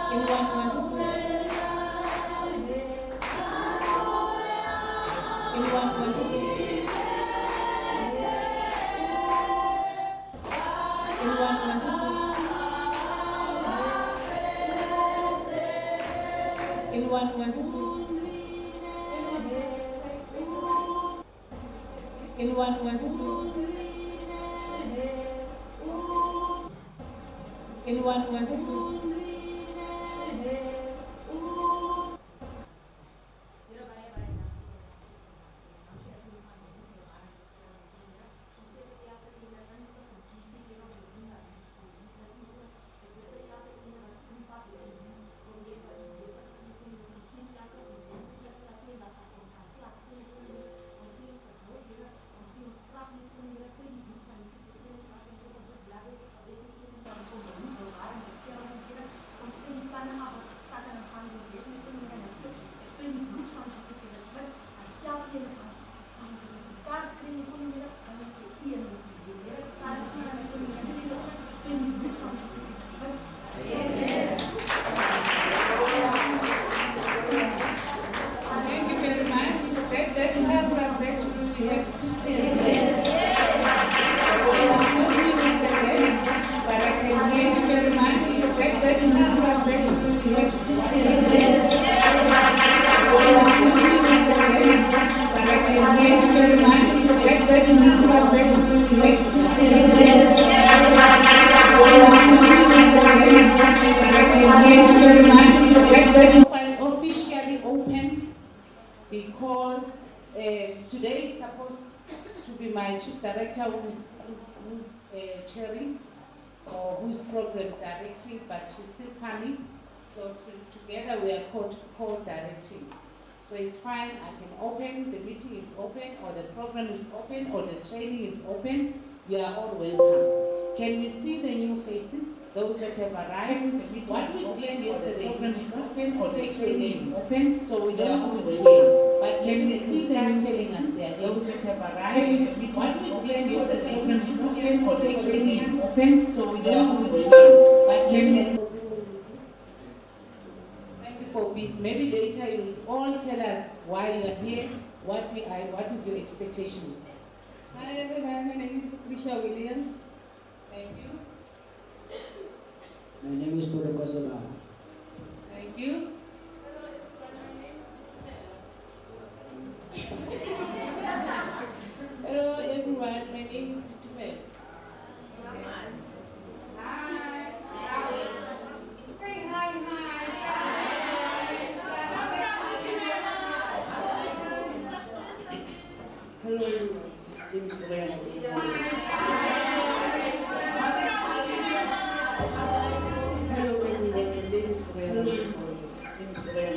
Anyone who wants to? Anyone who wants to? Anyone who wants to? Anyone who wants to? Anyone who wants to? Anyone who wants to? Thank you very much. That's how we have to stay. But I can hear you very much. That's how we have to stay. But I can hear you very much. That's how we have to stay. Officially open because today it's supposed to be my chief director who's chairing or who's program directing, but she's still coming. So together we are co-directing. So it's fine, I can open, the meeting is open, or the program is open, or the training is open. You are all welcome. Can we see the new faces? Those that have arrived, what we did yesterday, the program is open or the training is open, so we don't always here. But can we see them telling us there, those that have arrived, what we did yesterday, the program is open or the training is open, so we don't always here. But can we see? Thank you for being, maybe later you will all tell us why you are here, what is your expectations? Hi everyone, my name is Patricia Williams. Thank you. My name is Pura Kosala. Thank you. Hello everyone, my name is Kutume. Hello everyone, my name is Korean. Hello everyone, my name is Korean. My name is Korean.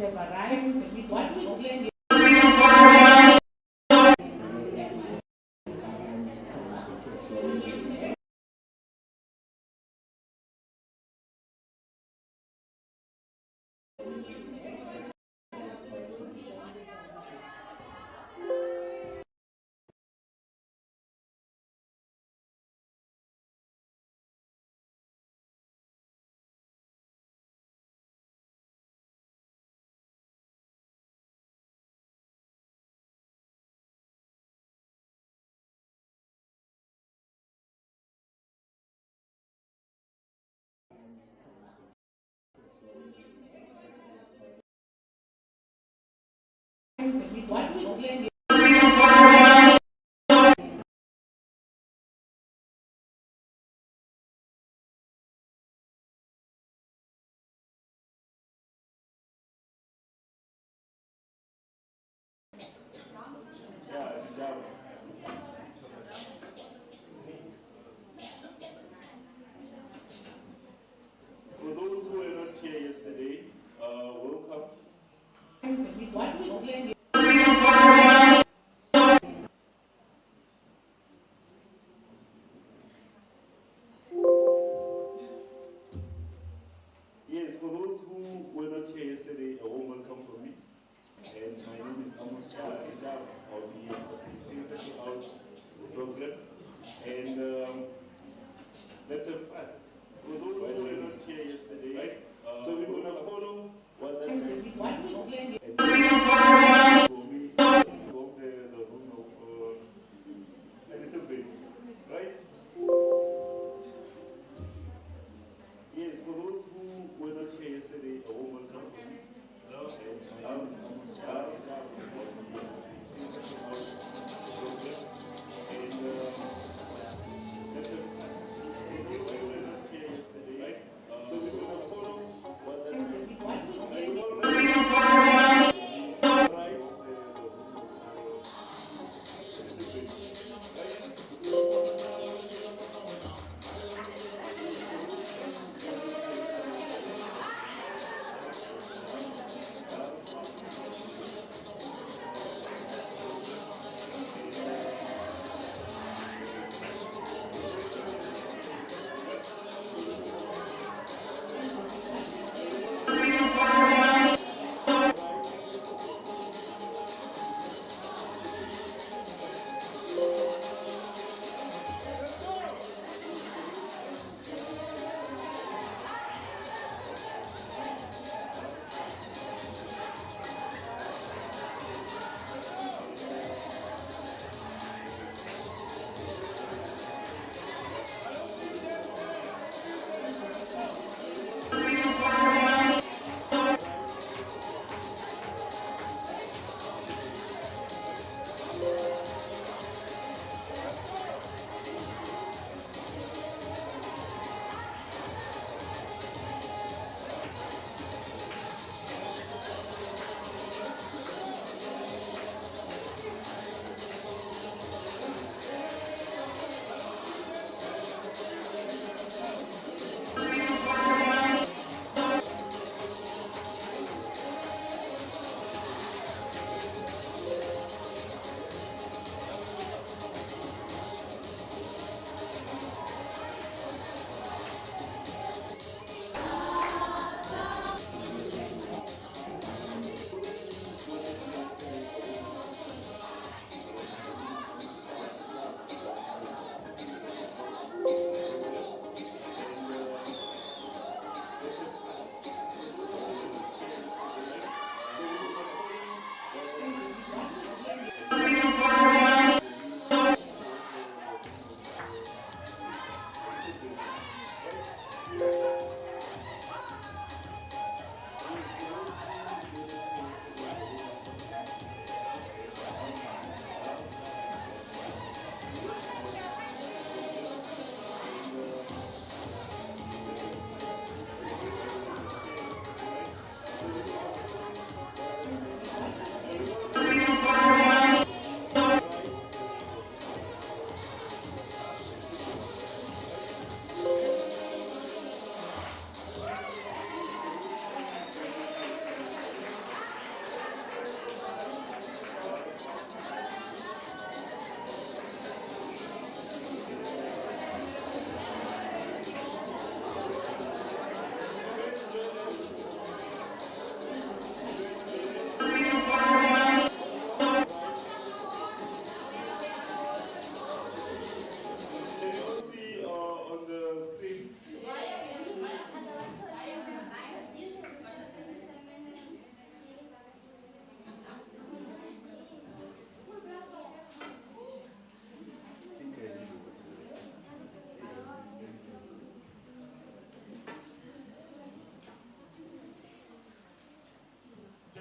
have arrived. What we claim what we claim For those who were not here yesterday, welcome. what we claim Yes, for those who were not here yesterday, a warm welcome from me. And my name is Amos Chala. I'll be facilitating out the program. And let's have fun. For those who were not here yesterday, right? So we're going to follow what that what we claim and for me, from the room of a little bit, right? Yes, for those who were not here yesterday, a warm welcome from me. Hello, and my name is Amos Chala. And let's have fun.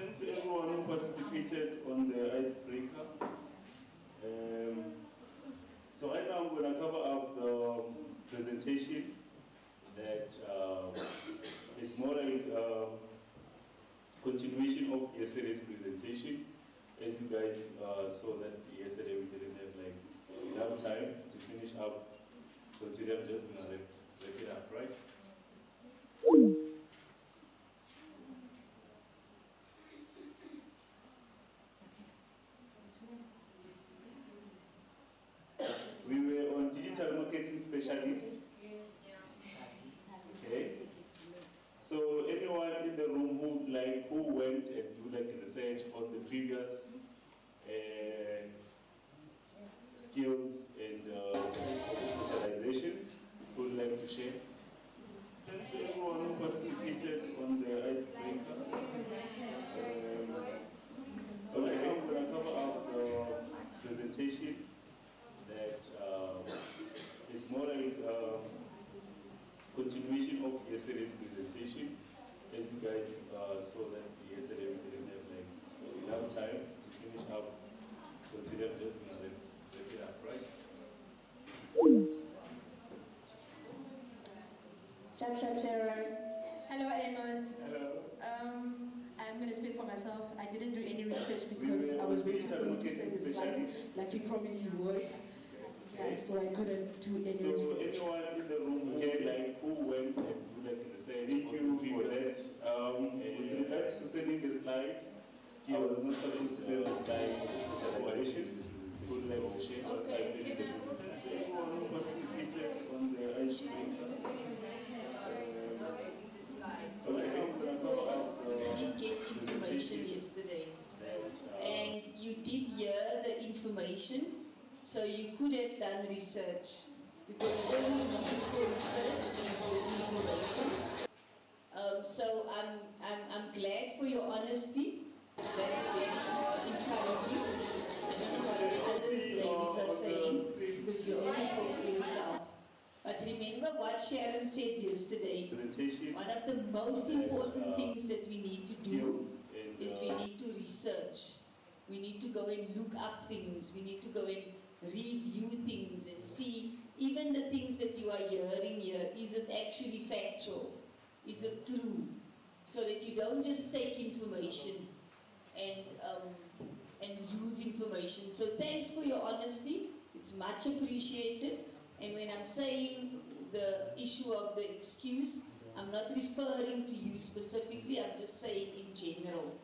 Thanks to everyone who participated on the icebreaker. So right now I'm going to cover up the presentation that it's more like continuation of yesterday's presentation. As you guys saw that yesterday we didn't have like enough time to finish up. So today I'm just going to wrap it up, right? We were on digital marketing specialist. Okay. So anyone in the room who went and do like research on the previous skills and specializations, would like to share? Thanks to everyone who participated on the icebreaker. So I am going to cover up the presentation that it's more like continuation of yesterday's presentation. As you guys saw that yesterday we didn't have like enough time to finish up. So today I'm just going to wrap it up, right? Sharp, Sharon. Hello, Amos. Hello. I'm going to speak for myself. I didn't do any research because I was waiting for you to send the slides like you promised you would. Yeah, so I couldn't do any So research. anyone in the room who went and do like research? Thank you for that. With regards to sending the slide, I was not supposed to send the slide specializations. Would like to share outside the everyone who participated on the So I think we're going to You did get information yesterday, and you did hear the information, so you could have done research, because all you need for research is the information. So I'm glad for your honesty. That's very encouraging. I don't know what the other ladies are saying, because you only spoke for yourself. But remember what Sharon said yesterday. One of the most important things that we need to do is we need to research. We need to go and look up things. We need to go and review things and see even the things that you are hearing here, is it actually factual? Is it true? So that you don't just take information and use information. So thanks for your honesty. It's much appreciated. And when I'm saying the issue of the excuse, I'm not referring to you specifically, I'm just saying in general.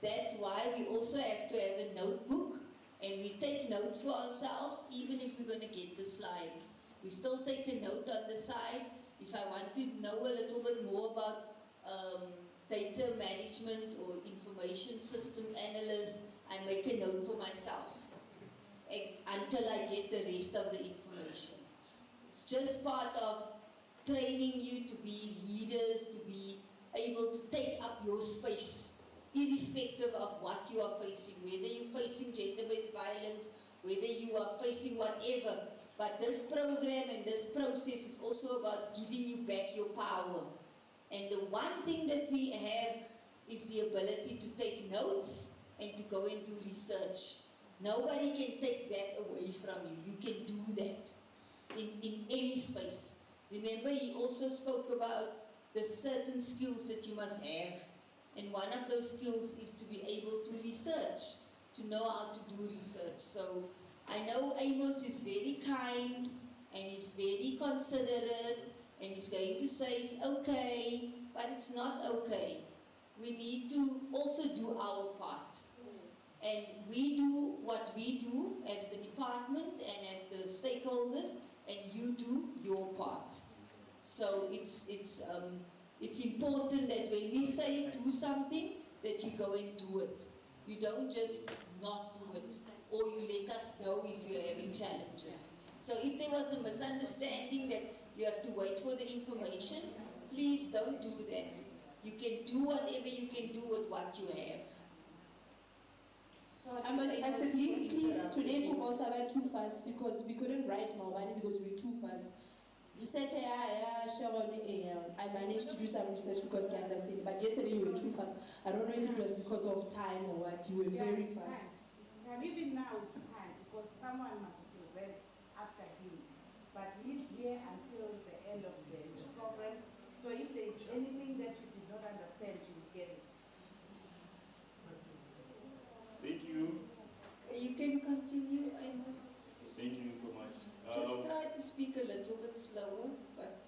That's why we also have to have a notebook, and we take notes for ourselves, even if we're going to get the slides. We still take a note on the side. If I want to know a little bit more about data management or information system analyst, I make a note for myself until I get the rest of the information. It's just part of training you to be leaders, to be able to take up your space, irrespective of what you are facing, whether you're facing gender-based violence, whether you are facing whatever. But this program and this process is also about giving you back your power. And the one thing that we have is the ability to take notes and to go and do research. Nobody can take that away from you. You can do that in any space. Remember, he also spoke about the certain skills that you must have. And one of those skills is to be able to research, to know how to do research. So I know Amos is very kind and he's very considerate and he's going to say it's okay, but it's not okay. We need to also do our part. And we do what we do as the department and as the stakeholders, and you do your part. So it's important that when we say do something, that you go and do it. You don't just not do it, or you let us know if you're having challenges. So if there was a misunderstanding that you have to wait for the information, please don't do that. You can do whatever you can do with what you have. So I said, please, today Kubosaba too fast because we couldn't write Mawani because we were too fast. Research, yeah, sure. I managed to do some research because I understand. But yesterday you were too fast. I don't know if it was because of time or what. You were very fast. It's time. Even now it's time because someone must present after him. But he's here until the end of the program. So if there is anything that you did not understand, you will get it. Thank you. You can continue, Amos. Thank you so much. Just try to speak a little bit slower, but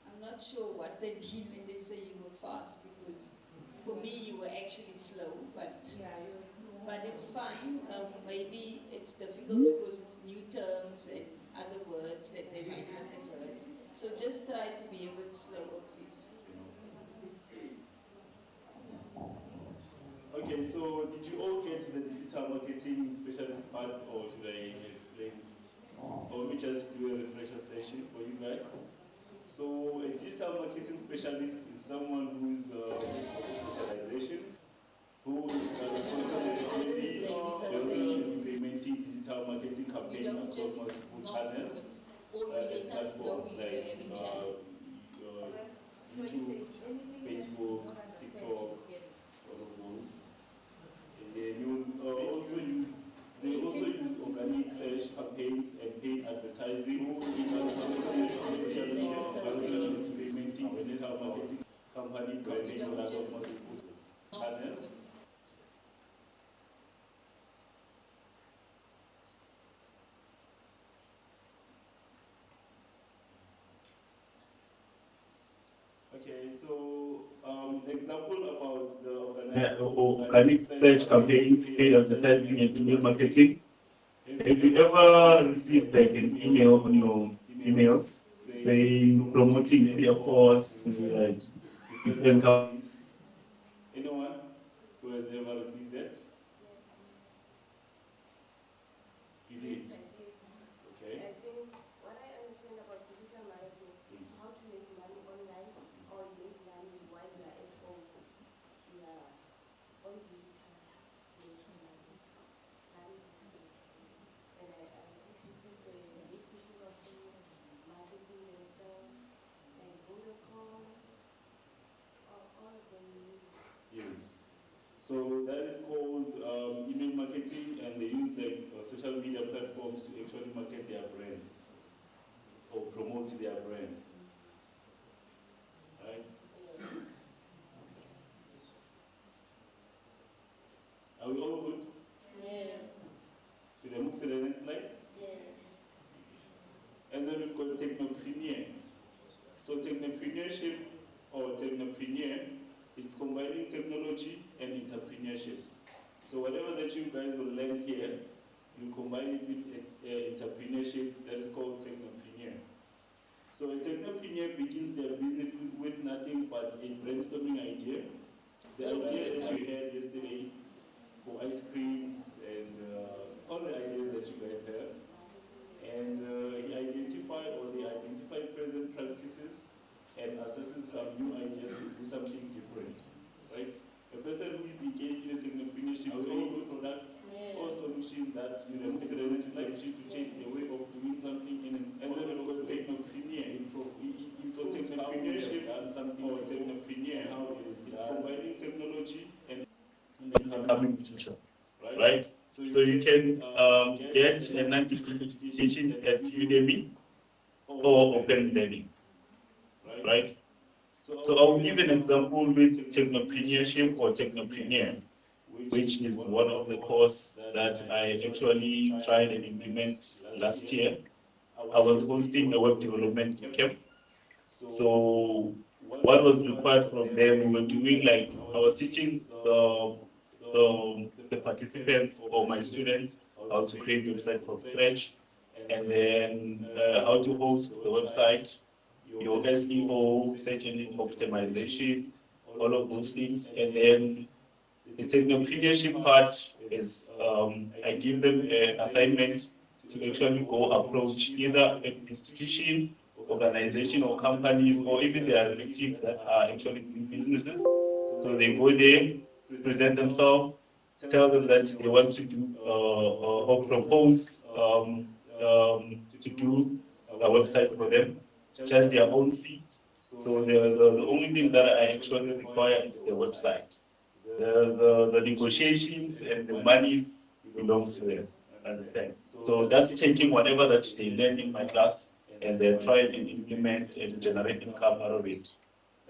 I'm not sure what they mean when they say you were fast, because for me you were actually slow, but it's fine. Maybe it's difficult because it's new terms and other words that they might not have heard. So just try to be a bit slower, please. Okay, so did you all get the digital marketing specialist part, or should I explain? Or let me just do a refresher session for you guys. So a digital marketing specialist is someone who's specializations, who is responsible for implementing digital marketing campaigns across multiple channels, platforms like YouTube, Facebook, TikTok, all of those. And then they also use organic search campaigns and paid advertising to implementing digital marketing company campaigns across multiple channels. Okay, so example about the organic search campaigns, paid advertising, and email marketing. Have you ever received like an email on your emails saying promoting your course to different companies? Anyone who has ever received that? You did? Yes, I did. Okay. I think what I understand about digital marketing is how to make money online or make money while you are at home. You are on digital making money. That is the understanding. And I did receive the speaking of the marketing themselves, like Vodacom, all of them. Yes. So that is called email marketing, and they use like social media platforms to actually market their brands or promote their brands. Right? Are we all good? Yes. Should I move to the next slide? Yes. And then we've got technopreneur. So technopreneurship or technopreneur, it's combining technology and entrepreneurship. So whatever that you guys will learn here, you combine it with entrepreneurship, that is called technopreneur. So a technopreneur begins their business with nothing but a brainstorming idea. The idea that you had yesterday for ice creams and all the ideas that you guys have. And they identify present practices and assesses some new ideas to do something different, right? A person who is engaged in a technopreneurship creates a product or solution that uses technology to change the way of doing something and then we've got technopreneur. So technopreneurship and something or technopreneur, how it is combining technology and in the coming future, right? So you can get a non-distance education at Udemy or Open Learning, right? So I'll give an example with technopreneurship or technopreneur, which is one of the courses that I actually tried and implement last year. I was hosting a web development camp. So what was required from them, we were doing like, I was teaching the participants or my students how to create website from scratch, and then how to host the website, your SEO, search engine optimization, all of those things. And then the technopreneurship part is I give them an assignment to actually go approach either an institution, organization, or companies, or even their relatives that are actually doing businesses. So they go there, present themselves, tell them that they want to do or propose to do a website for them, charge their own fee. So the only thing that I actually require is the website. The negotiations and the monies belongs to them. Understand? So that's taking whatever that they learn in my class and they try and implement and generate income out of it.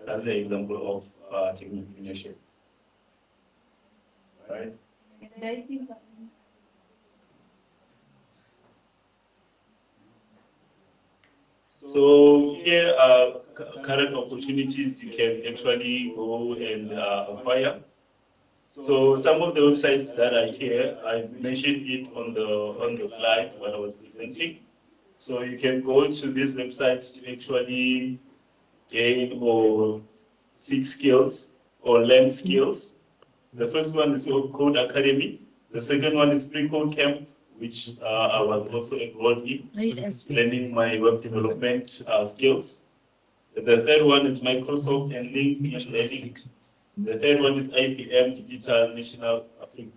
That's the example of technopreneurship. Right? So here are current opportunities you can actually go and acquire. So some of the websites that are here, I mentioned it on the slides when I was presenting. So you can go to these websites to actually gain or seek skills or learn skills. The first one is Code Academy. The second one is Pre-Code Camp, which I was also enrolled in, learning my web development skills. The third one is Microsoft and LinkedIn Learning. The third one is IPM Digital National Africa.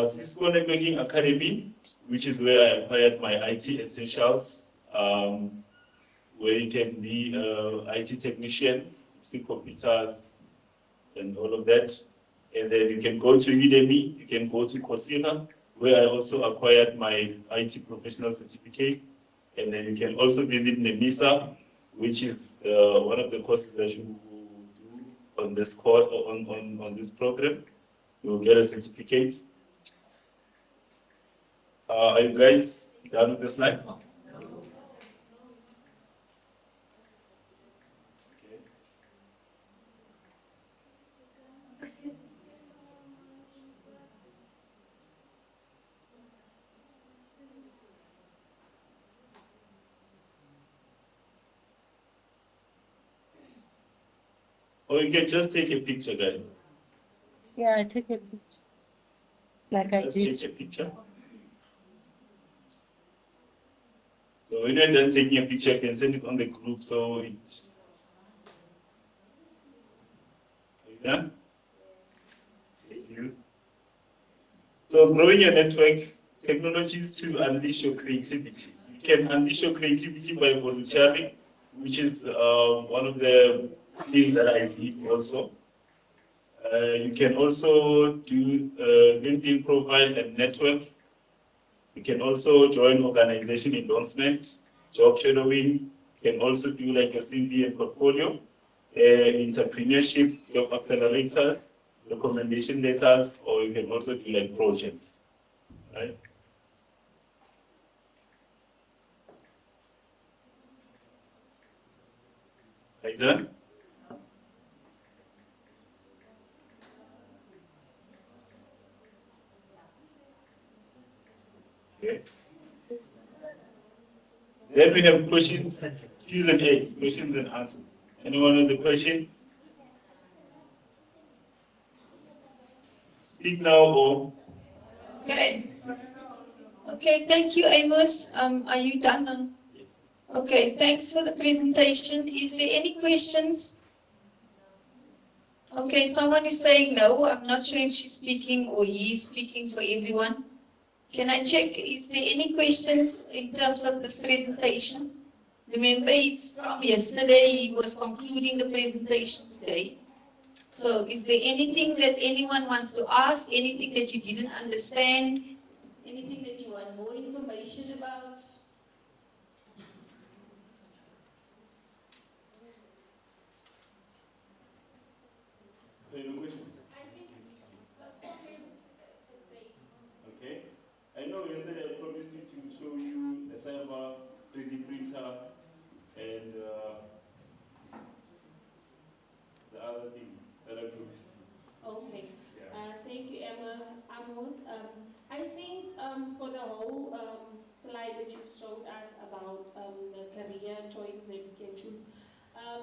Cisco Networking Academy, which is where I acquired my IT essentials, where you can be an IT technician, see computers, and all of that. And then you can go to Udemy, you can go to Coursera, where I also acquired my IT professional certificate. And then you can also visit NEMISA, which is one of the courses that you do on this course, on this program. You will get a certificate. Are you guys done with the slide? Or you can just take a picture, guys. Yeah, I take a picture. Like I Just did. take a picture. So when you're done taking a picture, you can send it on the group so it. Yeah? Thank you. So growing your network, technologies to unleash your creativity. You can unleash your creativity by volunteering, which is one of the things that I did also. You can also do LinkedIn profile and network. You can also join organization endorsement, job shadowing. You can also do like a CV and portfolio, entrepreneurship, job accelerators, recommendation letters, or you can also do like projects, right? Like that? Okay. Then we have questions, Q's and A's, questions and answers. Anyone has a question? Speak now or? Okay. Okay, thank you, Amos. Are you done now? Yes. Okay, thanks for the presentation. Is there any questions? Okay, someone is saying no. I'm not sure if she's speaking or he is speaking for everyone. Can I check, is there any questions in terms of this presentation? Remember, it's from yesterday. He was concluding the presentation today. So is there anything that anyone wants to ask? Anything that you didn't understand? Anything that you want more information about? Any questions? I think it's comment the state. Okay. I know yesterday I promised you to show you a cyber 3D printer and the other things that I promised you. Okay. Yeah. Thank you, Amos. I think for the whole slide that you've showed us about the career choices that we can choose,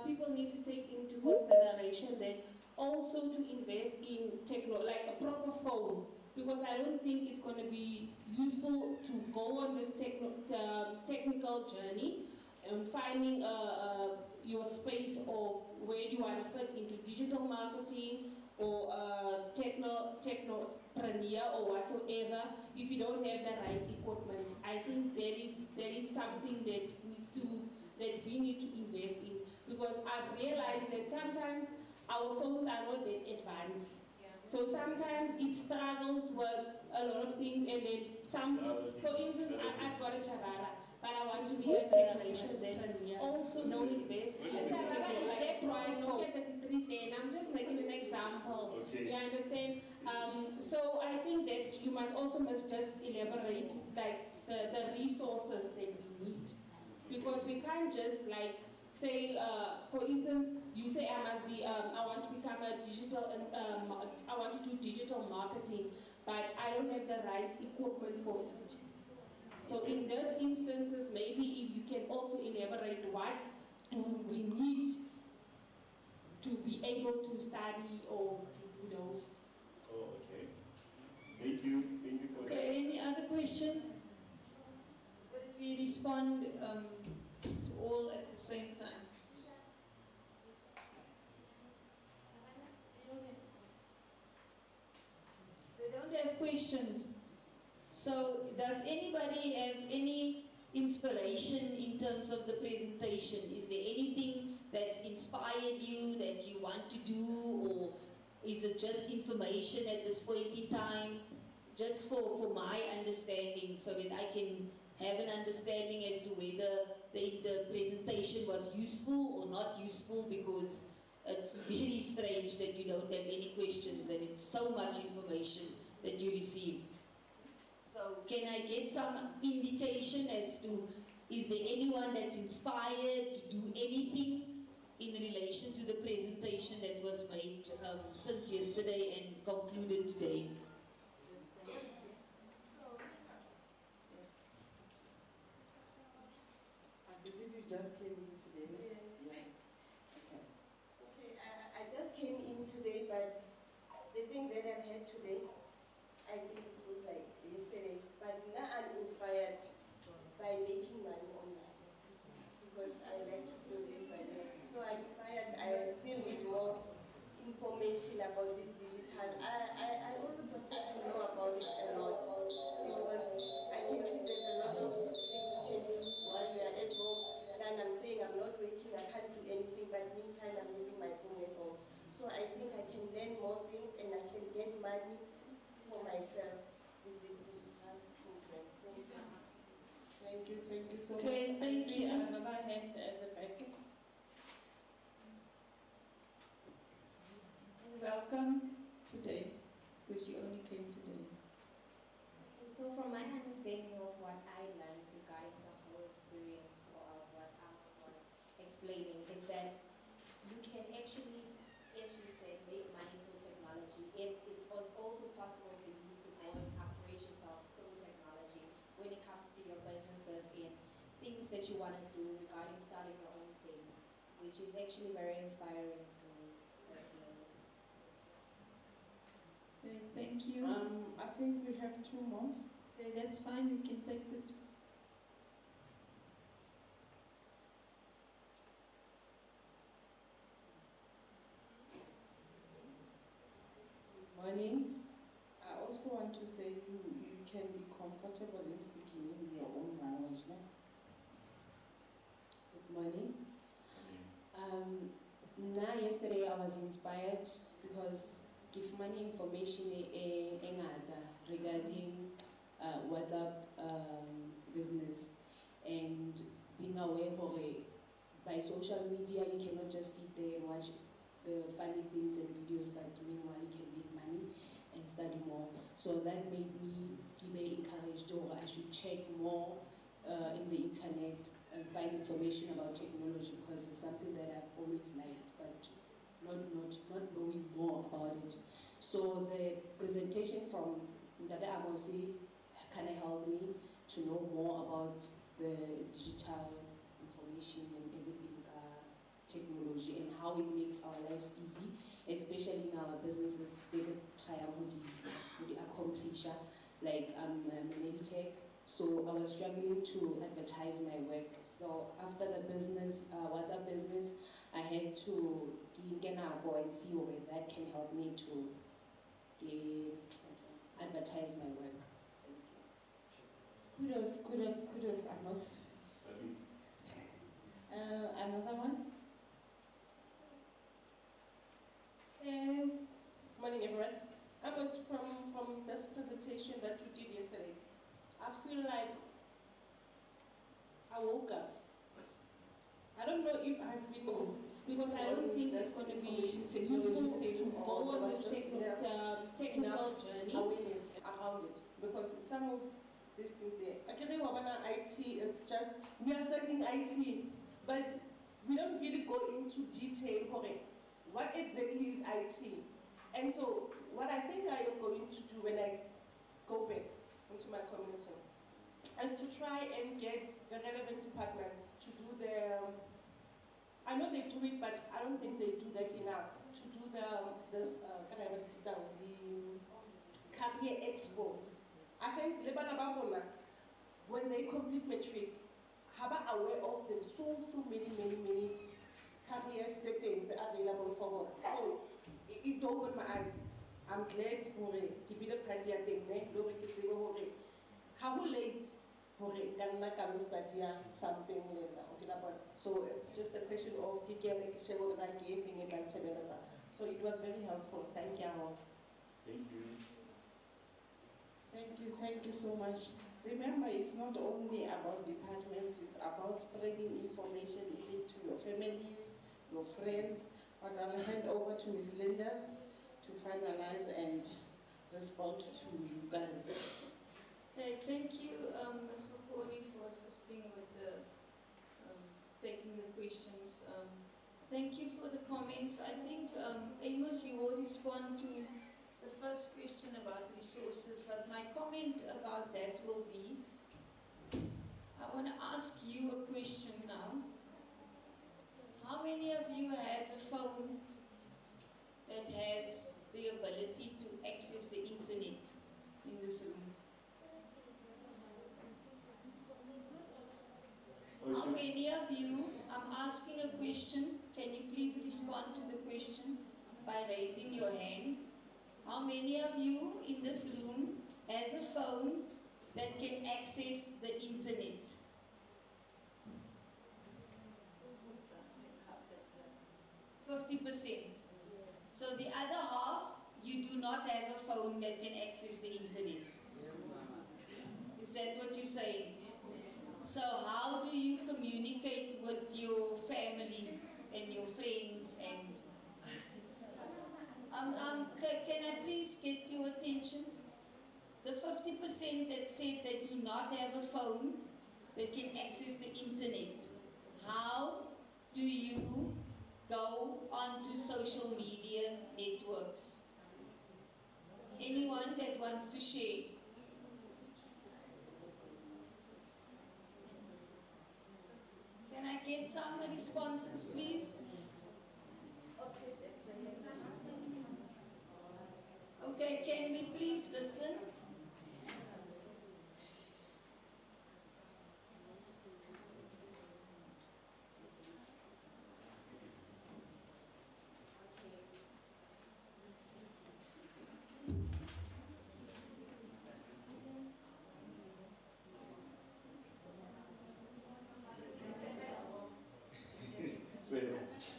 people need to take into consideration that also to invest in like a proper phone, because I don't think it's going to be useful to go on this technical journey and finding your space of where do you want to fit into digital marketing or technopreneur or whatsoever if you don't have the right equipment. I think there is something that we need to invest in, because I've realized that sometimes our phones are not that advanced. So sometimes it struggles with a lot of things, and then for instance, I've got a Charara, but I want to be a technician that also to invest in a Charara. Like that price, Nokia 3310, I'm just making an example. Okay. You understand? So I think that you must just elaborate like the resources that we need, because we can't just like say, for instance, you say I want to become a digital, I want to do digital marketing, but I don't have the right equipment for it. So in those instances, maybe if you can also elaborate what do we need to be able to study or to do those. Oh, okay. Thank you for that. Okay, any other question? So that we respond to all at the same time. They don't have questions. So does anybody have any inspiration in terms of the presentation? Is there anything that inspired you that you want to do, or is it just information at this point in time? Just for my understanding, so that I can have an understanding as to whether the presentation was useful or not useful, because it's very strange that you don't have any questions and it's so much information that you received. So can I get some indication as to, is there anyone that's inspired to do anything in relation to the presentation that was made since yesterday and concluded today? I believe you just came in today. Yes. Yeah. Okay, I just came in today, but the things that I've had today, I think it was like yesterday. But now I'm inspired by making money online, because I like to build internet. So I'm inspired. I still need more information about this digital. I always wanted to know about it a lot, because I can see there's a lot of things you can do while you are at home. Then I'm saying I'm not working, I can't do anything, but meantime I'm having my phone at home. So I think I can learn more things and I can get money for myself with this digital program. Thank you. Thank you so Okay, much. thank I see you. another hand at the back. And welcome today, because you only came today. Okay, so from my understanding of what I learned regarding the whole experience or what Amos was explaining is that you can actually, as she said, make money through technology. It was also possible for you to go and upgrade yourself through technology when it comes to your businesses and things that you want to do regarding starting your own thing, which is actually very inspiring to me personally. Okay, thank you. I think we have two more. Okay, that's fine, you can take it. Morning. I also want to say you can be comfortable in speaking in your own language. No? Good morning. Yesterday I was inspired because give money information regarding WhatsApp business, and being aware of by social media you cannot just sit there and watch the funny things and videos, but meanwhile you can make money and study more. So that made me be encouraged, or I should check more in the internet and find information about technology, because it's something that I've always liked, but not knowing more about it. So the presentation from Dada Amosi kind of helped me to know more about the digital information and everything, technology, and how it makes our lives easy, especially in our businesses. They could try to accomplish, like I'm an tech, so I was struggling to advertise my work. So after the business, WhatsApp business, I had to go and see whether that can help me to advertise my work. Thank you. Kudos, Amos. Salute. Another one? Morning, everyone. Amos, from this presentation that you did yesterday, I feel like I woke up. I don't know if I've been because I don't think it's going to be useful to go on this technical journey. Awareness around it, because some of these things there. Akere wabana IT, it's just we are studying IT, but we don't really go into detail. Okay, what exactly is IT? And so, what I think I am going to do when I go back into my community is to try and get the relevant departments to do the. I know they do it, but I don't think they do that enough to do the career expo. I think when they complete matric, have aware of them so many careers that are available for them. So it opened my eyes. I'm glad to be the party at the how late something so it's just a question of so it was very helpful. Thank you. Thank you so much. Remember, it's not only about departments, it's about spreading information even to your families, your friends. But I'll hand over to Ms. Linders to finalize and respond to you guys. Okay, thank you, Ms. Maponi, for assisting with the taking the questions. Thank you for the comments. I think, Amos, you will respond to the first question about resources, but my comment about that will be, I want to ask you a question now. How many of you has a phone that has the ability to access the internet in this room? How many of you, I'm asking a question, can you please respond to the question by raising your hand? How many of you in this room has a phone that can access the internet? 50%. So the other half, you do not have a phone that can access the internet. Is that what you're saying? So how do you communicate with your family and your friends and can I please get your attention? The 50% that said they do not have a phone that can access the internet. How do you go onto social media networks? Anyone that wants to share? Can I get some responses, please? Okay, can we please listen? Zero. Is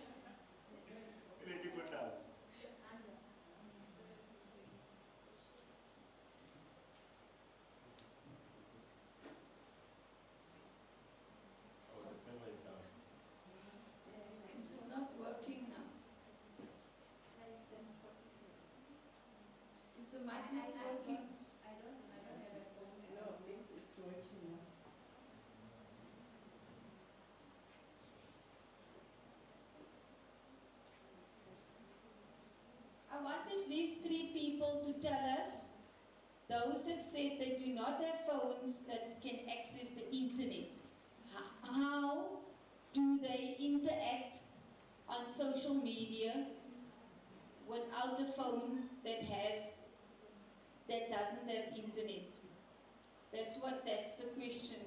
it not working now? Is the mic not working? No, it's working now. I want at least 3 people to tell us those that said they do not have phones that can access the internet, how do they interact on social media without a phone that doesn't have internet? That's the question.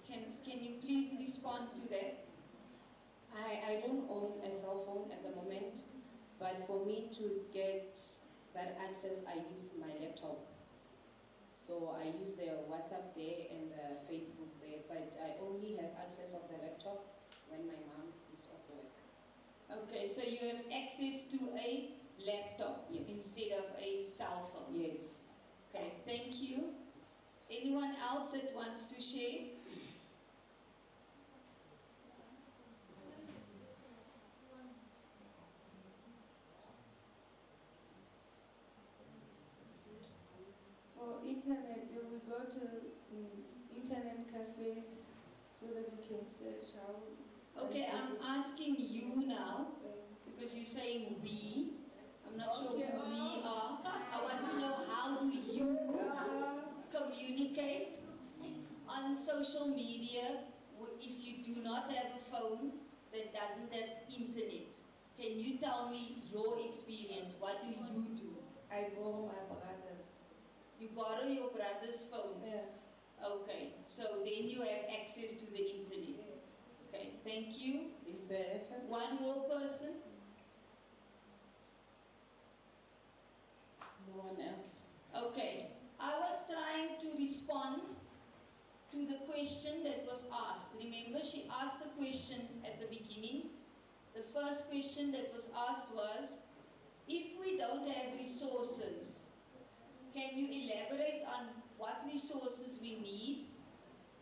Can you please respond to that? I don't own a cell phone at the moment, but for me to get that access, I use my laptop. So I use the WhatsApp there and the Facebook there, but I only have access of the laptop when my mom is off work. Okay, so you have access to a laptop, yes, instead of a cell phone? Yes. Okay, thank you. Anyone else that wants to share? For internet, do we go to internet cafes so that you can search how? Okay, I'm asking you now, because you're saying we. I'm not sure who we are. I want to know, how do you communicate on social media if you do not have a phone that doesn't have internet? Can you tell me your experience? What do you do? I borrow my brother's. You borrow your brother's phone? Yeah. Okay, so then you have access to the internet. Yeah. Okay, thank you. Is there one more person? No one else? Okay, I was trying to respond to the question that was asked. Remember, she asked a question at the beginning. The first question that was asked was, if we don't have resources, can you elaborate on what resources we need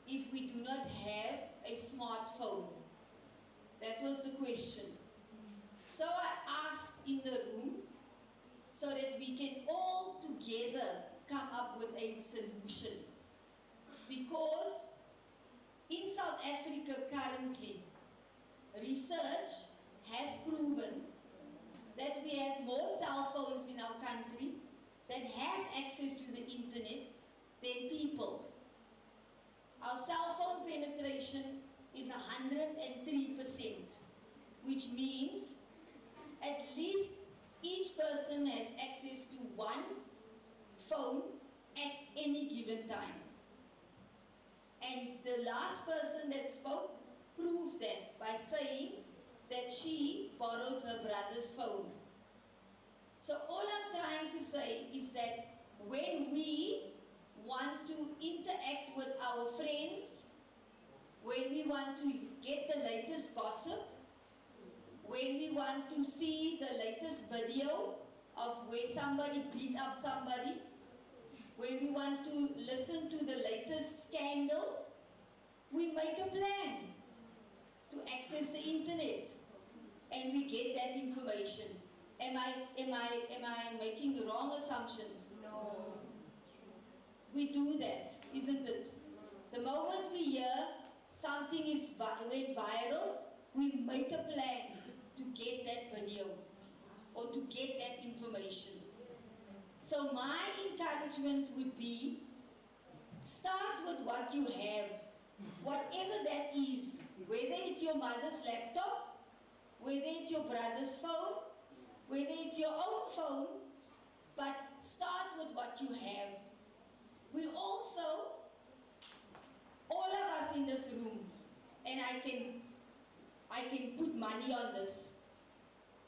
if we do not have a smartphone? That was the question. So I asked in the room so that we can all together come up with a solution. Because in South Africa currently, research has proven that we have more cell phones in our country that has access to the internet than people. Our cell phone penetration is 103%, which means at least each person has access to one phone at any given time. And the last person that spoke proved that by saying that she borrows her brother's phone. So all I'm trying to say is that when we want to interact with our friends, when we want to get the latest gossip, when we want to see the latest video of where somebody beat up somebody, when we want to listen to the latest scandal, we make a plan to access the internet and we get that information. Am I making wrong assumptions? No. We do that, isn't it? The moment we hear something went viral, we make a plan to get that video or to get that information. So my encouragement would be, start with what you have, whatever that is, whether it's your mother's laptop, whether it's your brother's phone, whether it's your own phone, but start with what you have. We also, all of us in this room, and I can put money on this,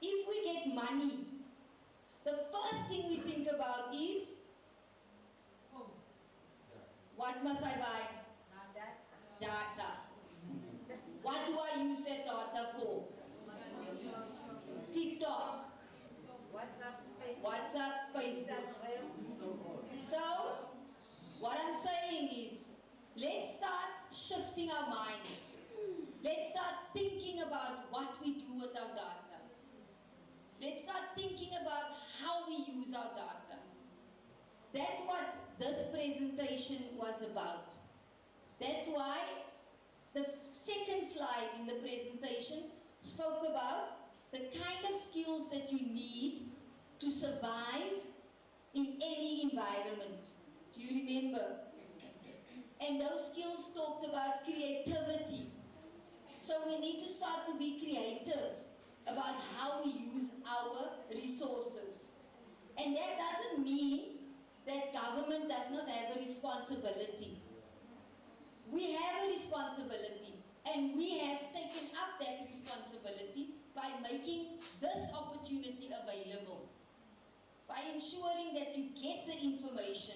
if we get money, the first thing we think about is, what must I buy? Data. What do I use that data for? TikTok. WhatsApp, Facebook. So, what I'm saying is, let's start shifting our minds. Let's start thinking about what we do with our data. Let's start thinking about how we use our data. That's what this presentation was about. That's why the second slide in the presentation spoke about the kind of skills that you need to survive in any environment. you remember? And those skills talked about creativity. So we need to start to be creative about how we use our resources. And that doesn't mean that government does not have a responsibility. We have a responsibility, and we have taken up that responsibility by making this opportunity available, by ensuring that you get the information.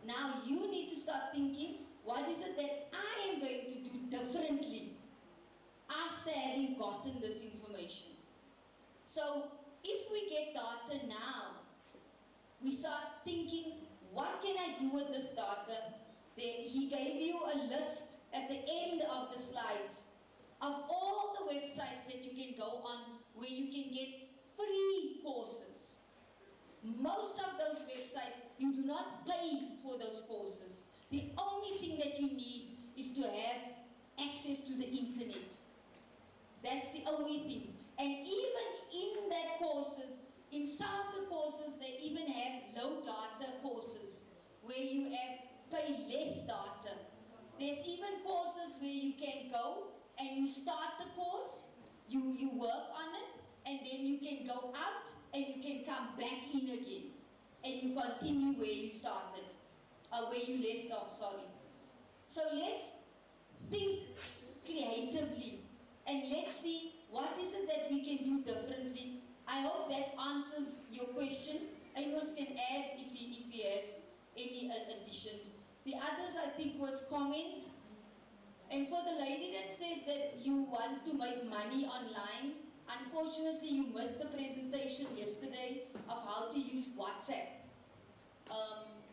Now you need to start thinking, what is it that I am going to do differently after having gotten this information? So if we get data now, we start thinking, what can I do with this data? Then he gave you a list at the end of the slides of all the websites that you can go on where you can get free courses. Most of those websites, you do not pay for those courses. The only thing that you need is to have access to the internet. That's the only thing. And even in that courses, in some of the courses, they even have low data courses where you have pay less data. There's even courses where you can go and you start the course, you work on it, and then you can go out and you can come back in again. And you continue where you started, or where you left off, sorry. So let's think creatively and let's see what is it that we can do differently. I hope that answers your question. Amos can add if he has any additions. The others, I think, was comments. And for the lady that said that you want to make money online, unfortunately, you missed the presentation yesterday of how to use WhatsApp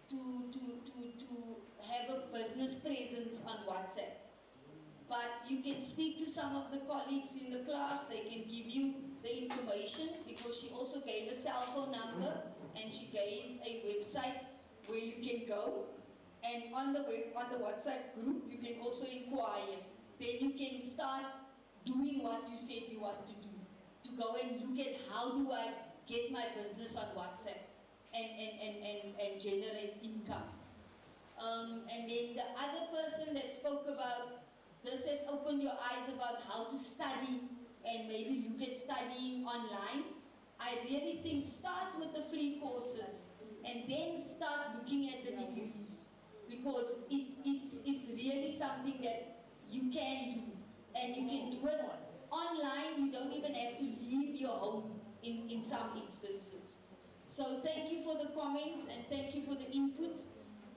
to have a business presence on WhatsApp. But you can speak to some of the colleagues in the class. They can give you the information, because she also gave a cell phone number and she gave a website where you can go. And on the WhatsApp group, you can also inquire. Then you can start doing what you said you want to do. To go and look at how do I get my business on WhatsApp and generate income. And then the other person that spoke about, this has opened your eyes about how to study and maybe look at studying online. I really think start with the free courses and then start looking at the degrees, because it's really something that you can do, and you can do it online. You don't even have to leave your home in some instances. So thank you for the comments and thank you for the inputs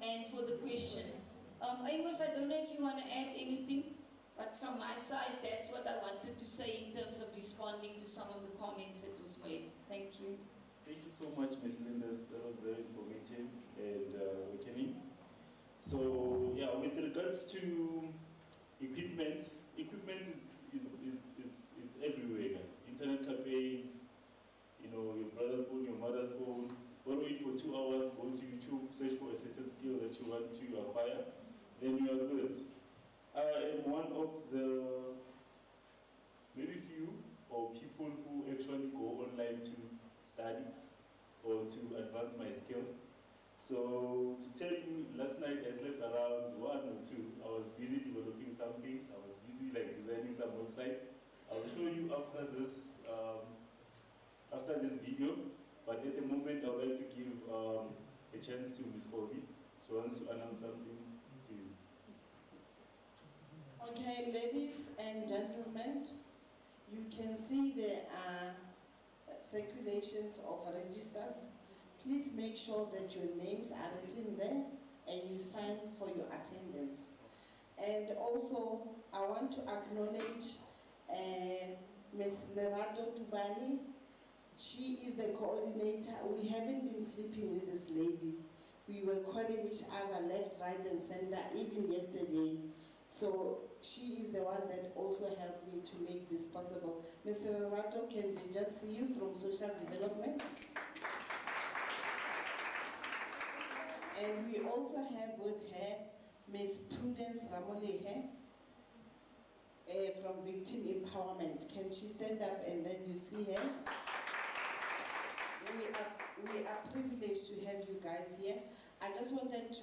and for the question. Amos, I don't know if you want to add anything, but from my side, that's what I wanted to say in terms of responding to some of the comments that was made. Thank you. Thank you so much, Ms. Linders. That was very informative and awakening. So yeah, with regards to equipment it's everywhere, guys. Internet cafes, you know, your brother's phone, your mother's phone. Don't wait for 2 hours, go to YouTube, search for a certain skill that you want to acquire, then you are good. I am one of the maybe few or people who actually go online to study or to advance my skill. So to tell you, last night I slept around 1 or 2. I was busy developing something. I was busy like designing some website. I'll show you after this video. But at the moment, I would like to give a chance to Ms. Hobby. She wants to announce something to you. Okay, ladies and gentlemen, you can see there are circulations of registers. Please make sure that your names are written there and you sign for your attendance. And also, I want to acknowledge Ms. Lerato Tubani. She is the coordinator. We haven't been sleeping with this lady. We were calling each other left, right, and center, even yesterday. So she is the one that also helped me to make this possible. Mr. Lerato, can they just see you from social development? And we also have with her Ms. Prudence Ramolehe from Victim Empowerment. Can she stand up and then you see her? We are privileged to have you guys here. I just wanted to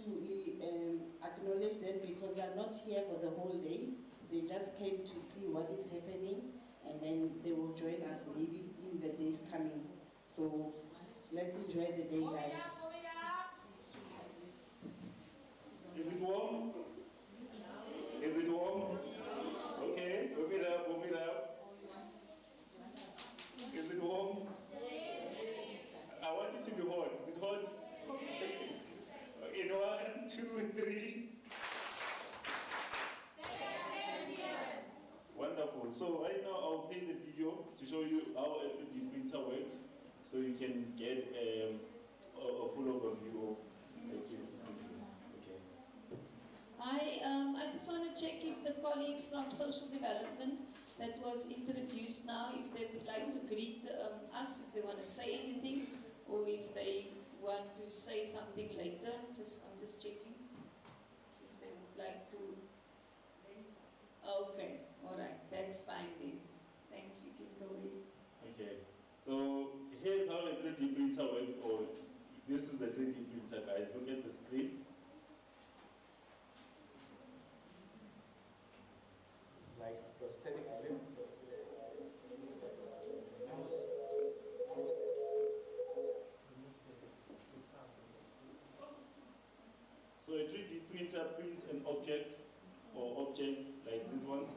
acknowledge them because they're not here for the whole day. They just came to see what is happening, and then they will join us maybe in the days coming. So let's enjoy the day, guys. Is it warm? Is it warm? Okay, warm it up, warm it up. Is it warm? I want it to be hot. Is it hot? In 1, 2, 3. Wonderful. So right now I'll play the video to show you how a 3D printer works, so you can get a full overview of the 3D printing. Okay. I just want to check if the colleagues from social development that was introduced now, if they would like to greet us, if they want to say anything, or if they want to say something later. I'm just checking if they would like to. Okay, all right, that's fine then. Thanks, you can go ahead. Okay, so here's how a 3D printer works, or this is the 3D printer, guys. Look at the screen. Like prosthetic limbs. So a 3D printer prints an object or objects like these ones.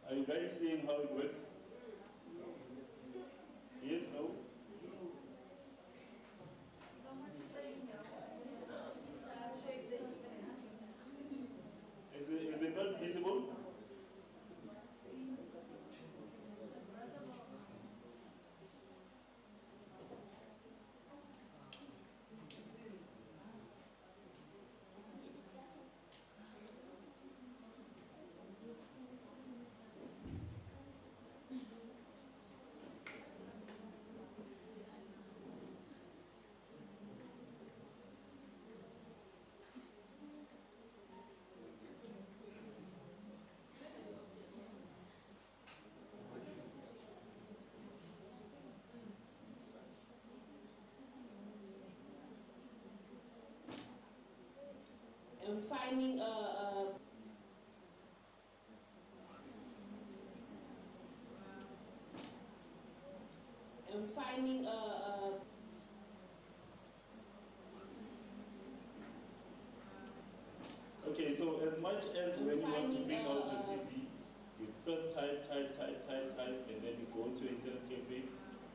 Are you guys seeing how it works? Yes, no? Is it not visible? And finding Okay, so as much as when you want to bring out your CV, you first type, and then you go to internet cafe,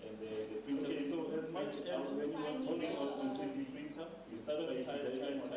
and the printer. Okay, so as much as when you want to bring out your CV printer, you start by type, and then you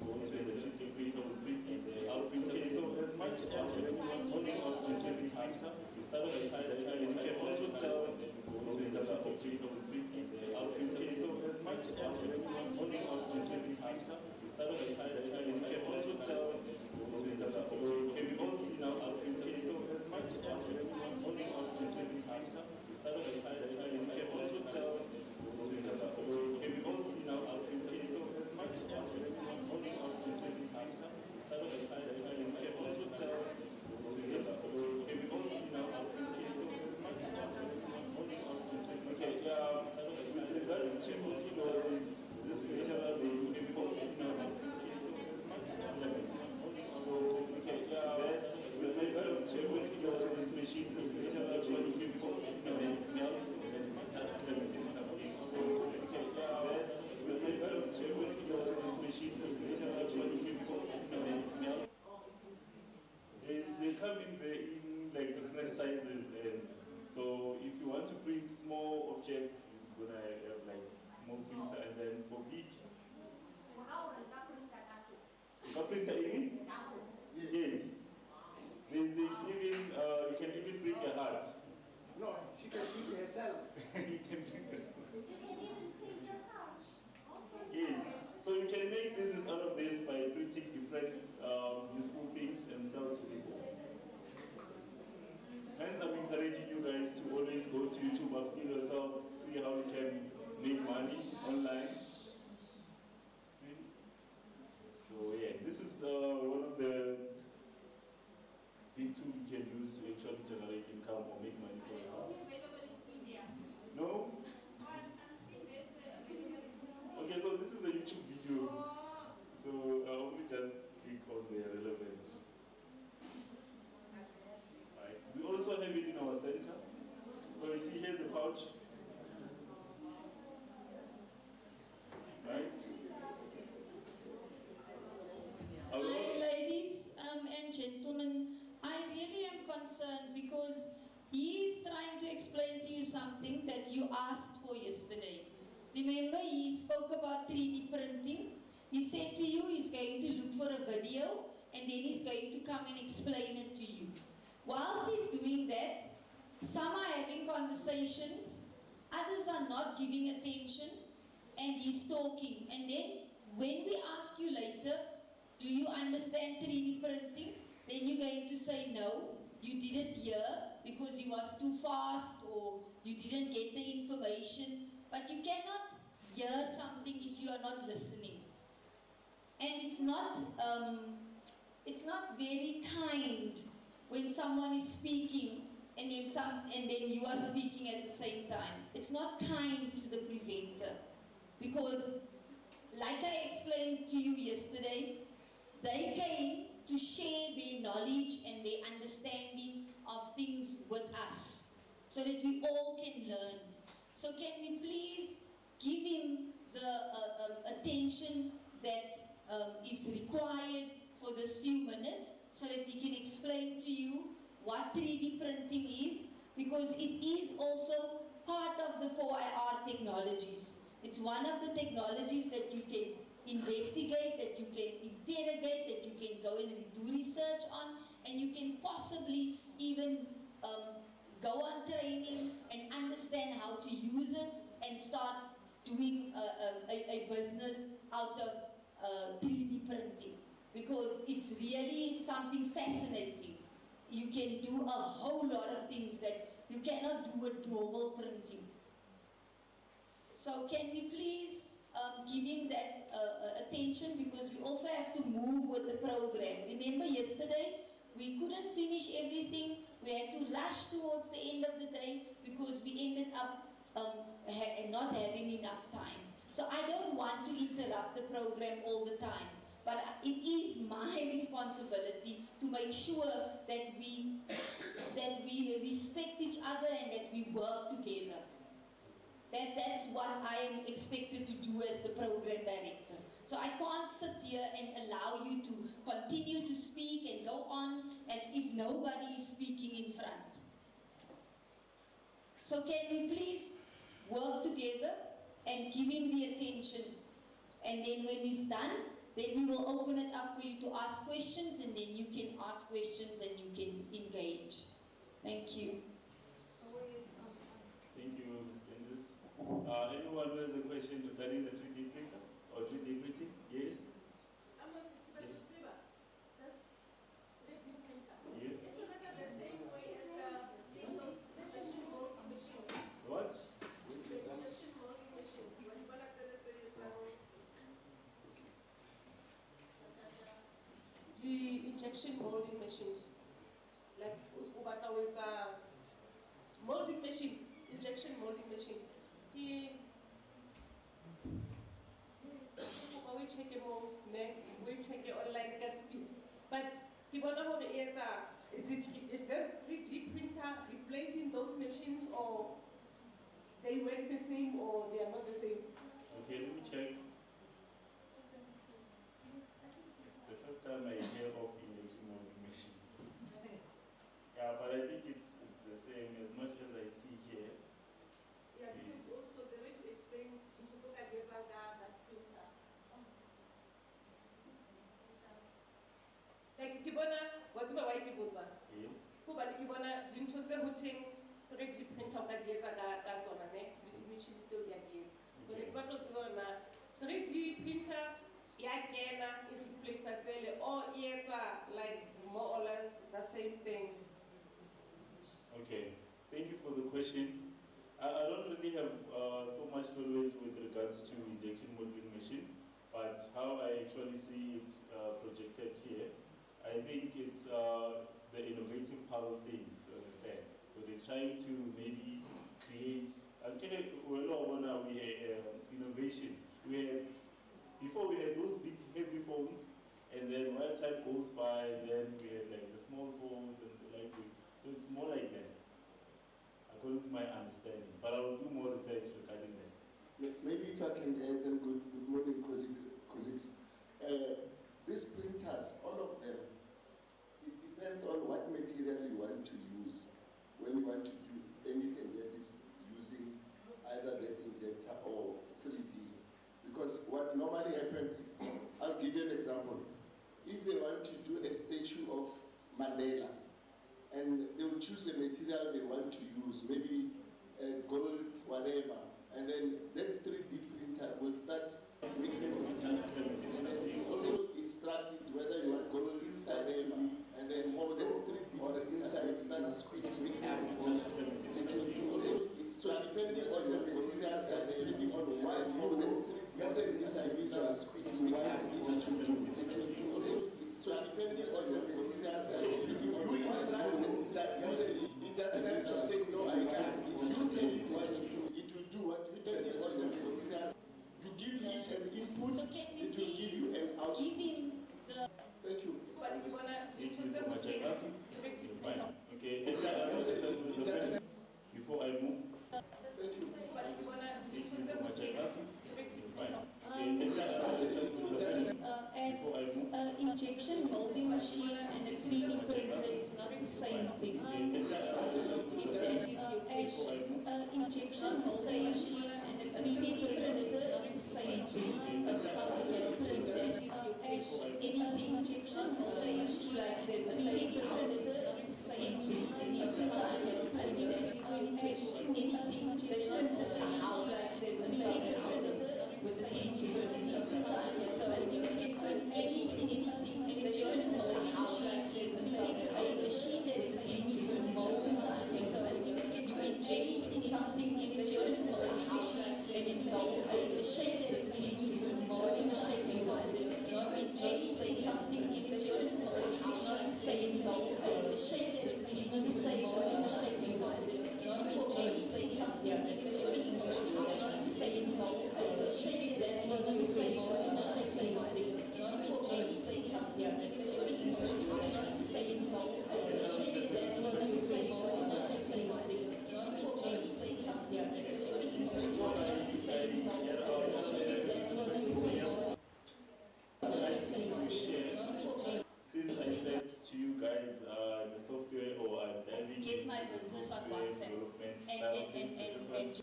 go to internet cafe, printer will print, and the printer. Okay, so as much as when you want to bring out your CV printer, you start by type, and you can also sell, and then you go to internet cafe, printer will print, and the printer. Okay, so as much as when you want to bring out your CV printer, you start by type, and you can also sell, and then you go to internet cafe. Can we all see now our printer? Okay, so as much as when you want to bring out your CV printer, you start by type, and you can also sell, and then you go to internet cafe. Can we all see now our printer? Okay, so as much as when you want to bring out your CV printer, you start by type, and you can also sell, and then you go to internet cafe. Can we all see now our printer? Okay, so as much as when you want to bring out your CV printer, okay, with regards to this material they use, is called so, okay, with regards to this machine, this material actually is called melt, and then it start fermenting something. So, okay, with regards to this machine, this material actually is called melt. They come in like different sizes, and so if you want to print small objects, you're gonna have like small printer, and then for big. A printer even? Yes. There's even, you can even print your heart. No, she can print herself. You can print yourself. You can even print your couch. Yes. So you can make business out of this by printing different useful things and sell to people. Hence, I'm encouraging you guys to always go to YouTube, upskill yourself, see how you can make money online. See? So yeah, this is one of the big tools you can use to actually generate income or make money for yourself. No? Okay, so this is a YouTube video. So I'll only just click on the relevant. Right. We also have it in our center. So you see here's the pouch. Right? Hi, ladies and gentlemen. I really am concerned because he is trying to explain to you something that you asked for yesterday. Remember, he spoke about 3D printing. He said to you he's going to look for a video and then he's going to come and explain it to you. Whilst he's doing that, some are having conversations, others are not giving attention, and he's talking. And then, when we ask you later, do you understand 3D printing? Then you're going to say no, you didn't hear because he was too fast or you didn't get the information. But you cannot hear something if you are not listening. And it's not very kind when someone is speaking and then you are speaking at the same time. It's not kind to the presenter because, like I explained to you yesterday, they came to share their knowledge and their understanding of things with us so that we all can learn. So can we please give him the attention that is required for this few minutes so that he can explain to you what 3D printing is, because it is also part of the 4IR technologies. It's one of the technologies that you can investigate, that you can interrogate, that you can go and do research on, and you can possibly even go on training and understand how to use it and start doing a business out of 3D printing, because it's really something fascinating. You can do a whole lot of things that you cannot do with normal printing. So can we please give him that attention, because we also have to move with the program. Remember yesterday, we couldn't finish everything. We had to rush towards the end of the day because we ended up not having enough time. So I don't want to interrupt the program all the time, but it is my responsibility to make sure that we respect each other and that we work together. That's what I am expected to do as the program director. So I can't sit here and allow you to continue to speak and go on as if nobody is speaking in front. So can we please work together and give him the attention? And then when he's done, then we will open it up for you to ask questions, and then you can ask questions and you can engage. Thank you. Thank you, Ms. Dennis. Anyone who has a question regarding the 3D printer or 3D printing? Yes? Yes. What? The injection molding machines. Like if we batla with a molding machine, injection molding machine. We check it online speed. But is this 3D printer replacing those machines, or they work the same, or they are not the same? Okay, let me check. It's the first time I hear of injection molding machine. Yeah, but I think it's the same as much as I see here. Yeah, because also the way to explain to look at that printer. Like kibona what's my wife kibotsa? Yes. Kuba kibona dintho tse hotseng 3D printer ka di etsa ka tsona ne di machine tseo di a di etsa. So le batlo tseba na 3D printer ya kena e replace tsele or etsa like more or less the same thing. Okay, thank you for the question. I don't really have so much knowledge with regards to injection molding machine, but how I actually see it projected here, I think it's the innovative part of things, you understand? So they're trying to maybe create, we had innovation. Before we had those big heavy phones, and then while time goes by, then we had like the small phones and the lightweight. So it's more like that, according to my understanding. But I will do more research regarding that. Maybe if I can add, and good morning, colleagues. These printers, all of them, it depends on what material you want to use when you want to do anything that is using either that injector or 3D. Because what normally happens is, I'll give you an example. If they want to do a statue of Mandela, and they will choose a material they want to use, maybe gold, whatever, and then that 3D printer will start making it, and then you also instruct it whether you want gold inside heavy, and then all that 3D printer inside starts making it. So depending on the materials and depending on what you as an individual you want it to do. So depending on the materials and you instruct that it doesn't have to say no, I can't. You tell it what to do. It will do what you tell it on the materials. You give it an input, So can we it will give you an output. give him the... Thank you. Thank you so much. Fine. Okay, before I move. Thank you. Thank you so much. Fine. Injection molding machine and a 3D printer is not the same thing. If that is your question, injection molding machine and a 3D printer is not the same thing. If that is your question, anything injection molding machine like the 3D printer is not the same thing. This is how I anything injection molding how like the 3D printer with the same capabilities. So anything injection molding how like the machine that is used to mold. So you inject something in the injection molding how like and it's a machine that is used to mold in the shape. So it's not injecting something in the injection molding how not the same. So a machine that is used to mold in the shape. So it's not injecting something in the injection molding how not the same. So shape that was the same. It's not injecting something in the injection molding how not the same. So shape that was the same. It's not injecting something in the injection molding how not the same. So shape that was the same. Since I said to you guys, the software or I'm diving Get my into business on software WhatsApp. development And- side of and- things, I and- just want and- to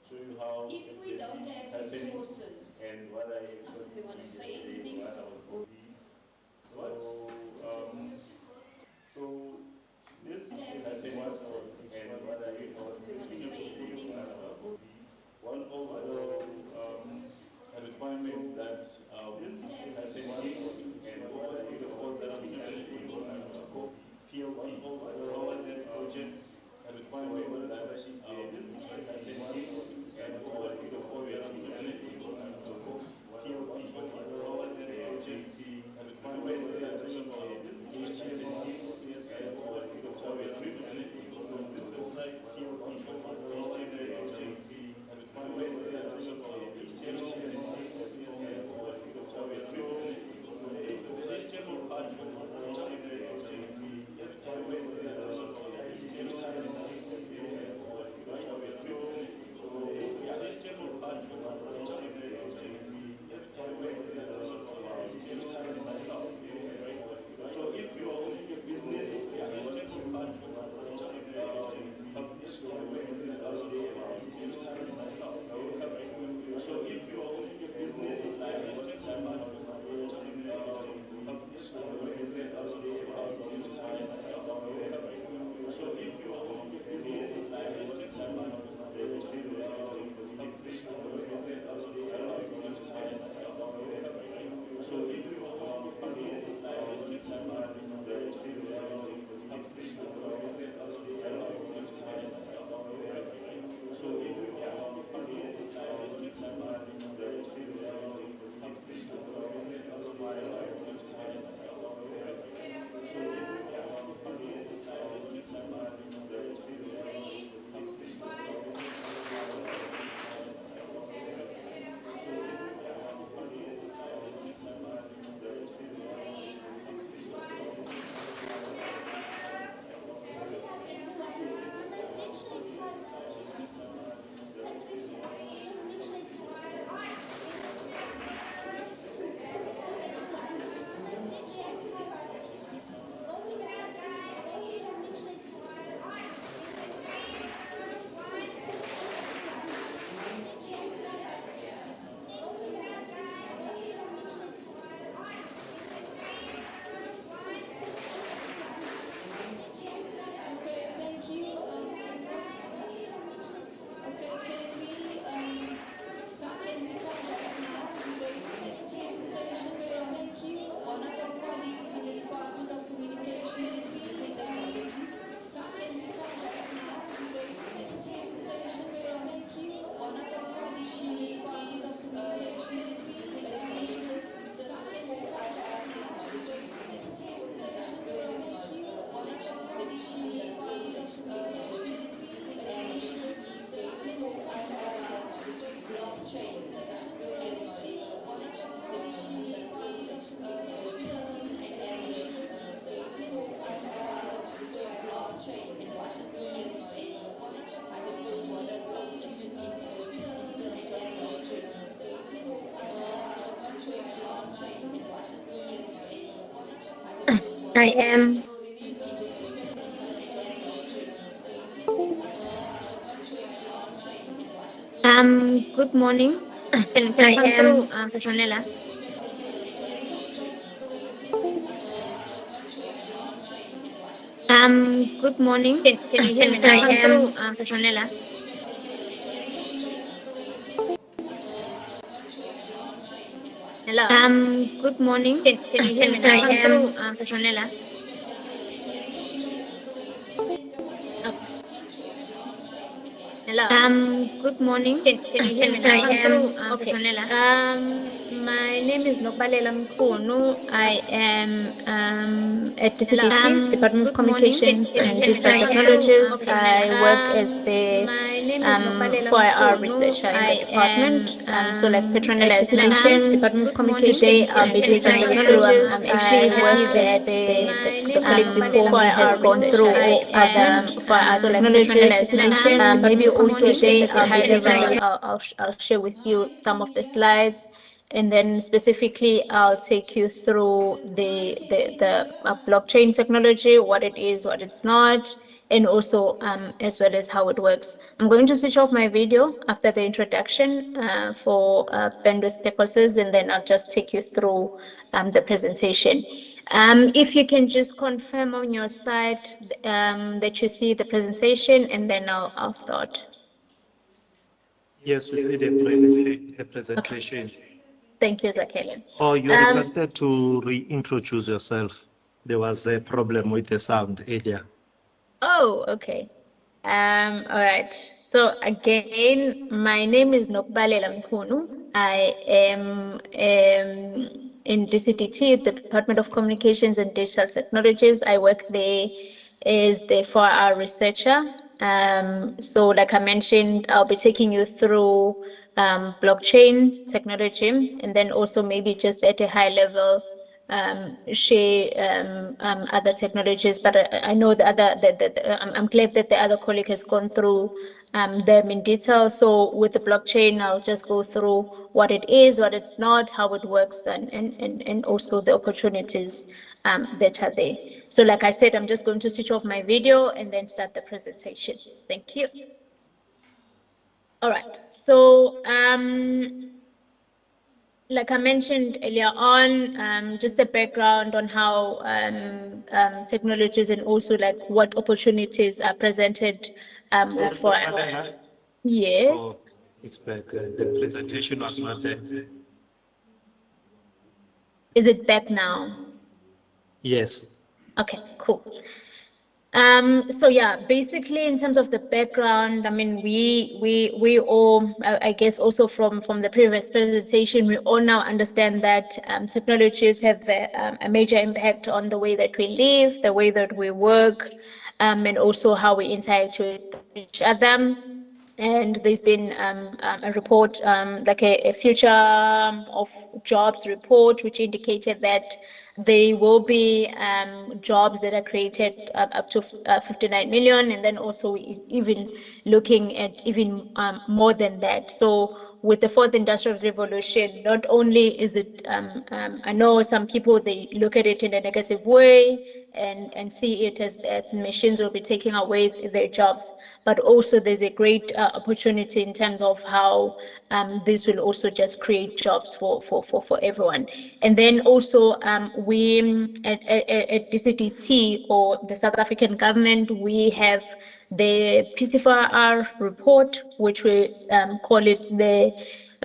show you how If we don't have happening resources, and what I actually they want to did say yesterday anything, while I was busy. So this is resources. happening and what I was they want to thinking say of doing anything, while I was busy. One of the requirements that this is happening and what I the course that I'm taking is called PLP, Power Net Project. A requirement that this is happening and what the course that I'm taking is called PLP, Power Net Project. A requirement that this is happening and what the course that I'm taking so this is like PLP, a requirement that this is happening and what the course that I'm taking I am. Good morning. Can I come through, Petronella? Good morning. Can you hear me now? I am through, Petronella. Hello. Good morning. Can you hear me now? I am through, Petronella. Hello. Good morning. Can you hear me now? I am through, Petronella. My name is Nobalela Mkhunu. I am at DCDT, Department of Good morning. Communications Can you and hear me Digital now? I am Technologies. Petronella. I work as the My name is Nobalela 4IR Mkhunu. researcher in the I am department. So like Petronella at has DCDT, mentioned, Department of today Communications I'll be and Digital taking you through. Technologies. I'm actually I happy work that as the colleague before me has gone through all other 4IR so like Petronella technologies. has mentioned, Maybe Department of also Communications, today just a I'll high be just level. I'll share with you some of the slides, and then specifically I'll take you through the blockchain technology, what it is, what it's not, and also as well as how it works. I'm going to switch off my video after the introduction for bandwidth purposes, and then I'll just take you through the presentation. If you can just confirm on your side that you see the presentation, and then I'll start. Yes, we see the presentation. Okay. Thank you, Zakele. Oh, you requested to reintroduce yourself. There was a problem with the sound earlier. Oh, okay. All right. So again, my name is Nokbalela Mkhunu. I am in DCTT, the Department of Communications and Digital Technologies. I work there as the 4R researcher. So like I mentioned, I'll be taking you through blockchain technology, and then also maybe just at a high level share other technologies, but I know I'm glad that the other colleague has gone through them in detail. So with the blockchain, I'll just go through what it is, what it's not, how it works, and also the opportunities that are there. So like I said, I'm just going to switch off my video and then start the presentation. Thank you. All right, so like I mentioned earlier on, just the background on how technologies and also like what opportunities are presented for. Yes. Oh, it's back. The presentation was not there. Is it back now? Yes. Okay, cool. So yeah, basically in terms of the background, I mean, we all, I guess also from the previous presentation, we all now understand that technologies have a major impact on the way that we live, the way that we work, and also how we interact with each other. And there's been a report, like a future of jobs report, which indicated that there will be jobs that are created up to 59 million, and then also even looking at even more than that. So with the fourth industrial revolution, not only is it, I know some people, they look at it in a negative way and see it as that machines will be taking away their jobs, but also there's a great opportunity in terms of how this will also just create jobs for everyone. And then also we at DCDT, or the South African government, we have the PC4R report, which we call it the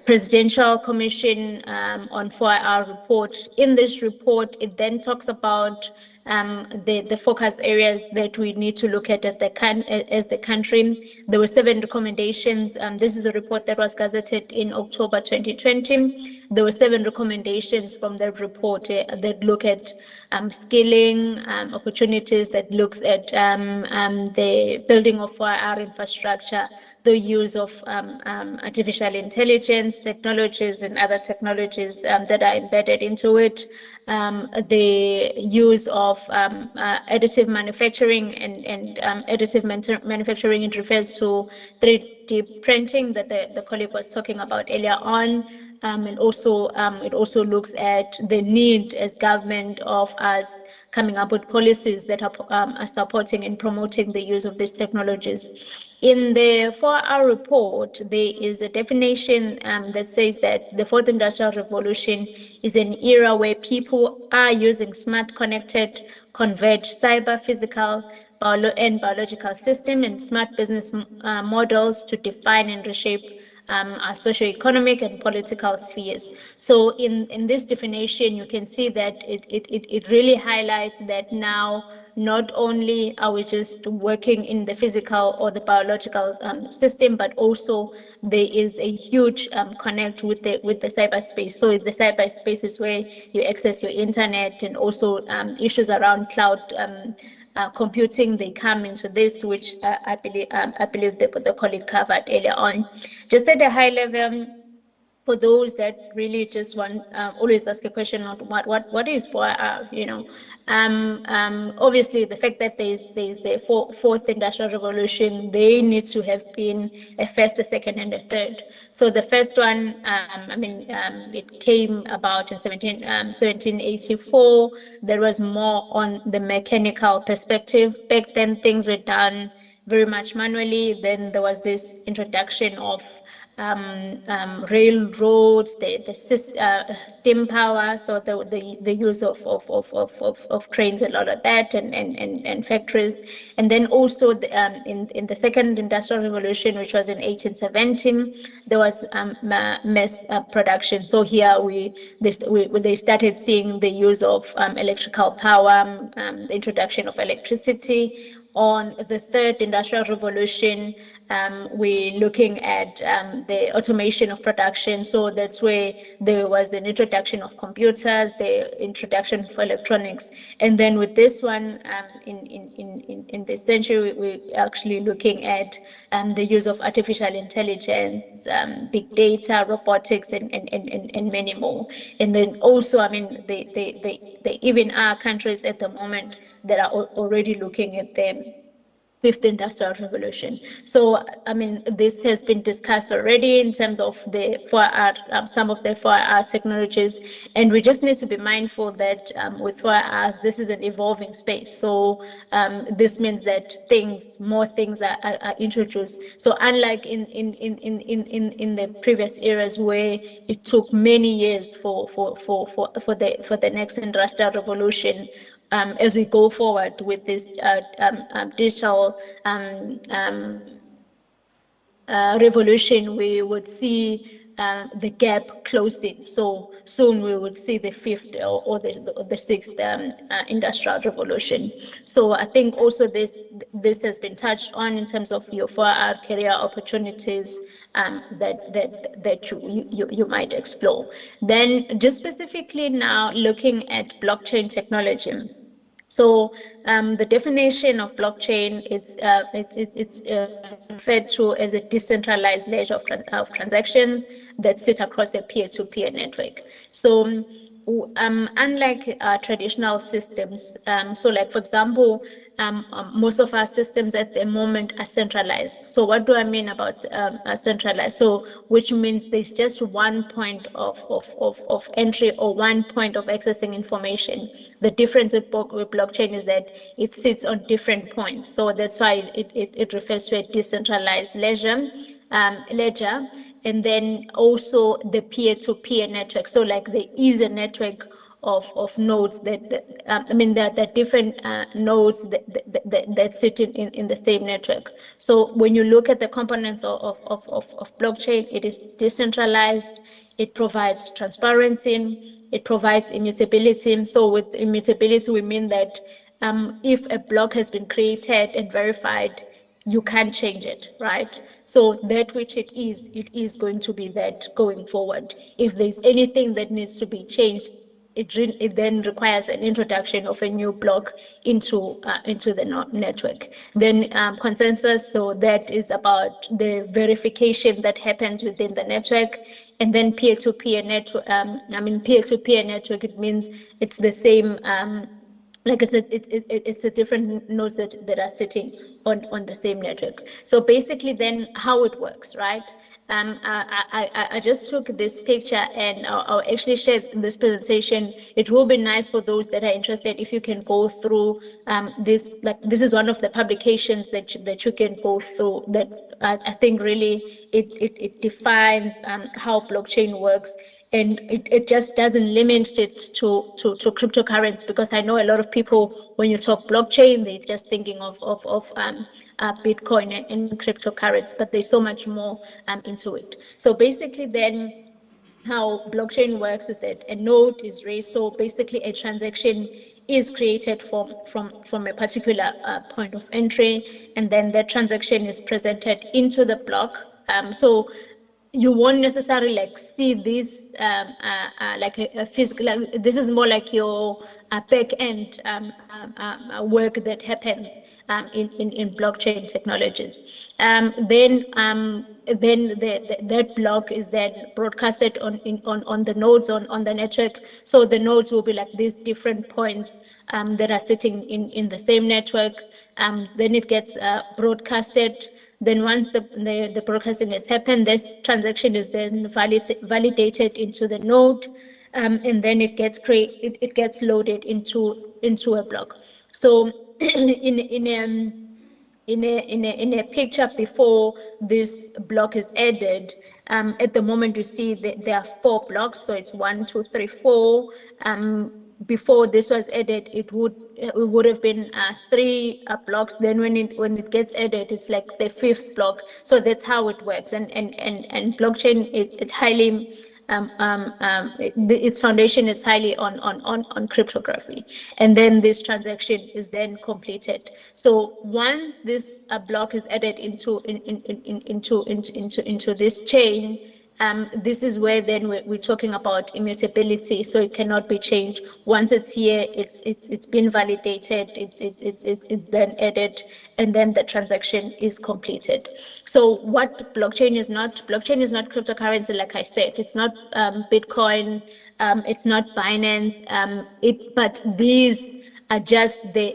Presidential Commission on 4R report. In this report, it then talks about the focus areas that we need to look at as the country. There were 7 recommendations. This is a report that was gazetted in October 2020. There were 7 recommendations from that report that look at skilling, opportunities, that looks at the building of our infrastructure, the use of artificial intelligence technologies and other technologies that are embedded into it, the use of additive manufacturing and additive manufacturing. It refers to 3D printing that the colleague was talking about earlier on, and also it also looks at the need as government of us coming up with policies that are supporting and promoting the use of these technologies. In the 4R report, there is a definition that says that the fourth industrial revolution is an era where people are using smart, connected, converged cyber, physical, and biological system and smart business models to define and reshape our socio-economic and political spheres. So in this definition, you can see that it really highlights that now not only are we just working in the physical or the biological system, but also there is a huge connect with the cyberspace. So the cyberspace is where you access your internet, and also issues around cloud computing, they come into this, which I believe the colleague covered earlier on. Just at a high level, for those that really just want always ask a question on what is 4R, obviously the fact that there's the fourth industrial revolution, they need to have been a first, a second, and a third. So the first one, it came about in 1784. There was more on the mechanical perspective. Back then, things were done very much manually. Then there was this introduction of railroads, the steam power, so the use of trains and all of that, and factories. And then also in the second industrial revolution, which was in 1817, there was mass production. So here they started seeing the use of electrical power, the introduction of electricity. On the third industrial revolution, we're looking at the automation of production. So that's where there was an introduction of computers, the introduction of electronics. And then with this one, in this century, we're actually looking at the use of artificial intelligence, big data, robotics, and many more. And then also, they even are countries at the moment that are already looking at the fifth industrial revolution. So, this has been discussed already in terms of the 4R, some of the 4R technologies, and we just need to be mindful that with 4R, this is an evolving space. So, this means that more things are introduced. So, unlike in the previous eras where it took many years for the next industrial revolution, as we go forward with this digital revolution, we would see the gap closing. So soon we would see the fifth or the sixth industrial revolution. So I think also this has been touched on in terms of your 4R career opportunities that you might explore. Then just specifically now looking at blockchain technology. So the definition of blockchain, it's referred to as a decentralized ledger of transactions that sit across a peer-to-peer network. So unlike traditional systems, so like for example, most of our systems at the moment are centralized. So what do I mean about centralized? So which means there's just one point of entry or one point of accessing information. The difference with blockchain is that it sits on different points. So that's why it refers to a decentralized ledger. And then also the peer-to-peer network. So like there is a network of nodes there are different nodes that sit in the same network. So when you look at the components of blockchain, it is decentralized, it provides transparency, it provides immutability. So with immutability, we mean that if a block has been created and verified, you can't change it, right? So that which it is going to be that going forward. If there's anything that needs to be changed, it then requires an introduction of a new block into the network. Then consensus, so that is about the verification that happens within the network. And then peer-to-peer network, peer-to-peer network, it means it's the same, like it's a different nodes that are sitting on the same network. So basically then how it works, right? I just took this picture and I'll actually share this presentation. It will be nice for those that are interested if you can go through this. Like this is one of the publications that you can go through. That I think really it defines how blockchain works. And it just doesn't limit it to cryptocurrency, because I know a lot of people, when you talk blockchain, they're just thinking of Bitcoin and cryptocurrency, but there's so much more into it. So basically then how blockchain works is that a node is raised. So basically a transaction is created from a particular point of entry, and then that transaction is presented into the block. So you won't necessarily like see this like a physical, like, this is more like your back end work that happens in blockchain technologies. Then that block is then broadcasted on the nodes on the network. So the nodes will be like these different points that are sitting in the same network. Then it gets broadcasted. Then once the broadcasting has happened, this transaction is then validated into the node, and then it gets loaded into a block. So in a picture before this block is added, at the moment you see that there are 4 blocks, so it's 1, 2, 3, 4. Before this was added, it would have been 3 blocks. Then when it gets added, it's like the 5th block. So that's how it works. And blockchain, it highly its foundation is highly on cryptography, and then this transaction is then completed. So once this block is added into this chain, this is where then we're talking about immutability. So it cannot be changed. Once it's here, it's been validated. It's then added, and then the transaction is completed. So what blockchain is not? Blockchain is not cryptocurrency, like I said. It's not Bitcoin. It's not Binance. But these are just the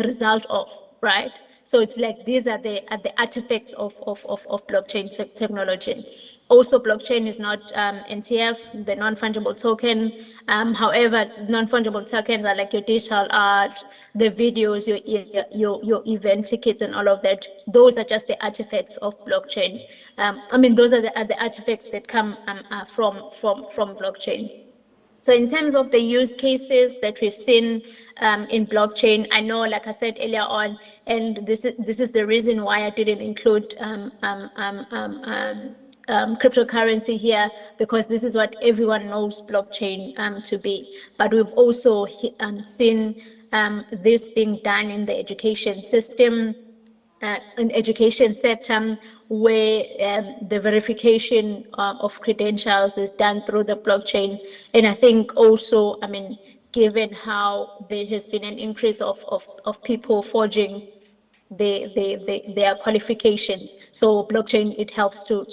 result of, right? So it's like these are the artifacts of blockchain technology. Also, blockchain is not NTF, the non-fungible token. However, non-fungible tokens are like your digital art, the videos, your event tickets, and all of that. Those are just the artifacts of blockchain. I mean, those are the artifacts that come from blockchain. So in terms of the use cases that we've seen in blockchain, I know, like I said earlier on, and this is the reason why I didn't include cryptocurrency here, because this is what everyone knows blockchain to be. But we've also seen this being done in the education system, in education sector, where the verification of credentials is done through the blockchain. And I think also, I mean, given how there has been an increase of people forging their qualifications, so blockchain, it helps to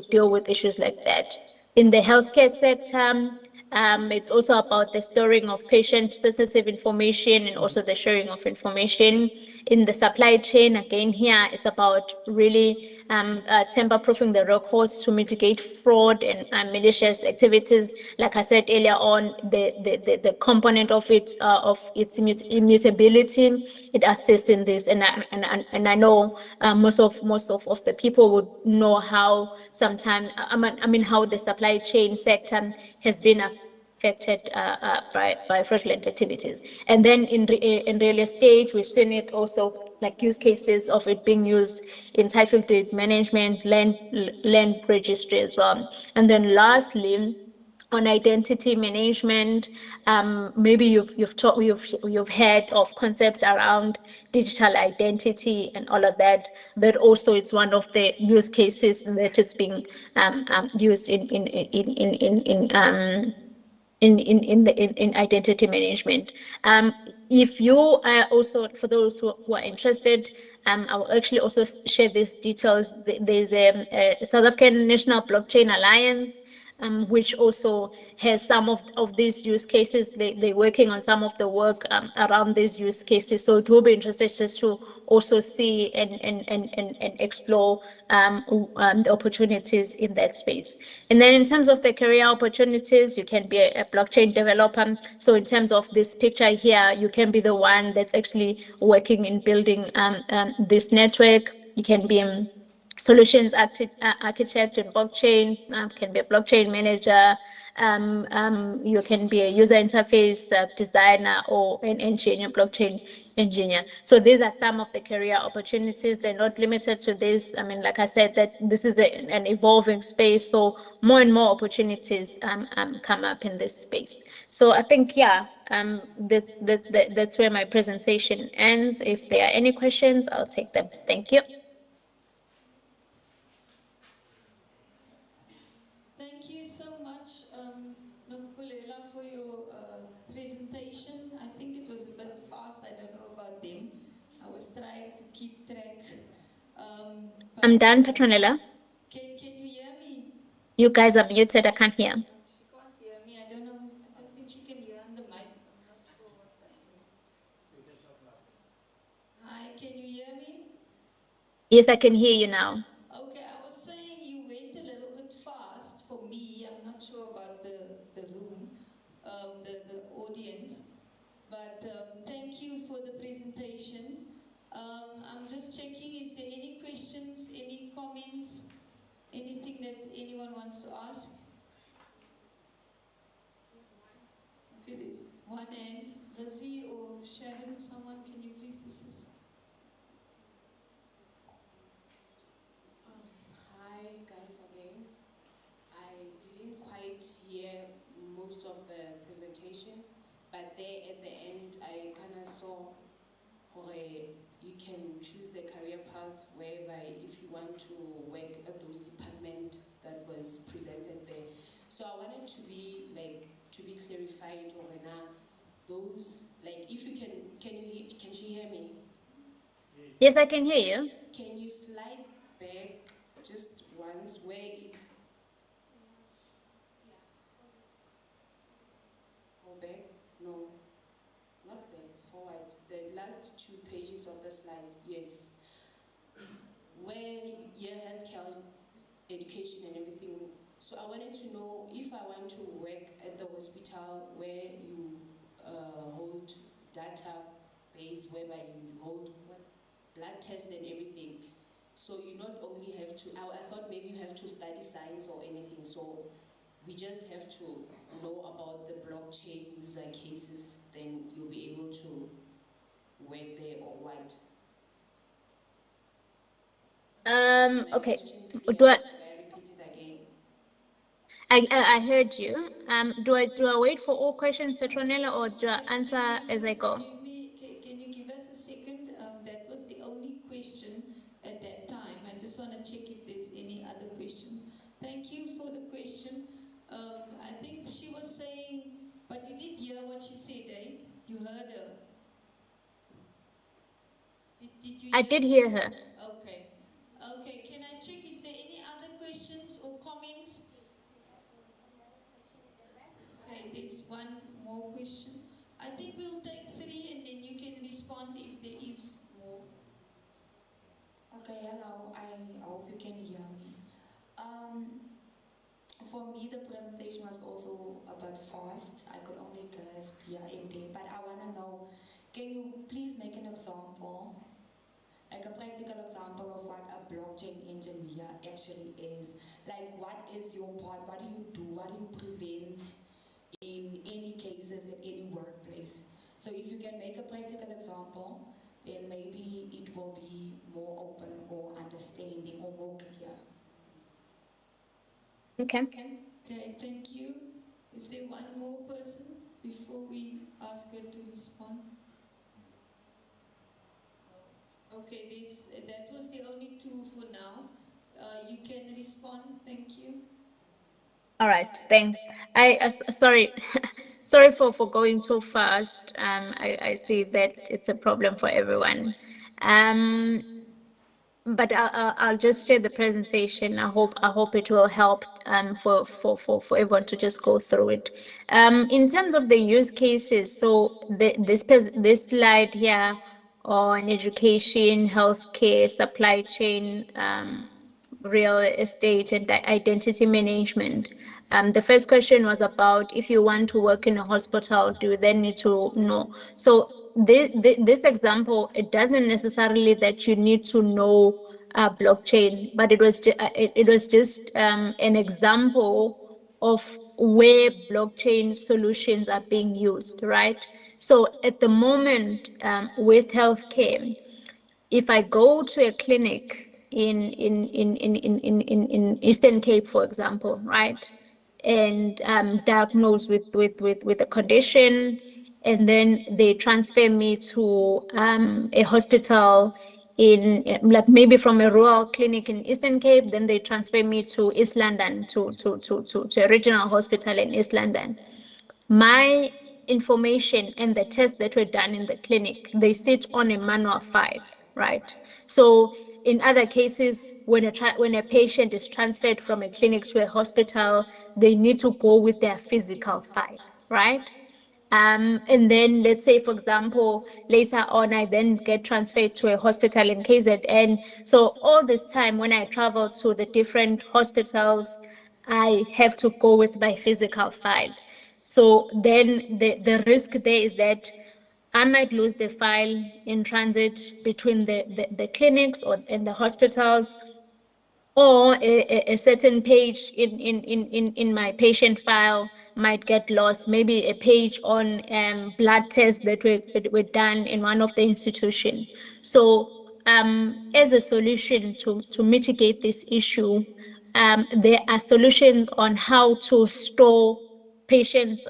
deal with issues like that. In the healthcare sector, it's also about the storing of patient-sensitive information and also the sharing of information. In the supply chain, again, here, it's about really tamper-proofing the records to mitigate fraud and malicious activities. Like I said earlier on, the component of its immutability, it assists in this. And I know most of the people would know how sometimes, I mean, how the supply chain sector has been affected by fraudulent activities. And then in real estate, we've seen it also, like use cases of it being used in title deed management, land registry as well. And then lastly, on identity management, maybe you've heard of concepts around digital identity and all of that. That also is one of the use cases that is being used in identity management. If you are also, for those who are interested, I will actually also share these details. There's a South African National Blockchain Alliance. which also has some of these use cases. They're working on some of the work around these use cases. So it will be interesting just to also see and explore the opportunities in that space. And then in terms of the career opportunities, you can be a blockchain developer. So in terms of this picture here, you can be the one that's actually working in building this network. You can be solutions architect in blockchain, can be a blockchain manager, you can be a user interface designer or an engineer, blockchain engineer. So these are some of the career opportunities. They're not limited to this. I mean, like I said, that this is an evolving space, so more and more opportunities come up in this space. So I think, yeah, that's where my presentation ends. If there are any questions, I'll take them. Thank you. Thank you so much, Nokulela, for your presentation. I think it was a bit fast. I don't know about them. I was trying to keep track. I'm done, Petronella. Can you hear me? You guys are muted. I can't hear. She can't hear me. I don't know. I don't think she can hear on the mic. I'm not sure what's happening. Hi, can you hear me? Yes, I can hear you now. Okay, I was saying you went a little bit fast for me. I'm not sure about the room, the audience, but thank you for the presentation. I'm just checking, is there any questions, any comments, anything that anyone wants to ask? Okay, there's one hand. Lizzie or Sharon, someone, can you please assist? Hi guys again. I didn't quite hear most of the presentation, but there at the end I kind of saw where you can choose the career path whereby if you want to work at those department that was presented there. So I wanted to be clarified or now those, like, if you can she hear me? Yes, I can hear you. Can you slide back just once where it go back? No, not back, forward. The last 2 pages of the slides, yes. Where you have healthcare, education and everything. So I wanted to know if I want to work at the hospital where you hold database, whereby you hold blood tests and everything. So you not only have to, I thought maybe you have to study science or anything. So we just have to know about the blockchain user cases, then you'll be able to work there or what? Okay. Clear, Do I, should I repeat it again? I heard you. Do I wait for all questions, Petronella, or do I answer as I go? Give me, can you give us a second? That was the only question at that time. I just want to check if there's any other questions. Thank you for the question. I think she was saying, but you did hear what she said, eh? You heard her. Did you I did hear her. Okay. Okay, can I check, is there any other questions or comments? Okay, there's one more question. I think we'll take 3 and then you can respond if there is more. Okay, hello. I hope you can hear me. For me, the presentation was also a bit fast. I could only grasp here and there, but I want to know, can you please make an example, like a practical example of what a blockchain engineer actually is? Like, what is your part? What do you do? What do you prevent in any cases at any workplace? So if you can make a practical example, then maybe it will be more open or understanding or more clear. Okay. Okay, thank you. Is there one more person before we ask her to respond? Okay, that was the only 2 for now. You can respond. Thank you. All right. Thanks. Sorry. Sorry for going too fast. I see that it's a problem for everyone. but I'll just share the presentation. I hope it will help for everyone to just go through it. In terms of the use cases, so this slide here on education, healthcare, supply chain, real estate, and identity management. The first question was about if you want to work in a hospital, do you then need to know? So this example, it doesn't necessarily that you need to know blockchain, but it was just an example of where blockchain solutions are being used, right? So at the moment, with healthcare, if I go to a clinic in Eastern Cape, for example, right, and diagnosed with a condition, and then they transfer me to a hospital in like maybe from a rural clinic in Eastern Cape, then they transfer me to East London to a regional hospital in East London. My information and the tests that were done in the clinic, they sit on a manual file, right? So in other cases, when a patient is transferred from a clinic to a hospital, they need to go with their physical file, right? And then let's say, for example, later on, I then get transferred to a hospital in KZN. So all this time when I travel to the different hospitals, I have to go with my physical file. So then the risk there is that I might lose the file in transit between the clinics or in the hospitals, or a certain page in my patient file might get lost, maybe a page on blood tests that were done in one of the institution. So as a solution to mitigate this issue, there are solutions on how to store patients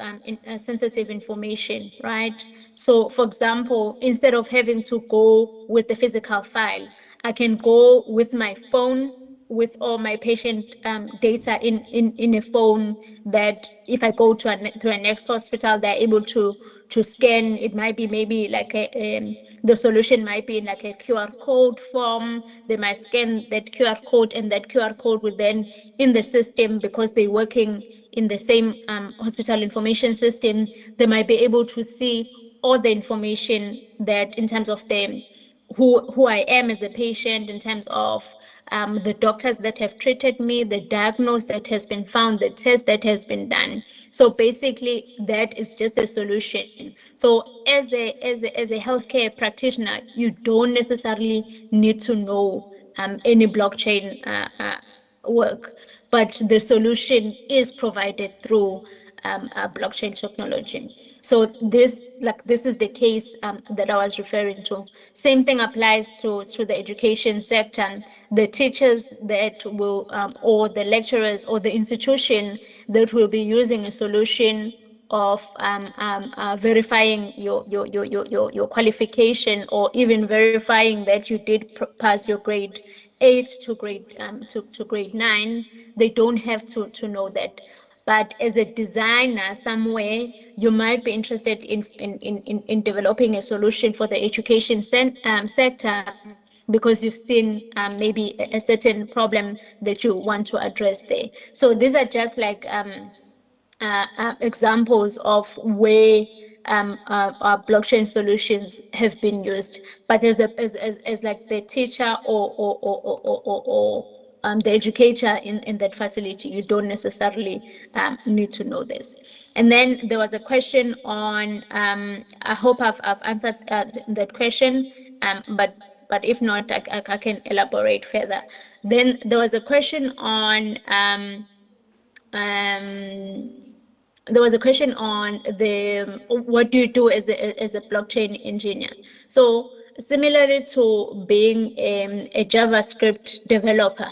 sensitive information, right? So for example, instead of having to go with the physical file, I can go with my phone with all my patient data in a phone, that if I go to a next hospital, they're able to scan. It might be maybe like the solution might be like a QR code form. They might scan that QR code, and that QR code will then in the system, because they're working in the same hospital information system, they might be able to see all the information that in terms of them who I am as a patient, in terms of the doctors that have treated me, the diagnosis that has been found, the test that has been done. So basically, that is just a solution. So as a healthcare practitioner, you don't necessarily need to know any blockchain work, but the solution is provided through blockchain technology. So this is the case that I was referring to. Same thing applies to the education sector. The teachers that will or the lecturers or the institution that will be using a solution of verifying your qualification, or even verifying that you did pass your grade 8 to grade 9, they don't have to know that. But as a designer somewhere, you might be interested in developing a solution for the education sector, because you've seen maybe a certain problem that you want to address there. So these are just like examples of where our blockchain solutions have been used. But as like the teacher or the educator in that facility, you don't necessarily need to know this. And then there was a question on, I hope I've answered that question, but if not, I can elaborate further. Then there was a question on um, there was a question on the what do you do as a blockchain engineer. So similarly to being a JavaScript developer,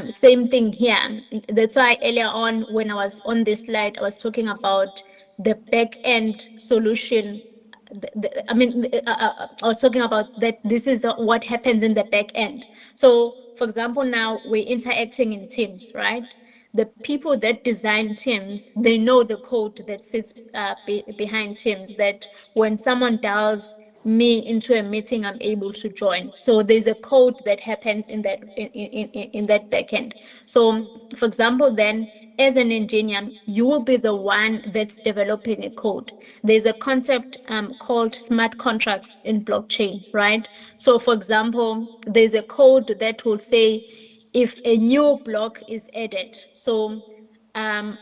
same thing here. That's why earlier on when I was on this slide, I was talking about the back end solution. I was talking about that this is what happens in the back end. So for example, now we're interacting in teams, right? The people that design Teams, they know the code that sits behind Teams, that when someone dials me into a meeting, I'm able to join. So there's a code that happens in that in that backend. So for example, then as an engineer, you will be the one that's developing a code. There's a concept called smart contracts in blockchain, right? So for example, there's a code that will say if a new block is added. So um,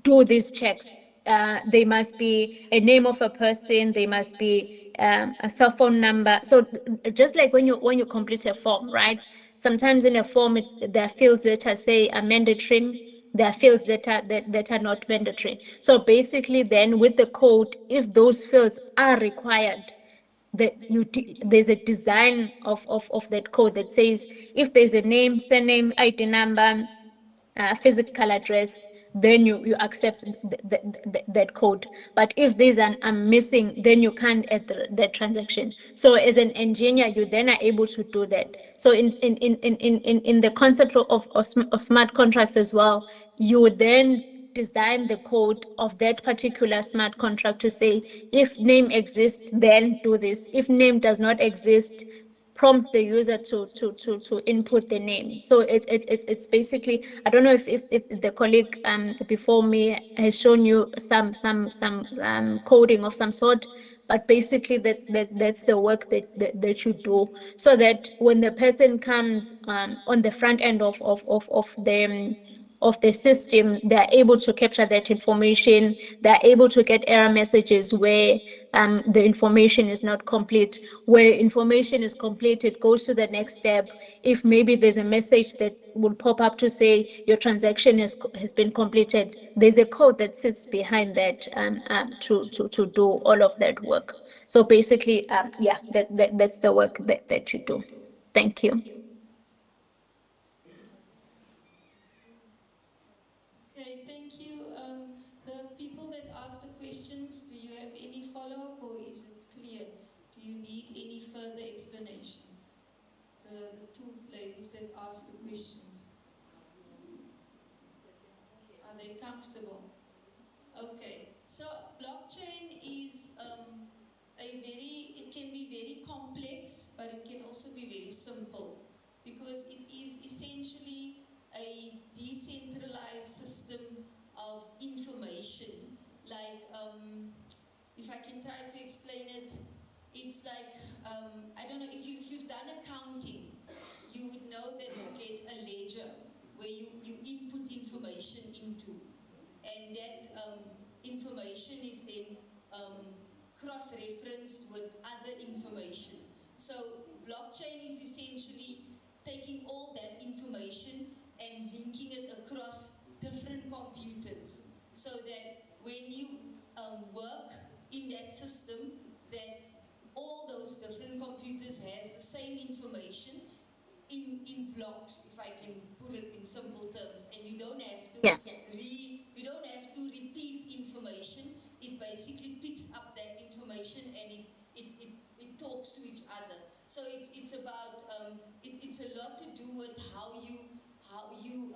do these checks. They must be a name of a person. They must be a cell phone number. So just like when you complete a form, right? Sometimes in a form, there are fields that are say are mandatory. There are fields that are not mandatory. So basically, then with the code, if those fields are required, there's a design of that code that says if there's a name, surname, ID number, physical address, then you accept that code. But if these are missing, then you can't add that transaction. So as an engineer, you then are able to do that. So in the concept of smart contracts as well, you would then design the code of that particular smart contract to say if name exists, then do this. If name does not exist, prompt the user to input the name. So it's basically, I don't know if the colleague before me has shown you some coding of some sort, but basically that's the work that you do, so that when the person comes on the front end of the system, they're able to capture that information. They're able to get error messages where the information is not complete. Where information is complete, it goes to the next step. If maybe there's a message that will pop up to say your transaction has been completed, there's a code that sits behind that to do all of that work. So basically, yeah, that's the work that you do. Thank you. Okay, thank you. The people that asked the questions, do you have any follow-up or is it clear? Do you need any further explanation? The two ladies that asked the questions. Are they comfortable? Okay, so blockchain is it can be very complex, but it can also be very simple because it is essentially a decentralized system of information. Like, if I can try to explain it, it's like, I don't know, if you've done accounting, you would know that you get a ledger where you input information into. And that information is then cross-referenced with other information. So blockchain is essentially taking all that information and linking it across different computers so that when you work in that system, that all those different computers has the same information in blocks, if I can put it in simple terms, and you don't have to Yeah. you don't have to repeat information. It basically picks up that information and it talks to each other. So it's about it's a lot to do with how you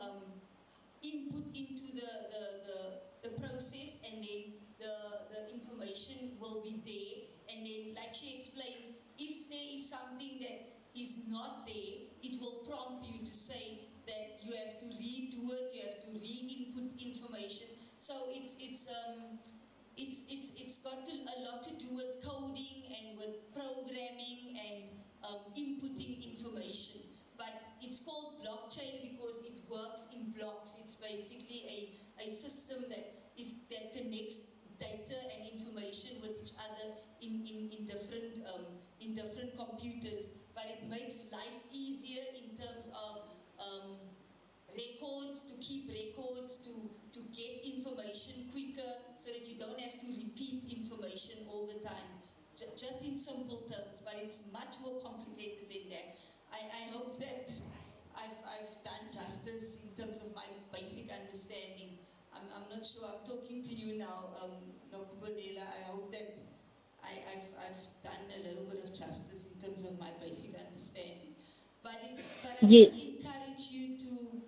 input into the process, and then the information will be there. And then, like she explained, if there is something that is not there, it will prompt you to say that you have to redo it, you have to re-input information. So it's got a lot to do with coding and with programming and inputting information. But it's called blockchain because it works in blocks. It's basically a system that connects data and information with each other in different computers. But it makes life easier in terms of records, to keep records, to get information quicker so that you don't have to repeat information all the time. Just in simple terms, but it's much more complicated than that. I hope that I've done justice in terms of my basic understanding. I'm not sure, I'm talking to you now, Nokubolela. I hope that I've done a little bit of justice in terms of my basic understanding. But I Yeah. would encourage you to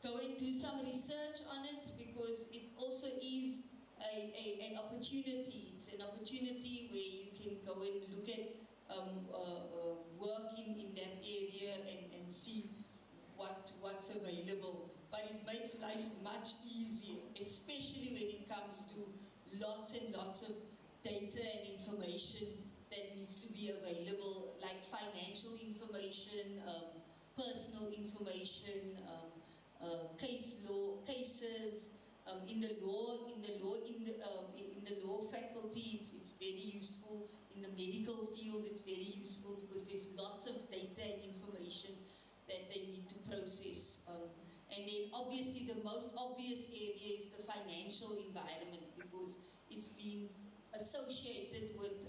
go and do some research on it because it also is an opportunity. It's an opportunity where you can go and look at work in that area and see what's available. But it makes life much easier, especially when it comes to lots and lots of data and information that needs to be available, like financial information, personal information, case law cases. In the law faculty, it's very useful. In the medical field, it's very useful because there's lots of data and information that they need to process. And then obviously the most obvious area is the financial environment, because it's been associated with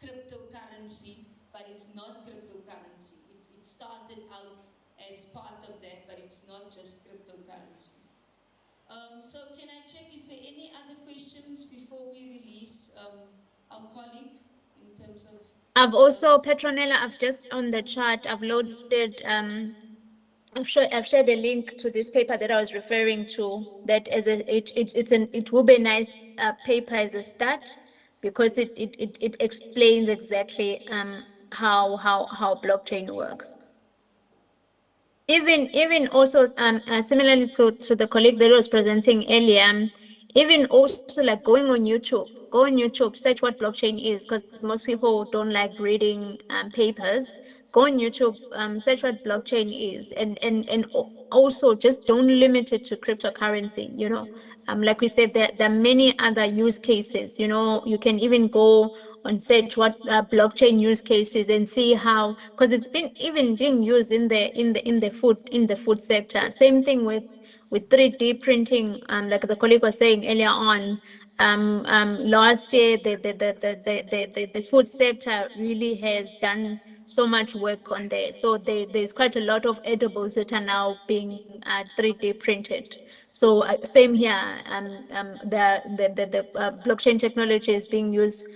cryptocurrency, but it's not cryptocurrency. It started out as part of that, but it's not just cryptocurrency. So can I check, is there any other questions before we release our colleague in terms of... I've also, Petronella, I've just on the chat, I've loaded, I've shared a link to this paper that I was referring to, that as it will be a nice paper as a start, because it explains exactly how blockchain works. Even also similarly to the colleague that was presenting earlier, even also like go on YouTube, search what blockchain is, because most people don't like reading papers. Go on YouTube, search what blockchain is, and also just don't limit it to cryptocurrency. Like we said, there are many other use cases. You can even go and search what blockchain use cases and see how, because it's been even being used in the food sector. Same thing with 3D printing, like the colleague was saying earlier on. Last year the food sector really has done so much work on there. So there's quite a lot of edibles that are now being 3D printed. So same here. The blockchain technology is being used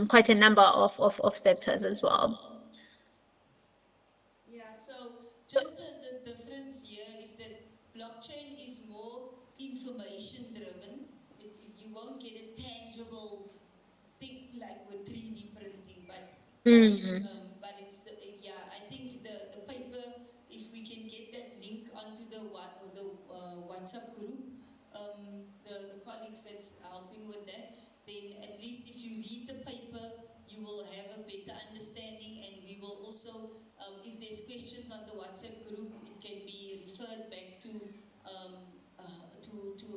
quite a number of sectors as well. Yeah, so just the difference here is that blockchain is more information driven. You won't get a tangible thing like with 3D printing, but it's yeah, I think the paper, if we can get that link onto the WhatsApp group, the colleagues that's helping with that, then at least if you read the paper, you will have a better understanding, and we will also, if there's questions on the WhatsApp group, it can be referred back to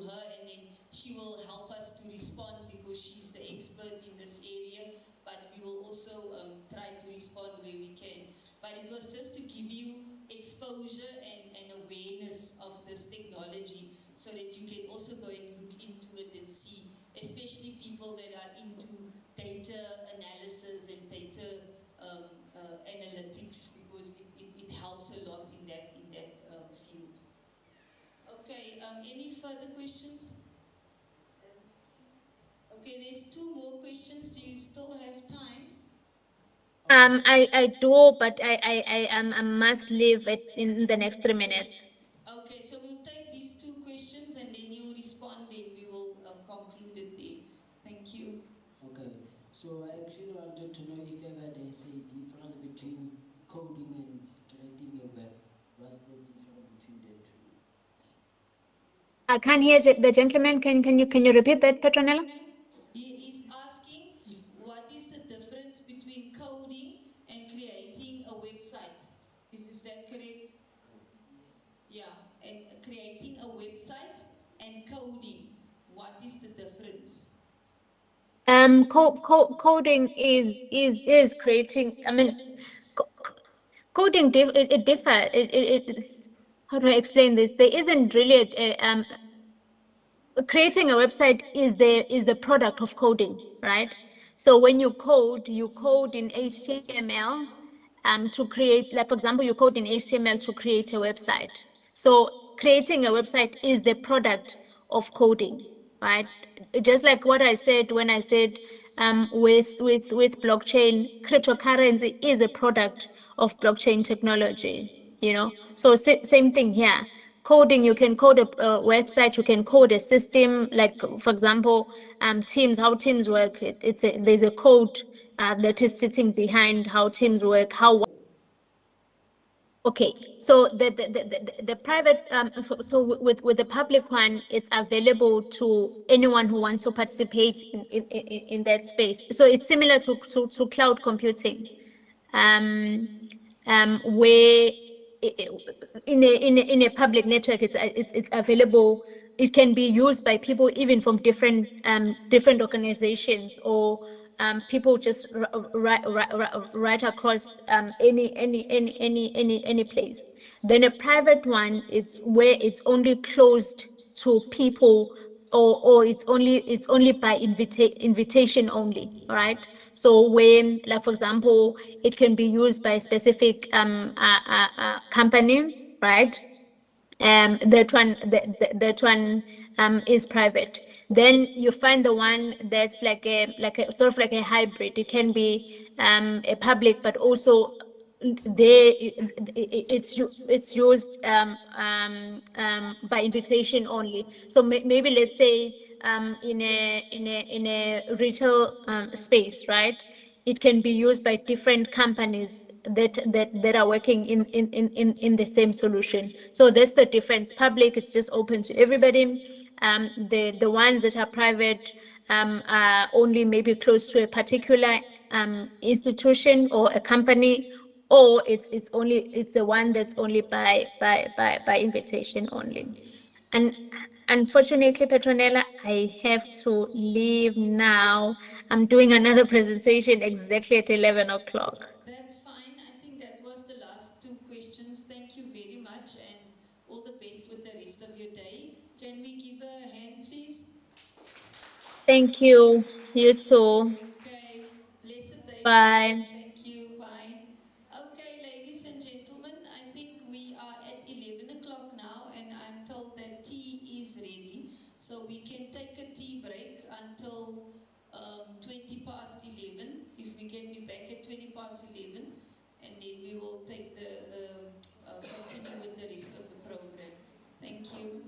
her, and then she will help us to respond, because she's the expert in this area. But we will also try to respond where we can. But it was just to give you exposure and awareness of this technology, so that you can also go and look into it and see, especially people that are into data analysis and data analytics, because it helps a lot in that field. Okay, any further questions? Okay, there's 2 more questions. Do you still have time? I do, but I must leave it in the next 3 minutes. Okay, so we'll take these 2 questions and then you respond, and we will conclude it there. Thank you. Okay, so I actually wanted to know if ever there's a difference between coding and creating a web. What's the difference between the two? I can't hear the gentleman. Can you repeat that, Petronella? He is asking what is the difference between coding and creating a website. Is that correct? Yes. Yeah, and creating a website and coding. What is the difference? Coding is creating. I mean, coding it differ. How do I explain this? There isn't really creating a website is the product of coding, right? So when you code in HTML to create, like for example, you code in HTML to create a website. So creating a website is the product of coding, right? Just like what I said when I said with blockchain, cryptocurrency is a product of blockchain technology, So same thing here. Coding, you can code a website, you can code a system, like for example, Teams, how Teams work. There's a code that is sitting behind how teams work, how. Okay, so the private, so with the public one, it's available to anyone who wants to participate in that space. So it's similar to cloud computing, where in a public network, it's available. It can be used by people even from different organizations, or people just right across any place. Then a private one, it's where it's only closed to people, or it's only by invitation only. All right. So when, like, for example, it can be used by a specific company, right? That one is private. Then you find the one that's like a sort of like a hybrid. It can be a public, but also it's used by invitation only. So maybe let's say in a retail space, right? It can be used by different companies that are working in the same solution. So that's the difference. Public, it's just open to everybody. The ones that are private are only maybe close to a particular institution or a company, or it's the one that's only by invitation only. And unfortunately, Petronella, I have to leave now. I'm doing another presentation exactly at 11 o'clock. That's fine. I think that was the last two questions. Thank you very much, and all the best with the rest of your day. Can we give a hand, please? Thank you. You too. Okay. Blessed day. Bye. Thank you. Bye. Okay, ladies and gentlemen, I think we are at 11 o'clock now, and I'm told that tea is ready. So we can take a tea break until 20 past 11, if we can be back at 20 past 11, and then we will take continue with the rest of the program. Thank you.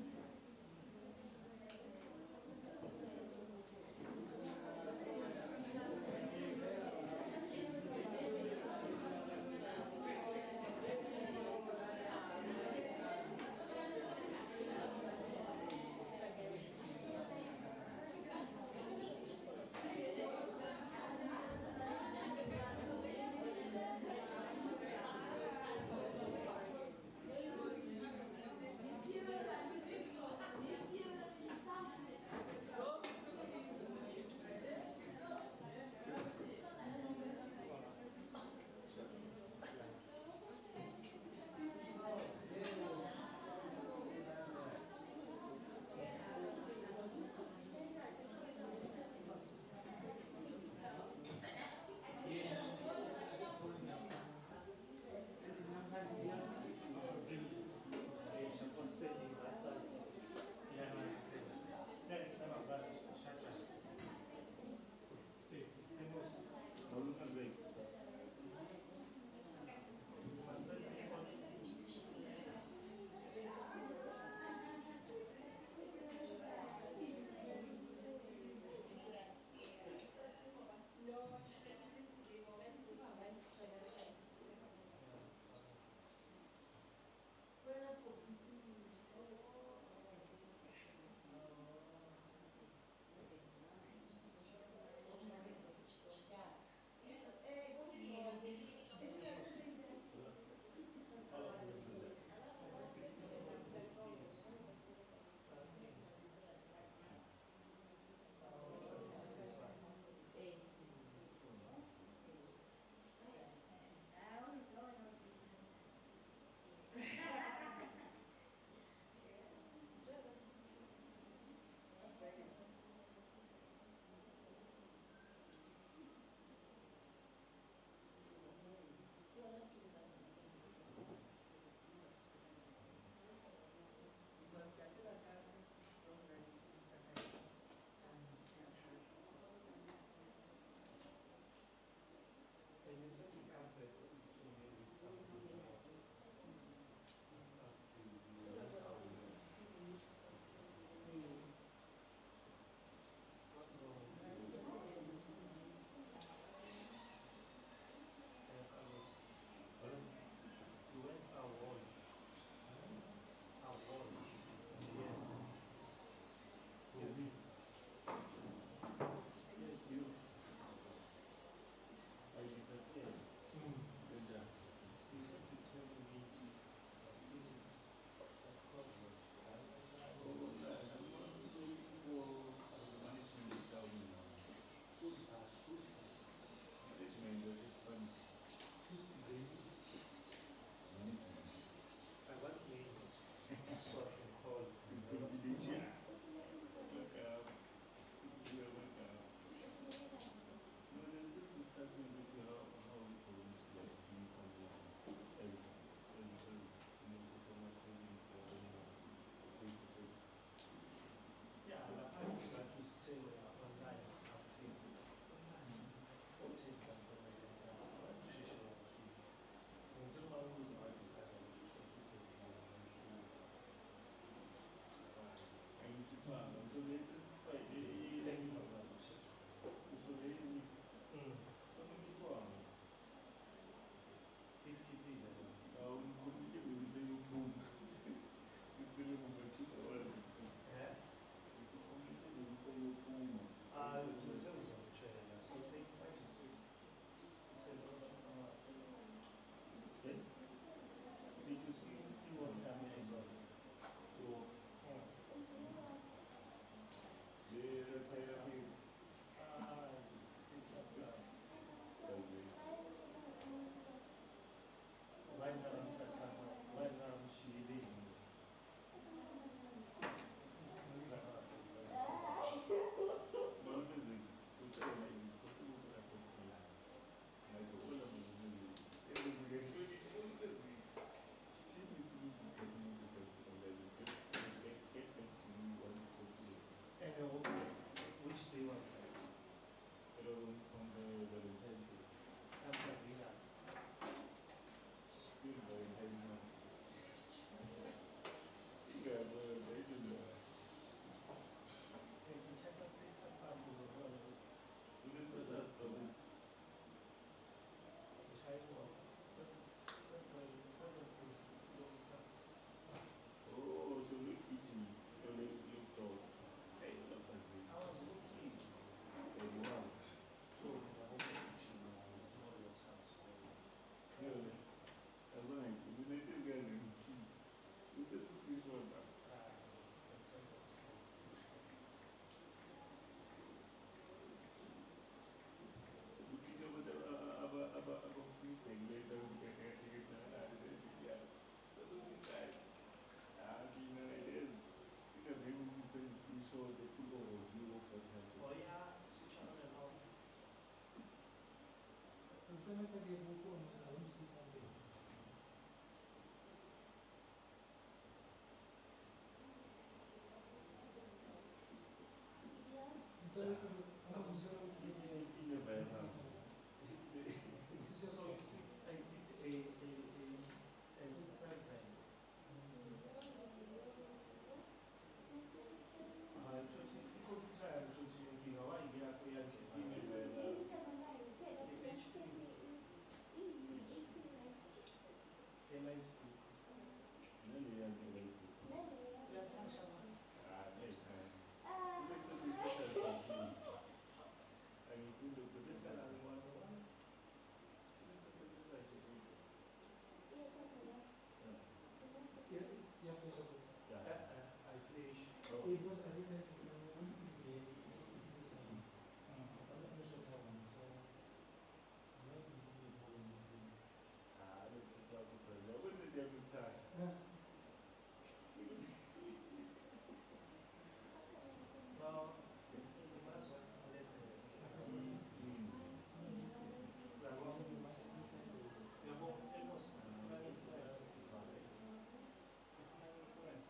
So you see, I did a 7. Shothi ikhompyutha yami shothi inkinga wayingeyakho yangena HP e-light book uyathasha I flash. It was a little well, you might as well let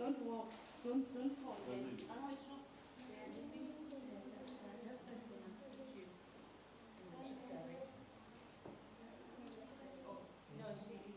don't walk, don't fall. No, she is.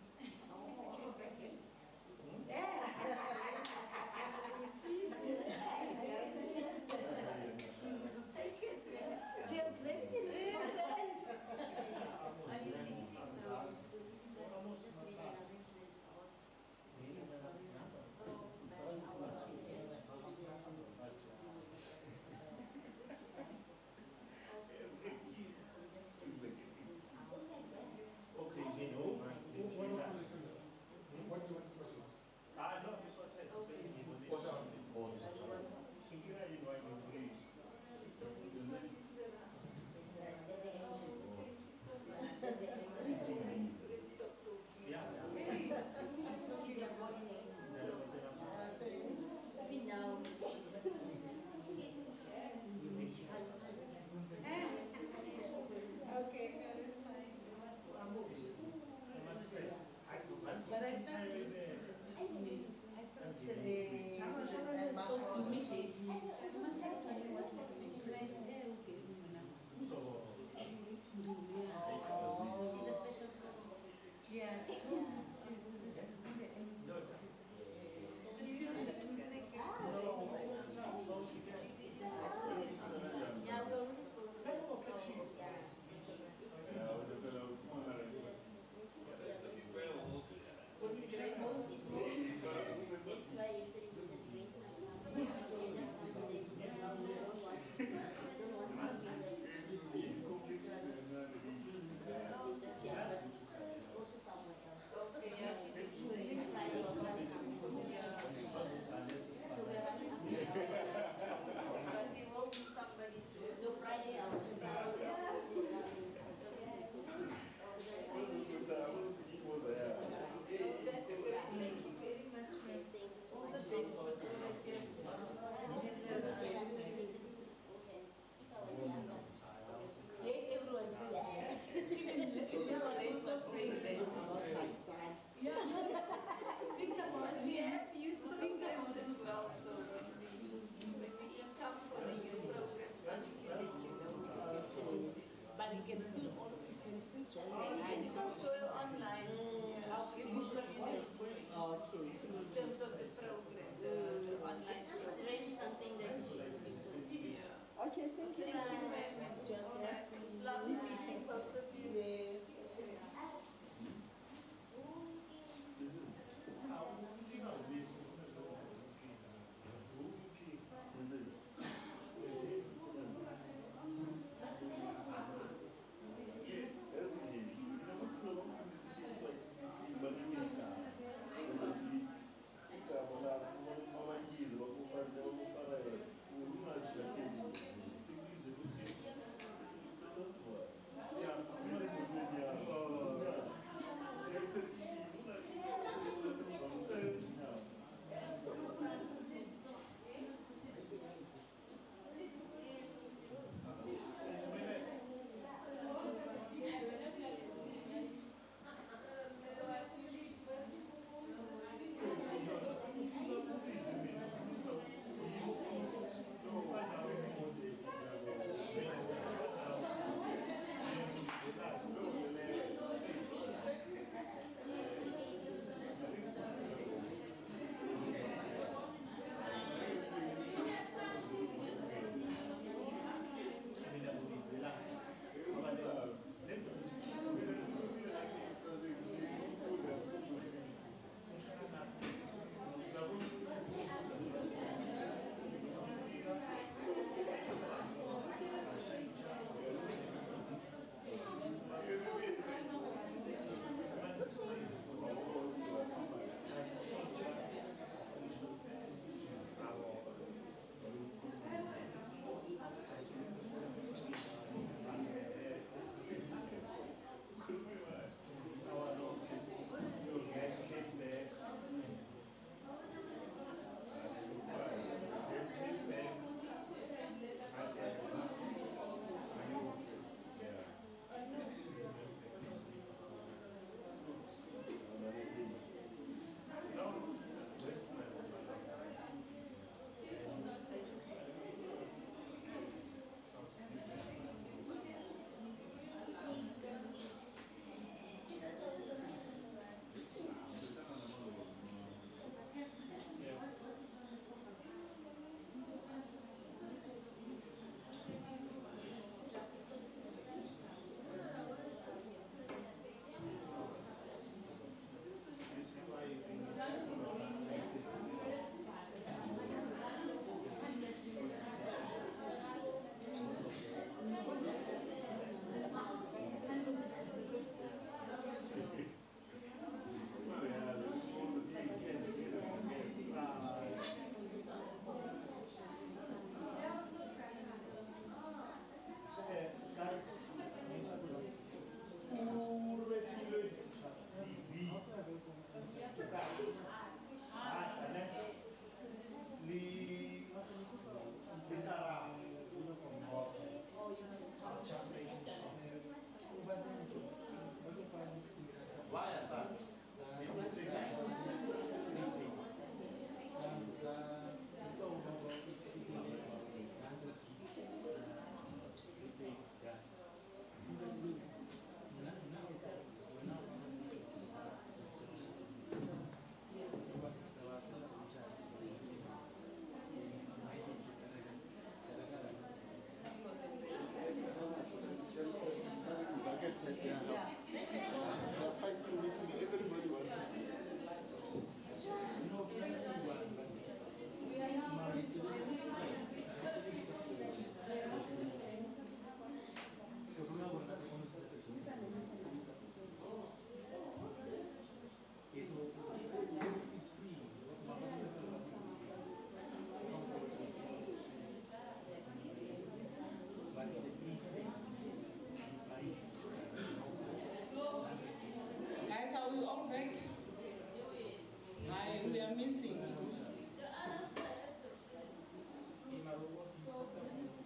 are missing.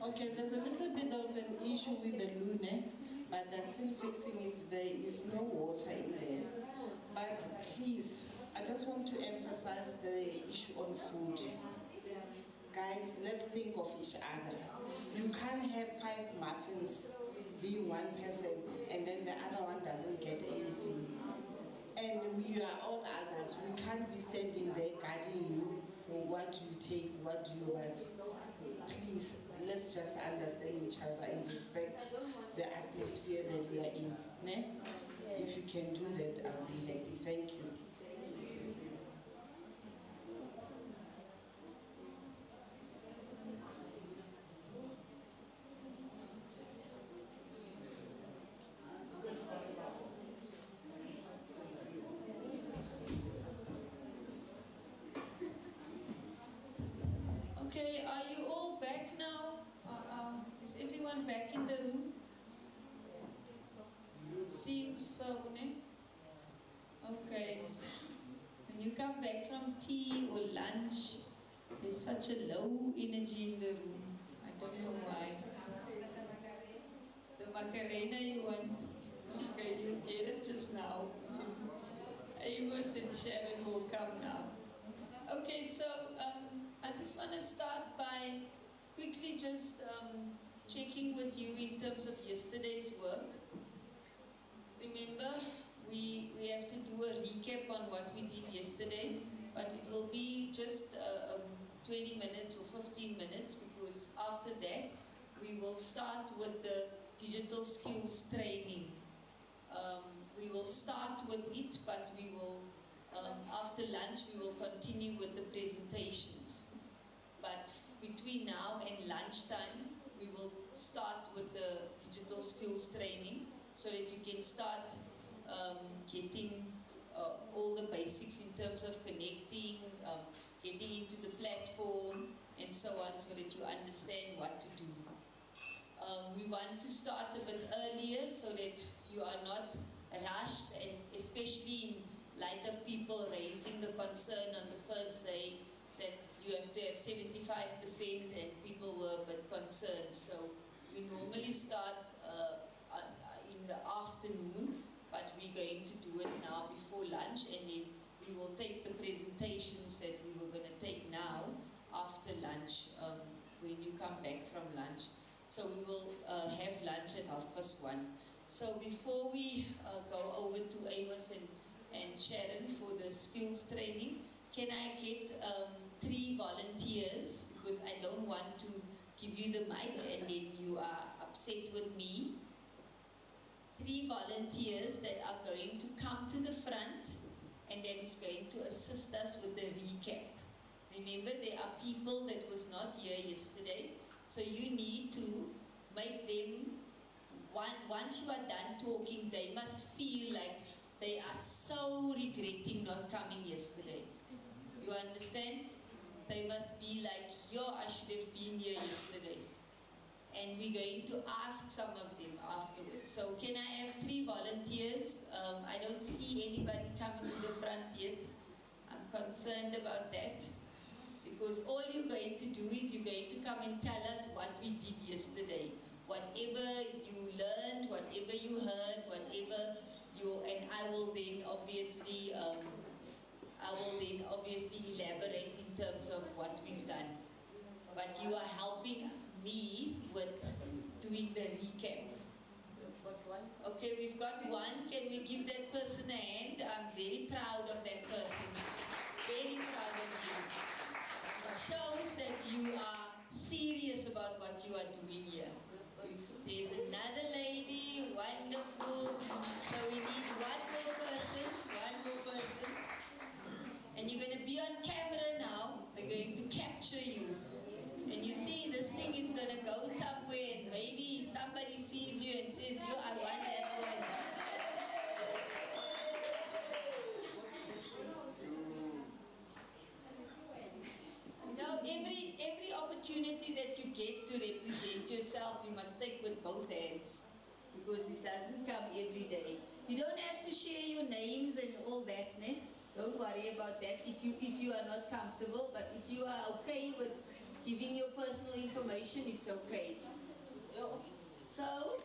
Okay, there's a little bit of an issue with the Lune, but they're still fixing it. There is no water in there. But please, I just want to emphasize the issue on food. Guys, let's think of each other. You can't have 5 muffins being one person and then the other one doesn't get anything. And we are all adults. We can't be standing there guarding you. What do you take? What do you want? Please, let's just understand each other and respect the atmosphere that we are in. Ne? If you can do that, I'll be happy. Thank you. Okay, are you all back now? Is everyone back in the room? Seems so, ne? Okay. When you come back from tea or lunch, there's such a low energy in the room. I don't know why. The Macarena you want? Okay, you get it just now. Amos and Sharon will come now. Okay, so I just want to start by quickly just checking with you in terms of yesterday's work. Remember, we have to do a recap on what we did yesterday, but it will be just 20 minutes or 15 minutes, because after that we will start with the digital skills training. We will start with it, but we will, after lunch, we will continue with the presentations. But between now and lunchtime, we will start with the digital skills training, so that you can start getting all the basics in terms of connecting, getting into the platform, and so on, so that you understand what to do. We want to start a bit earlier so that you are not rushed, and especially in light of people raising the concern on the first day that you have to have 75%, and people were a bit concerned. So we normally start in the afternoon, but we're going to do it now before lunch, and then we will take the presentations that we were going to take now after lunch, when you come back from lunch. So we will have lunch at 1:30. So before we go over to Amos and Sharon for the skills training, can I get 3 volunteers, because I don't want to give you the mic and then you are upset with me. 3 volunteers that are going to come to the front and that is going to assist us with the recap. Remember, there are people that was not here yesterday, so you need to make them, once you are done talking, they must feel like they are so regretting not coming yesterday. You understand? They must be like, yo, I should have been here yesterday. And we're going to ask some of them afterwards. So can I have 3 volunteers? I don't see anybody coming to the front yet. I'm concerned about that. Because all you're going to do is you're going to come and tell us what we did yesterday. Whatever you learned, whatever you heard, whatever you, and I will then obviously elaborate in terms of what we've done. But you are helping me with doing the recap. Okay, we've got 1. Can we give that person a hand? I'm very proud of that person. Very proud of you. It shows that you are serious about what you are doing here. There's another lady, wonderful. So we need 1 more person, 1 more person. And you're going to be on camera now. They're going to capture you. And you see, this thing is going to go somewhere, and maybe somebody sees you and says, yo, I want that one. You know, every opportunity that you get to represent yourself, you must take with both hands, because it doesn't come every day. You don't have to share your names and all that, ne? Don't worry about about that if you are not comfortable, but if you are okay with giving your personal information, it's okay. So,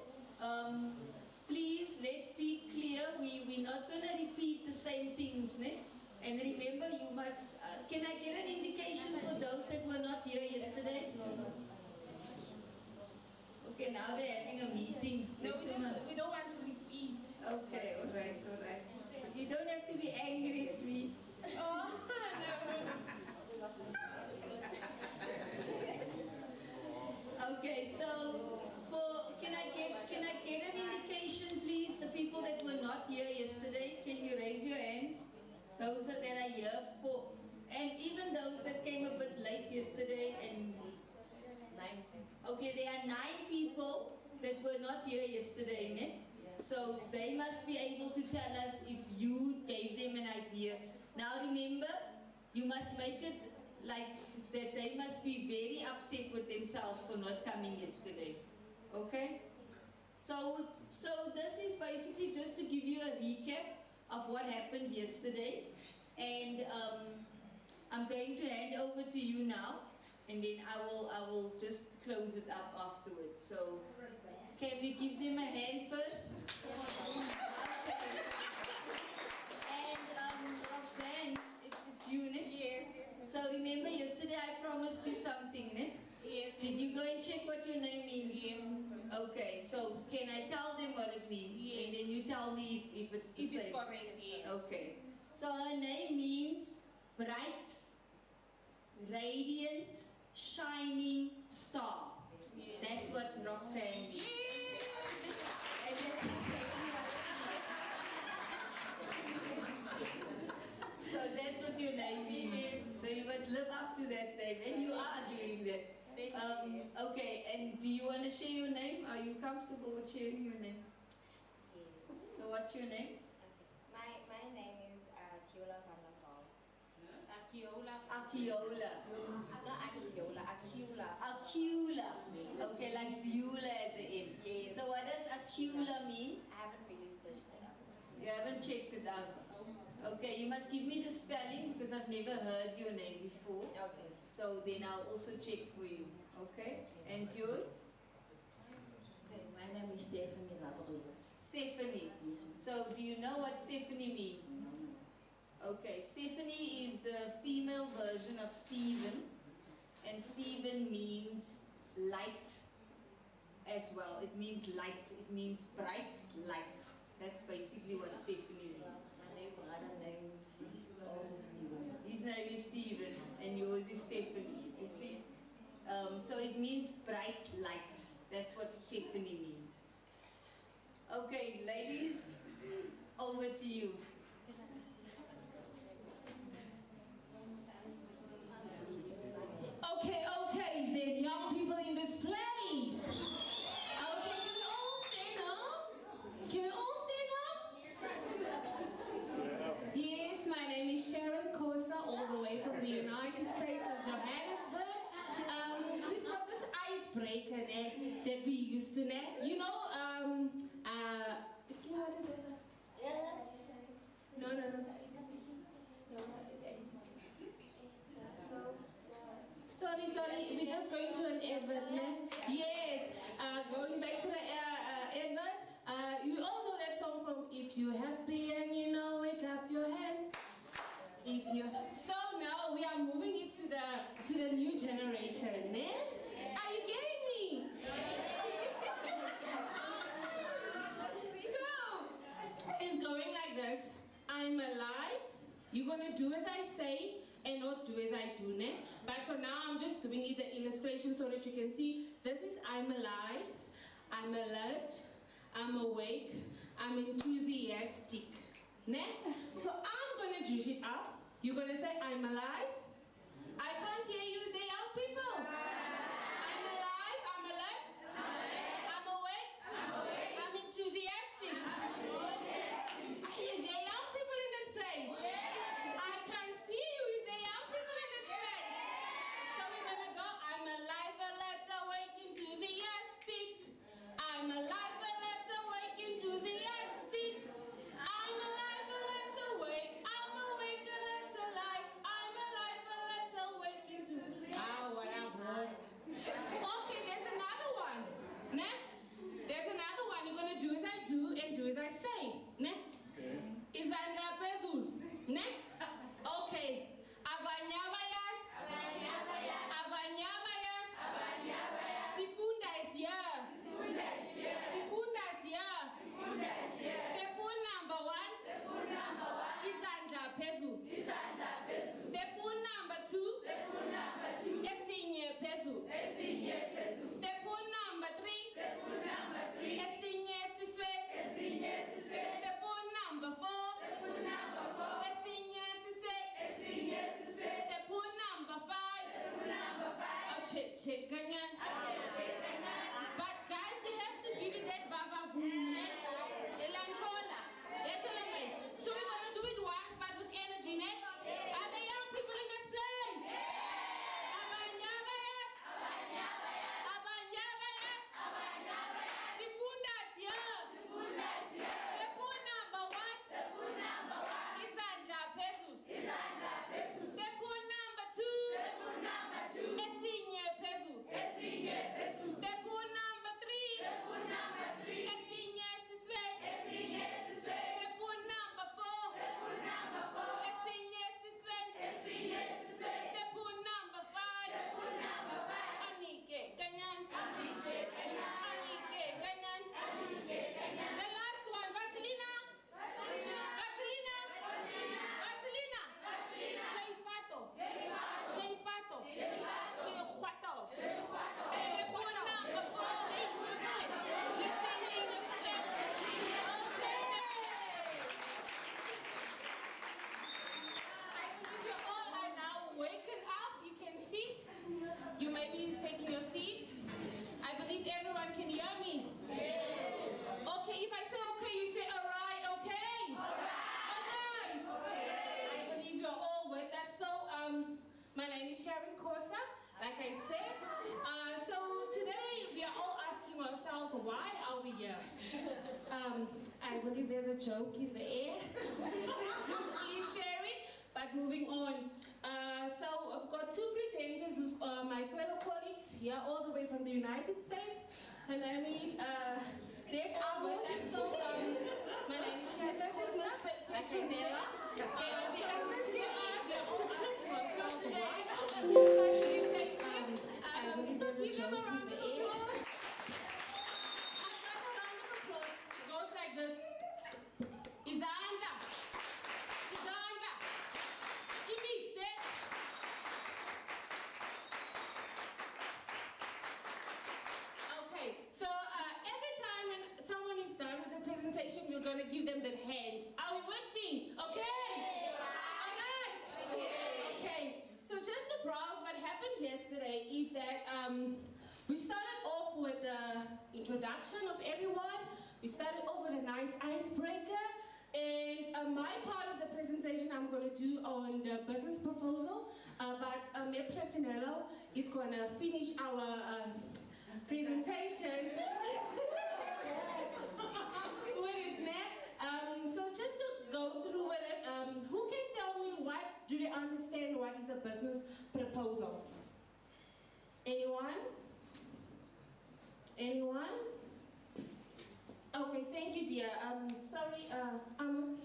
please, let's be clear. We're not going to repeat the same things, ne? And remember, you must, can I get an indication for those that were not here yesterday? Okay, now they're having a meeting. No, we don't want to repeat. Okay, all right. You don't have to be angry at me. Oh, no. Okay, so can I get an indication, please? The people that were not here yesterday, can you raise your hands? Those that are here for, and even those that came a bit late yesterday and 9. Okay, there are 9 people that were not here yesterday, ne? So they must be able to tell us if you gave them an idea. Now remember, you must make it like that they must be very upset with themselves for not coming yesterday. Okay? So this is basically just to give you a recap of what happened yesterday. And I'm going to hand over to you now, and then I will just close it up afterwards. So can we give them a hand first? And Roxanne, it's you, ne? Yes. So remember yesterday I promised you something, ne? Yes. Did you go and check what your name means? Yes. Okay, so can I tell them what it means? Yes. And then you tell me if it's the same. If it's correct, yes. Okay. So her name means bright, radiant, shining star. Yes. That's what Roxanne means. So that's what your name means. So you must live up to that name, and you are doing that. Okay, and do you want to share your name? Are you comfortable with sharing your name? Yes. So what's your name? Okay. My name is Akiola van der Vaart. Akiola. Not Akiola. Akula. Okay, like Beulah at the end. Yes. So what does Akula mean? I haven't really searched it up. You haven't checked it out. Okay, you must give me the spelling because I've never heard your name before. Okay. So then I'll also check for you. Okay? And yours? Okay, my name is Stephanie Labarolo. Stephanie. Yes. So do you know what Stephanie means? Okay, Stephanie is the female version of Stephen, and Stephen means light as well. It means light. It means bright light. That's basically what Stephanie means. My brother name is also Stephen. His name is Stephen, and yours is Stephanie. You see? So it means bright light. That's what Stephanie means. Okay, ladies, over to you. Okay, there's young people in this place. Okay, can we all stand up? Can we all stand up? Yes, my name is Sharon Kosa, all the way from the United States of Johannesburg. We've got this icebreaker that we used to know. You know, what is it? No. Sorry, we're just going to an advert now. Yes, going back to the advert. You all know that song from If You're Happy and You Know It, clap your hands. So now we are moving it to the new generation, eh? Are you getting me? So it's going like this. I'm alive. You're gonna do as I say and not do as I do, ne? But for now, I'm just doing it the illustration so that you can see. This is I'm alive, I'm alert, I'm awake, I'm enthusiastic, ne? So I'm gonna juice it up. You're gonna say I'm alive. I can't hear you say young people. I'm alive, I'm alert, I'm awake, I'm enthusiastic. There are young people in this place. I can't see you. Is there young people in this place? So we're gonna go. I'm alive, alert, awake, enthusiastic. I'm alive, alert, awake, enthusiastic. I'm alive, alert, awake. I'm awake, alert, is Sharon Kosa, like I said. So today we are all asking ourselves, why are we here? I believe there's a joke in the air. Please share it. But moving on. So I've got two presenters, who's my fellow colleagues here all the way from the United States. Her name is, there's Amos. So my name is Sharon. This is Miss Petronella. And we are all asking ourselves, why are we here? I believe there's a joke in the air. It goes like this. Izandla. Izandla. Imixe. Okay, so every time when someone is done with the presentation, we're going to give them that hand. Are you with me? Okay? Alright? Okay, so just to browse what happened yesterday is that we started off with the introduction of everyone. We started off with a nice icebreaker. And my part of the presentation I'm going to do on the business proposal, but Mayor Platinello is going to finish our presentation with it now. So just to go through with it, who can tell me what do they understand what is the business proposal? Anyone? Anyone? Okay, thank you, dear. Sorry, Amos. I will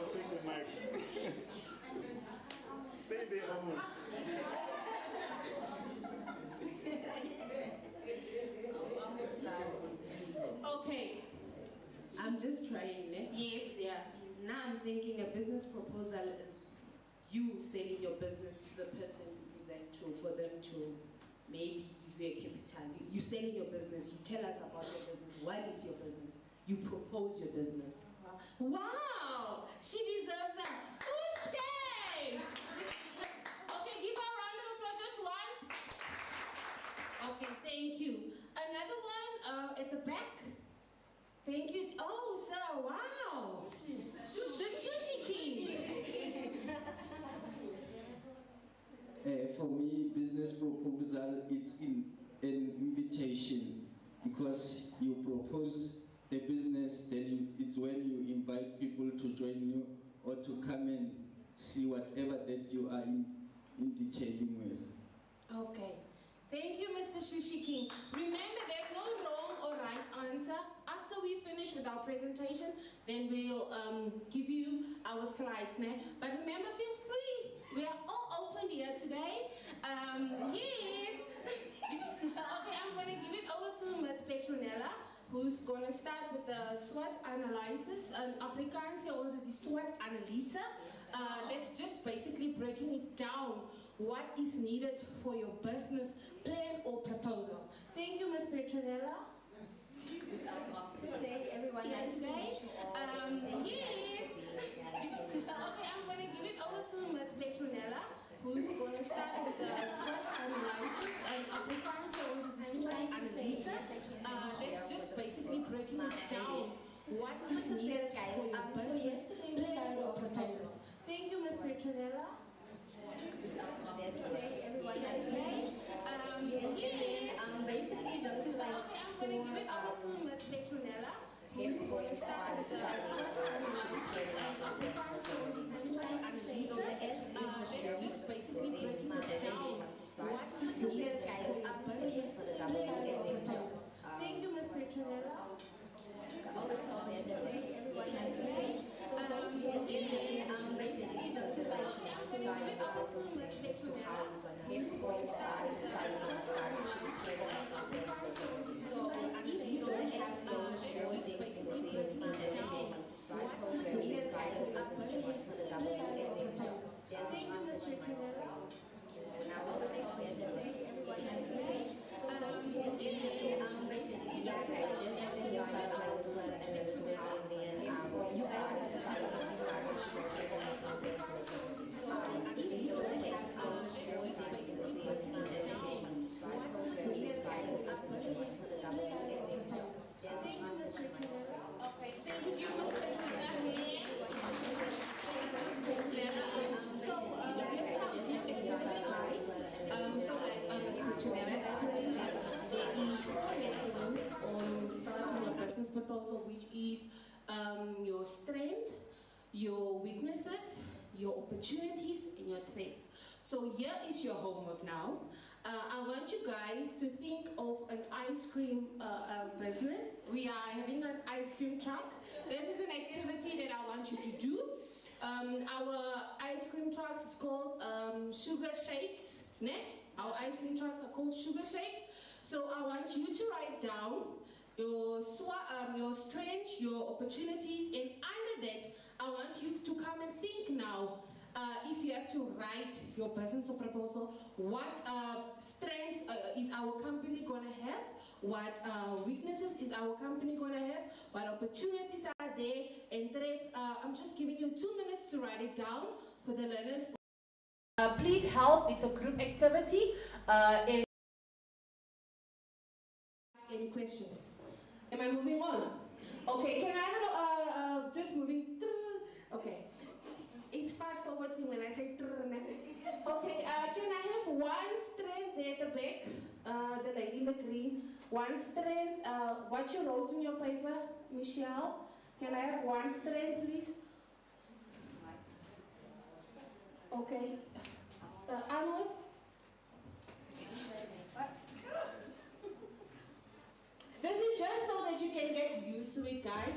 take the mic. Stay there, Amos. Okay, I'm just trying, eh? Yes, yeah. Now I'm thinking a business proposal is you selling your business to the person you present to, for them to maybe give you a capital. You selling your business, you tell us about your business. What is your business? You propose your business. Wow! She deserves that. Oh, Shay! Okay, give her a round of applause just once. Okay, thank you. Another one at the back. Thank you. Oh, sir, wow. The Sushi King. For me, business proposal is an invitation, because you propose the business, then it's when you invite people to join you or to come and see whatever that you are in detailing with. Okay. Thank you, Mr. Sushi King. Remember, there's no wrong or right answer. After we finish with our presentation, then we'll give you our slides now. But remember, feel free. We are all open here today. Yes. Okay, I'm going to give it over to Ms. Petronella, who's going to start with the SWOT analysis. Afrikaans, hier onze die SWOT analyse. That's just basically breaking it down. What is needed for your business plan or proposal? Thank you, Ms. Petronella. Good day, everyone. Yeah, Nice to today. meet you all. Yes. Okay, I'm going to give it over to Ms. Petronella, who's going to start with the SWOT analysis. Afrikaans, hier onze die SWOT analyse. That's just basically breaking it down. What is needed for your business plan or proposal? Thank you, Ms. Petronella. Today, everyone. Nice to meet you all. Basically, those are like I'm going to give it over to Ms. Petronella, who's going to start with the SWOT analysis. Afrikaans, hier onze die SWOT analyse. That's just basically breaking it down. What is needed for your business plan or proposal? Thank you, Ms. Petronella. not threats. So here is your homework now. I want you guys to think of an ice cream business. We are having an ice cream truck. This is an activity that I want you to do. Our ice cream trucks is called sugar shakes. Ne? Our ice cream trucks are called sugar shakes. So I want you to write down your strengths, your opportunities, and under that, I want you to come and think now. If you have to write your business proposal, what strengths is our company gonna have? What weaknesses is our company gonna have? What opportunities are there and threats? I'm just giving you 2 minutes to write it down for the learners. Please help, it's a group activity. And any questions? Am I moving on? Okay, can I have just moving? Okay. It's fast forwarding when I say okay, can I have one strength there at the back? The lady in the green. One strength, what you wrote in your paper, Michelle? Can I have one strength, please? Okay. Amos? This is just so that you can get used to it, guys.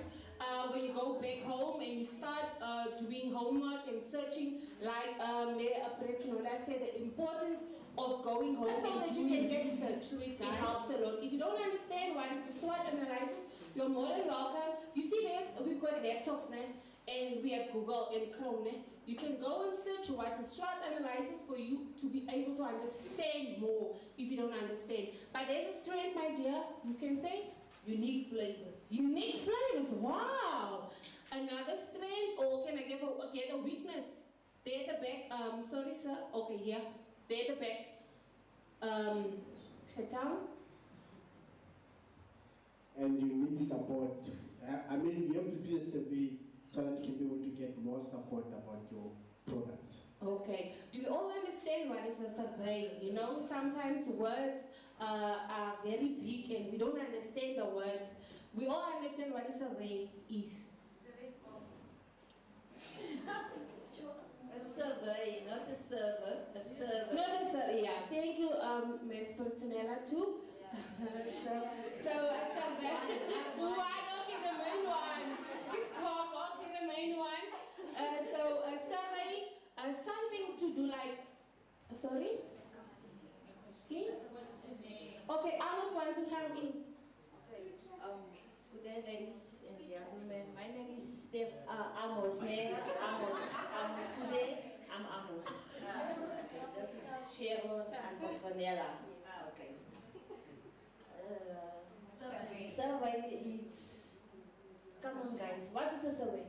When you go back home and you start doing homework and searching, like I said, the importance of going home so that you can get used to it, guys. It helps a lot. If you don't understand what is the SWOT analysis, you're more than welcome. You see this, we've got laptops now, and we have Google and Chrome now. You can go and search what's a SWOT analysis for you to be able to understand more if you don't understand. But there's a strength, my dear, you can say? Unique flavors. Unique flavors, wow! Another strength, or can I get a weakness? There at the back, sorry sir, okay, yeah, there at the back. Getan? And you need support. I mean, you have to do a survey so that you can be able to get more support about your products. Okay. Do you all understand what is a survey? You know, sometimes words are very big and we don't understand the words. We all understand what a survey is. A survey, not a server, a server. Not a server, yeah. Thank you, Ms. Pertonella, too. So a survey. One, okay, the main one. It's called, okay, the main one. So a survey, something to do like, sorry? Skills? Okay, I almost want to come in. Okay, good day, ladies and gentlemen. My name is Amos. Amos. Today, I'm Amos. Okay, this is Sharon and Vanilla. Okay. Survey is, come on guys, what is a survey?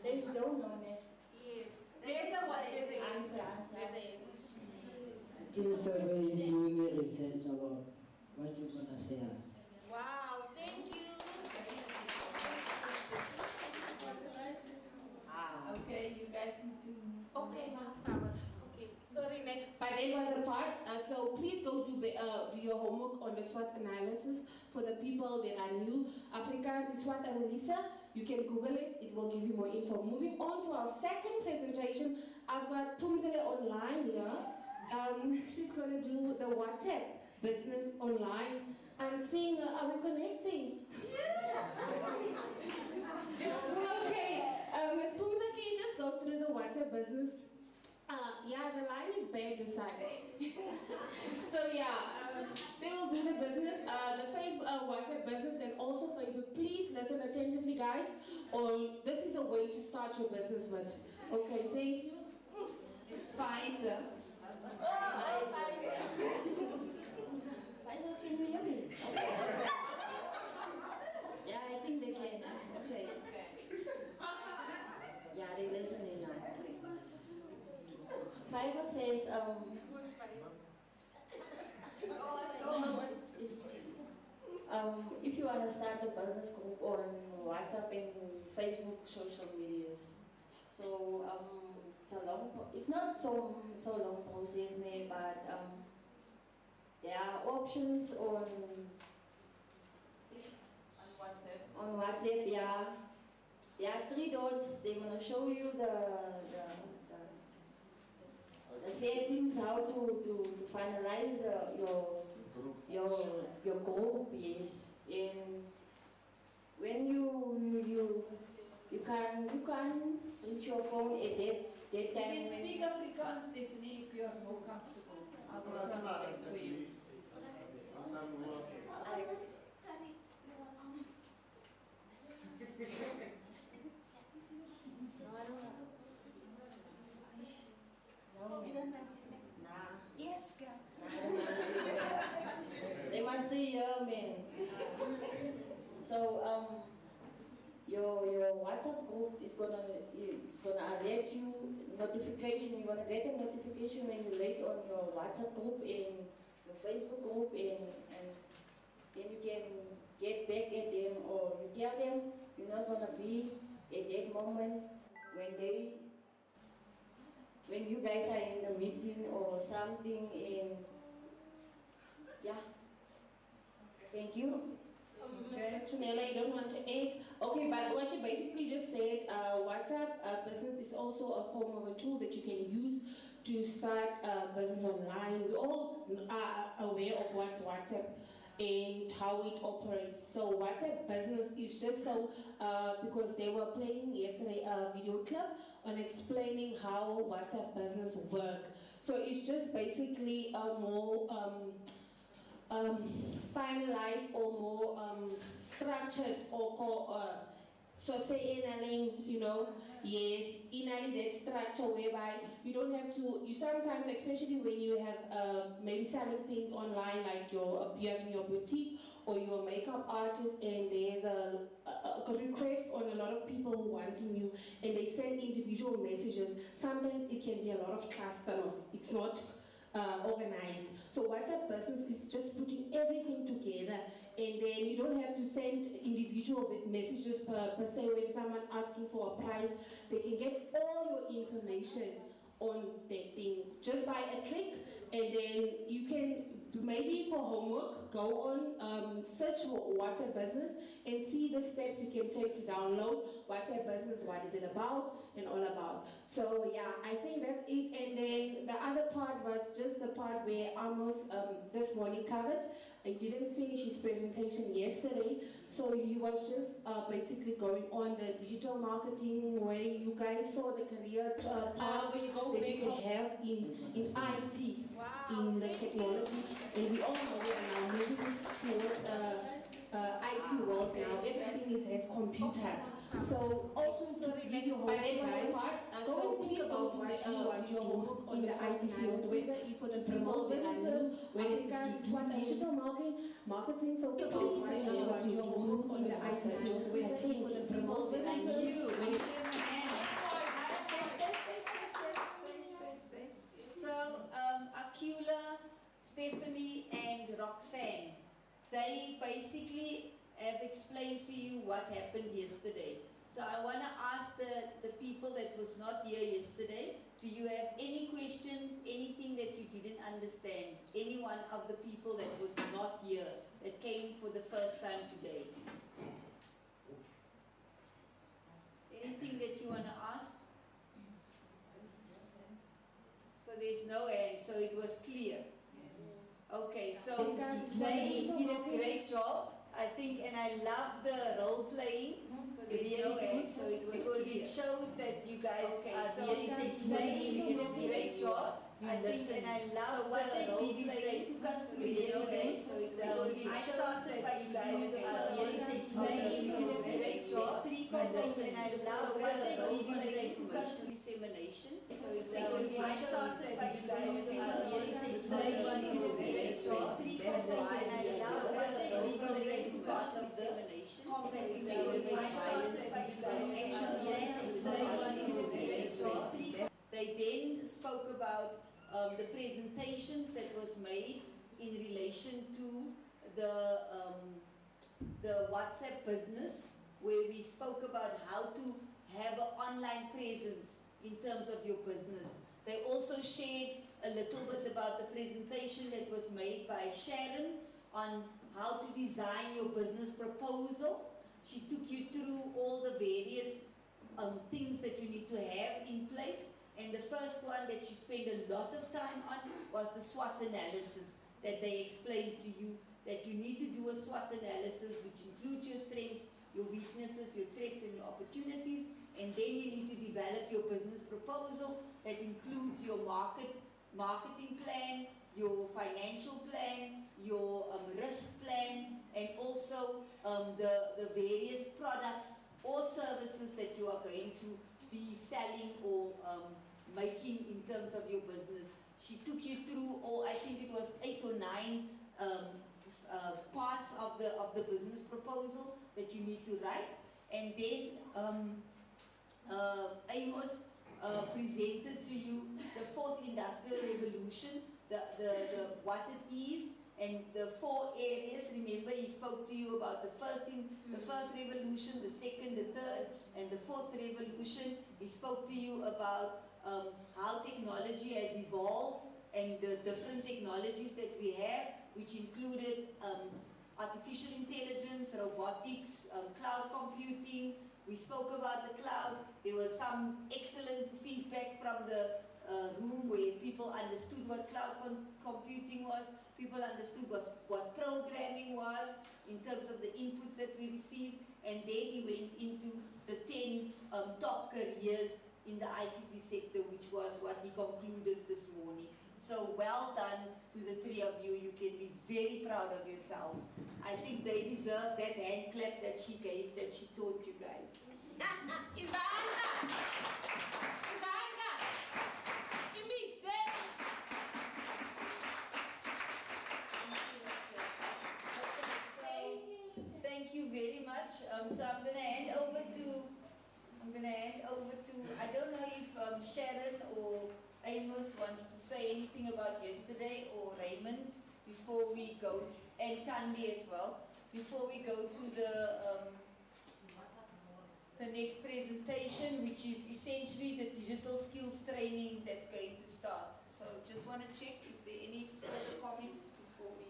They don't know it. Yes. There's a what? There's an answer. In a survey, doing a research about what you're gonna sell. Wow, thank you. Okay, you guys need to move. Okay, no problem. Okay, sorry, but that was a part. So please go do your homework on the SWOT analysis for the people that are new. Afrikaans is SWOT analysis. You can Google it. It will give you more info. Moving on to our second presentation, I've got Tumzile online here. She's gonna do the WhatsApp business online. I'm seeing her. Are we connecting? Okay, Ms. Pumza, can you just go through the WhatsApp business? Yeah, the line is bad this side. So yeah, they will do the business, the Facebook, WhatsApp business, and also Facebook. Please listen attentively, guys. This is a way to start your business with. Okay, thank you. It's fine, sir. Oh, fine. Faisal, can you hear me? Yeah, I think they can. Okay. Yeah, they're listening now. Okay. Faisal says, if you want to start a business group on WhatsApp and Facebook social medias, so it's not so long process, but there are options on WhatsApp, yeah. There are 3 dots. They're gonna show you say things how to finalize your group, yes. And when you can reach your phone at that time. You can speak Afrikaans, Stephanie, if you are more comfortable. I will translate for you. Yes, they must stay here, man. So your WhatsApp group is gonna alert you notification. You're gonna get a notification when you're late on your WhatsApp group and your Facebook group, and then you can get back at them, or you tell them you're not gonna be at that moment when you guys are in a meeting or something. And yeah, thank you. Okay. Tunela, you don't want to add? Okay, but what you basically just said, WhatsApp business is also a form of a tool that you can use to start business online. We all are aware of what's WhatsApp and how it operates. So WhatsApp business is just so, because they were playing yesterday a video clip on explaining how WhatsApp business work. So it's just basically a more finalized or more structured or so say yes, that structure whereby you don't have to, you sometimes, especially when you have maybe selling things online, like you have your boutique or your makeup artist, and there's a request on a lot of people wanting you, and they send individual messages. Sometimes it can be a lot of clusters. It's not organized. So WhatsApp business is just putting everything together, and then you don't have to send individual messages per se. When someone asking for a price, they can get all your information on that thing just by a click, and then you can maybe for homework go on search for WhatsApp business and see the steps you can take to download WhatsApp business, what is it about and all about. So yeah, I think that's it. And then the other part was just the part where Amos this morning covered. I didn't finish his presentation yesterday, so he was just basically going on the digital marketing, where you guys saw the career paths that you can have in IT, in the technology, and we all know we are now moving towards IT world now. Everything has computers. So also to give you homework, guys, so please don't do what you want to do in the IT field, whether it's to promote businesses, whether it's to do digital marketing. So please share what you do in the IT field, whether it's to promote businesses, So Akula, Stephanie and Roxanne, they basically have explained to you what happened yesterday. So I want to ask the people that was not here yesterday, do you have any questions, anything that you didn't understand? Any one of the people that was not here, that came for the first time today? Anything that you want to ask? So there's no end, so it was clear. Okay, so they did a great job, I think, and I love the role playing. So there's no end, so it was because it shows that you guys are really taking did a great job. I think, and I love so what they did is they took us to yesterday, so it was I started by you guys are really taking did a great job. And I love so what they did is they took us to dissemination. So it's I started by you guys are really taking did a great job. And I love what they did is they took us to dissemination. They then spoke about the presentations that was made in relation to the WhatsApp business, where we spoke about how to have an online presence in terms of your business. They also shared a little bit about the presentation that was made by Sharon on how to design your business proposal. She took you through all the various things that you need to have in place, And the first one that she spent a lot of time on was the SWOT analysis that they explained to you, that you need to do a SWOT analysis which includes your strengths, your weaknesses, your threats and your opportunities, and then you need to develop your business proposal that includes your marketing plan, your financial plan, your risk plan, and also the various products or services that you are going to be selling or making in terms of your business. She took you through, or I think it was 8 or 9 parts of the business proposal that you need to write, and then Amos presented to you the 4th Industrial Revolution, what it is, and the 4 areas. Remember, he spoke to you about the first revolution, the 2nd, the 3rd, and the 4th revolution. He spoke to you about how technology has evolved and the different technologies that we have, which included artificial intelligence, robotics, cloud computing. We spoke about the cloud. There was some excellent feedback from the room where people understood what cloud computing was. People understood what programming was in terms of the inputs that we received. And then he went into the 10 top careers in the ICT sector, which was what he concluded this morning. So well done to the 3 of you. You can be very proud of yourselves. I think they deserve that hand clap that she gave, that she taught you guys. Thank you very much. So I'm going to hand over to, I don't know if Sharon or Amos wants to say anything about yesterday, or Raymond, before we go, and Tandy as well, before we go to the next presentation, which is essentially the digital skills training that's going to start. So just want to check, is there any further comments before we...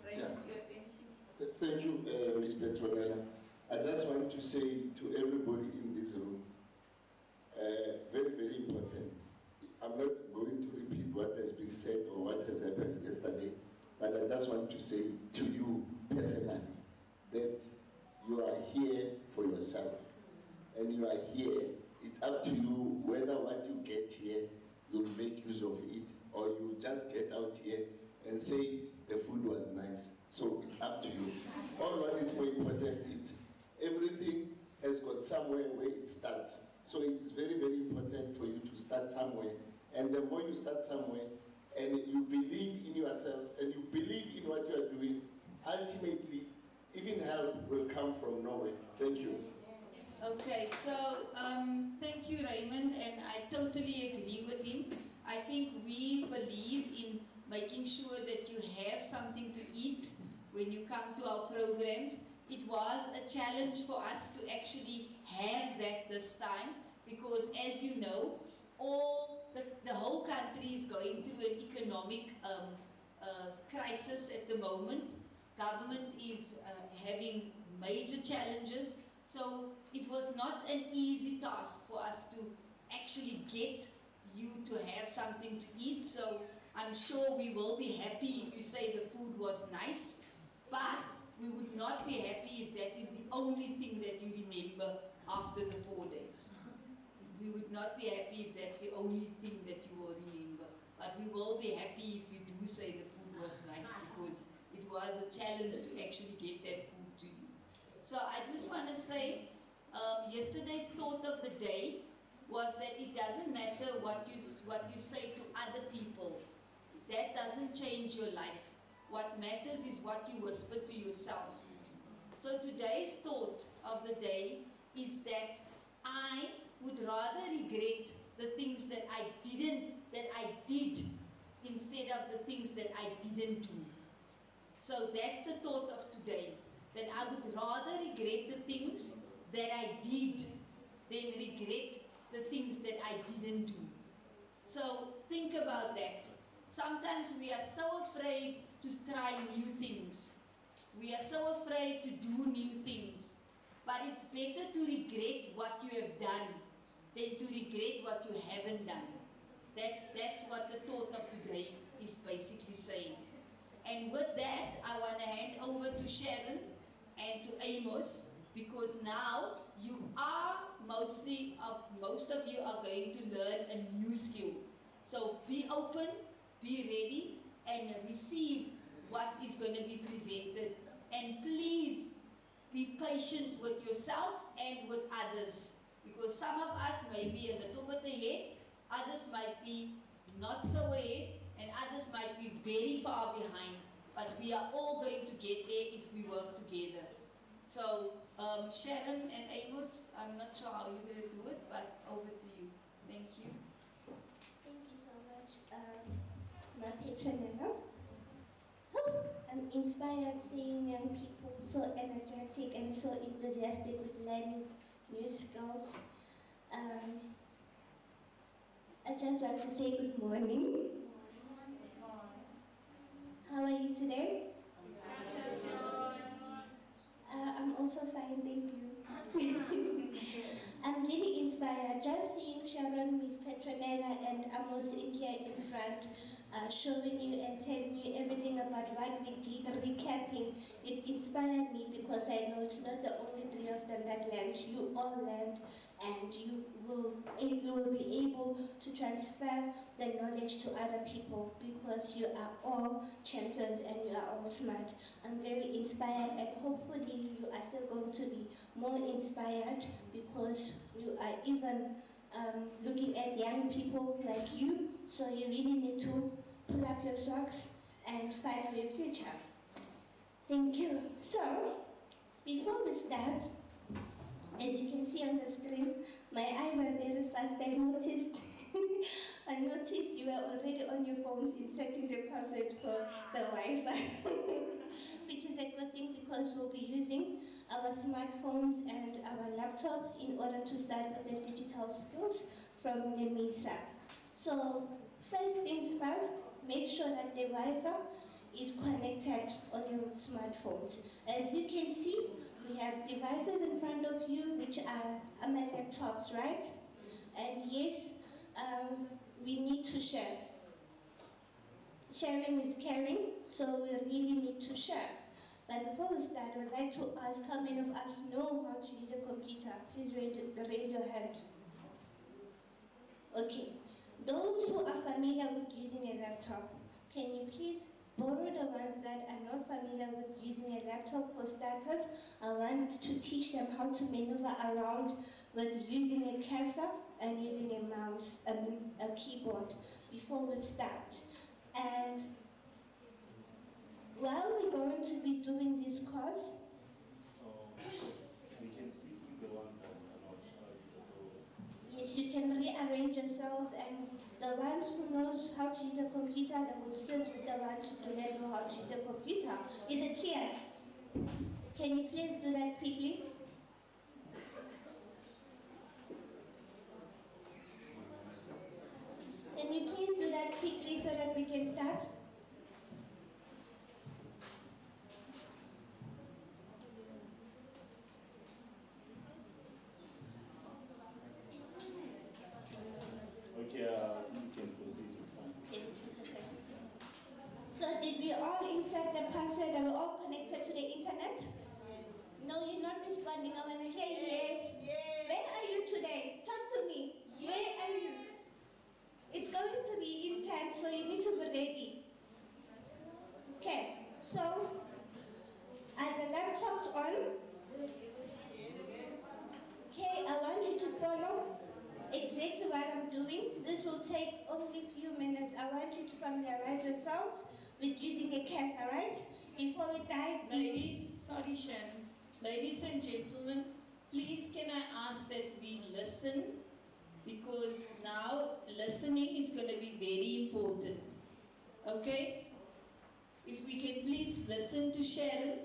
Raymond, do you have anything? Thank you, Ms. Petronella. I just want to say to everybody in this room, very, very important. I'm not going to repeat what has been said or what has happened yesterday, but I just want to say to you personally that you are here for yourself, and you are here. It's up to you whether what you get here, you'll make use of it, or you'll just get out here and say the food was nice. So it's up to you. All what is more important is everything has got somewhere where it starts. So it is very, very important for you to start somewhere. And the more you start somewhere, and you believe in yourself, and you believe in what you are doing, ultimately, even help will come from nowhere. Thank you. Okay, so thank you, Raymond, and I totally agree with him. I think we believe in making sure that you have something to eat when you come to our programs. It was a challenge for us to actually have that this time, because as you know, the whole country is going through an economic crisis at the moment. Government is having major challenges, so it was not an easy task for us to actually get you to have something to eat. So I'm sure we will be happy if you say the food was nice, but we would not be happy if that is the only thing that you remember after the 4 days. We would not be happy if that's the only thing that you will remember. But we will be happy if you do say the food was nice, because it was a challenge to actually get that food to you. So I just want to say, yesterday's thought of the day was that it doesn't matter what you say to other people. That doesn't change your life. What matters is what you whisper to yourself. So today's thought of the day is that I would rather regret the things that I did instead of the things that I didn't do. So that's the thought of today, that I would rather regret the things that I did than regret the things that I didn't do. So think about that. Sometimes we are so afraid to try new things. We are so afraid to do new things. But it's better to regret what you have done than to regret what you haven't done. That's what the thought of today is basically saying. And with that, I want to hand over to Sharon and to Amos, because now you are most of you are going to learn a new skill. So be open, be ready, and receive what is going to be presented. And please be patient with yourself and with others, because some of us may be a little bit ahead, others might be not so ahead, and others might be very far behind, but we are all going to get there if we work together. So Sharon and Amos, I'm not sure how you're going to do it, but over to you. Thank you. Thank you so much, my Petronella. I'm inspired seeing young people so energetic and so enthusiastic with learning new skills. I just want to say good morning. How are you today? I'm also fine, thank you. I'm really inspired just seeing Sharon, Miss Petronella, and Amos in here in front, showing you and telling you everything about what we did, recapping. It inspired me because I know it's not the only three of them that learned. You all learned, and you will be able to transfer the knowledge to other people because you are all champions and you are all smart. I'm very inspired, and hopefully you are still going to be more inspired because you are even looking at young people like you, so you really need to pull up your socks and fight for your future. Thank you. So, before we start, as you can see on the screen, my eyes are very fast. I noticed you were already on your phones inserting the password for the Wi-Fi, which is a good thing because we'll be using our smartphones and our laptops in order to start with the digital skills from NEMISA. So first things first, make sure that the Wi-Fi is connected on your smartphones. As you can see, we have devices in front of you which are my laptops, right? And yes, we need to share. Sharing is caring, so we really need to share. But before we start, I would like to ask how many of us know how to use a computer? Please raise your hand. Okay. Those who are familiar with using a laptop, can you please borrow the ones that are not familiar with using a laptop for starters? I want to teach them how to maneuver around with using a cursor and using a mouse, a keyboard before we start. And while we're going to be doing this course, we can see the ones that are not. yes, you can rearrange yourselves, and the ones who knows how to use a computer, they will sit with the ones who do not know how to use a computer. Is it clear? Can you please do that quickly? Can you please do that quickly so that we can start? Okay, you can proceed, it's fine. Thank you. So did we all insert the password? Are we all connected to the internet? No, you're not responding. I want to hear yes. Yes. Where are you today? Talk to me. Yes. Where are you? It's going to be intense, so you need to be ready. Okay, so are the laptops on? Okay, I want you to follow exactly what I'm doing. This will take only a few minutes. I want you to familiarize yourselves with using a cursor, right? Before we dive in. Sorry Sharon. Ladies and gentlemen, please can I ask that we listen, because now listening is going to be very important. Okay? If we can please listen to Sharon,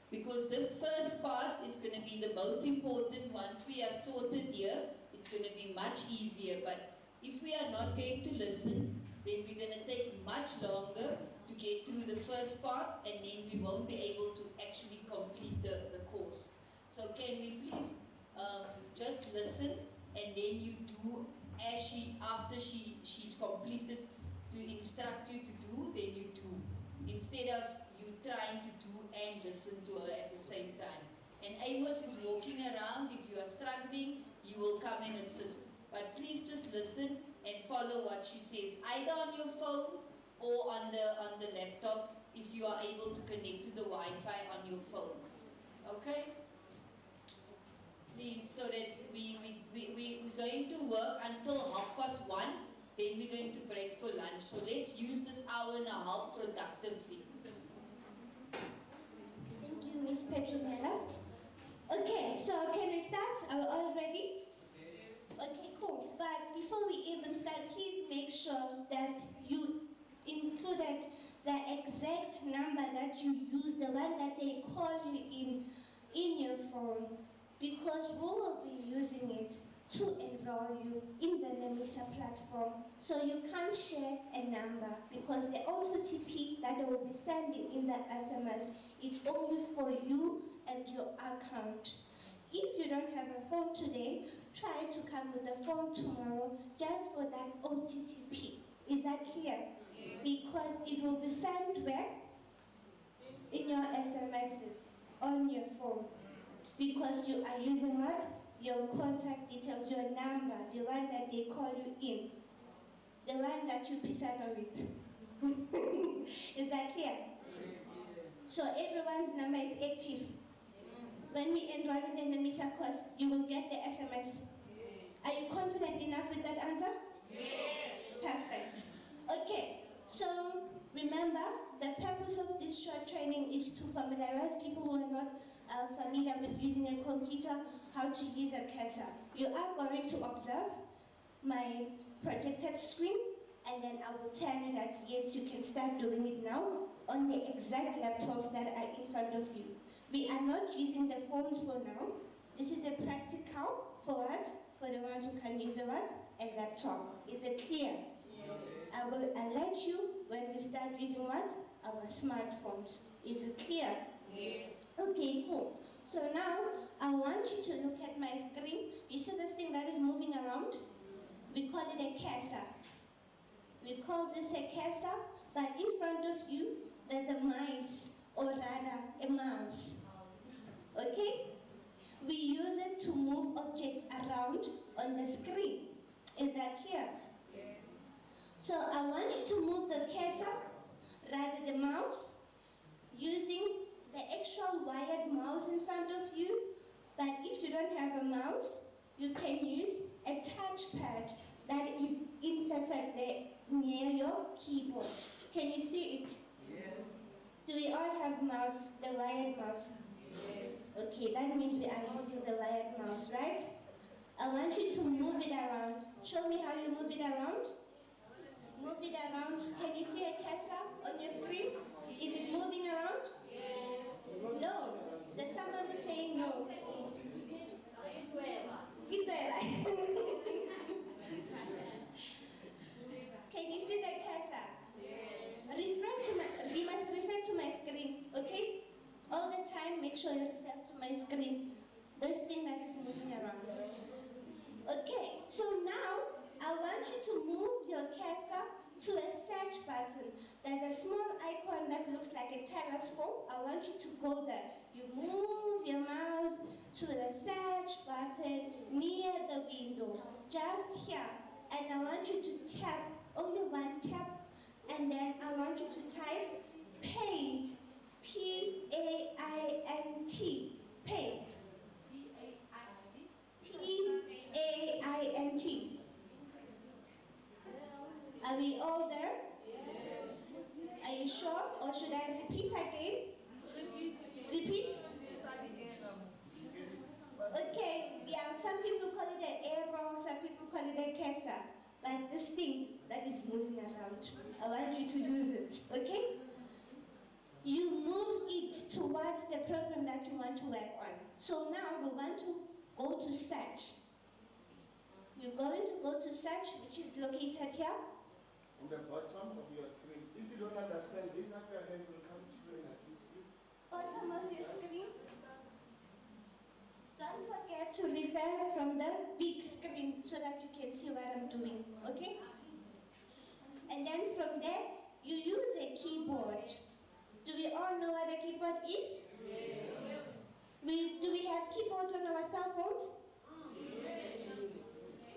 because this first part is going to be the most important. Once we are sorted here, it's going to be much easier. But if we are not going to listen, then we're going to take much longer to get through the first part, and then we won't be able to actually complete the course. So can we please just listen and then you do as after she's completed to instruct you to do, then you do. Instead of you trying to do and listen to her at the same time. And Amos is walking around. If you are struggling, you will come and assist. But please just listen and follow what she says, either on your phone or on the laptop, if you are able to connect to the Wi-Fi on your phone. Okay? Please, so that we're going to work until 1:30, then we're going to break for lunch. So let's use this hour and a half productively. Thank you, Miss Petronella. Okay, so can we start? Are we all ready? Okay, cool. But before we even start, please make sure that you included the exact number that you use, the one that they call you in your phone, because we will be using it to enroll you in the NEMISA platform. So you can't share a number, because the OTP that they will be sending in the SMS is only for you and your account. If you don't have a phone today, try to come with a phone tomorrow just for that OTP. Is that clear? Yes. Because it will be sent where? In your SMSs, on your phone. Because you are using what? Your contact details, your number, the one that they call you in. The one that you pisano with. Is that clear? Yes. So everyone's number is active. When we enroll in the NEMISA course, you will get the SMS. Are you confident enough with that answer? Yes. Perfect. Okay, so remember, the purpose of this short training is to familiarize people who are not familiar with using a computer, how to use a cursor. You are going to observe my projected screen, and then I will tell you that yes, you can start doing it now on the exact laptops that are in front of you. We are not using the phones for now. This is a practical for what? For the ones who can use a what? A laptop. Is it clear? Yes. I will alert you when we start using what? Our smartphones. Is it clear? Yes. Okay, cool. So now, I want you to look at my screen. You see this thing that is moving around? We call it a cursor. We call this a cursor, but in front of you, there's a mouse, or rather, a mouse. Okay? We use it to move objects around on the screen. Is that clear? Yes. So I want you to move the cursor, rather the mouse, using the actual wired mouse in front of you. But if you don't have a mouse, you can use a touchpad that is inserted there near your keyboard. Can you see it? Yes. Do we all have mouse, the wired mouse? Yes. Okay, that means we are using the wired mouse, right? I want you to move it around. Show me how you move it around. Move it around. Can you see a cursor on your screen? Is it moving around? Yes. No. There's someone who's saying no. Can you see the cursor? Yes. You must refer to my screen, okay? All the time, make sure you refer to my screen. This thing that is moving around. Okay, so now I want you to move your cursor to a search button. There's a small icon that looks like a telescope. I want you to go there. You move your mouse to the search button near the window, just here. And I want you to tap, only one tap, and then I want you to type paint, P-A-I-N-T, paint. P-A-I-N-T. Are we all there? Yes. Are you sure? Or should I repeat again? Repeat? Okay, yeah, some people call it an arrow, some people call it a cursor. But this thing that is moving around, I want you to use it, okay? You move it towards the program that you want to work on. So now we want to go to search. You're going to go to search, which is located here. On the bottom of your screen. If you don't understand this, up your hand will come to you and assist you. Bottom of your screen. Don't don't forget to refer from the big screen so that you can see what I'm doing, okay? And then from there, you use a keyboard. Do we all know what a keyboard is? Yes. Do we have keyboards on our cell phones? Yes.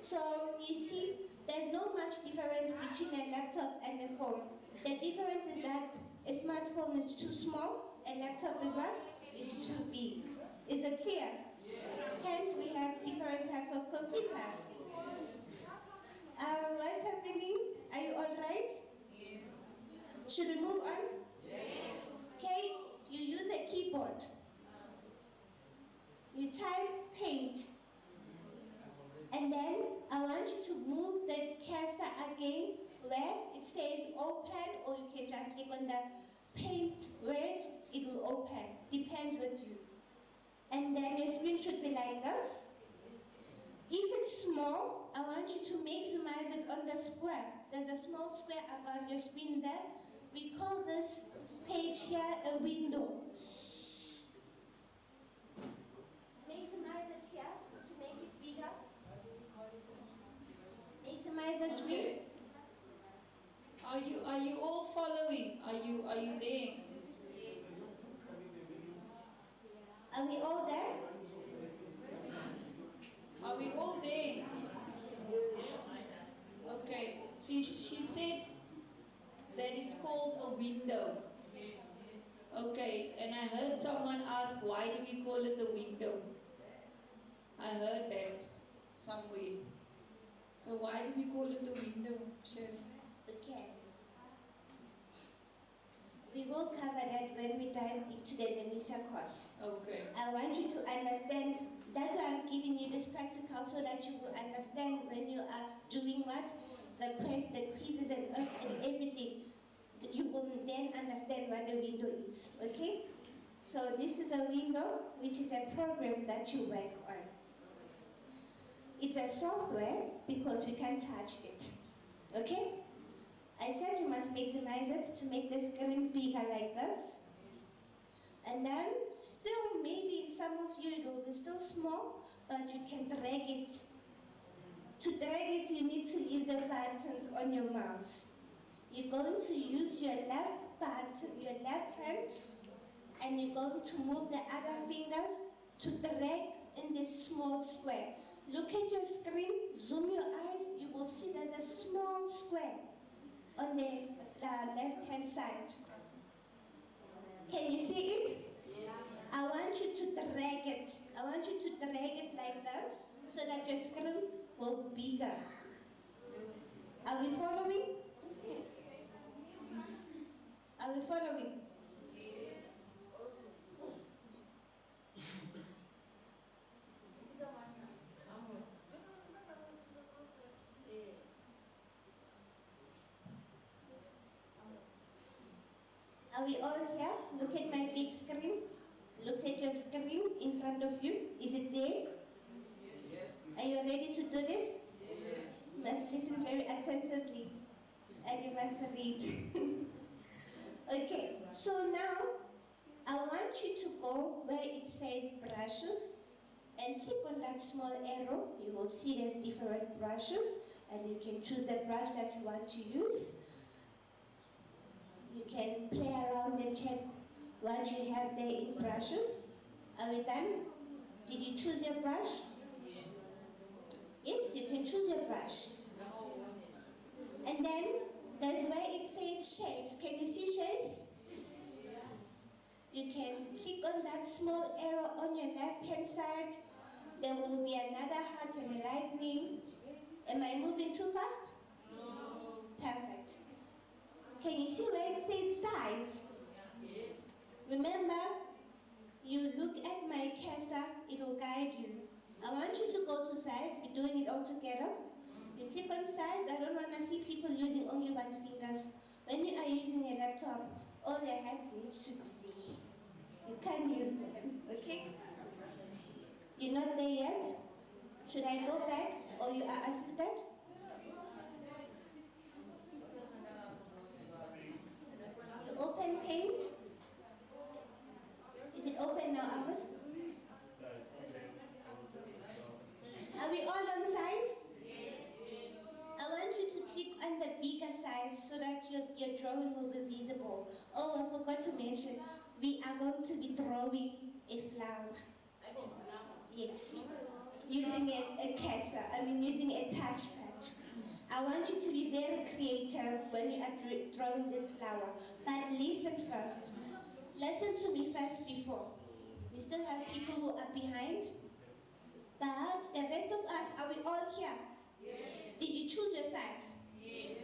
So you see, there's not much difference between a laptop and a phone. The difference is that a smartphone is too small, a laptop is what? It's too big. Is it clear? Yes. Hence, we have different types of computers. What's happening? Are you all right? Yes. Should we move on? Yes. Okay, you use a keyboard. You type paint. And then I want you to move the cursor again where it says open, or you can just click on the paint word, it will open. Depends with you. And then your screen should be like this. If it's small, I want you to maximize it on the square. There's a small square above your screen there. We call this page here a window. Maximize it here to make it bigger. Maximize the screen. Are you all following? Are you there? Are we all there? Are we all there? Okay. She said that it's called a window. Okay, and I heard someone ask, why do we call it a window? I heard that somewhere. So why do we call it a window, Sharon? Okay. We will cover that when we dive into the NISA course. Okay. I want you to understand, that's why I'm giving you this practical so that you will understand when you are doing what? The quizzes and everything. You will then understand what the window is, okay? So this is a window, which is a program that you work on. It's a software because we can't touch it, okay? I said you must maximize it to make the screen bigger like this. And then still, maybe in some of you it will be still small, but you can drag it. To drag it, you need to use the buttons on your mouse. You're going to use your left button, your left hand, and you're going to move the other fingers to drag in this small square. Look at your screen, zoom your eyes, you will see there's a small square on the left-hand side. Can you see it? Yeah. I want you to drag it. I want you to drag it like this so that your screen will be bigger. Are we following? Yes. Are we following? Yes. Are we all here? Look at my big screen. Look at your screen in front of you. Is it there? Yes. Are you ready to do this? Yes. You must listen very attentively. And you must read. Okay, so now I want you to go where it says brushes and click on that small arrow. You will see there's different brushes and you can choose the brush that you want to use. You can play around and check what you have there in brushes. Are we done? Did you choose your brush? Yes. Yes, you can choose your brush. And then there's where it says shapes. Can you see shapes? You can click on that small arrow on your left-hand side. There will be another heart and a lightning. Am I moving too fast? No. Perfect. Can you see where it says size? Yes. Remember, you look at my cursor, it will guide you. I want you to go to size, we're doing it all together. You click on size, I don't want to see people using only one fingers. When you are using a laptop, all your hands need to be there. You can't use one, okay? You're not there yet? Should I go back or you are assisted? You open Paint. Is it open now, Amos? drawing will be visible. Oh, I forgot to mention, we are going to be drawing a flower. Yes, using a cursor, using a touchpad. I want you to be very creative when you are drawing this flower. But listen first. Listen to me first before. We still have people who are behind. But the rest of us, are we all here? Yes. Did you choose your size? Yes.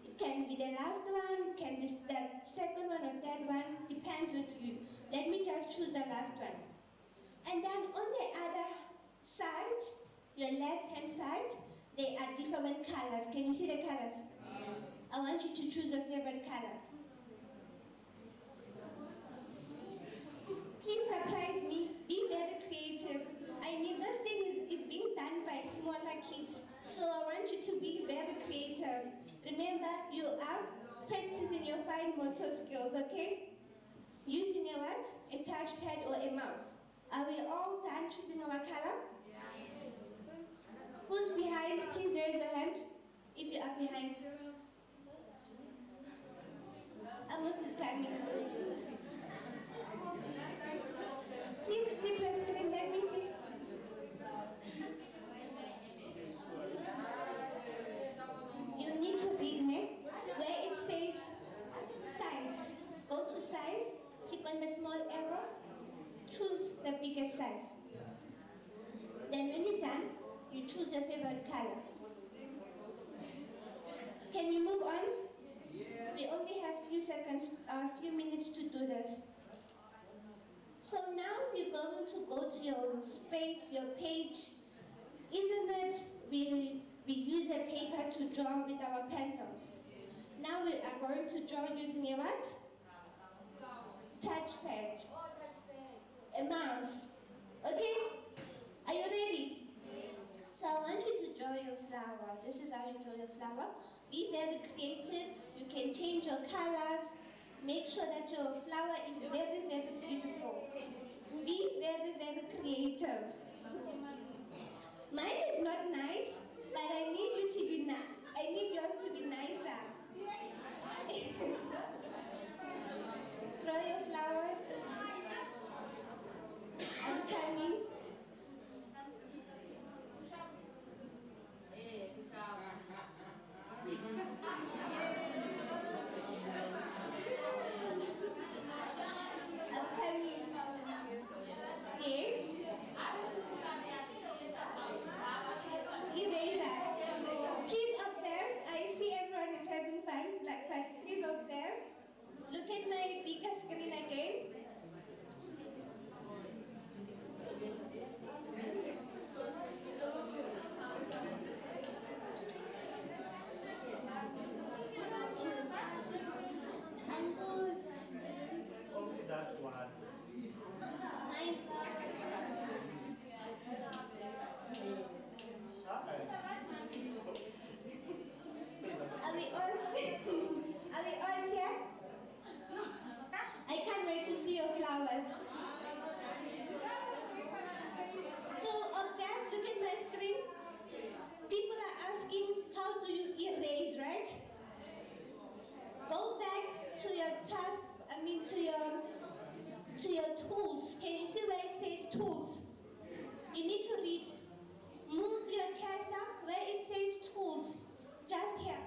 It can be the last one, can be the second one or third one, depends with you. Let me just choose the last one. And then on the other side, your left-hand side, there are different colors. Can you see the colors? Yes. I want you to choose your favorite color. Please surprise me. Be very creative. This thing is being done by smaller kids. So I want you to be very creative. Remember, you are practicing your fine motor skills, okay? Using a what? A touchpad or a mouse. Are we all done choosing our color? Yes. Who's behind? Please raise your hand if you are behind. Amos is coming. Please flip your screen, let me see. You need to read me where it says size. Go to size, click on the small arrow, choose the biggest size. Then when you're done, you choose your favorite color. Can we move on? Yes. We only have a few minutes to do this. So now we're going to go to your space, your page. Isn't it? We use a paper to draw with our pencils. Now we are going to draw using a what? Touchpad. A mouse. Okay? Are you ready? So I want you to draw your flower. This is how you draw your flower. Be very creative. You can change your colors. Make sure that your flower is very, very beautiful. Be very, very creative. Mine is not nice, but I need you to be I need yours to be nicer. Draw your flowers. I'm coming. I'm coming. Yes. Eraser. Please observe. I see everyone is having fun. But please observe. Look at my bigger screen again. Only that one. Mine. Are we all? Are we all here? I can't wait to see your flowers. So observe, look at my screen. People are asking, how do you erase, right? Go back to your task, to your tools. Can you see where it says tools? You need to read. Move your cursor where it says tools. Just here.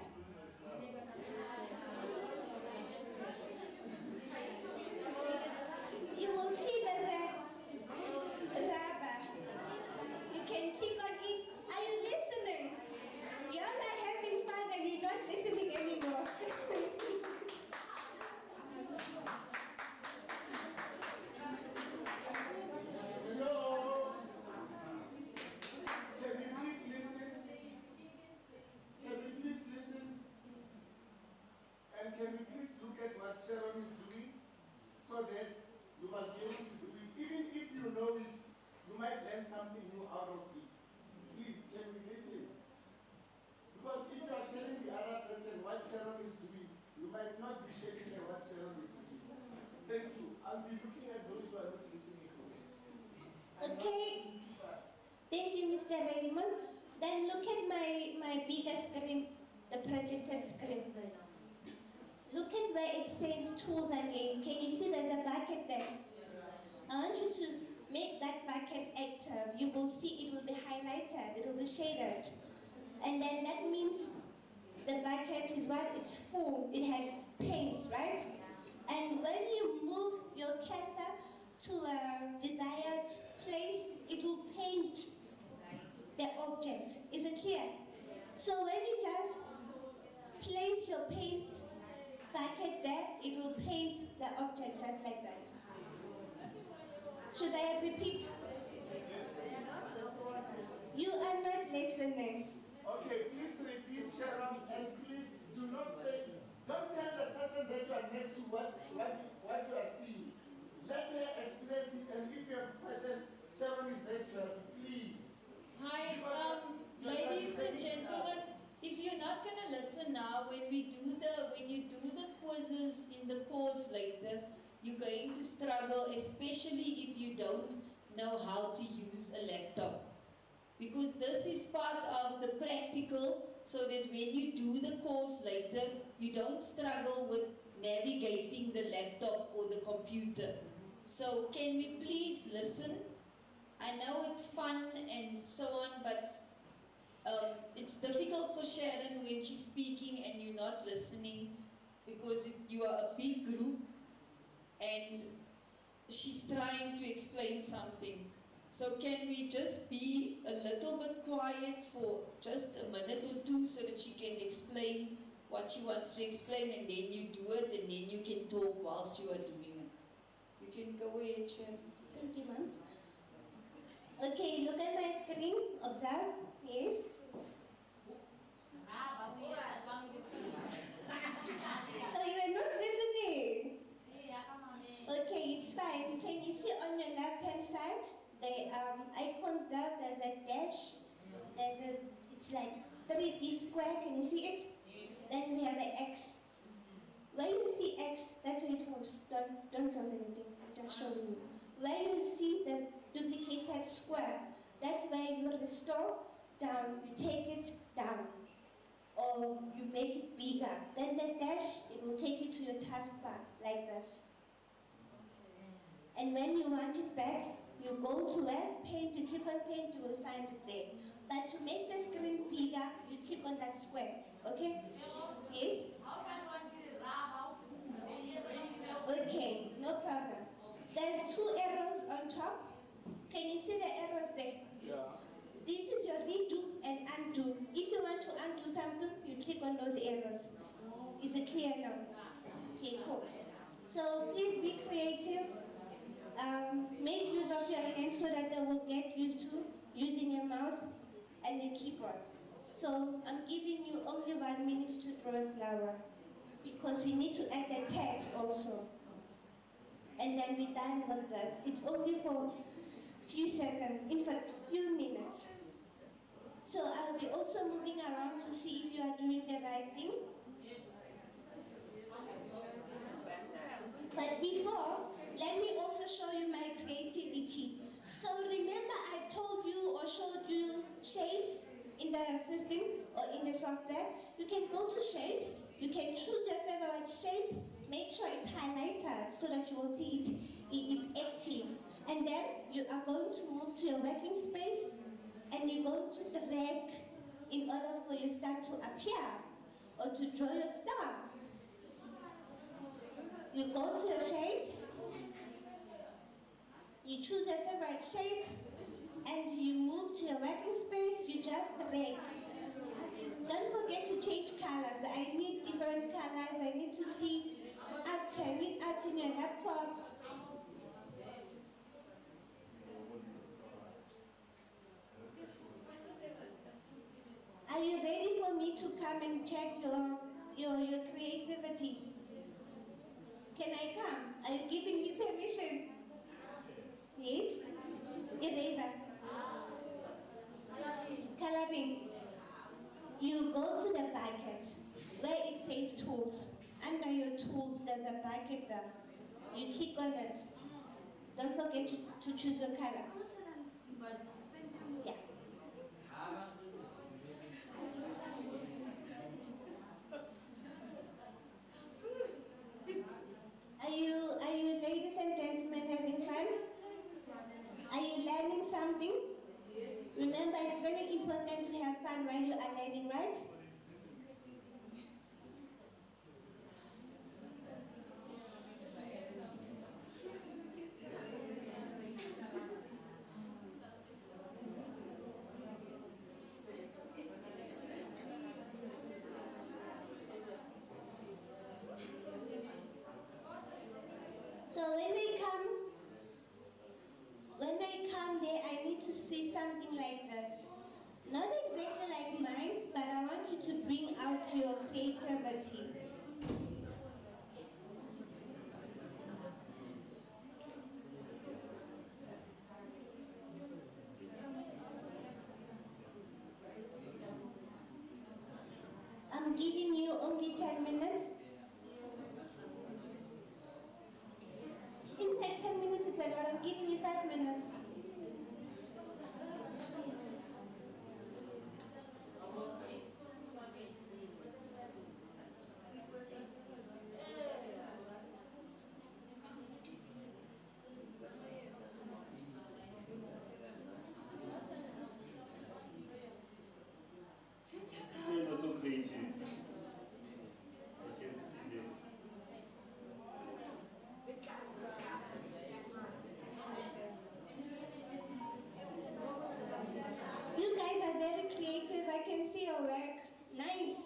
You will see there's a rubber. You can click on it. Are you listening? You're not having fun and you're not listening anymore. Hello? Can you please listen? Can you please listen? And can you please look at what Sharon is doing so that you must be able to do it. Even if you know it, you might learn something new out of it. Please, can we listen? Because if you are telling the other person what Sharon is doing, you might not be telling her what Sharon is doing. Thank you. I'll be looking at those who are not listening. Okay. Thank you, Mr. Raymond. Then look at my bigger screen, the projected screen. Look at where it says tools again, can you see there's a bucket there? I want you to make that bucket active. You will see it will be highlighted, it will be shaded. And then that means the bucket is what? It's full, it has paint, right? And when you move your cursor to a desired place, it will paint the object. Is it clear? So when you just place your paint bucket there, it will paint the object just like that. Should I repeat? You are not listening. Okay, please repeat, Sharon, and please do not say, don't tell the person that you are next to what you are seeing. Let her experience it, and if you have a question, Sharon is there to help you, please. Hi, ladies and gentlemen, if you're not gonna listen now, when you do the quizzes in the course later, you're going to struggle, especially if you don't know how to use a laptop. Because this is part of the practical, so that when you do the course later, you don't struggle with navigating the laptop or the computer. So can we please listen? I know it's fun and so on, but it's difficult for Sharon when she's speaking and you're not listening, because you are a big group and she's trying to explain something. So can we just be a little bit quiet for just a minute or two so that she can explain what she wants to explain, and then you do it, and then you can talk whilst you are doing it. You can go ahead, Sharon. Thank you, ma'am. Okay, look at my screen. Observe. Yes. So you are not listening. Okay, it's fine. Can you see on your left-hand side the icons there? There's a dash. It's like 3D square. Can you see it? Then we have an X. Where you see X, that's where it goes. Don't close anything. Just showing you. Where you see the duplicated square, that's where you restore down. You take it down, or you make it bigger. Then the dash, it will take you to your taskbar like this. And when you want it back, you go to where? Paint, you click on paint, you will find it there. But to make the screen bigger, you click on that square, okay? Yes? Okay, no problem. There's two arrows on top. Can you see the arrows there? Yeah. This is your redo and undo. If you want to undo something, you click on those arrows. Is it clear now? Okay, cool. So please be creative. Make use of your hands so that they will get used to using a mouse and a keyboard. So I'm giving you only 1 minute to draw a flower, because we need to add the text also. And then we're done with this. It's only for a few seconds, in fact, few minutes. So I'll be also moving around to see if you are doing the right thing. But before, let me also show you my creativity. So remember I told you or showed you shapes in the system or in the software. You can go to shapes, you can choose your favorite shape, make sure it's highlighted so that you will see it's active. And then you are going to move to your working space, and you're going to drag in order for your star to appear or to draw your star. You go to your shapes, you choose your favorite shape, and you move to your working space, you just drag. Don't forget to change colors. I need different colors. I need to see art. I need art in your laptops. Are you ready for me to come and check your creativity? Can I come? Are you giving me permission? Yes? Eraser. Coloring. You go to the bucket where it says tools. Under your tools, there's a bucket there. You click on it. Don't forget to choose your color. Yeah. giving you only 10 minutes. In fact, 10 minutes is a lot. I'm giving you 5 minutes. You guys are so creative. I can see them. You guys are very creative. I can see your work. Nice.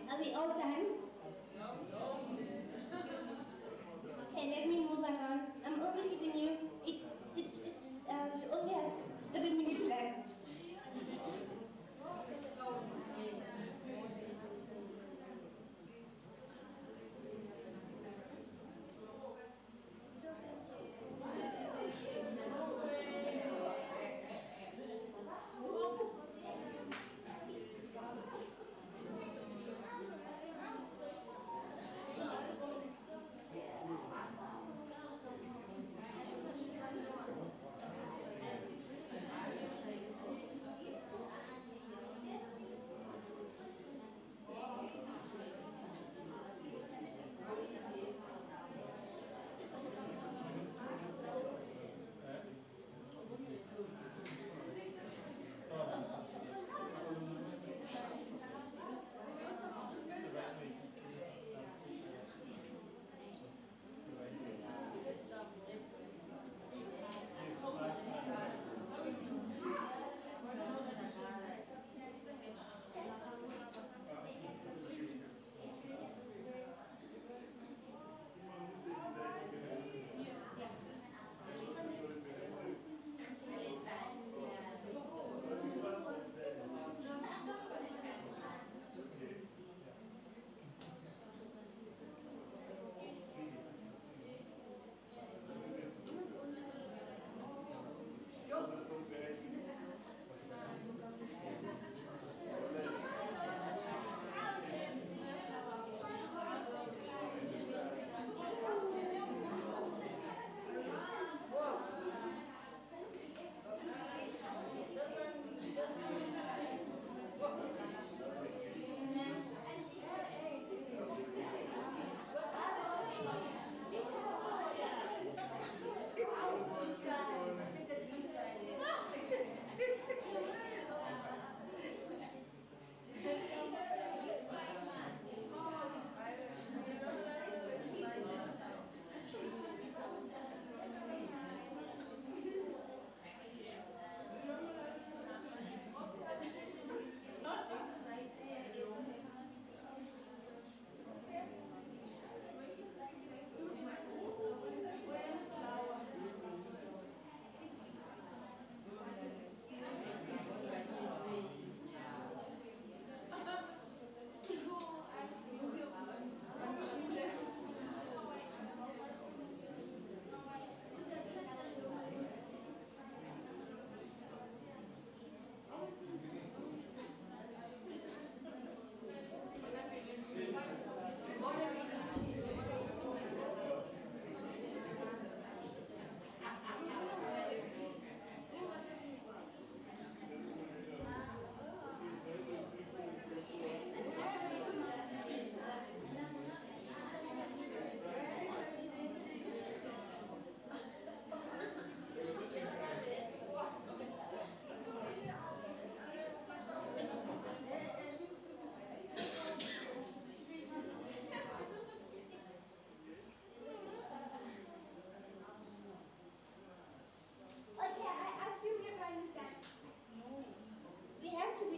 Are we all done? Okay, let me move around. I'm only giving you, we only have 3 minutes left.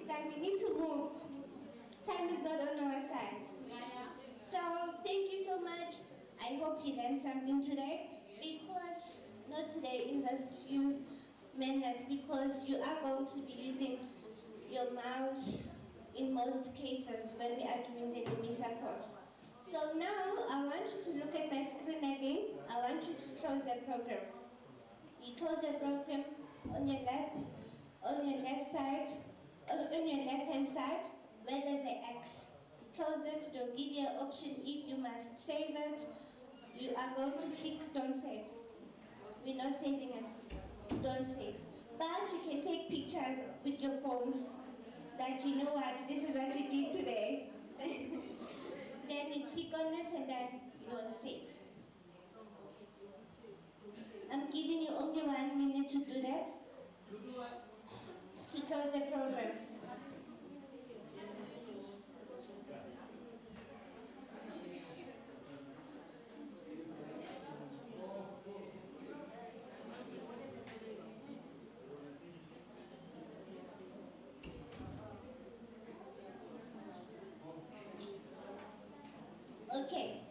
time. We need to move. Time is not on our side. So thank you so much. I hope you learned something today because not today in this few minutes, because you are going to be using your mouse in most cases when we are doing the NEMISA course. So now I want you to look at my screen again. I want you to close the program. You close your program on your left side, on your left hand side, where there's an X. Close it, they'll give you an option if you must save it. You are going to click don't save. We're not saving it. Don't save. But you can take pictures with your phones that you know what, this is what we did today. Then you click on it and then you don't save. I'm giving you only 1 minute to do that. To close the program. Okay,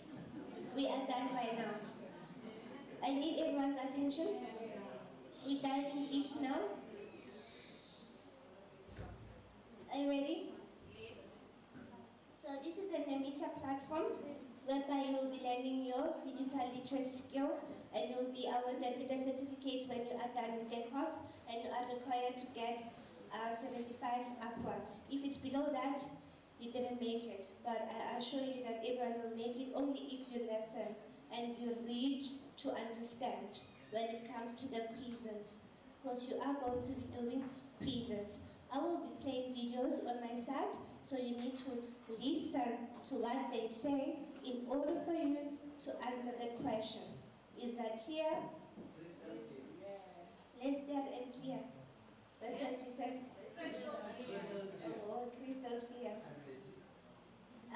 we are done by now. I need everyone's attention. We dive in deep now. Are you ready? Yes. So this is a NEMISA platform whereby you will be learning your digital literacy skill and you will be awarded with a certificate when you are done with the course, and you are required to get 75 upwards. If it's below that, you didn't make it, but I assure you that everyone will make it only if you listen and you read to understand when it comes to the quizzes, because you are going to be doing quizzes. I will be playing videos on my side, so you need to listen to what they say in order for you to answer the question. Is that clear? Let's get it clear. That's what you said? Oh, crystal clear.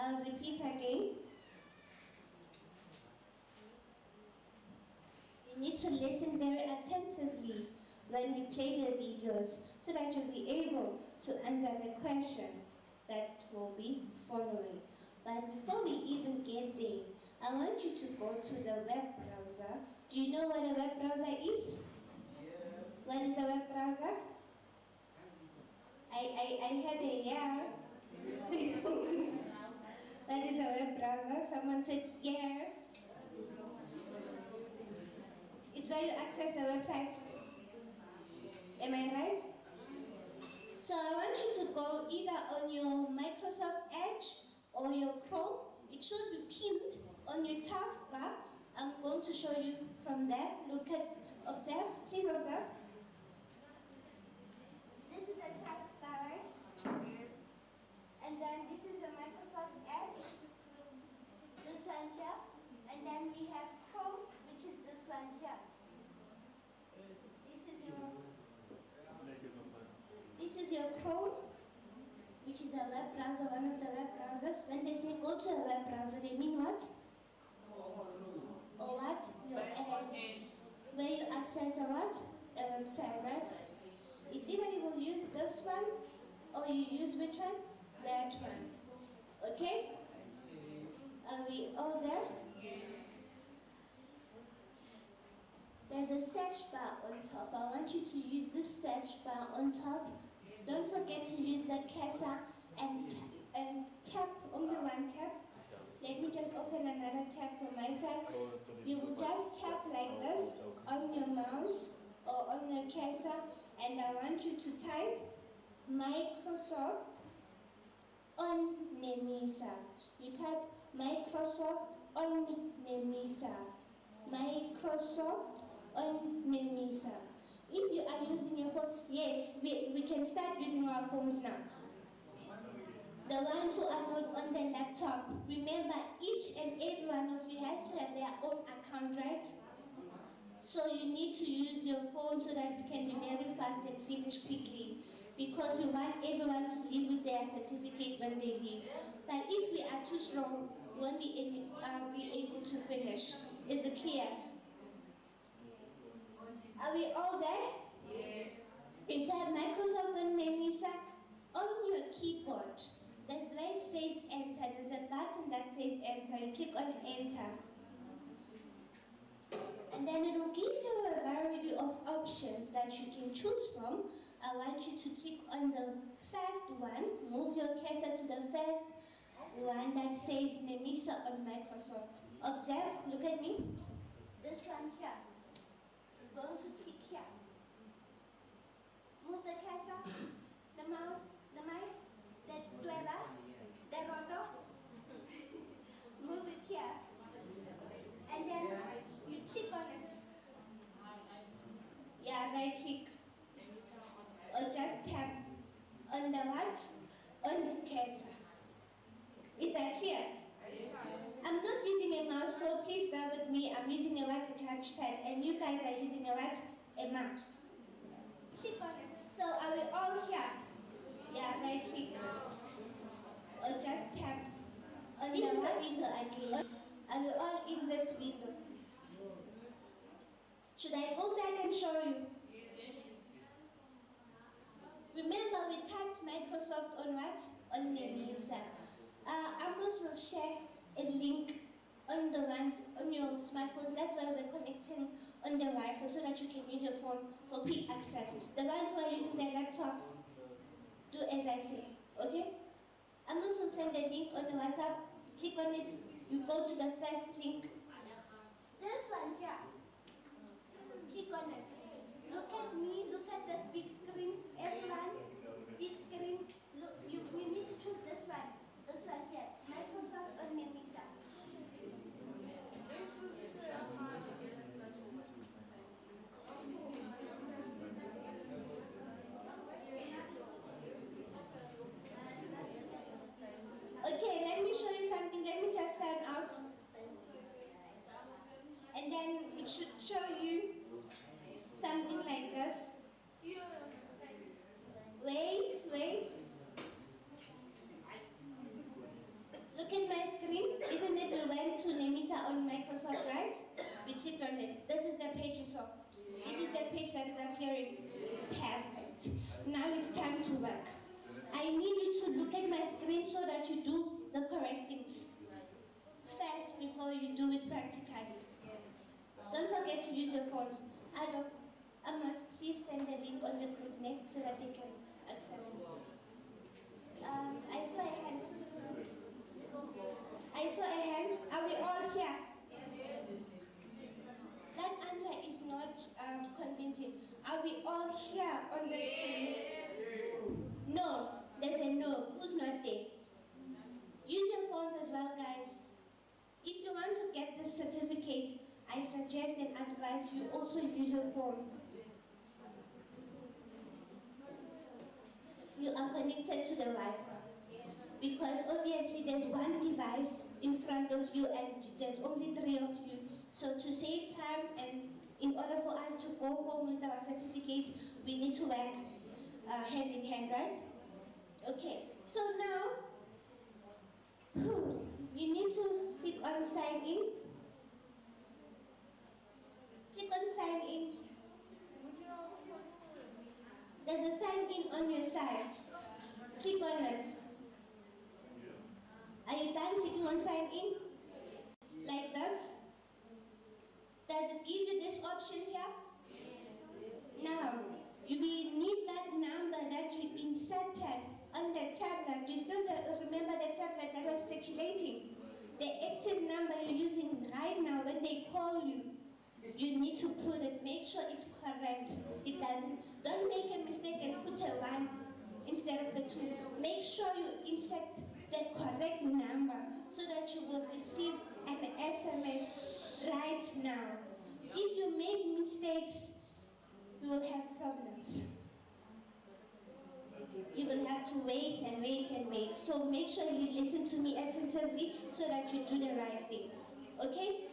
I'll repeat again. You need to listen very attentively when we play the videos so that you'll be able to answer the questions that will be following. But before we even get there, I want you to go to the web browser. Do you know what a web browser is? What is a web browser? I had a yeah. That is a web browser. Someone said yeah. It's where you access the website. Am I right? So I want you to go either on your Microsoft Edge or your Chrome. It should be pinned on your taskbar. I'm going to show you from there. Look at, observe, please observe. This is a taskbar, right? Yes. And then this is your Microsoft Edge. This one here. And then we have Chrome, which is this one here. This is your Chrome, which is a web browser, one of the web browsers. When they say go to a web browser, they mean what? Or what? Your Edge. Where you access a what? A website, right? It's either you will use this one, or you use which one? That one. Okay? Are we all there? There's a search bar on top. I want you to use this search bar on top. Don't forget to use the cursor and tap, only one tap. Let me just open another tab from my side. You will just tap like this on your mouse or on your cursor, and I want you to type Microsoft on NEMISA. You type Microsoft on NEMISA. Microsoft on NEMISA. If you are using your phone, yes, we can start using our phones now. The ones who are not on the laptop, remember each and every one of you has to have their own account, right? So you need to use your phone so that you can be very fast and finish quickly, because we want everyone to leave with their certificate when they leave. But if we are too slow, we won't be able to finish. Is it clear? Are we all there? Yes. You type Microsoft on NEMISA on your keyboard. That's where it says enter. There's a button that says enter. You click on enter. And And then it will give you a variety of options that you can choose from. I want you to click on the first one, move your cursor to the first one that says Nemisa on Microsoft. Observe, look at me. This one here. Going to click here. Move the cursor, the mouse, the mice, the dweller, the rotor. Move it here. And then you click on it. Yeah, right click. Or just tap on the what? On the cursor. Is that clear? I'm not using a mouse, so please bear with me. I'm using a what? A touchpad, and you guys are using a what? A mouse. Click on it. So are we all here? Yeah, right click. Or just tap on the what? Window again. Are we all in this window? Should I go back and show you? Remember, we typed Microsoft on what? On Nemisa. Amos will share a link on the ones on your smartphones. That's why we're connecting on the Wi-Fi so that you can use your phone for quick access. The ones who are using their laptops, do as I say, okay? Amos will send a link on the WhatsApp. Click on it. You go to the first link. This one here. Click on it. Look at me, look at this big screen. Everyone, big screen. Look, you need to choose this one. This one here. Microsoft or Nemisa. Okay, let me show you something. Let me just sign out. And then it should show you something like this. Wait. Look at my screen. Isn't it we went to Nemisa on Microsoft, right? We clicked on it. This is the page you saw. This is the page that is appearing. Perfect. Now it's time to work. I need you to look at my screen so that you do the correct things first before you do it practically. Don't forget to use your phones. I must please send the link on the group net so that they can access it. I saw a hand. Are we all here? That answer is not convincing. Are we all here on the screen? No. There's a no. Who's not there? Use your phones as well, guys. If you want to get this certificate, I suggest and advise you also use your phone. You are connected to the Wi-Fi. Because obviously there's one device in front of you and there's only 3 of you. So to save time and in order for us to go home with our certificate, we need to work hand in hand, right? Okay, so now, you need to click on sign in. Click on sign in. There's a sign in on your side. Click on it. Are you done clicking on sign in? Like this? Does it give you this option here? Now, you will need that number that you inserted on the tablet. You still remember the tablet that was circulating? The active number you're using right now when they call you, you need to put it, make sure it's correct. Don't make a mistake and put a 1 instead of a 2. Make sure you insert the correct number so that you will receive an SMS right now. If you make mistakes, you will have problems. You will have to wait and wait and wait. So make sure you listen to me attentively so that you do the right thing. Okay?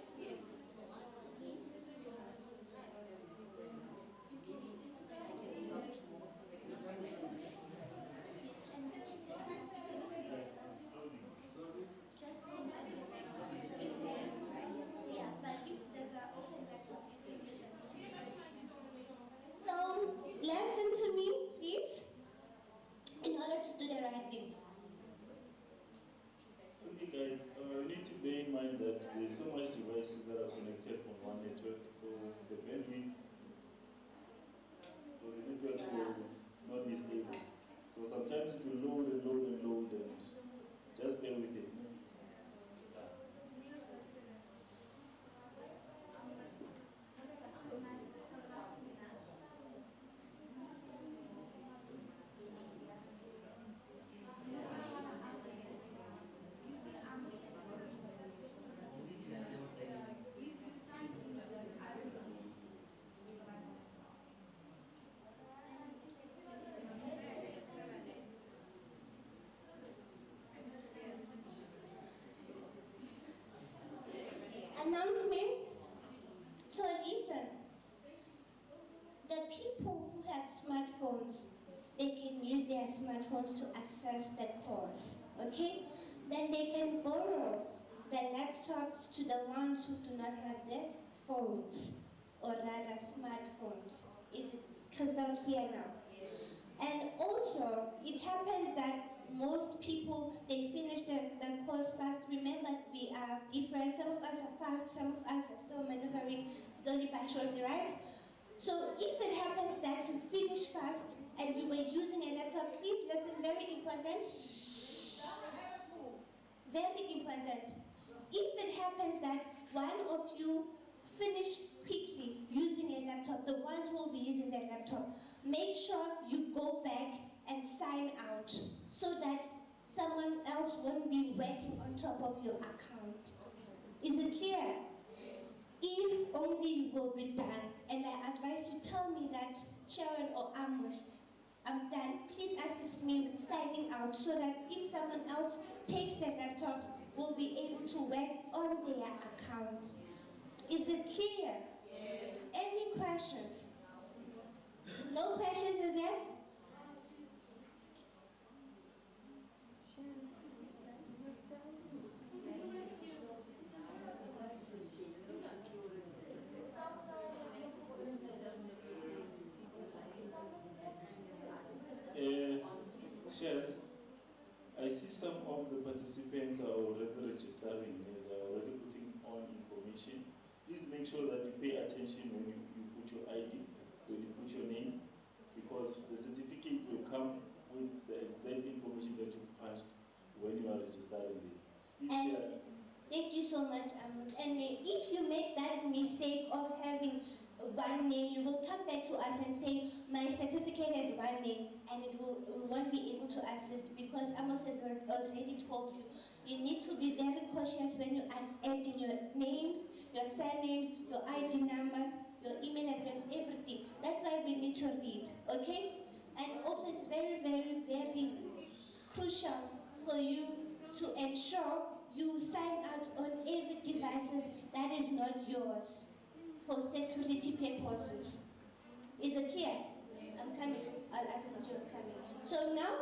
So, listen to me, please, in order to do the right thing. Okay guys, we need to bear in mind that there's so much device connected on one network, so the bandwidth is, so the network will not be stable. So sometimes it will load and load and load, and just bear with it. Announcement. So listen, the people who have smartphones, they can use their smartphones to access the course, okay? Then they can borrow the laptops to the ones who do not have their phones, or rather smartphones. Is it crystal clear now? And also, it happens that most people, they finish the course fast. Remember, we are different. Some of us are fast, some of us are still maneuvering slowly but surely, right? So if it happens that you finish fast and you were using a laptop, please listen, very important. Very important. If it happens that one of you finish quickly using a laptop, the ones who will be using their laptop, make sure you go back and sign out so that someone else won't be working on top of your account. Is it clear? If only you will be done, and I advise you tell me that Sharon or Amos, I'm done, please assist me with signing out so that if someone else takes their laptops, we'll be able to work on their account. Is it clear? Yes. Any questions? No questions as yet? Shares, I see some of the participants are already registering and are already putting on information. Please make sure that you pay attention when you put your ID, when you put your name, because the certificate will come with the exact information that you've punched when you are registering there. Thank you so much, Amos. And if you make that mistake of having one name, you will come back to us and say, my certificate has one name, and we won't be able to assist because Amos has already told you. You need to be very cautious when you are adding your names, your surnames, your ID numbers, your email address, everything. That's why we need to read, okay? And also it's very, very, very crucial for you to ensure you sign out on every devices that is not yours for security purposes. Is it clear? I'm coming. I'll assist you in coming. So now,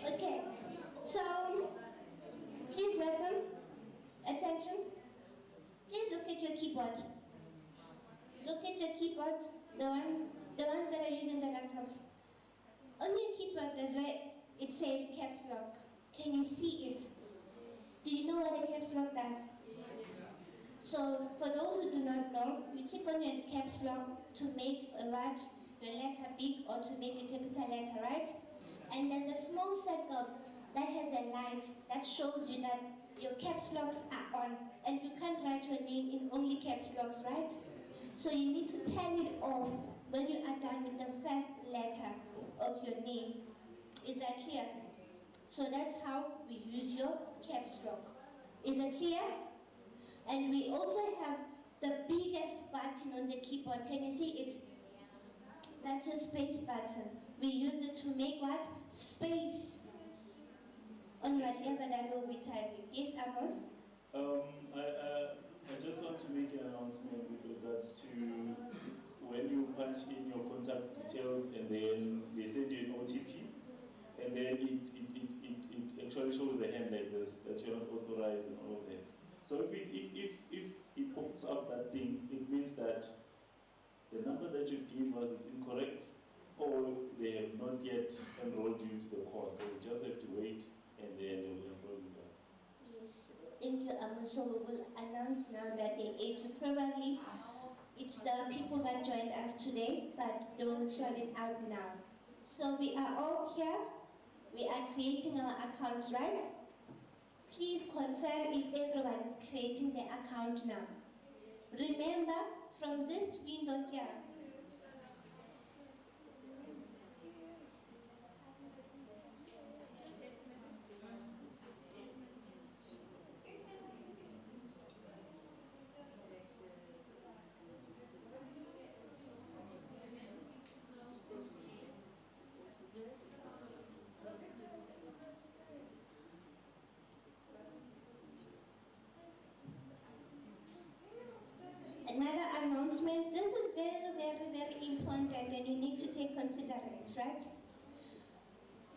okay, so please listen, attention. Please look at your keyboard. Look at your keyboard, the ones that are using the laptops. On your keyboard, there's where it says caps lock. Can you see it? Do you know what a caps lock does? So for those who do not know, you click on your caps lock to make a large, your letter big, or to make a capital letter, right? And there's a small circle that has a light that shows you that your caps locks are on, and you can't write your name in only caps locks, right? So you need to turn it off when you are done with the first letter of your name. Is that clear? So that's how we use your caps lock. Is it clear? And we also have the biggest button on the keyboard. Can you see it? That's a space button. We use it to make what? Space on whatever that will be typing. Yes, Amos? I just want to make an announcement with regards to when you punch in your contact details and then they send you an OTP, and then it actually shows the hand like this, that you're not authorized and all of that. So if it pops up that thing, it means that the number that you've given us is incorrect, or they have not yet enrolled you to the course. So you just have to wait, and then they will enroll you guys. Yes, thank you. So we will announce now that the age, probably it's the people that joined us today, but they will sort it out now. So we are all here. We are creating our accounts, right? Please confirm if everyone is creating their account now. Remember, from this window here, another announcement. This is very important and you need to take considerate, right?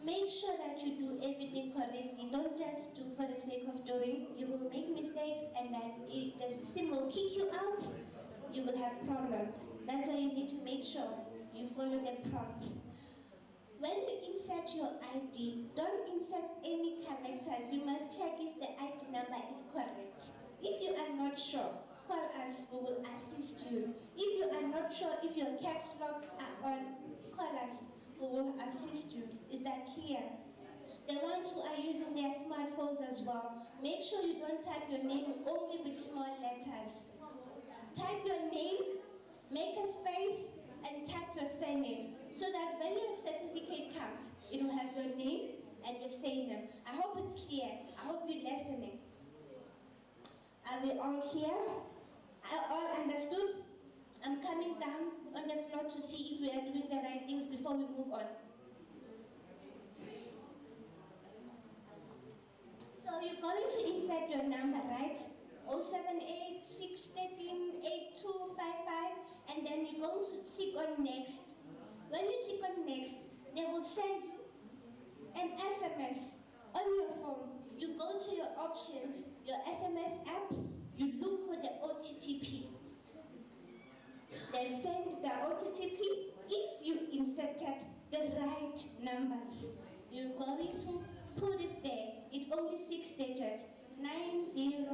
Make sure that you do everything correctly. Don't just do for the sake of doing. You will make mistakes and then the system will kick you out. You will have problems. That's why you need to make sure you follow the prompts. When you insert your ID, don't insert any characters. You must check if the ID number is correct. If you are not sure, call us, we will assist you. If you are not sure if your caps locks are on, call us, we will assist you. Is that clear? The ones who are using their smartphones as well, make sure you don't type your name only with small letters. Type your name, make a space, and type your surname, so that when your certificate comes, it will have your name and your surname. I hope it's clear. I hope you're listening. Are we all here? Are all understood? I'm coming down on the floor to see if we are doing the right things before we move on. So you're going to insert your number, right? 078 613 8255, and then you're going to click on next. When you click on next, they will send you an SMS on your phone. You go to your options, your SMS app, you look for the OTTP. They'll send the OTTP if you inserted the right numbers. You're going to put it there. It's only 6 digits. 90.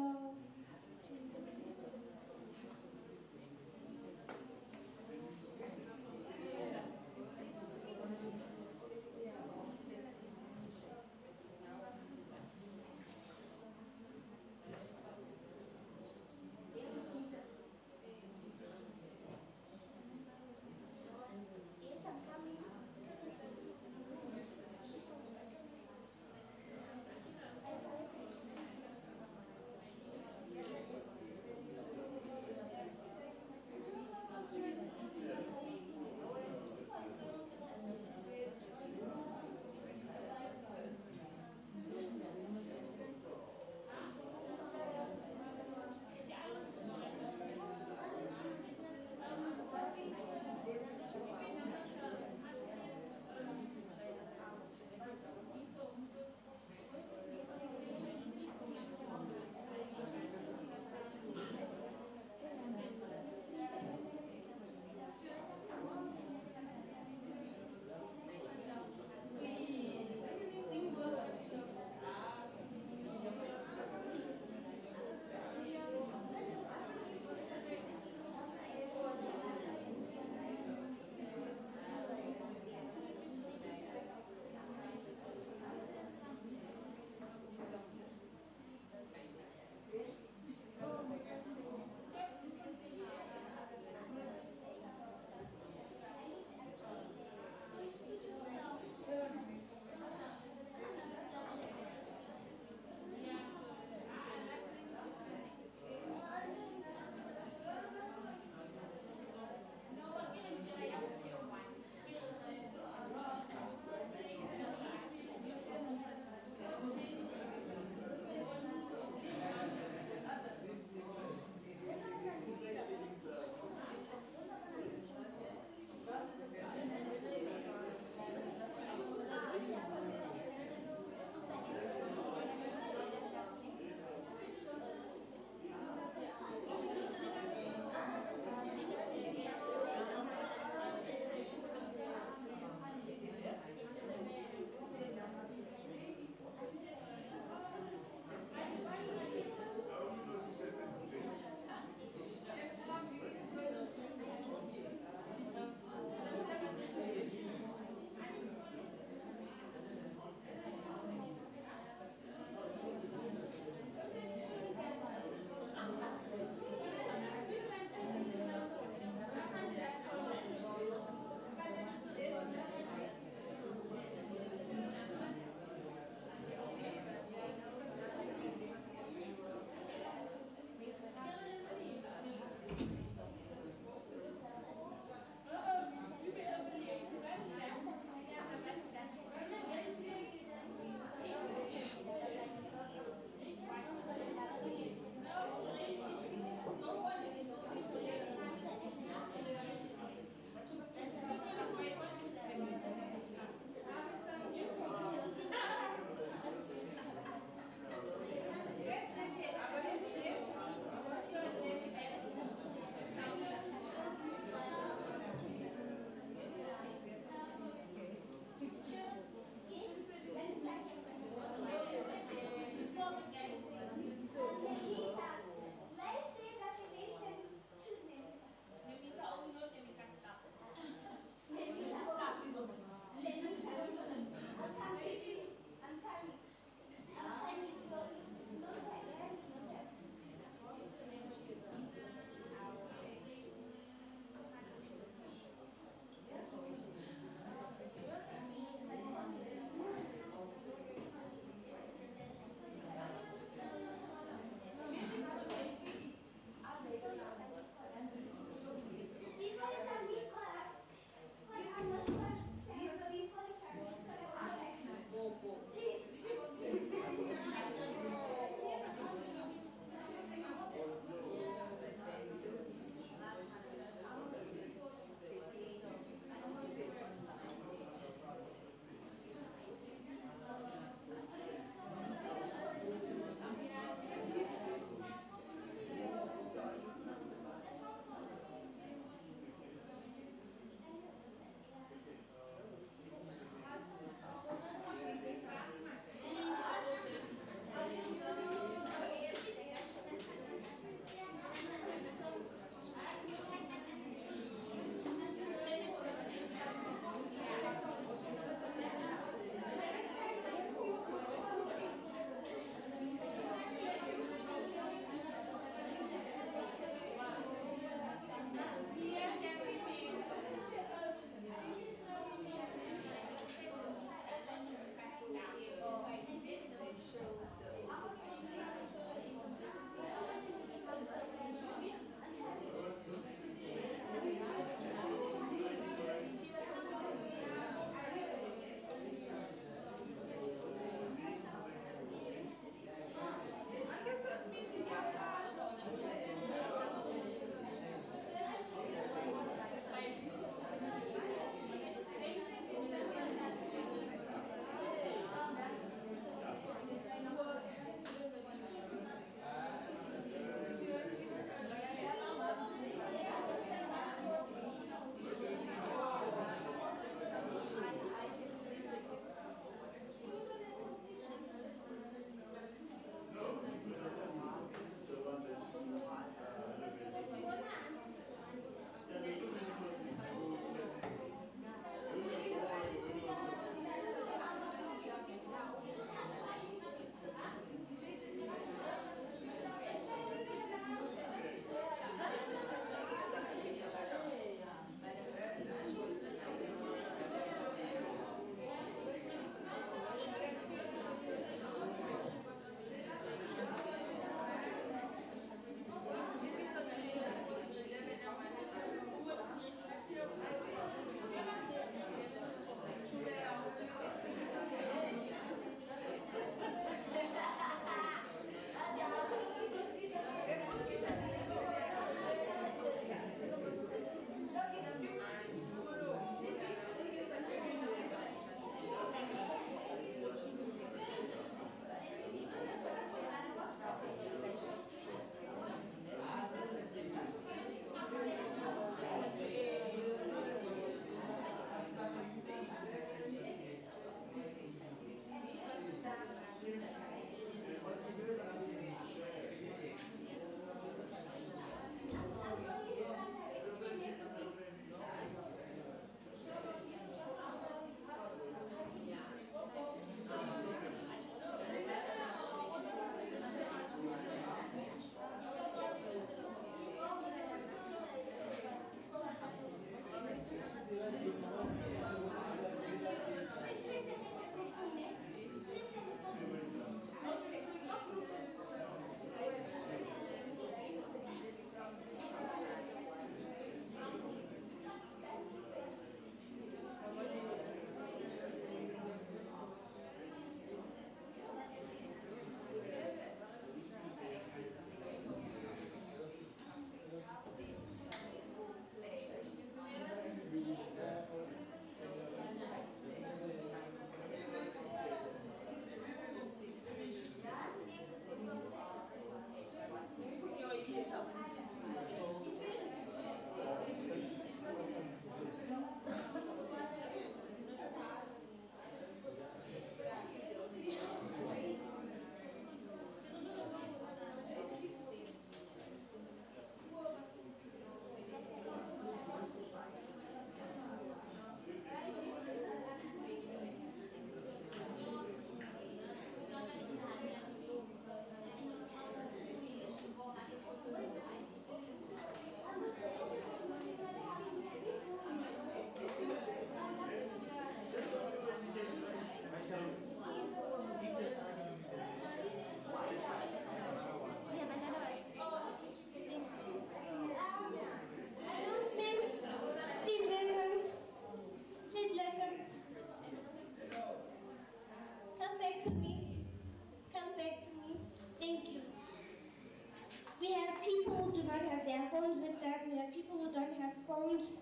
phones.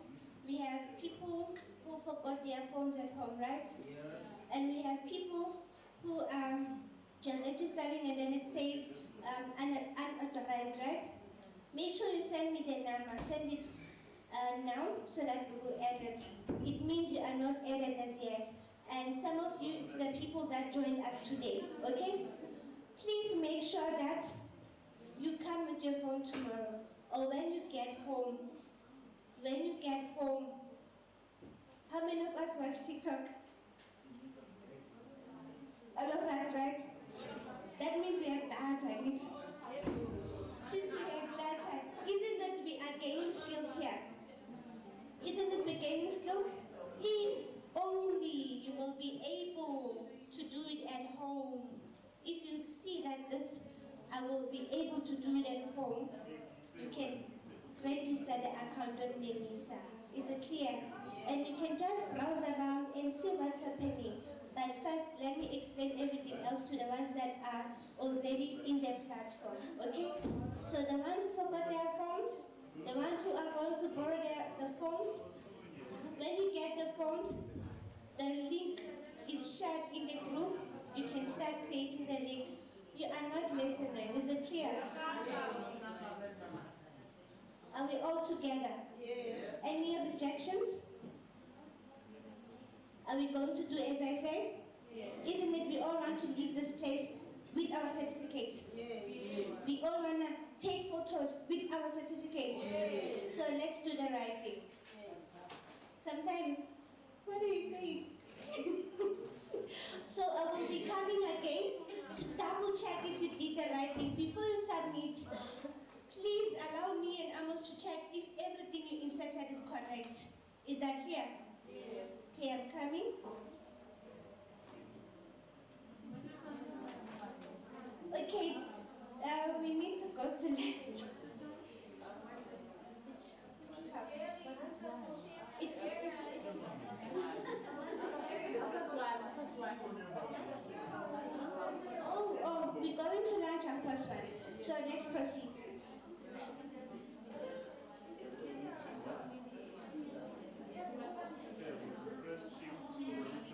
We have people who forgot their phones at home, right? And we have people who just registering and then it says unauthorized, right? Make sure you send me the number. Send it now so that we will add it. It means you are not added as yet. And some of you, it's the people that joined us today, okay? Please make sure that you come with your phone tomorrow or when you get home. When you get home, how many of us watch TikTok? All of us, right? That means we have data. Since we have data, isn't that we are gaining skills here? Isn't it we're gaining skills? If only you will be able to do it at home. If you see that this, I will be able to do it at home, you can register the account on Nemisa. Is it clear? And you can just browse around and see what's happening. But first, let me explain everything else to the ones that are already in the platform, okay? So the ones who forgot their phones, the ones who are going to borrow the phones, when you get the phones, the link is shared in the group. You can start creating the link. You are not listening. Is it clear? Are we all together? Yes. Any rejections? Are we going to do as I say? Yes. Isn't it we all want to leave this place with our certificates? Yes. We all want to take photos with our certificates? Yes. So let's do the right thing. Yes. Sometimes, what do you say? So I will be coming again to double check if you did the right thing. Before you submit, please allow me and Amos to check if everything you inserted is correct. Is that clear? Yes. Okay, I'm coming. Okay, we need to go to lunch. Oh, we're going to lunch at +1. So let's proceed. Yes,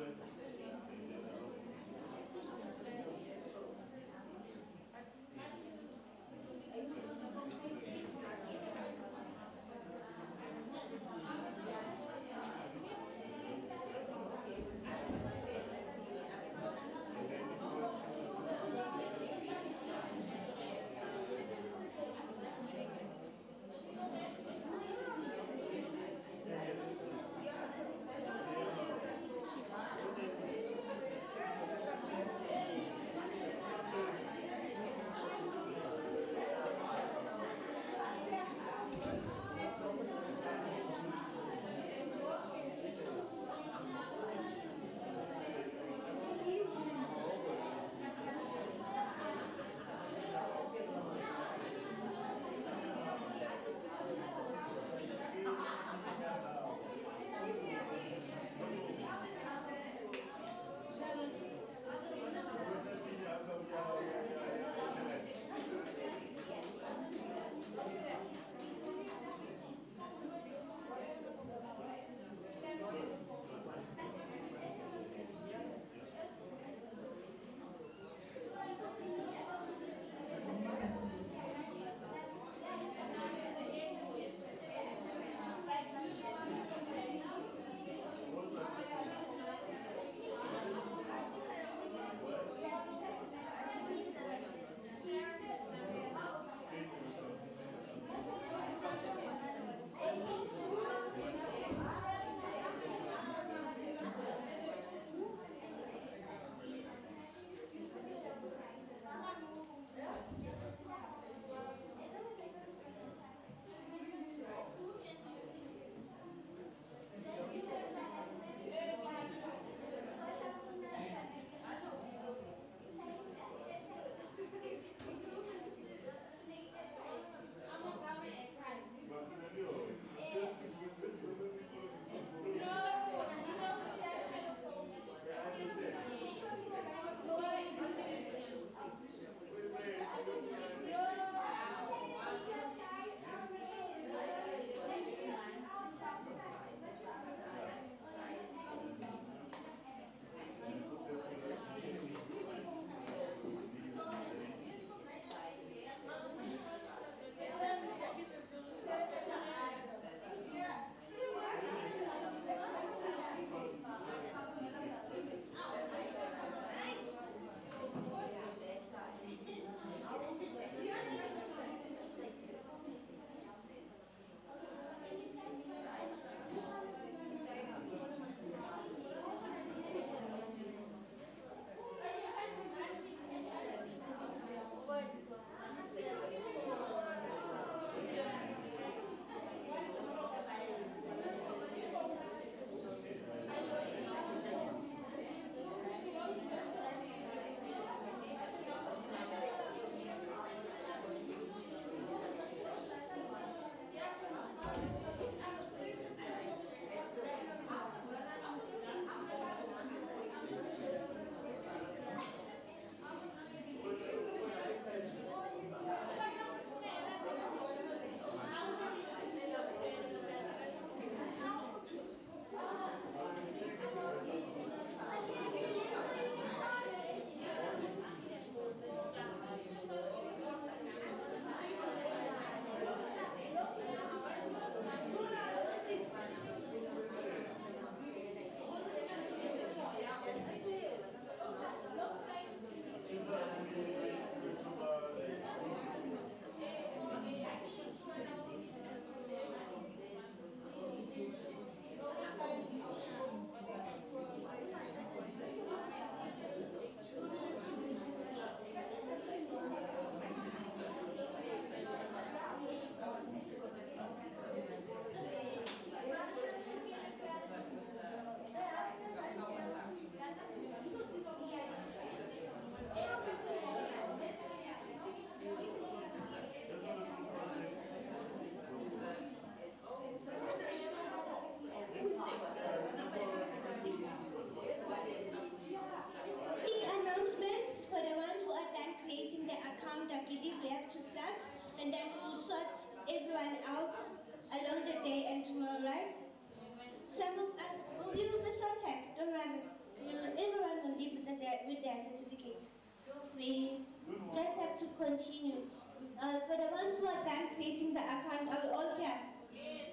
For the ones who are done creating the account, are we all here? Yes.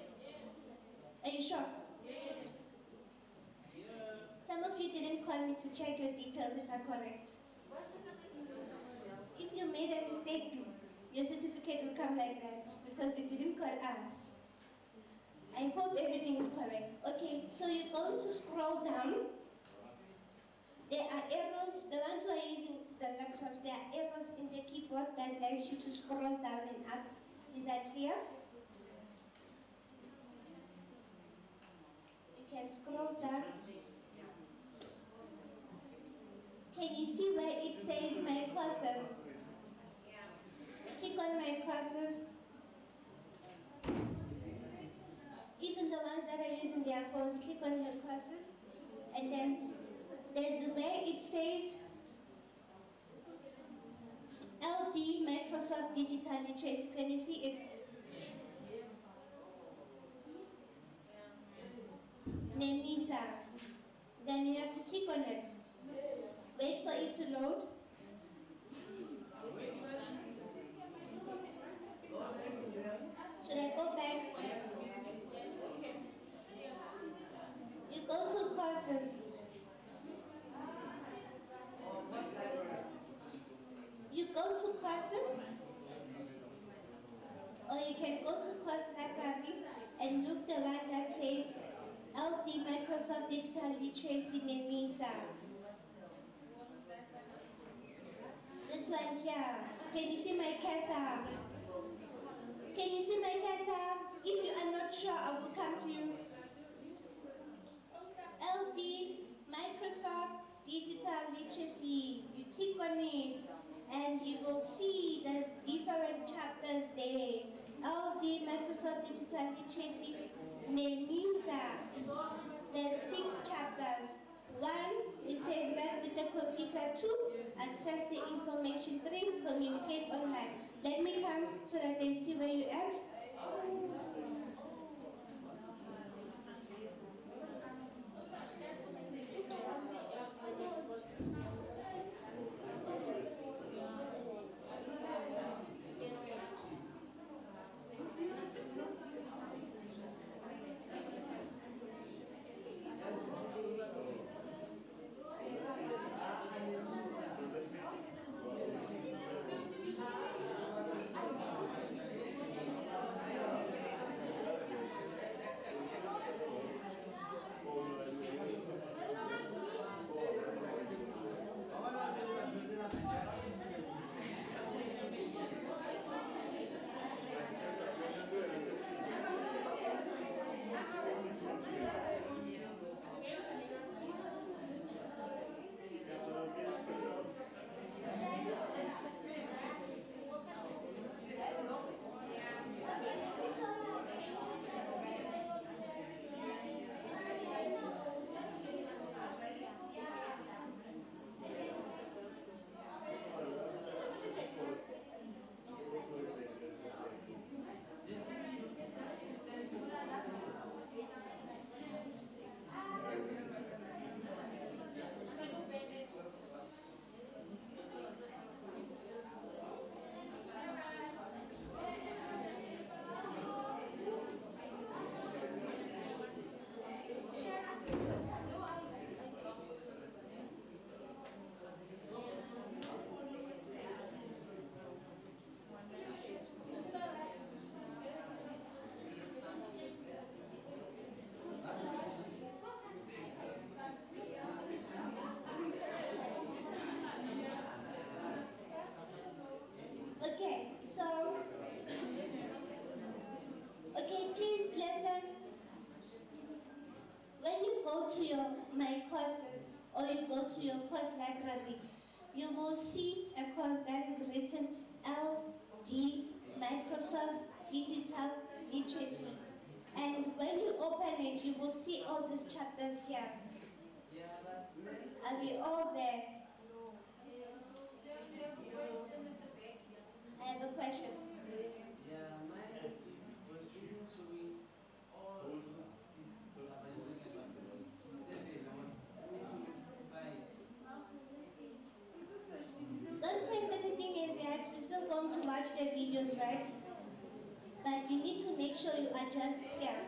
Are you sure? Yes. Some of you didn't call me to check your details if I'm correct. If you made a mistake, your certificate will come like that because you didn't call us. I hope everything is correct. Okay, so you're going to scroll down. There are arrows, the ones who are using the laptops, there are arrows in the keyboard that allows you to scroll down and up. Is that clear? You can scroll down. Can you see where it says my courses? Click on my courses. Even the ones that are using their phones, click on the courses. And then there's where it says LD Microsoft Digital Literacy. Can you see it? Nemisa. Then you have to click on it. Wait for it to load. Should I go back? You go to courses. You go to courses, or you can go to course library and look the one that says LD Microsoft Digital Literacy Nemisa. This one here. Can you see my cursor? Can you see my cursor? If you are not sure, I will come to you. LD Microsoft Digital Literacy. You click on it and you will see there's different chapters there. LD Microsoft Digital Literacy Nemisa. There's 6 chapters. 1, it says work with the computer. 2, access the information. 3, communicate online. Let me come so that they see where you're at. Please listen. When you go to your My Courses or you go to your course library, you will see a course that is written LD Microsoft Digital Literacy. And when you open it, you will see all these chapters here. Are we all there? I have a question. Don't press anything as yet. We're still going to watch the video videos, right? But you need to make sure you adjust here.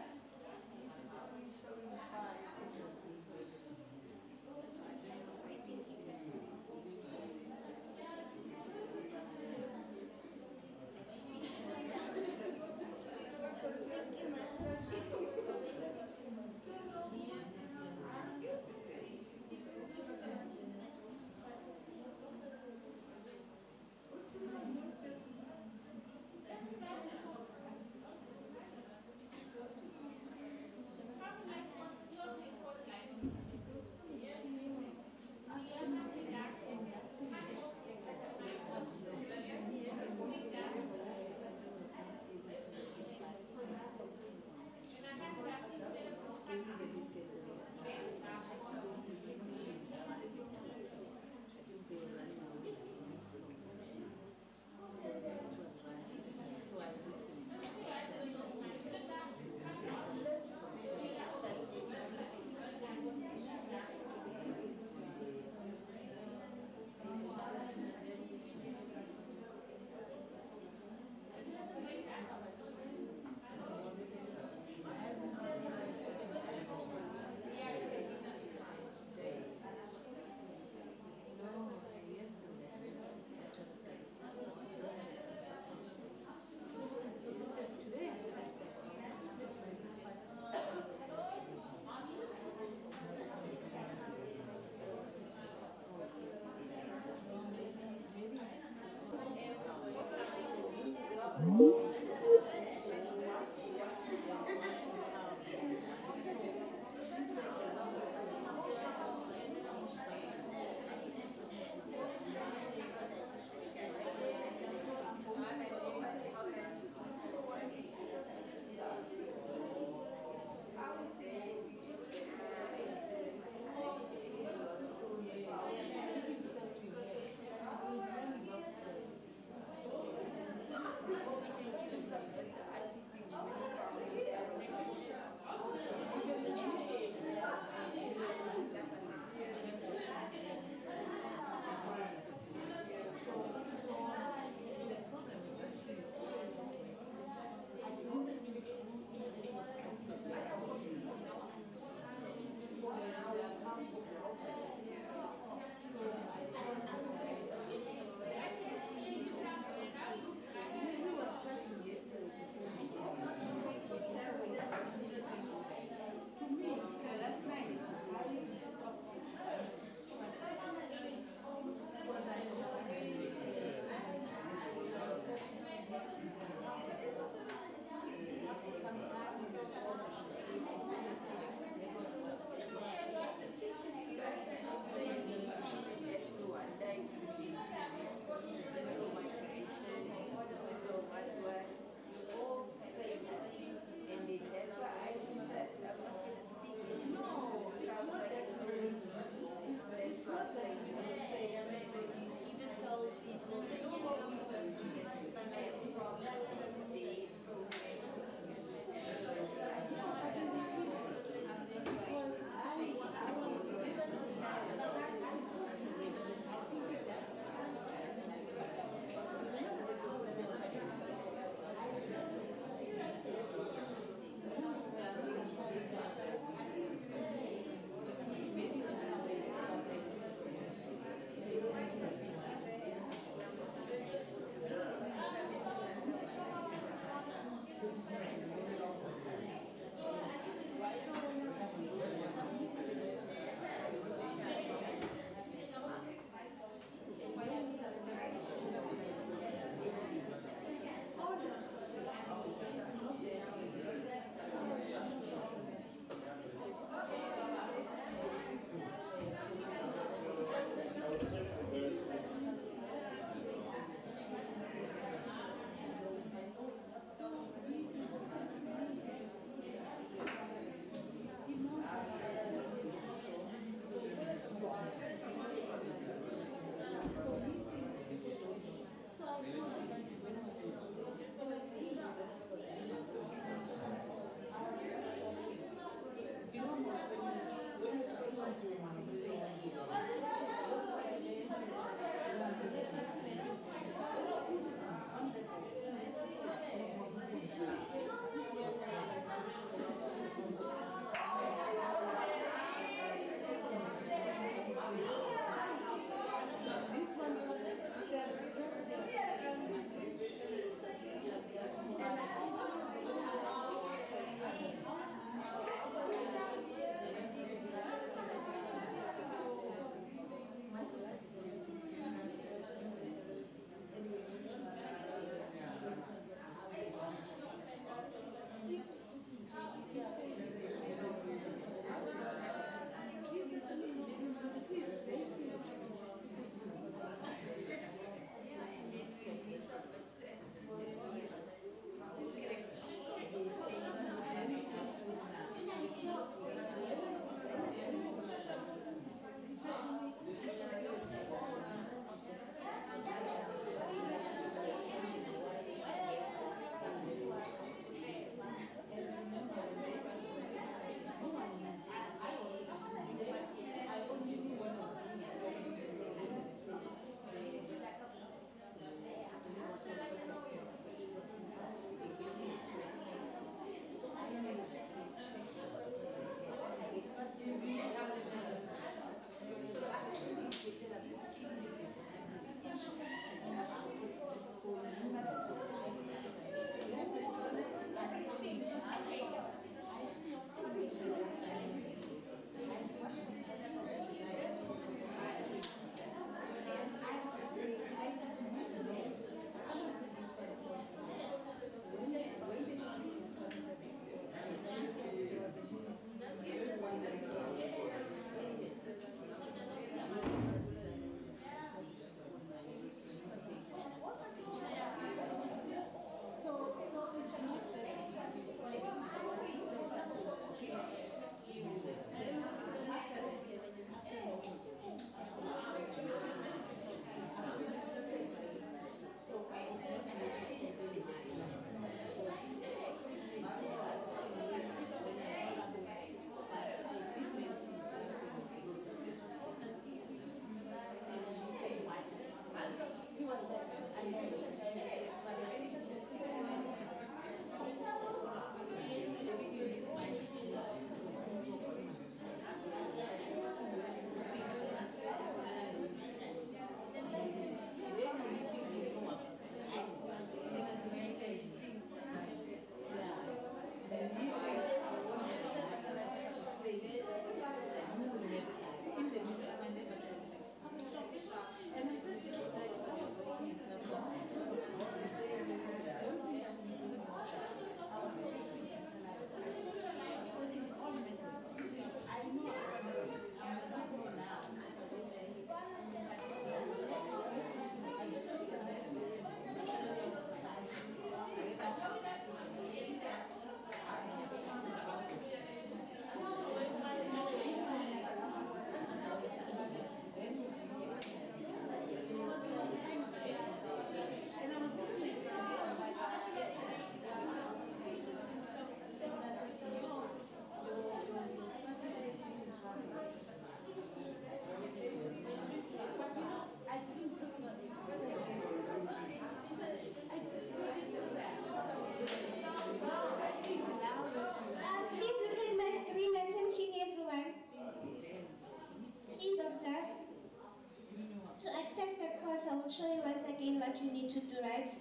again what you need to do, right?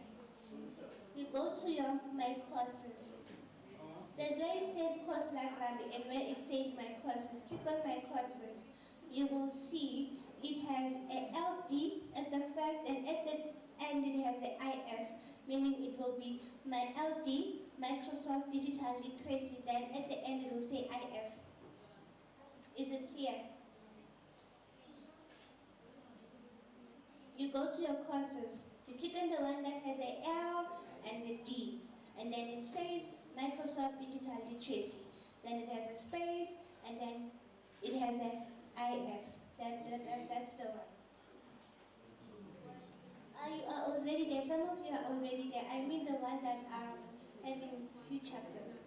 You go to your My Courses. There's where it says course library and where it says My Courses. Click on My Courses. You will see it has a LD at the first and at the end it has a IF, meaning it will be My LD, Microsoft Digital Literacy, then at the end it will say IF. Is it clear? You go to your courses, you click on the one that has a L and a D, and then it says Microsoft Digital Literacy. Then it has a space, and then it has a IF. That's the one. You are already there. Some of you are already there. I mean the one that are having few chapters.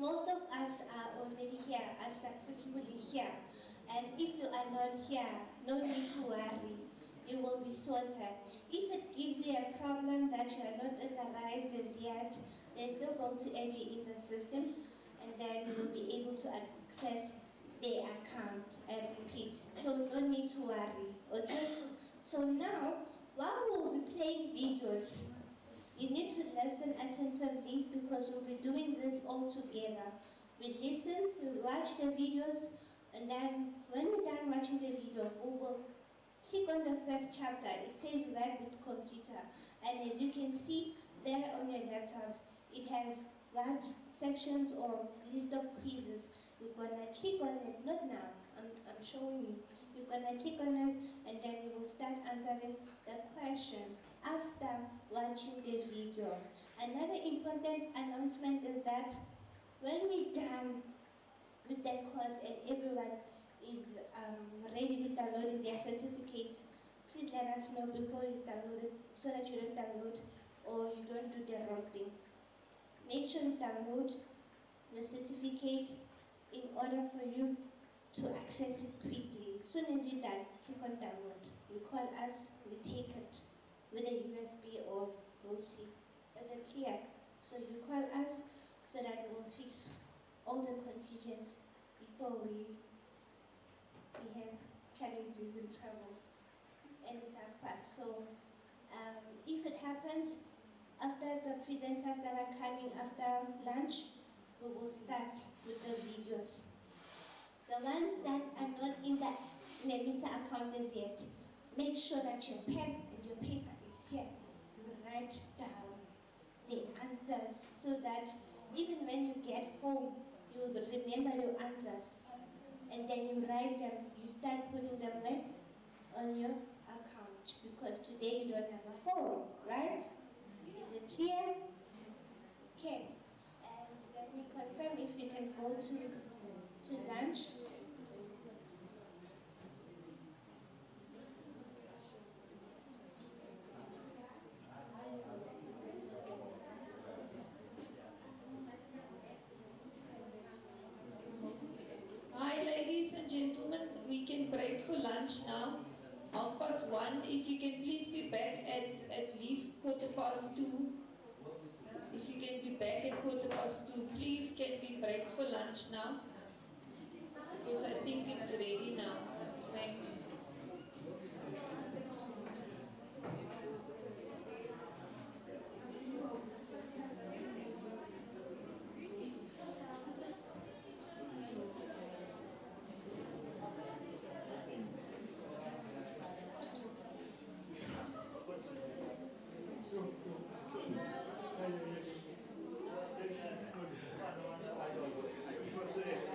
most of us are already here, are successfully here. And if you are not here, no need to worry. You will be sorted. If it gives you a problem that you are not authorized as yet, they're still going to add you in the system, and then you will be able to access their account and repeat. So no need to worry, okay? So now, while we'll be playing videos, you need to listen attentively because we'll be doing this all together. We listen, we watch the videos, and then when we're done watching the video, we will click on the first chapter. It says Work with Computer. And as you can see there on your laptops, it has what sections or list of quizzes. You're gonna click on it, not now, I'm showing you. You're gonna click on it and then you will start answering the questions after watching the video. Another important announcement is that when we're done with that course and everyone is ready with downloading their certificate, please let us know before you download it so that you don't download or you don't do the wrong thing. Make sure you download the certificate in order for you to access it quickly. As soon as you're done, click on download. You call us, we take it with a USB or we'll see. Is it clear? So you call us so that we'll fix all the confusions before we have challenges and troubles and it's our past. So if it happens, after the presenters that are coming after lunch, we will start with the videos. The ones that are not in the NEMISA account as yet, make sure that your pen and your paper is here. You write down the answers so that even when you get home, you will remember your answers. And then you write them, you start putting them where? On your account. Because today you don't have a phone, right? Is it clear? Okay. And let me confirm if we can go to lunch. Hi, ladies and gentlemen. We can break for lunch now. 1:30. If you can please be back at least 2:15. If you can be back at 2:15, please can we break for lunch now? Because I think it's ready now. Thanks. Você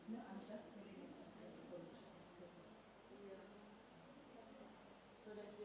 No, I'm just telling it to say for logistic purposes. So that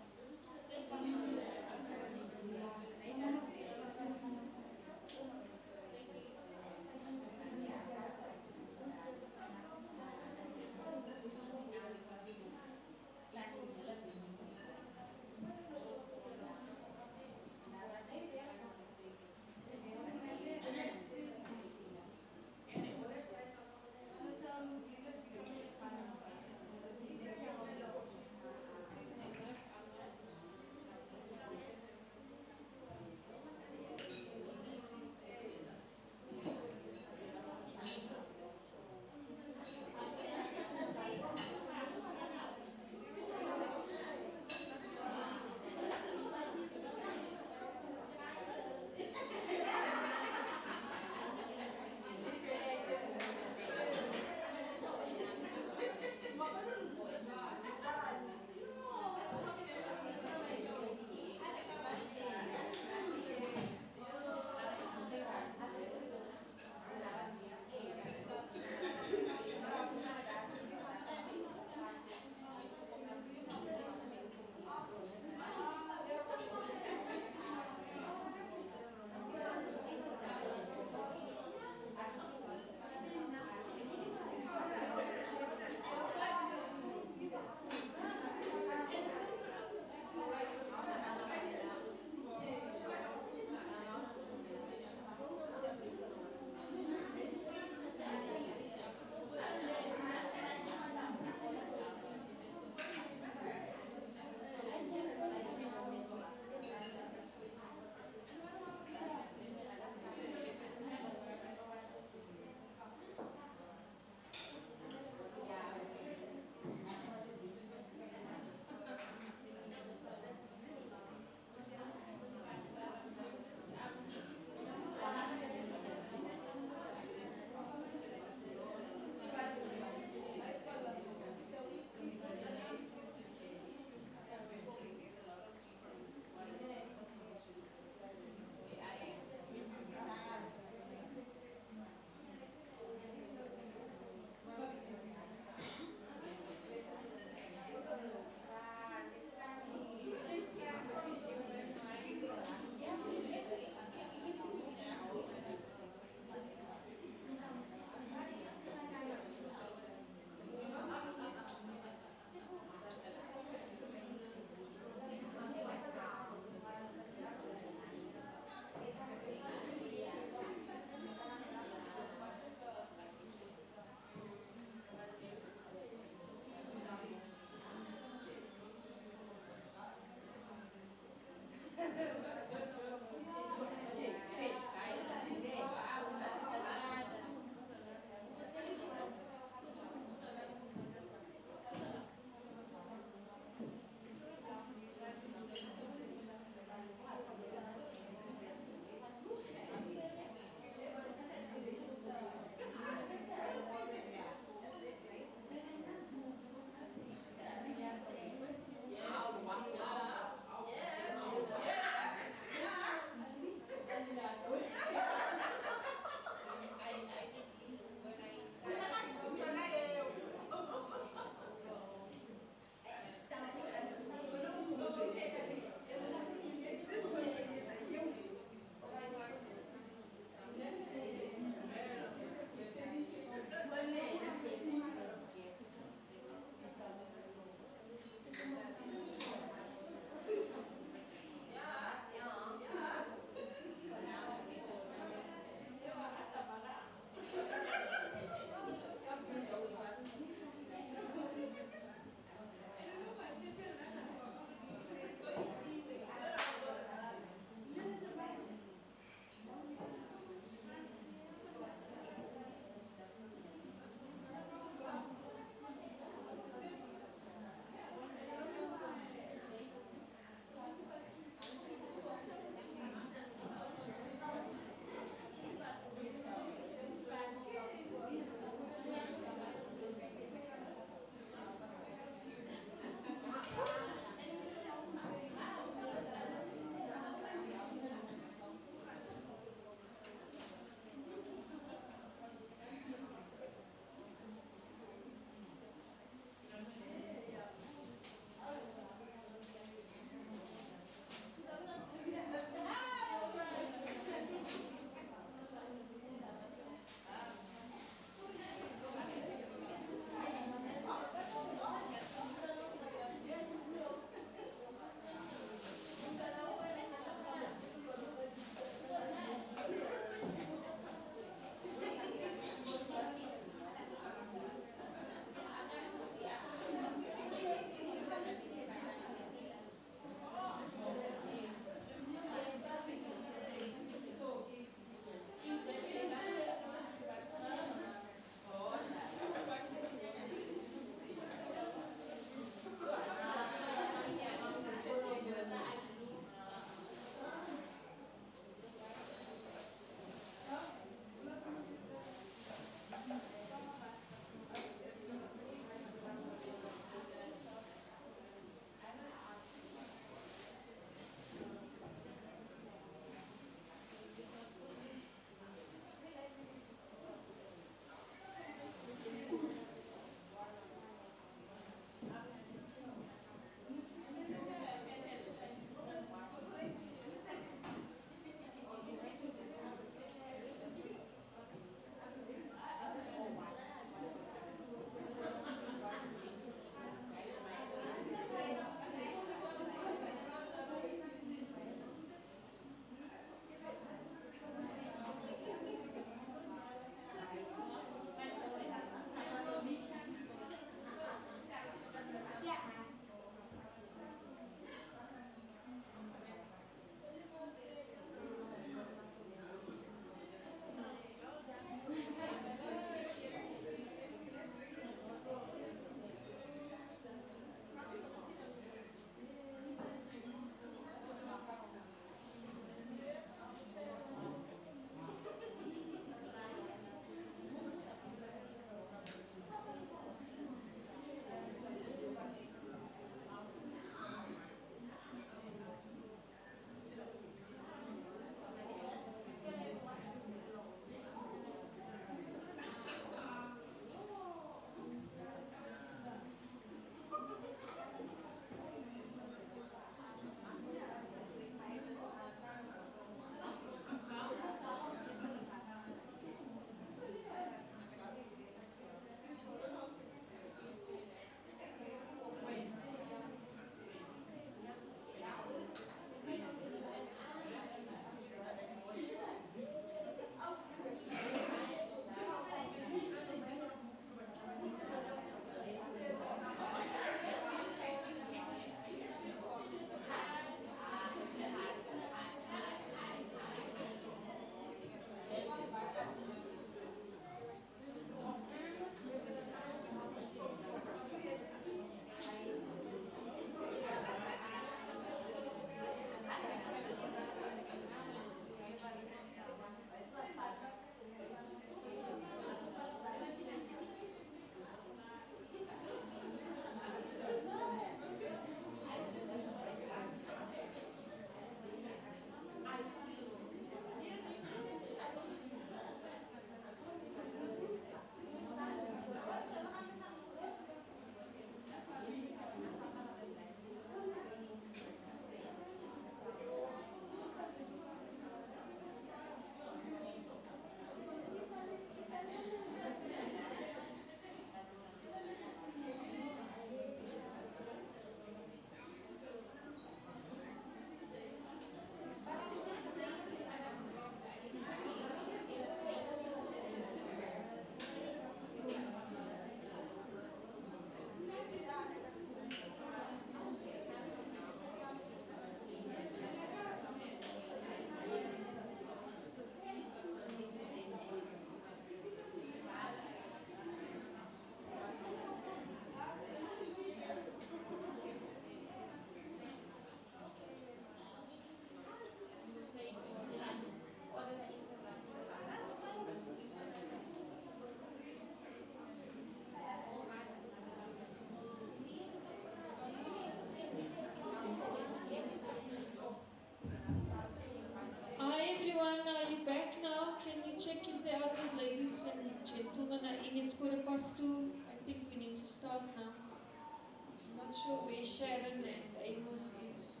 sure where Sharon and Amos is.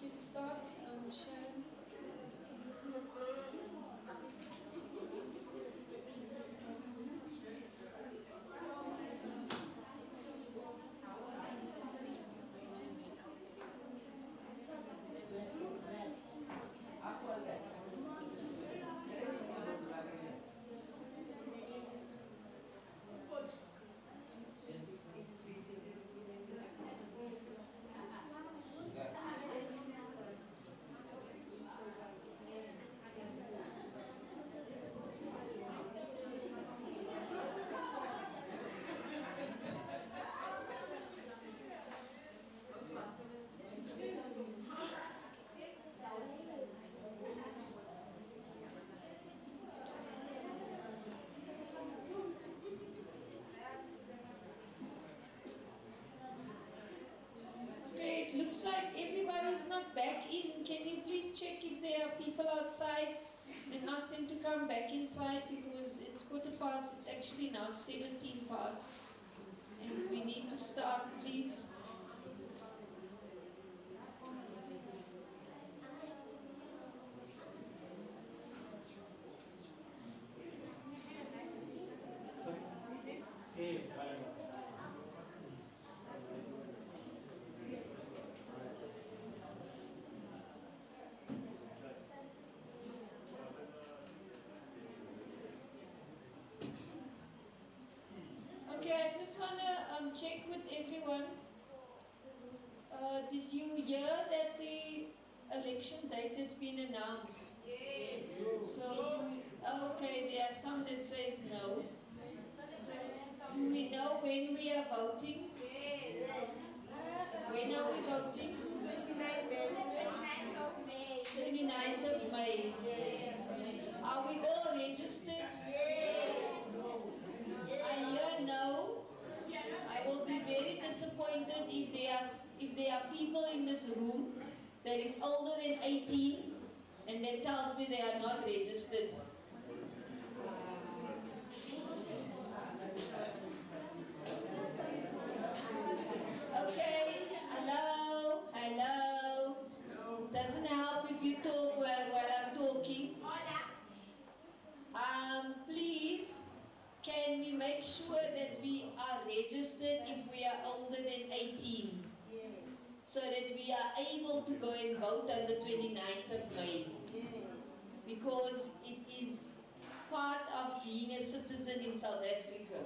You can start, Sharon. Okay, it looks like everybody's not back in. Can you please check if there are people outside and ask them to come back inside, because it's 15:15, it's actually now 17 past. And we need to start, please. Okay, I just want to check with everyone. Did you hear that the election date has been announced? Yes. So okay, there are some that says no. So do we know when we are voting? Yes. When are we voting? 29th of May. 29th of May. Yes. Are we all registered? Yes. I hear no. I will be very disappointed if there are people in this room that is older than 18 and that tells me they are not registered. Okay, hello. Doesn't help if you talk while I'm talking. Please, can we make sure that we are registered if we are older than 18? Yes. So that we are able to go and vote on the 29th of May. Yes. Because it is part of being a citizen in South Africa.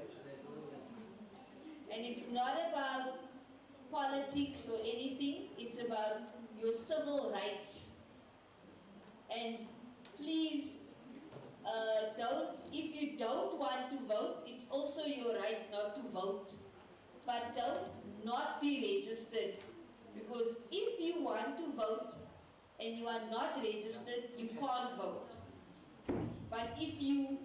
And it's not about politics or anything, it's about your civil rights. And please, if you don't want to vote, it's also your right not to vote. But don't not be registered. Because if you want to vote and you are not registered, you can't vote. But if you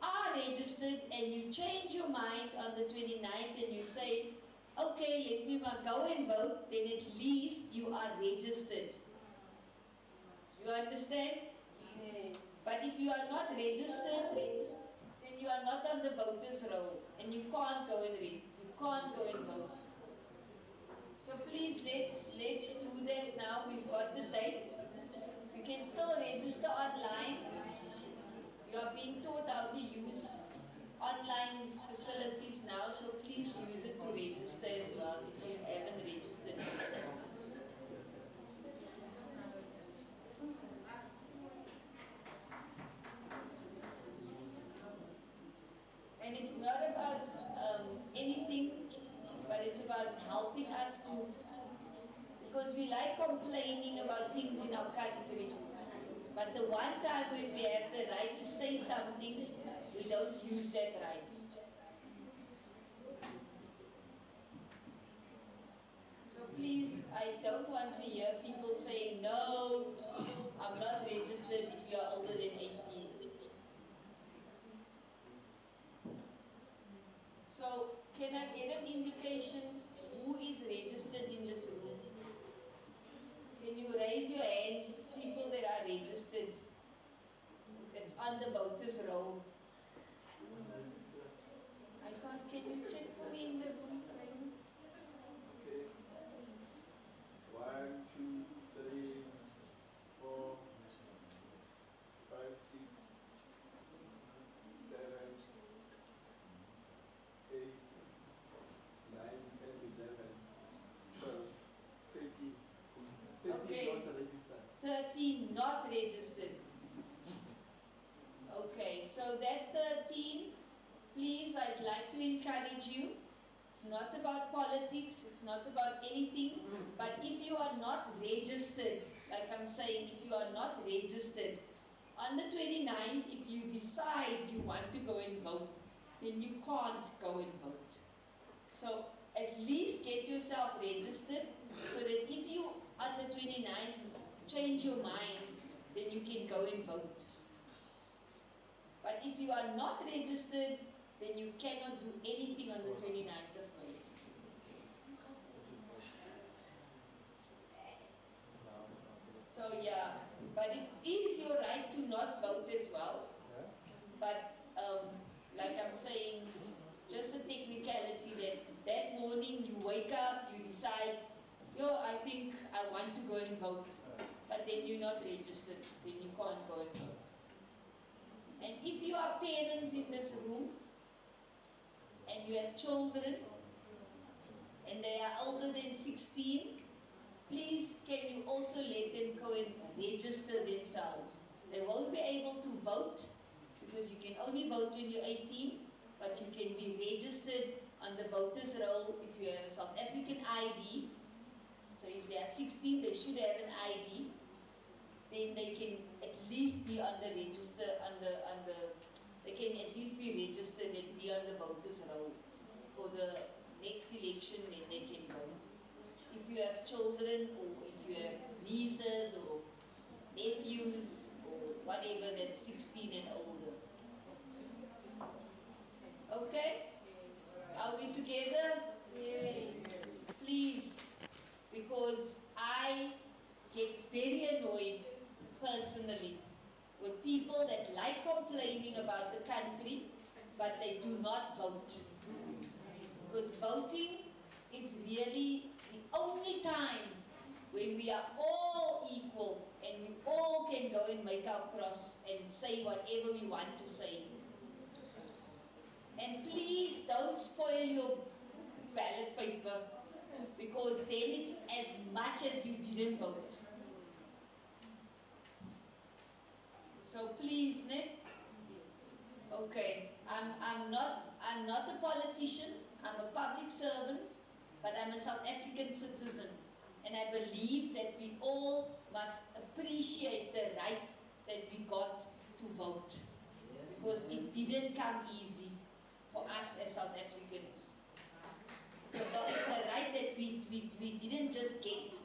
are registered and you change your mind on the 29th and you say, okay, let me go and vote, then at least you are registered. You understand? Yes. But if you are not registered, then you are not on the voters roll and you can't go and vote. So please, let's do that now. We've got the date. You can still register online. You are being taught how to use online facilities now, so please use it to register as well if you haven't registered. And it's not about anything, but it's about helping us to, because we like complaining about things in our country. But the one time when we have the right to say something, we don't use that right. So please, I don't want to hear people saying, no, I'm not registered if you are older than 18. So can I get an indication who is registered in this room? Can you raise your hands, people that are registered, that's on the voters roll? encourage you. It's not about politics, it's not about anything, but if you are not registered, like I'm saying, if you are not registered, on the 29th, if you decide you want to go and vote, then you can't go and vote. So at least get yourself registered so that if you, on the 29th, change your mind, then you can go and vote. But if you are not registered, then you cannot do anything on the 29th of May. So yeah, but it is your right to not vote as well. But like I'm saying, just a technicality that morning you wake up, you decide, yo, I think I want to go and vote. But then you're not registered, then you can't go and vote. And if you are parents in this room, and you have children, and they are older than 16, please can you also let them go and register themselves. They won't be able to vote, because you can only vote when you're 18, but you can be registered on the voters roll if you have a South African ID. So if they are 16, they should have an ID. Then they can at least be on the register, they can at least be registered and be on the voters roll. For the next election, then they can vote. If you have children, or if you have nieces or nephews or whatever that's 16 and older. Okay? Are we together? Yes. Please, because I get very annoyed personally with people that like complaining about the country, but they do not vote. Because voting is really the only time when we are all equal and we all can go and make our cross and say whatever we want to say. And please don't spoil your ballot paper, because then it's as much as you didn't vote. So please, ne? Okay, I'm not a politician, I'm a public servant, but I'm a South African citizen. And I believe that we all must appreciate the right that we got to vote. Because it didn't come easy for us as South Africans. It's a right that we didn't just get.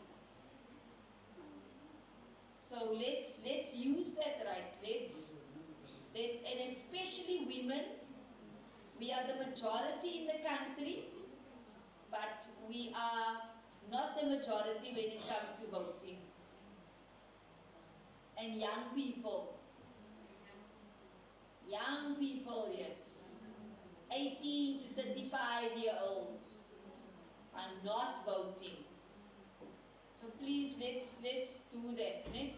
So let's use that right. And especially women, we are the majority in the country, but we are not the majority when it comes to voting. And young people, yes, 18 to 35-year-olds are not voting. So please, let's do that. Ne?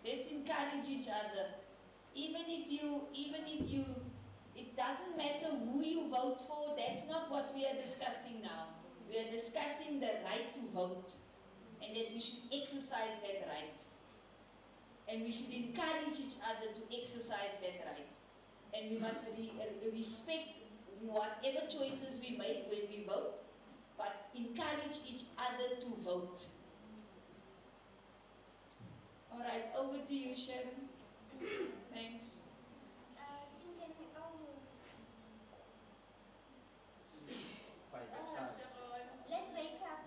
Let's encourage each other. Even if you, it doesn't matter who you vote for. That's not what we are discussing now. We are discussing the right to vote, and that we should exercise that right. And we should encourage each other to exercise that right. And we must respect whatever choices we make when we vote, but encourage each other to vote. All right, over to you, Sharon. Thanks. Let's wake up.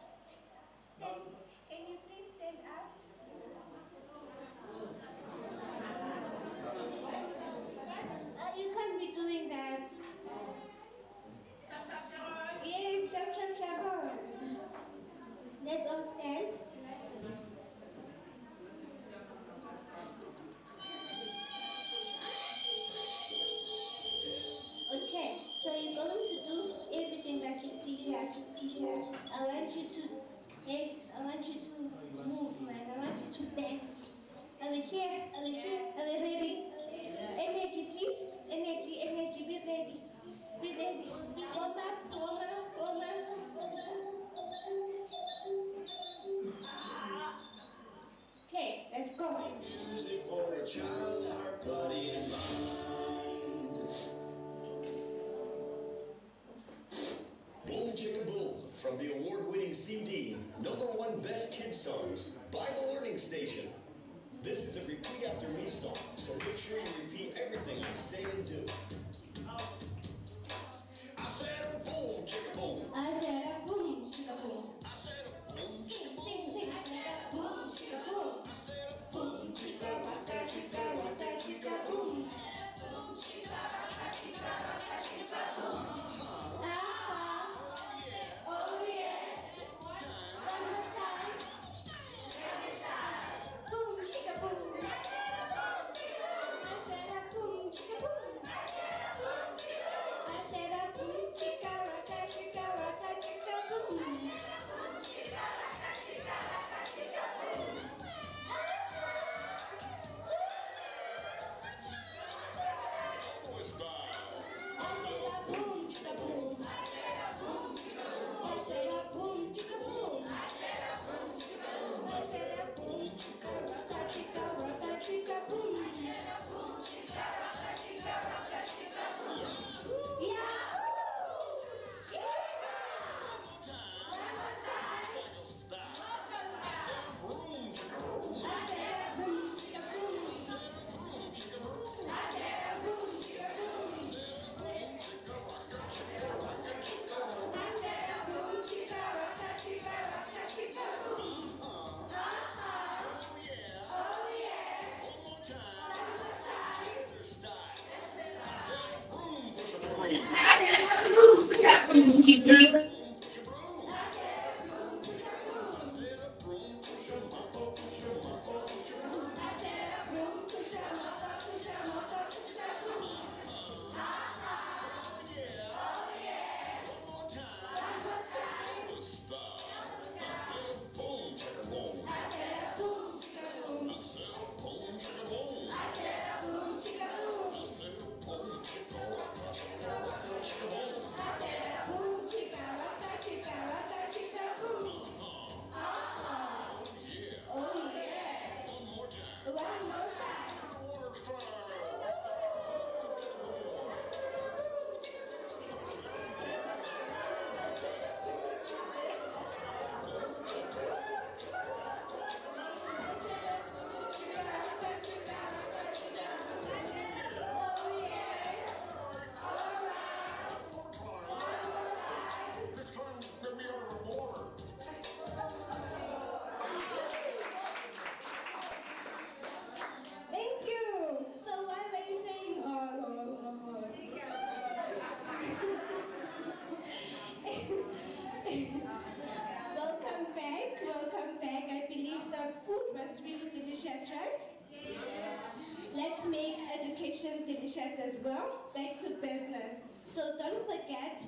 Stand. Can you please stand up? You can't be doing that. Yes, Sharon. Let's all stand. From the award-winning CD, #1 Best Kids Songs, by The Learning Station. This is a repeat after me song, so make sure you repeat everything I say and do. I said a boom, chicka boom. I said a boom, chicka boom. I said a boom, chicka boom. Sing, sing, I said a boom, chicka boom. I said a Boom, chicka, rocka, chicka, rocka, chicka, boom. boom, chicka, rocka, chicka, rocka, chicka, boom. Oh yeah. One more time. Boom, chicka, boom. I said a boom, chicka, boom. I said a boom, chicka, rocka, chicka, rocka, chicka, boom. Thank you. So why were you saying Welcome back, welcome back. I believe the food was really delicious, right? Let's make education delicious as well. Back to business. So don't forget,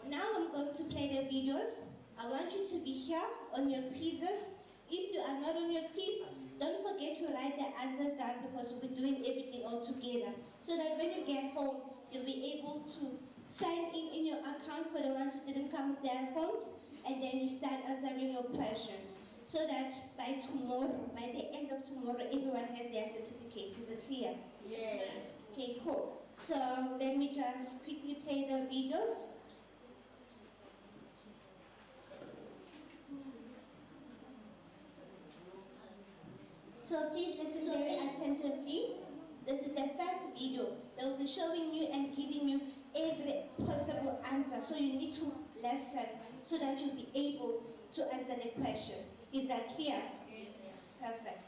now I'm going to play the videos. I want you to be here on your quizzes. If you are not on your quiz, don't forget to write the answers down because we'll be doing everything all together. So that when you get home, you'll be able to sign in your account for the ones who didn't come with their phones, and then you start answering your questions. So that by tomorrow, by the end of tomorrow, everyone has their certificate. Is it clear? Yes. Okay, cool. So let me just quickly play the videos. So please listen very attentively. This is the first video. They'll be showing you and giving you every possible answer. So you need to listen so that you'll be able to answer the question. Is that clear? Yes. Perfect.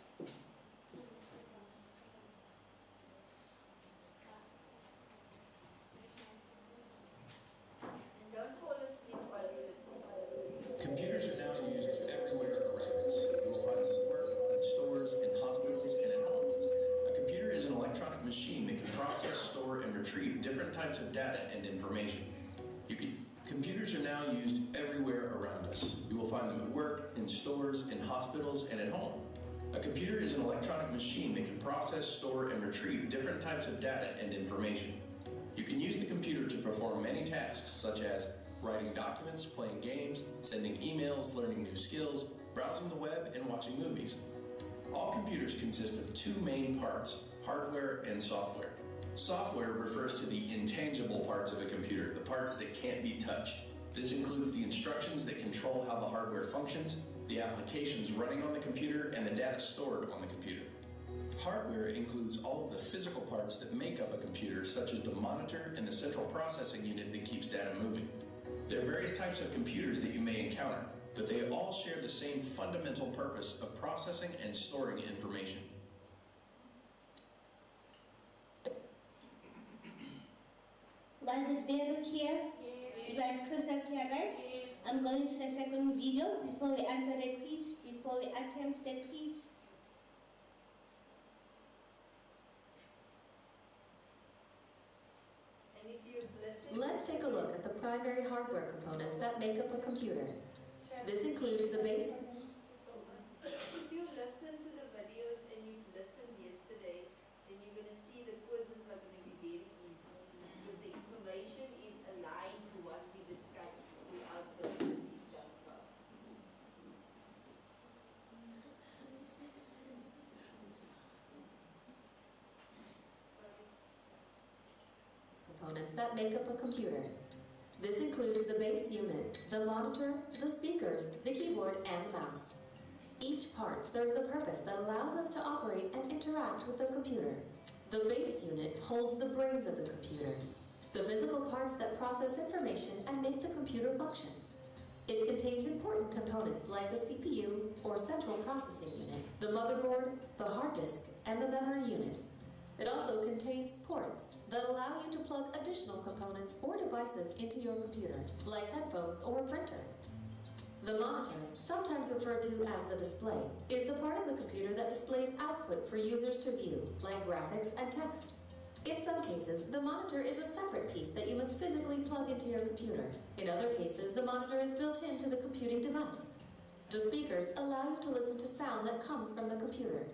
And don't fall asleep while you listen. Computers are now used everywhere around us. You will find them at work, in stores, in hospitals, and at home. A computer is an electronic machine that can process, store, and retrieve different types of data and information. Computers are now used everywhere around us. You will find them at work, in stores, in hospitals, and at home. A computer is an electronic machine that can process, store, and retrieve different types of data and information. You can use the computer to perform many tasks such as writing documents, playing games, sending emails, learning new skills, browsing the web, and watching movies. All computers consist of two main parts, hardware and software. Software refers to the intangible parts of a computer, the parts that can't be touched. This includes the instructions that control how the hardware functions, the applications running on the computer, and the data stored on the computer. Hardware includes all of the physical parts that make up a computer, such as the monitor and the central processing unit that keeps data moving. There are various types of computers that you may encounter, but they all share the same fundamental purpose of processing and storing information. Was it very clear? Yes. It was crystal clear, right? Yes. I'm going to the second video before we answer the quiz, before we attempt the quiz. And if you've listened, let's take a look at the primary hardware components that make up a computer. This includes the base. If you listen to the videos and you've listened yesterday, then you're going to see the quizzes are going to be very easy because the information is aligned to what we discussed throughout the classes. Components that make up a computer. This includes the base unit, the monitor, the speakers, the keyboard, and the mouse. Each part serves a purpose that allows us to operate and interact with the computer. The base unit holds the brains of the computer, the physical parts that process information and make the computer function. It contains important components like the CPU, or central processing unit, the motherboard, the hard disk, and the memory units. It also contains ports that allow you to plug additional components or devices into your computer, like headphones or a printer. The monitor, sometimes referred to as the display, is the part of the computer that displays output for users to view, like graphics and text. In some cases, the monitor is a separate piece that you must physically plug into your computer. In other cases, the monitor is built into the computing device. The speakers allow you to listen to sound that comes from the computer.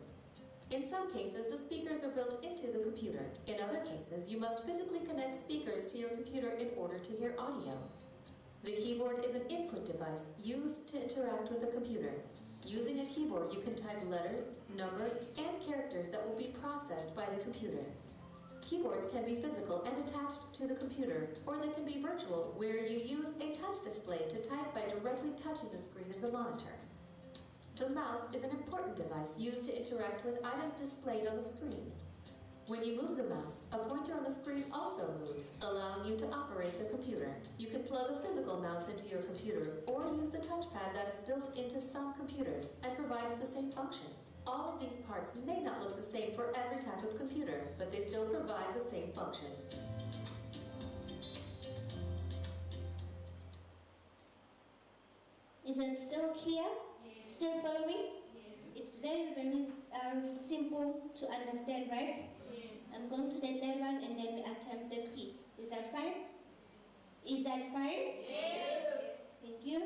In some cases, the speakers are built into the computer. In other cases, you must physically connect speakers to your computer in order to hear audio. The keyboard is an input device used to interact with the computer. Using a keyboard, you can type letters, numbers, and characters that will be processed by the computer. Keyboards can be physical and attached to the computer, or they can be virtual, where you use a touch display to type by directly touching the screen of the monitor. The mouse is an important device used to interact with items displayed on the screen. When you move the mouse, a pointer on the screen also moves, allowing you to operate the computer. You can plug a physical mouse into your computer or use the touchpad that is built into some computers and provides the same function. All of these parts may not look the same for every type of computer, but they still provide the same function. Is it still clear? Still following? Yes. It's very, very simple to understand, right? Yes. I'm going to the third one and then we attempt the quiz. Is that fine? Is that fine? Yes. Thank you.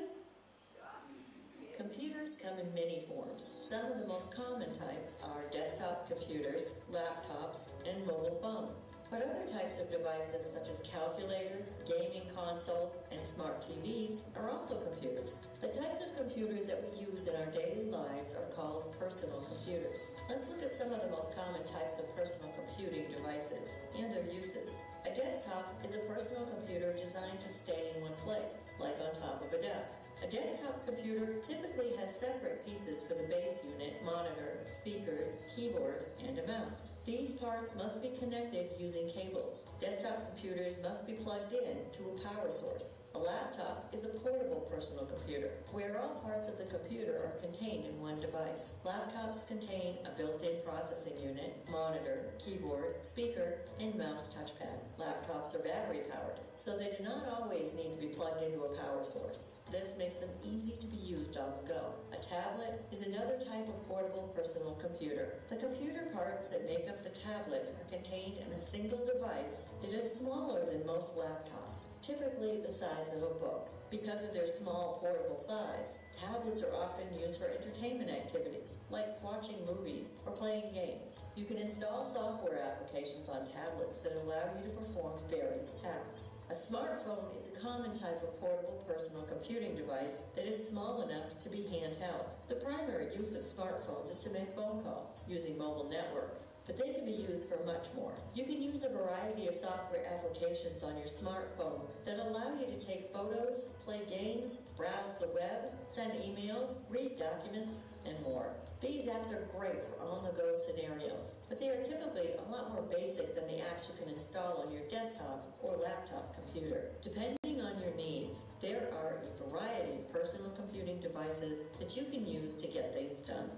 Computers come in many forms. Some of the most common types are desktop computers, laptops, and mobile phones. But other types of devices such as calculators, gaming consoles, and smart TVs are also computers. The types of computers that we use in our daily lives are called personal computers. Let's look at some of the most common types of personal computing devices and their uses. A desktop is a personal computer designed to stay in one place, like on top of a desk. A desktop computer typically has separate pieces for the base unit, monitor, speakers, keyboard, and a mouse. These parts must be connected using cables. Desktop computers must be plugged in to a power source. A laptop is a portable personal computer, where all parts of the computer are contained in one device. Laptops contain a built-in processing unit, monitor, keyboard, speaker, and mouse touchpad. Laptops are battery-powered, so they do not always need to be plugged into a power source. This makes them easy to be used on the go. A tablet is another type of portable personal computer. The computer parts that make up the tablet are contained in a single device that is smaller than most laptops, typically the size of a book. Because of their small portable size, tablets are often used for entertainment activities, like watching movies or playing games. You can install software applications on tablets that allow you to perform various tasks. A smartphone is a common type of portable personal computing device that is small enough to be handheld. The primary use of smartphones is to make phone calls using mobile networks, but they can be used for much more. You can use a variety of software applications on your smartphone that allow you to take photos, play play games, browse the web, send emails, read documents, and more. These apps are great for on-the-go scenarios, but they are typically a lot more basic than the apps you can install on your desktop or laptop computer. Depending on your needs, there are a variety of personal computing devices that you can use to get things done.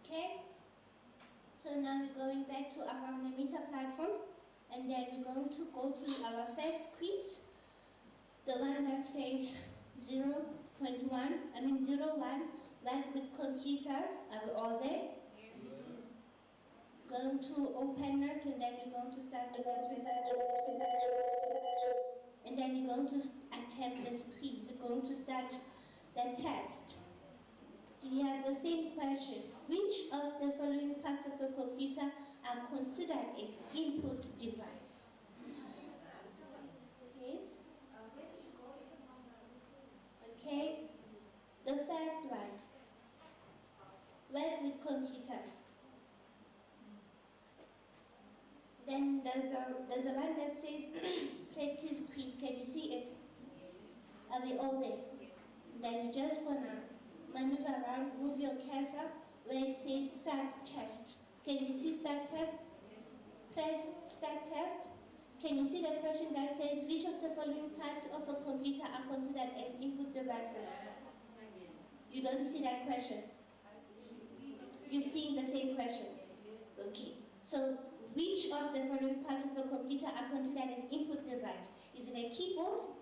Okay, so now we're going back to our Nemisa platform, and then we're going to go to our first quiz, the one that says 01, work with computers. Are we all there? Yes. Going to open it, and then we're going to start the quiz. And then you're going to attempt this quiz. You're going to start the test. Do you have the same question? Which of the following parts of a computer are considered as input device? Yes? Okay. The first one. Work with computers. Then there's a one that says practice quiz. Can you see it? Are we all there? Yes. Then you're just gonna maneuver around, move your cursor where it says start test. Can you see start test? Press start test. Can you see the question that says which of the following parts of a computer are considered as input devices? You don't see that question? You're seeing the same question? Okay. So which of the following parts of a computer are considered as input device? Is it a keyboard?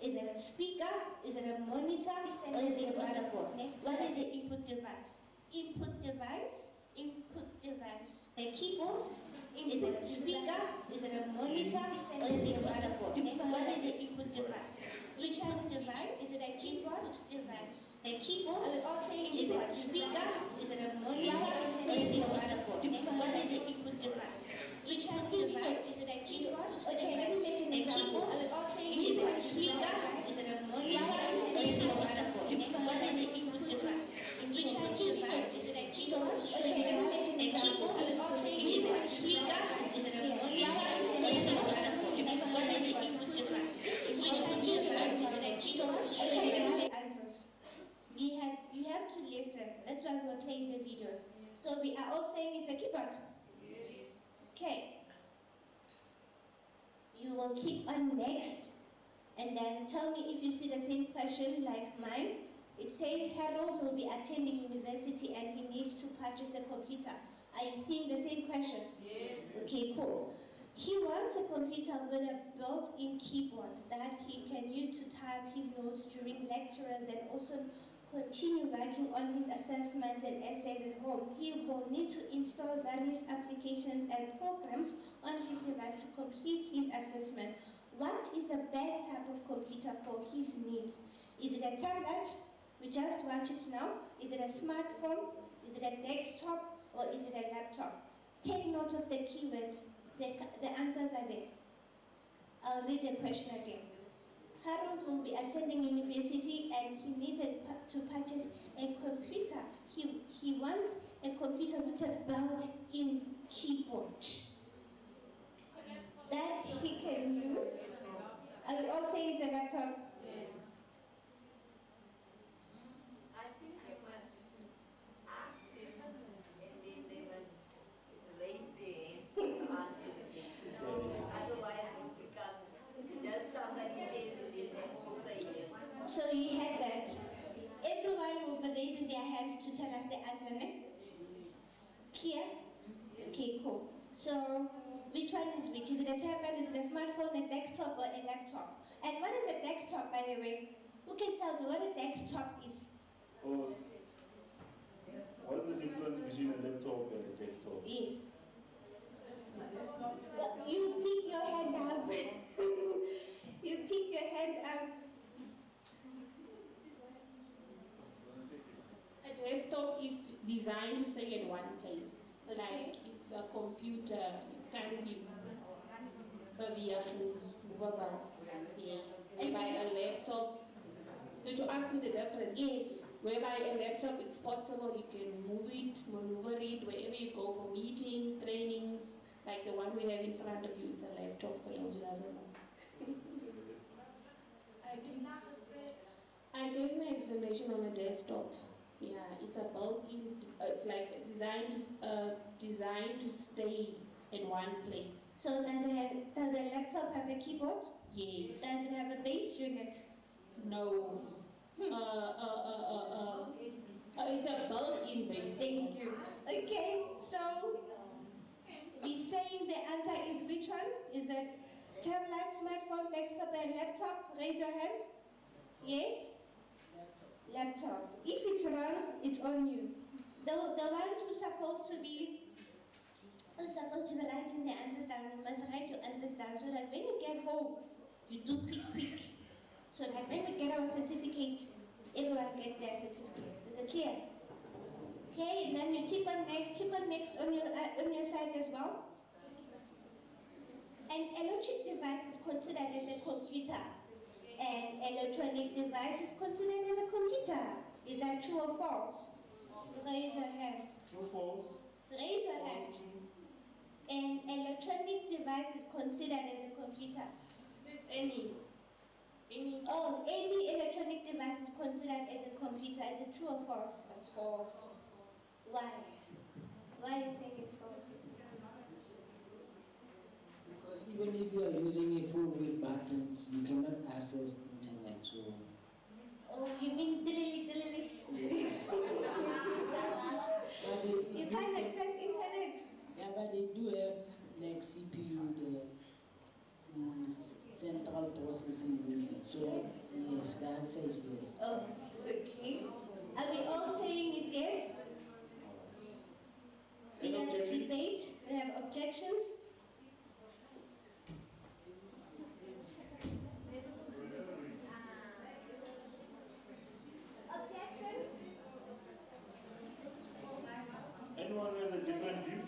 Is it a speaker? Is it a monitor? Or is it a motherboard? What is the input device? Input device? Input device. A keyboard? Is it a speaker? Is it a monitor? Or is it a motherboard? What is the input device? Which input device? Is it a keyboard device? A keyboard? Are we all saying is it a speaker? Is it a monitor? Or is it a motherboard? What is the input device? Which input device? Is it a keyboard? Okay, let me make an example. Are we all saying is it a speaker? Is it a monitor? Or is it a motherboard? What is the input device? Which input device? Is it a keyboard? Okay, let me make an example. Are we all saying is it a speaker? Is it a monitor? Or is it a motherboard? What is the input device? Which input device? Is it a keyboard? Okay, let me make answers. You have to listen. That's why we're playing the videos. So we are all saying it's a keyboard? Yes. Okay. You will click on next and then tell me if you see the same question like mine. It says Harold will be attending university and he needs to purchase a computer. Are you seeing the same question? Yes. Okay, cool. He wants a computer with a built-in keyboard that he can use to type his notes during lectures and also continue working on his assessments and essays at home. He will need to install various applications and programs on his device to complete his assessment. What is the best type of computer for his needs? Is it a tablet? We just watch it now. Is it a smartphone? Is it a desktop? Or is it a laptop? Take note of the keywords. The answers are there. I'll read the question again. Harold will be attending university and he needs to purchase a computer. He wants a computer with a built-in keyboard that he can use. Are we all saying it's a laptop? Yes. I think you must ask them and then they must raise their hands for the answer that they choose. Otherwise it becomes just somebody says it and they have to say yes. So you had that. Everyone will be raising their hands to tell us the answer, ne? Clear? Okay, cool. So which one is which? Is it a tablet, is it a smartphone, a desktop, or a laptop? And what is a desktop, by the way? Who can tell me what a desktop is? What's the difference between a laptop and a desktop? Yes. You pick your hand up. You pick your hand up. A desktop is designed to stay in one place. Okay. Like it's a computer, it can be move about. Yeah. Whereby a laptop, did you ask me the difference? Yes. Whereby a laptop, it's portable, you can move it, maneuver it wherever you go for meetings, trainings. Like the one we have in front of you, it's a laptop for those who doesn't know. implementation on a desktop. Yeah, it's a built-in. It's like designed to stay in one place. So does a laptop have a keyboard? Yes. Does it have a base unit? No. It's a built-in base. Thank you. Okay, so we're saying the answer is which one? Is it tablet, smartphone, desktop, and laptop? Raise your hand. Yes? Laptop. If it's wrong, it's on you. The ones who's supposed to be writing the answers down, you must write your answers down so that when you get home, you do quick. So that when we get our certificates, everyone gets their certificate. Is it clear? Okay, and then you tick on next on your side as well. An electric device is considered as a computer. An electronic device is considered as a computer. Is that true or false? Raise your hand. True, false? Raise your hand. An electronic device is considered as a computer. It says any. Oh, any electronic device is considered as a computer. Is it true or false? It's false. Why? Why are you saying it's false? Because even if you are using a phone with buttons, you cannot access internet. So. Oh, you mean dilly? You can't access internet. Yeah, but they do have like CPU, the central processing unit. So yes, the answer is yes. Oh, okay. Are we all saying it's yes? We have a debate. We have objections. Anyone who has a different view?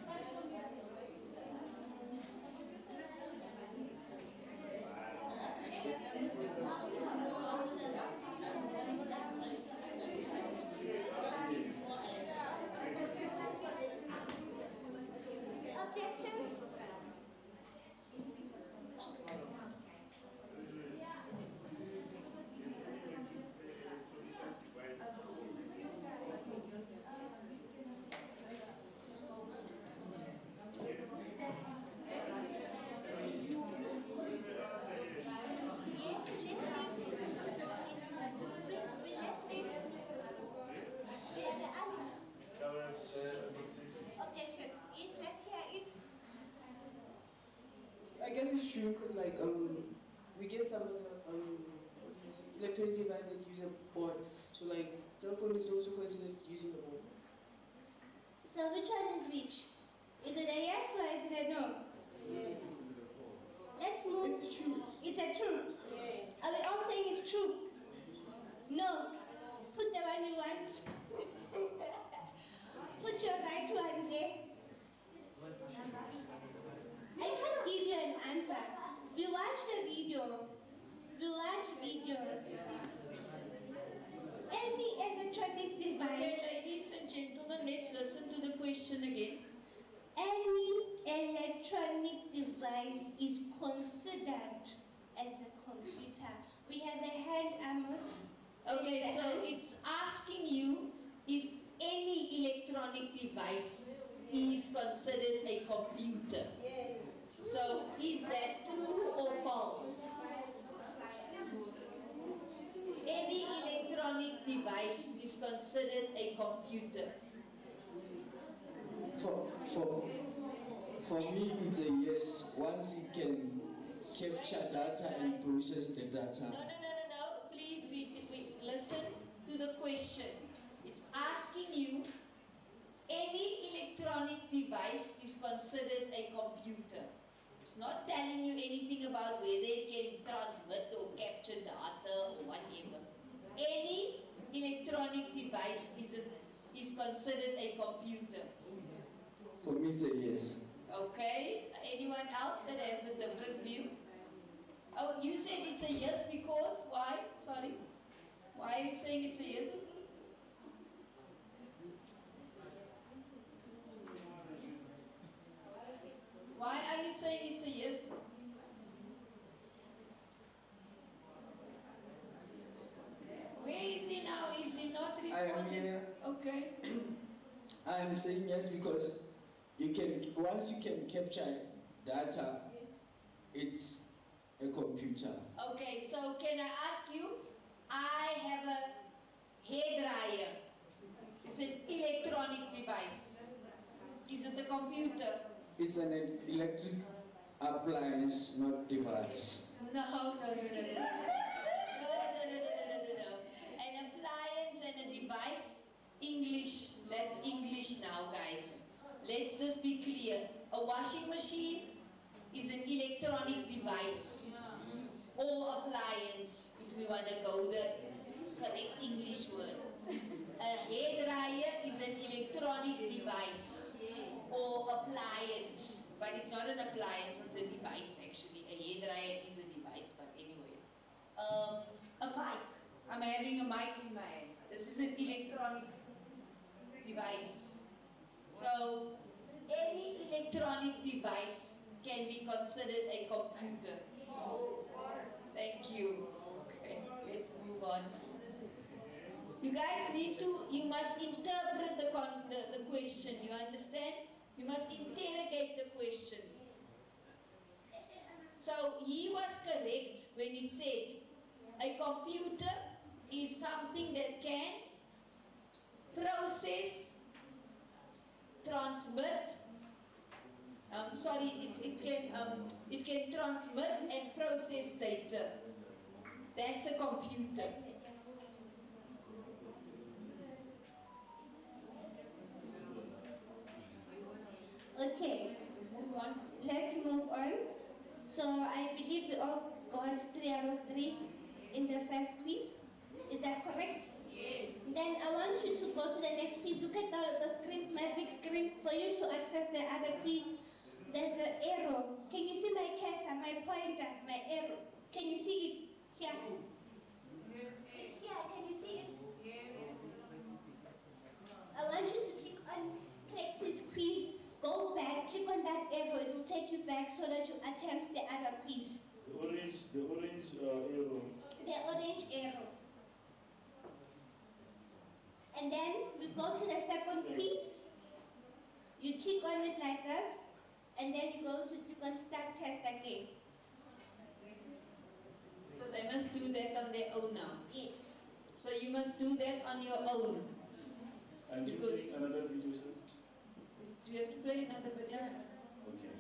Objections? Objection. Yes, let's hear it. I guess it's true because we get some of the electronic devices that use a board. So like cell phone is also considered using a board. So which one is which? Is it a yes or is it a no? Yes. Let's move. It's a true. It's a true. Yes. Are we all saying it's true? No. Put the one you want. Put your right one there. I can't give you an answer. We watched a video. We watch videos. Any electronic device. Okay, ladies and gentlemen, let's listen to the question again. Any electronic device is considered as a computer. We have a hand, Amos. Okay, so it's asking you if any electronic device is considered a computer. Yes. So is that true or false? Any electronic device is considered a computer. For me, it's a yes. Once it can capture data and process the data. No. Please, we listen to the question. It's asking you, any electronic device is considered a computer. It's not telling you anything about whether it can transmit or capture data or whatever. Any electronic device is considered a computer. For me, it's a yes. Okay, anyone else that has a different view? Oh, you said it's a yes because, why? Sorry. Why are you saying it's a yes? Why are you saying it's a yes? Where is he now? am here. Okay. I am saying yes because you can, once you can capture data, it's a computer. Okay, so can I ask you, I have a hairdryer. It's an electronic device. Is it a computer? It's an electric appliance, not device. No. An appliance and a device, English, that's English now, guys. Let's just be clear. A washing machine is an electronic device or appliance, if we want to go the correct English word. A hairdryer is an electronic device or appliance, but it's not an appliance, it's a device actually. A hairdryer is a device, but anyway. A mic. I'm having a mic in my hand. This is an electronic device. So, any electronic device can be considered a computer. Thank you. Okay, let's move on. You guys you must interpret the question, you understand? You must interrogate the question. So he was correct when he said a computer is something that can process, transmit, it can transmit and process data. That's a computer. Okay, let's move on. So I believe we all got 3 out of 3 in the first quiz. Is that correct? Yes. Then I want you to go to the next quiz. Look at the screen, my big screen, for you to access the other quiz. There's an arrow. Can you see my cursor, my pointer, my arrow? Can you see it? Here. Yes. It's here. Can you see it? Yes. I want you to click on practice quiz. Go back, click on that arrow. It will take you back so that you attempt the other quiz. The orange arrow. The orange arrow. And then we go to the second quiz. You click on it like this, and then you go to click on start test again. So they must do that on their own now? Yes. So you must do that on your own. And you play another video? Do you have to play another video? Okay.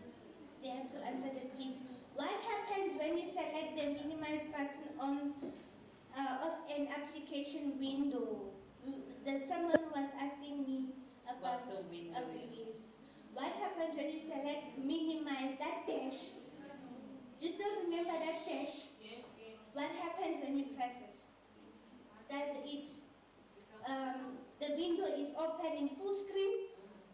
They have to answer the quiz. What happens when you select the minimize button on of an application window? Someone was asking me about the window. What happens when you select minimize, that dash? Do you still remember that dash? Yes. What happens when you press it? Does it, the window is open in full screen,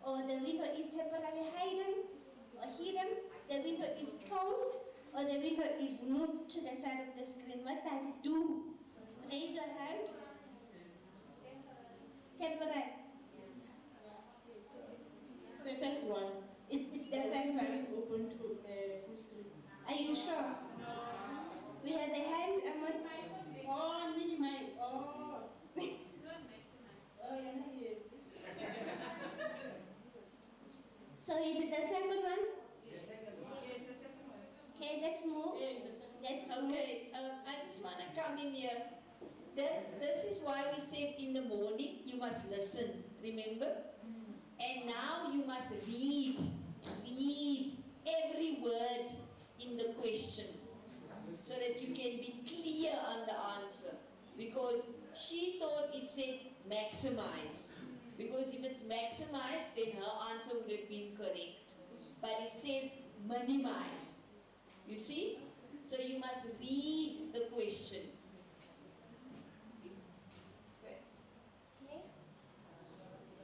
or the window is temporarily hidden, the window is closed, or the window is moved to the side of the screen? What does it do? Raise your hand. Temporary. It's the first one. It's the first one. It's open to full screen. Are you sure? No. We have a hand. Oh, minimize. Oh. Oh, yeah. So is it the second one? Yes, the second one. Okay, let's move. Yes, the second one. Okay, I just want to come in here. This is why we said in the morning you must listen, remember? And now you must read every word in the question so that you can be clear on the answer. Because she thought it said maximize. Because if it's maximized, then her answer would have been correct. But it says minimize. You see? So you must read the question.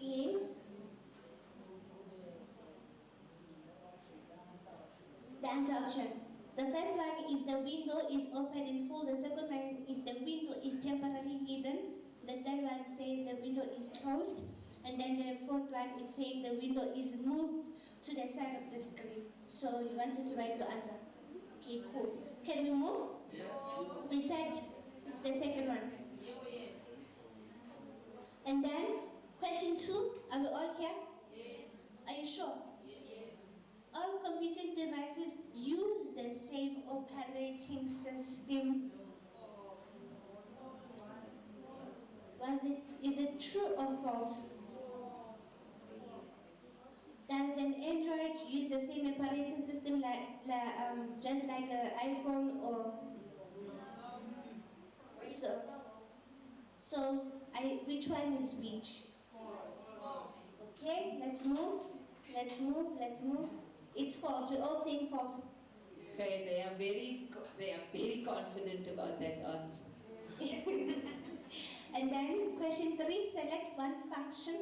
Yes. The answer options. The first one is the window is open in full. The second one is the window is temporarily hidden. The third one says the window is closed. And then the fourth one is saying the window is moved to the side of the screen. So you wanted to write your answer. Okay, cool. Can we move? Yes. We said it's the second one. And then, question 2, are we all here? Yes. Are you sure? Yes. All computing devices use the same operating system. Is it true or false? Does an Android use the same operating system just like an iPhone or so which one is which? Okay, let's move. It's false. We're all saying false. Okay, they are very confident about that answer. And then question 3, select one function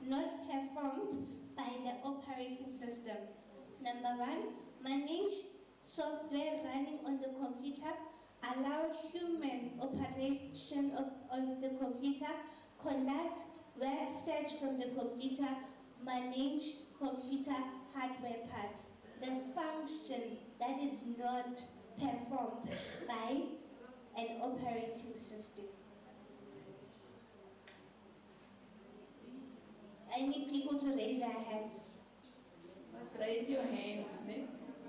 not performed by the operating system. Number 1, manage software running on the computer, allow human operation of the computer, conduct web search from the computer, manage computer hardware parts. The function that is not performed by an operating system. I need people to raise their hands. Must raise your hands, ne?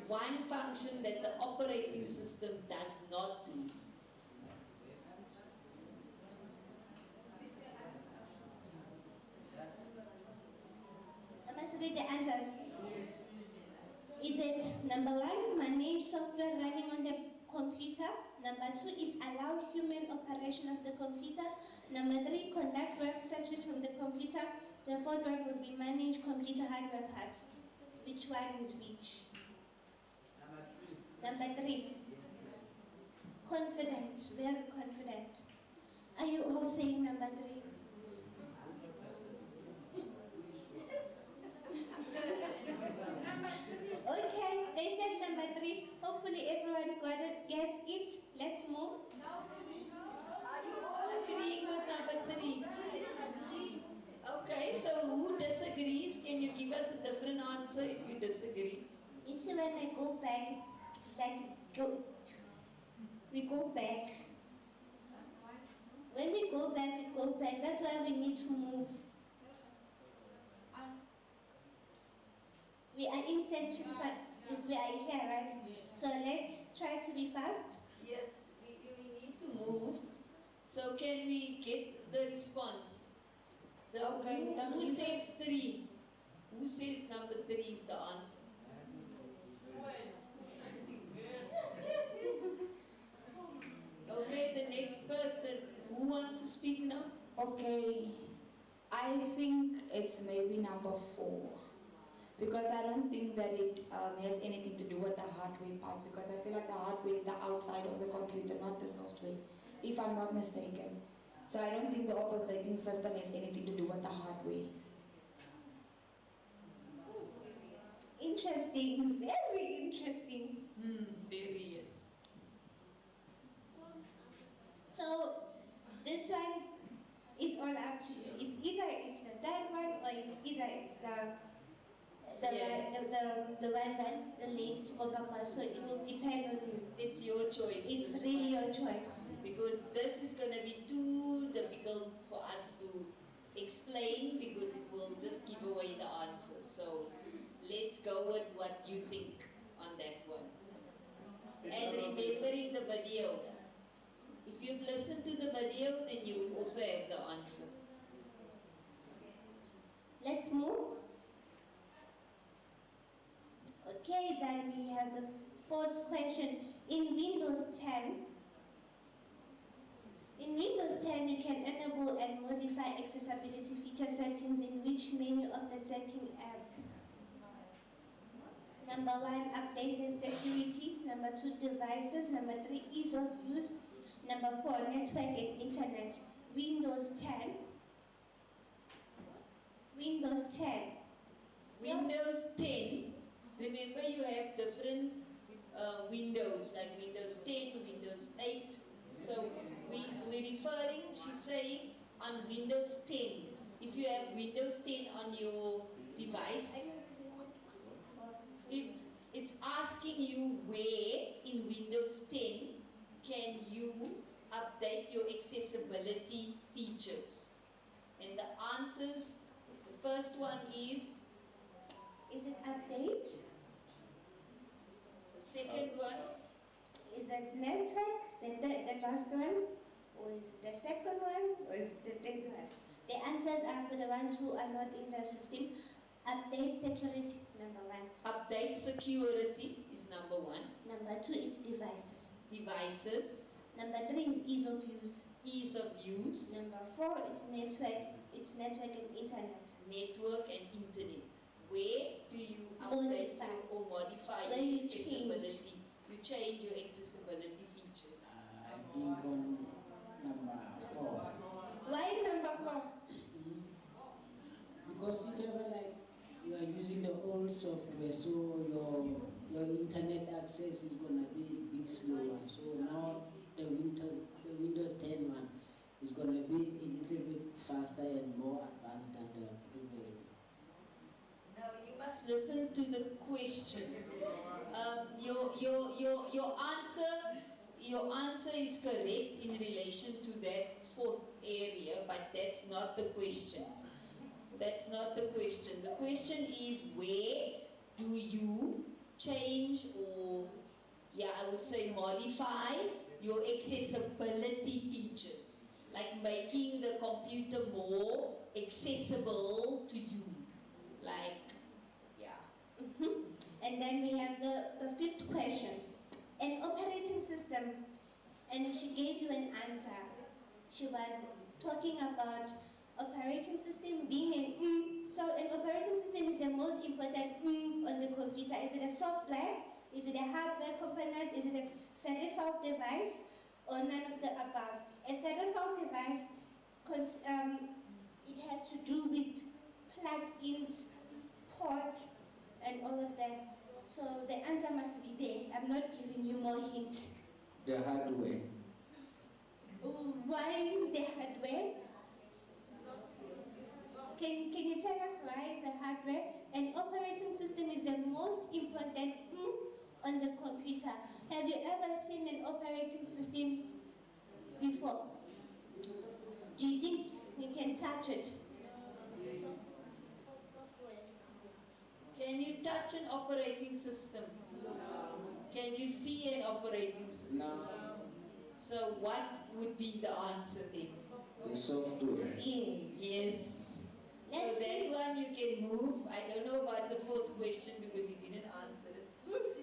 One function that the operating system does not do. I must read the answers. Is it number 1, manage software running on the computer? Number 2 is allow human operation of the computer. Number 3, conduct web searches from the computer. The fourth one would be manage computer hardware parts. Which one is which? Number 3. Confident, very confident. Are you all saying number 3? Okay, they said number 3. Hopefully everyone gets it. Let's move. Are you all agreeing with number 3? Okay, so who disagrees? Can you give us a different answer if you disagree? You see, when I go back, we go back. When we go back. That's why we need to move. We are in section 5. We are here, right? So let's try to be fast. Yes, we need to move. So can we get the response? Who says 3? Who says number 3 is the answer? Okay, the next person. Who wants to speak now? Okay, I think it's maybe number 4. Because I don't think that it has anything to do with the hardware parts, because I feel like the hardware is the outside of the computer, not the software, if I'm not mistaken. So I don't think the operating system has anything to do with the hardware. Interesting, very interesting. Very, yes. So this one is all up to you. It's either it's the third one or it's the one that the lady spoke about. So it will depend on you. It's your choice. It's really your choice. Because this is going to be too difficult for us to explain, because it will just give away the answer. So let's go with what you think on that one. And remembering the video. If you've listened to the video, then you will also have the answer. Let's move. Okay, then we have the fourth question. In Windows 10, you can enable and modify accessibility feature settings in which menu of the setting app? Number 1, update and security. Number 2, devices. Number 3, ease of use. Number 4, network and internet. Windows 10. Windows 10. Windows 10. Remember, you have different Windows, like Windows 10, Windows 8. So we're referring, she's saying, on Windows 10. If you have Windows 10 on your device, it's asking you where in Windows 10 can you update your accessibility features. And the answers, the first one is? Is it update? The second one? Is it network, the last one? Or is it the second one? Or is it the third one? The answers are for the ones who are not in the system. Update security, number 1. Update security is number 1. Number 2 is devices. Devices. Number 3 is ease of use. Ease of use. Number 4 is network. It's network and internet. Network and internet. Where do you update or modify your accessibility? You change your accessibility features. I think on number 4. Why number 4? Because if ever like you are using the old software, so your internet access is gonna be a bit slower. So now the Windows 10 one is gonna be a little bit faster and more advanced than the previous one. Now you must listen to the question. Your answer is correct in relation to that 4th area, but that's not the question. That's not the question. The question is, where do you change or, I would say modify your accessibility features, like making the computer more accessible to you, like, And then we have the 5th question. An operating system, and she gave you an answer. She was talking about operating system being an so an operating system is the most important on the computer. Is it a software? Is it a hardware component? Is it a peripheral device? Or none of the above? A peripheral device, it has to do with plug-ins, ports, and all of that. So the answer must be there. I'm not giving you more hints. The hardware. Why the hardware? Can you tell us why the hardware? An operating system is the most important on the computer. Have you ever seen an operating system before? Do you think you can touch it? Can you touch an operating system? No. Can you see an operating system? No. So what would be the answer then? The software. Yes. So that one you can move. I don't know about the 4th question because you didn't answer it.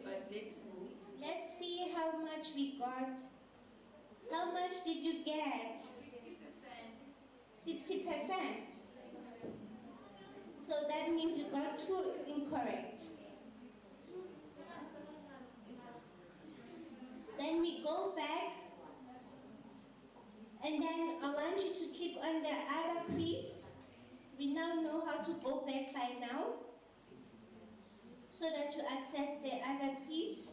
But let's move. Let's see how much we got. How much did you get? 60%. 60%. So that means you got 2 incorrect. Then we go back, and then I want you to click on the other quiz. We now know how to go back by now, so that you access the other quiz.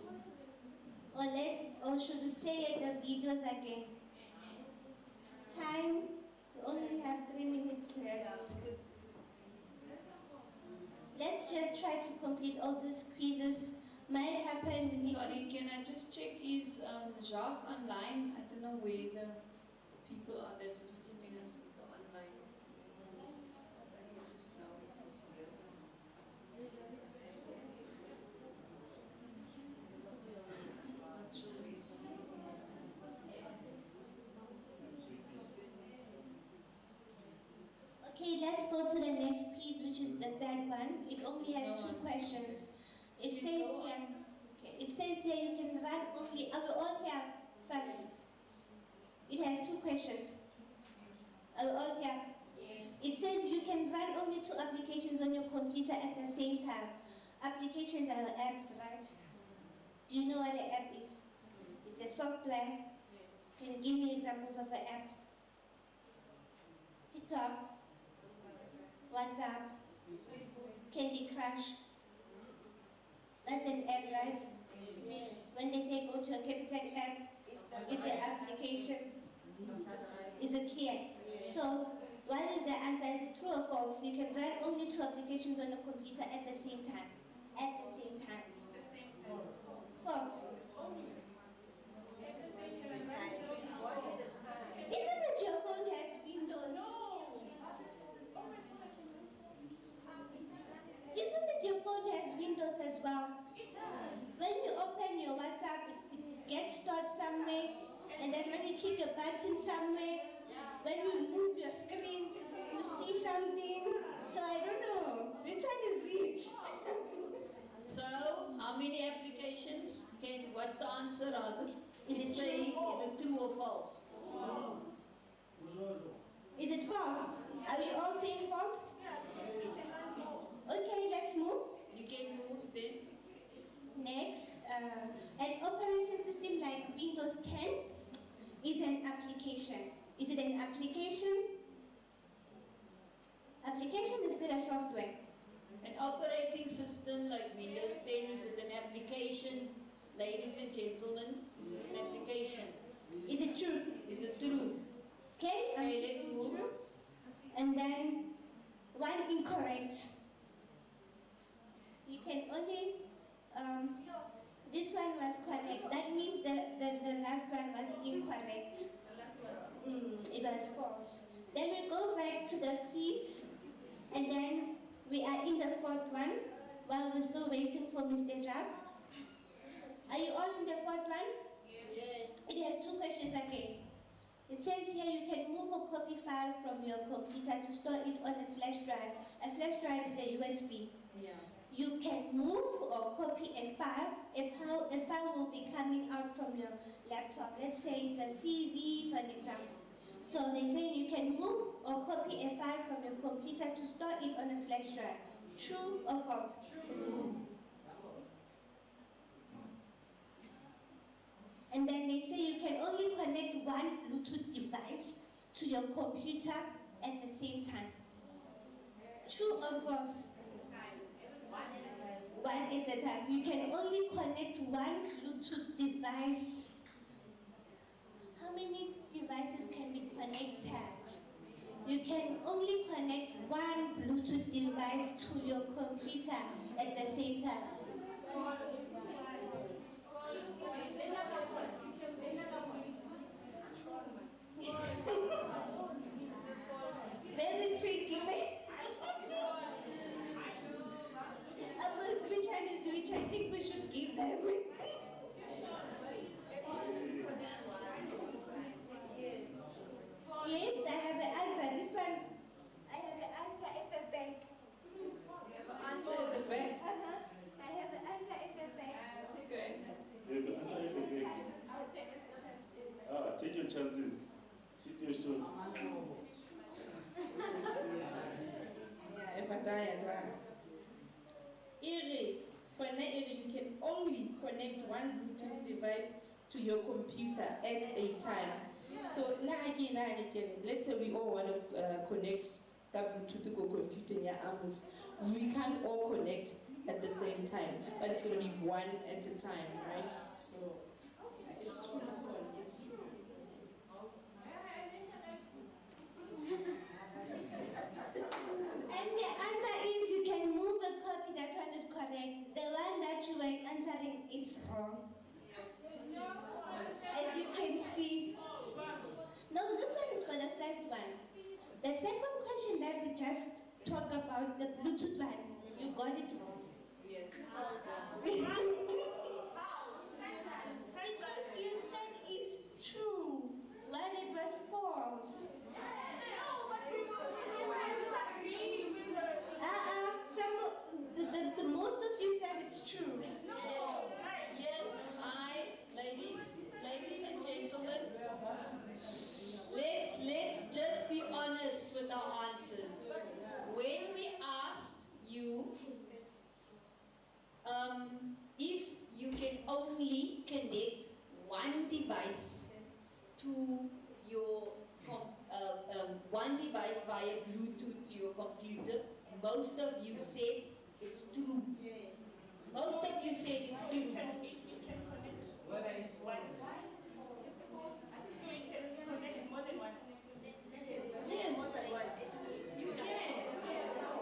Or should we play the videos again? Time, we only have 3 minutes left. Let's just try to complete all these quizzes. Might happen. Sorry, can I just check, is Jacques online? I don't know where the people are that's assisting us with the online. Let me just know if he's here. Not sure where. Okay, let's go to the next quiz, which is the 3rd one. It only has 2 questions. It says here, it says here you can run only, I will all here first. It has 2 questions. Are we all here? Yes. It says you can run only 2 applications on your computer at the same time. Applications are apps, right? Do you know what an app is? It's a software. Can you give me examples of an app? TikTok, WhatsApp, Candy Crush. That's an app, right? Yes. When they say go to a capital app, it's an application. Is it clear? Yes. So, what is the answer? Is it true or false? You can run only 2 applications on a computer at the same time. At the same time. False. Isn't it your phone has Windows? No. button somewhere. When you move your screen, you see something. So I don't know, which one is which? So, how many applications? What's the answer, rather? It's saying, is it true or false? Is it false? Are we all saying false? Okay, let's move. You can move then. Next, an operating system like Windows 10 is an application. Is it an application? Application is still a software. An operating system like Windows 10, is it an application? Ladies and gentlemen, is it an application? Is it true? Is it true? Okay, let's move. And then one incorrect. You can only, this one was correct. That means the last one was incorrect. It was false. Then we go back to the quiz, and then we are in the fourth one while we're still waiting for Mr. Jab. Are you all in the fourth one? Yes. It has two questions again. It says here you can move a copy file from your computer to store it on a flash drive. A flash drive is a USB. Yeah. You can move or copy a file. A file will be coming out from your laptop. Let's say it's a CV, for an example. So they say you can move or copy a file from your computer to store it on a flash drive. True or false? True. And then they say you can only connect one Bluetooth device to your computer at the same time. True or false? One at a time. You can only connect one Bluetooth device. How many devices can be connected? You can only connect one Bluetooth device to your computer at the same time. Very tricky. Which one is which? I think we should give them. Yes, I have an answer. This one, I have an answer at the back. Answer at the back? I have an answer at the back. There's an answer at the back. I'll take the chances. Take your chances. Shoot your shot. If I die, I die. For an area, you can only connect one Bluetooth device to your computer at a time. So now again, let's say we all want to connect that Bluetooth to your computer in your arms. We can't all connect at the same time, but it's going to be one at a time, right? So it's true for And the answer is you can move a copy. That one is correct. The one that you were answering is wrong. As you can see. No, this one is for the first one. The second question that we just talked about, the Bluetooth one, you got it wrong. Yes. Because you said it's true when it was false. The most of you said it's true. Yes, ladies and gentlemen, let's just be honest with our answers. When we asked you if you can only connect one device to your one device via Bluetooth to your computer, most of you said it's true. Most of you said it's true. Whether it's Wi-Fi, so you can connect more than one. Yes, you can.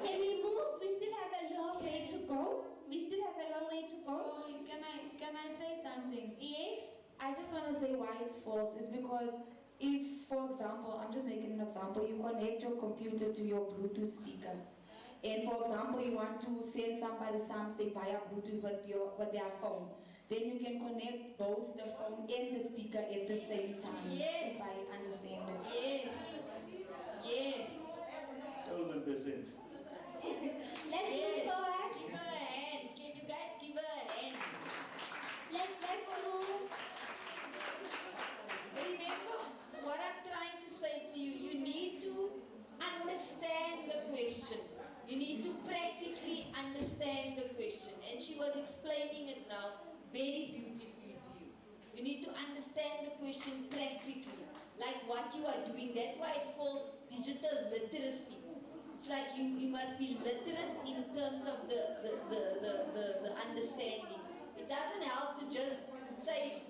Can we move? We still have a long way to go. We still have a long way to go. So can I say something? Yes. I just want to say why it's false. It's because if, for example, I'm just making an example, you connect your computer to your Bluetooth speaker. And for example, you want to send somebody something via Bluetooth with their phone. Then you can connect both the phone and the speaker at the same time. Yes. If I understand. That's why it's called digital literacy. It's like you must be literate in terms of the understanding. It doesn't help to just say,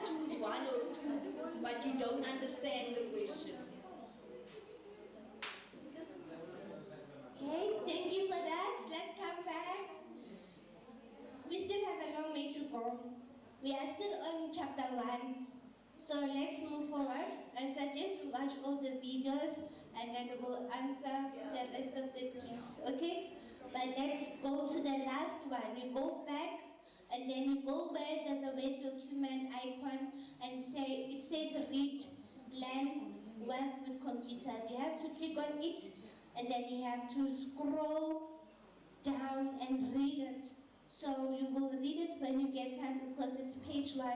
choose one or two, but you don't understand the question. Okay, thank you for that. Let's come back. We still have a long way to go. We are still on chapter 1. So let's move forward. I suggest we watch all the videos and then we'll answer the rest of the quiz, okay? But let's go to the last one. You go back and then you go where there's a Word document icon and it says read, learn, work with computers. You have to click on it and then you have to scroll down and read it. So you will read it when you get time because it's page 1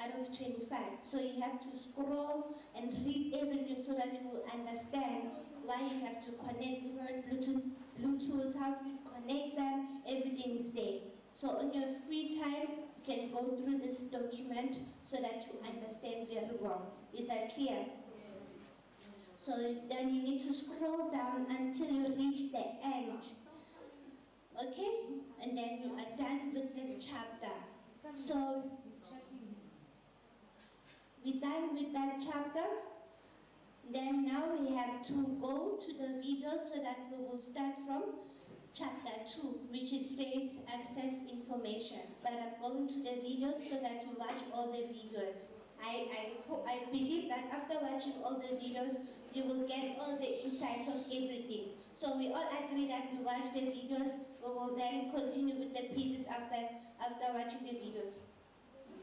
out of 25. So you have to scroll and read everything so that you will understand why you have to connect different Bluetooth, how to connect them, everything is there. So on your free time, you can go through this document so that you understand very well. Is that clear? So then you need to scroll down until you reach the end. Okay? And then you are done with this chapter. So we're done with that chapter. Then now we have to go to the video so that we will start from chapter 2, which it says access information. But I'm going to the videos so that you watch all the videos. I believe that after watching all the videos, you will get all the insights of everything. So we all agree that we watch the videos, we will then continue with the pieces after watching the videos.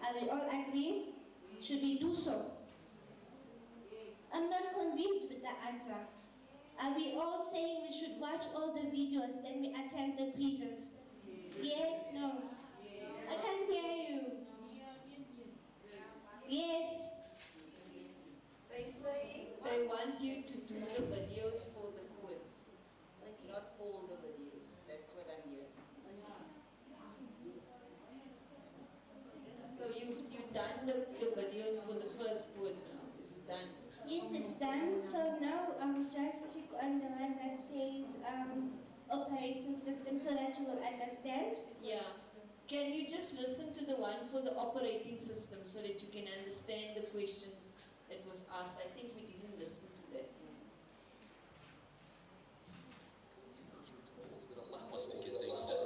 Are we all agreeing? Should we do so? I'm not convinced with the answer. Are we all saying we should watch all the videos, then we attend the quizzes? Yes, no? I can't hear you. Yes. They say they want you to do the videos for the quiz. Not all the videos. That's what I'm hearing. So you've done the videos for the first quiz now. Is it done? Yes, it's done. So now just click on the one that says operating system so that you will understand. Yeah. Can you just listen to the one for the operating system so that you can understand the questions that was asked? I think we didn't listen to that. Tools that allow us to get things done.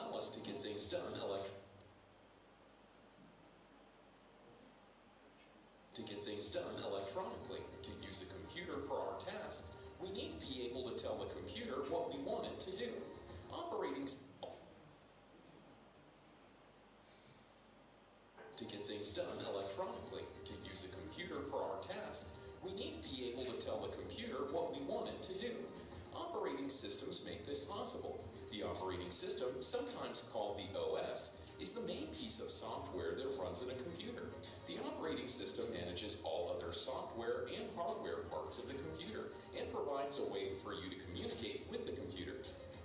Allow us to get things done electronically. To use a computer for our tasks, we need to be able to tell the computer what we want it to do. To get things done electronically, to use a computer for our tasks, we need to be able to tell the computer what we want it to do. Operating systems make this possible. The operating system, sometimes called the OS, is the main piece of software that runs in a computer. The operating system manages all other software and hardware parts of the computer and provides a way for you to communicate with the computer.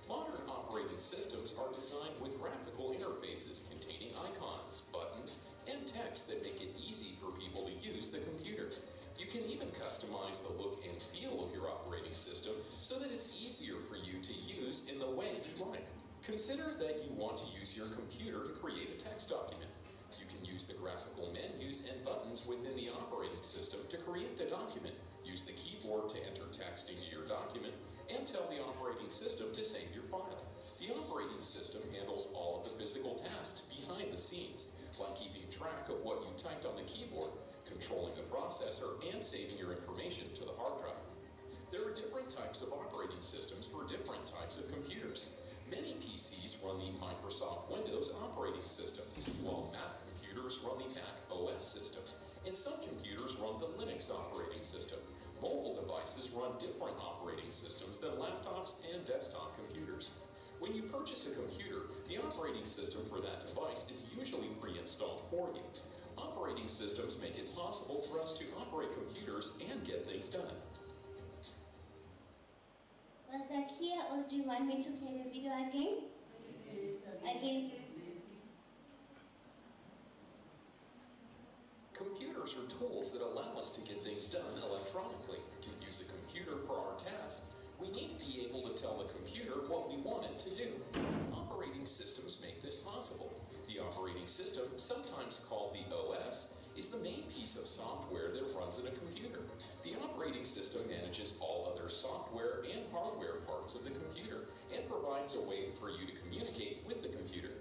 Modern operating systems are designed with graphical interfaces containing icons, buttons, and text that make it easy for people to use the computer. You can even customize the look and feel of your operating system so that it's easier for you to use in the way you like. Consider that you want to use your computer to create a text document. You can use the graphical menus and buttons within the operating system to create the document, use the keyboard to enter text into your document, and tell the operating system to save your file. The operating system handles all of the physical tasks behind the scenes, like keeping track of what you typed on the keyboard, controlling the processor, and saving your information to the hard drive. There are different types of operating systems for different types of computers. Many PCs run the Microsoft Windows operating system, while Mac computers run the Mac OS system, and some computers run the Linux operating system. Mobile devices run different operating systems than laptops and desktop computers. When you purchase a computer, the operating system for that device is usually pre-installed for you. Operating systems make it possible for us to operate computers computers and get things done. Was that clear, or do you want me to play the video again? Again. Computers are tools that allow us to get things done electronically. To use a computer for our tasks, we need to be able to tell the computer what we want it to do. Operating systems make this possible. The operating system, sometimes called the OS, is the main piece of software that runs in a computer. The operating system manages all other software and hardware parts of the computer and provides a way for you to communicate with the computer.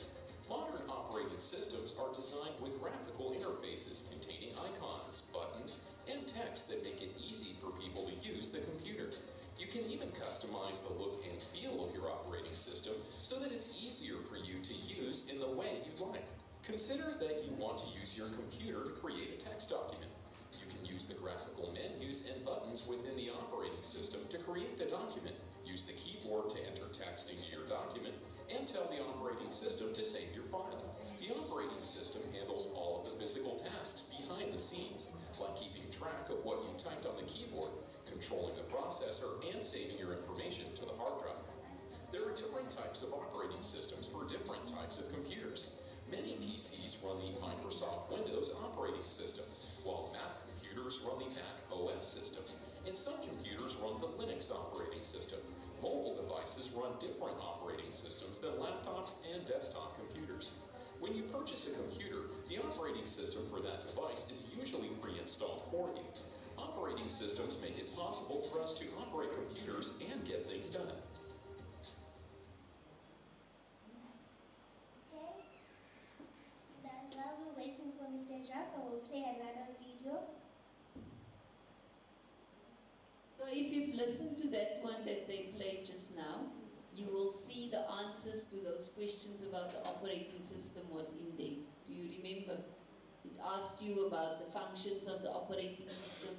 Modern operating systems are designed with graphical interfaces containing icons, buttons, and text that make it easy for people to use the computer. You can even customize the look and feel of your operating system so that it's easier for you to use in the way you'd like. Consider that you want to use your computer to create a text document. You can use the graphical menus and buttons within the operating system to create the document. Use the keyboard to enter text into your document and tell the operating system to save your file. The operating system handles all of the physical tasks behind the scenes, like keeping track of what you typed on the keyboard, controlling the processor, and saving your information to the hard drive. There are different types of operating systems for different types of computers. Many PCs run the Microsoft Windows operating system, while Mac computers run the Mac OS system, and some computers run the Linux operating system. Mobile devices run different operating systems than laptops and desktop computers. When you purchase a computer, the operating system for that device is usually pre-installed for you. Operating systems make it possible for us to operate computers and get things done. While we're waiting for Mr. Jacques, I will play another video. So if you've listened to that one that they played just now, you will see the answers to those questions about the operating system was in there. Do you remember? It asked you about the functions of the operating system.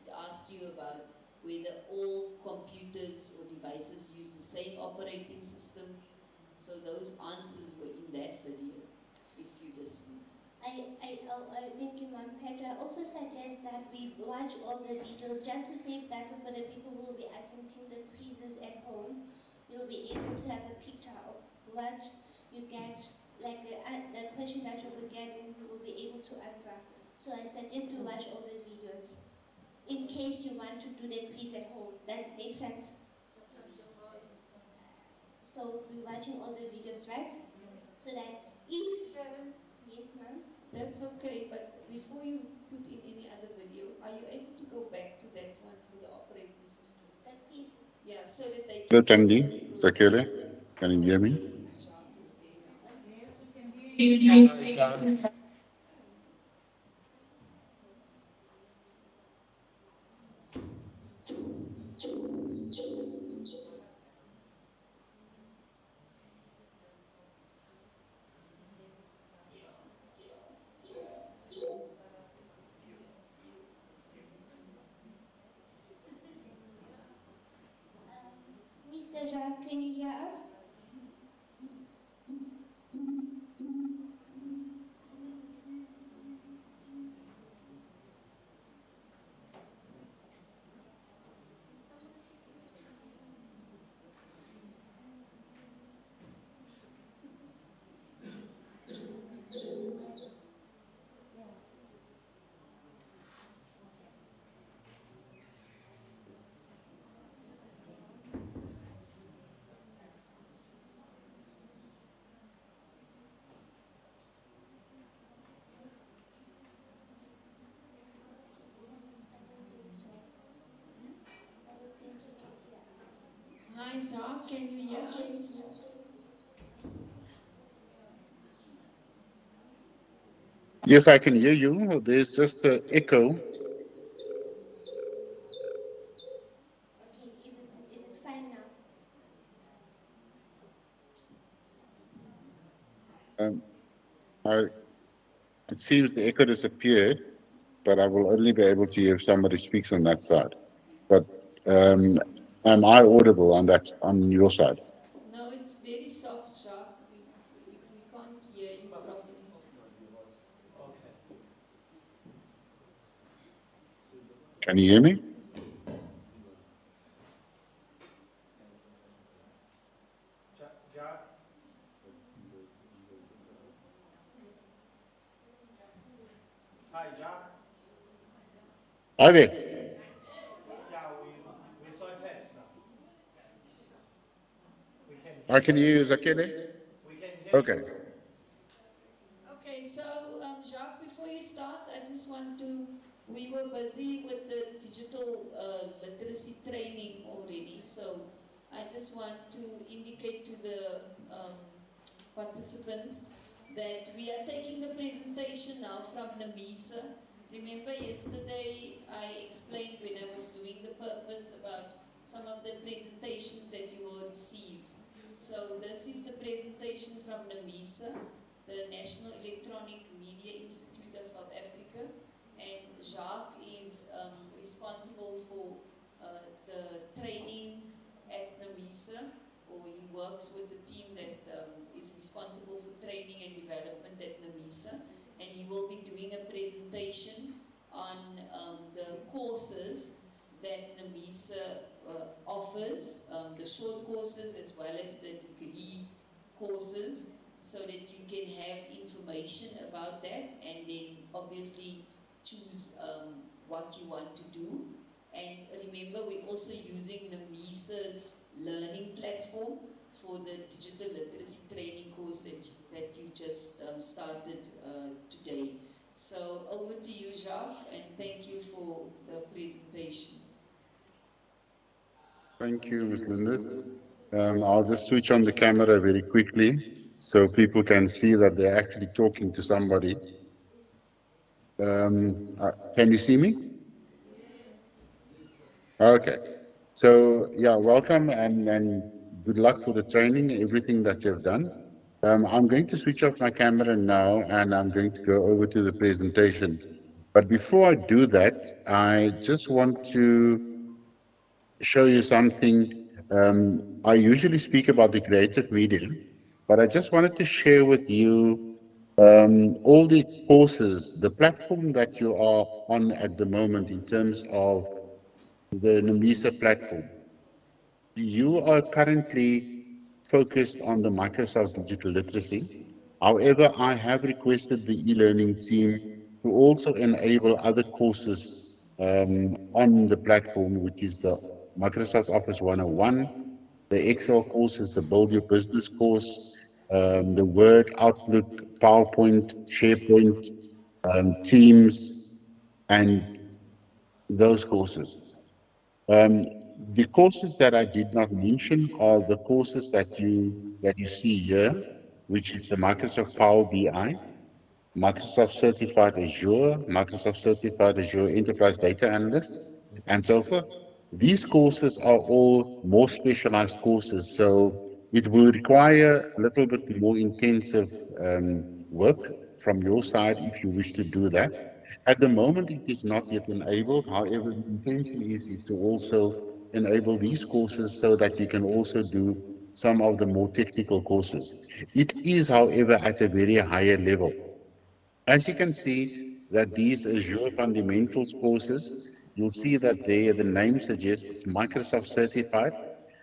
It asked you about whether all computers or devices use the same operating system. So those answers were in that video, if you listen. Thank you, Mom Petra. I also suggest that we watch all the videos just to save data for the people who will be attempting the quizzes at home. You'll be able to have a picture of what you get, like the question that you'll be getting, you will be able to answer. So I suggest we watch all the videos in case you want to do the quiz at home. Does it make sense? So we're watching all the videos, right? So that if... Sharon? Yes, ma'am? That's okay, but before you put in any other video, are you able to go back to that one for the operating system? That quiz? Yeah, so that they Hello, can Tandy. Zakele. Can you hear me? Mr. Jacques, can you hear us? Hi, Jacques, can you hear us? Yes, I can hear you. There's just an echo. Okay, is it fine now? It seems the echo disappeared, but I will only be able to hear if somebody speaks on that side. But am I audible on your side? No, it's very soft, Jacques. We can't hear you properly. Can you hear me? Jack? Hi, Jack. Hi there. Yeah, we sorted now. We can I hear can you. hear you, Zakele. We can hear Okay. you. Okay, so Jacques, before you start, I just want to, we were busy with the digital literacy training already, so I just want to indicate to the participants that we are taking the presentation now from Namisa. Remember yesterday I explained when I was doing the purpose about some of the presentations that you will receive. So this is the presentation from Namisa, the National Electronic Media Institute of South Africa, and Jacques is responsible for the training at Namisa, or he works with the team that is responsible for training and development at Namisa, and he will be doing a presentation on the courses that Namisa offers, the short courses as well as the degree courses, so that you can have information about that and then obviously choose what you want to do. And remember, we're also using Namisa's learning platform for the digital literacy training course that you just started today. So over to you, Jacques, and thank you for the presentation. Thank you, Ms. Lindis. I'll just switch on the camera very quickly so people can see that they're actually talking to somebody. Can you see me? Okay. So, yeah, welcome and good luck for the training, everything that you've done. I'm going to switch off my camera now and I'm going to go over to the presentation. But before I do that, I just want to show you something. I usually speak about the creative medium, but I just wanted to share with you all the courses, the platform that you are on at the moment in terms of the Namisa platform. You are currently focused on the Microsoft Digital Literacy. However, I have requested the e-learning team to also enable other courses on the platform, which is the Microsoft Office 101, the Excel courses, the Build Your Business course, the Word, Outlook, PowerPoint, SharePoint, Teams, and those courses. The courses that I did not mention are the courses that you see here, which is the Microsoft Power BI, Microsoft Certified Azure, Microsoft Certified Azure Enterprise Data Analyst, and so forth. These courses are all more specialized courses, so it will require a little bit more intensive work from your side if you wish to do that. At the moment, it is not yet enabled. However, the intention is to also enable these courses so that you can also do some of the more technical courses. It is, however, at a very higher level. As you can see that these Azure Fundamentals courses, you'll see that there the name suggests it's Microsoft certified.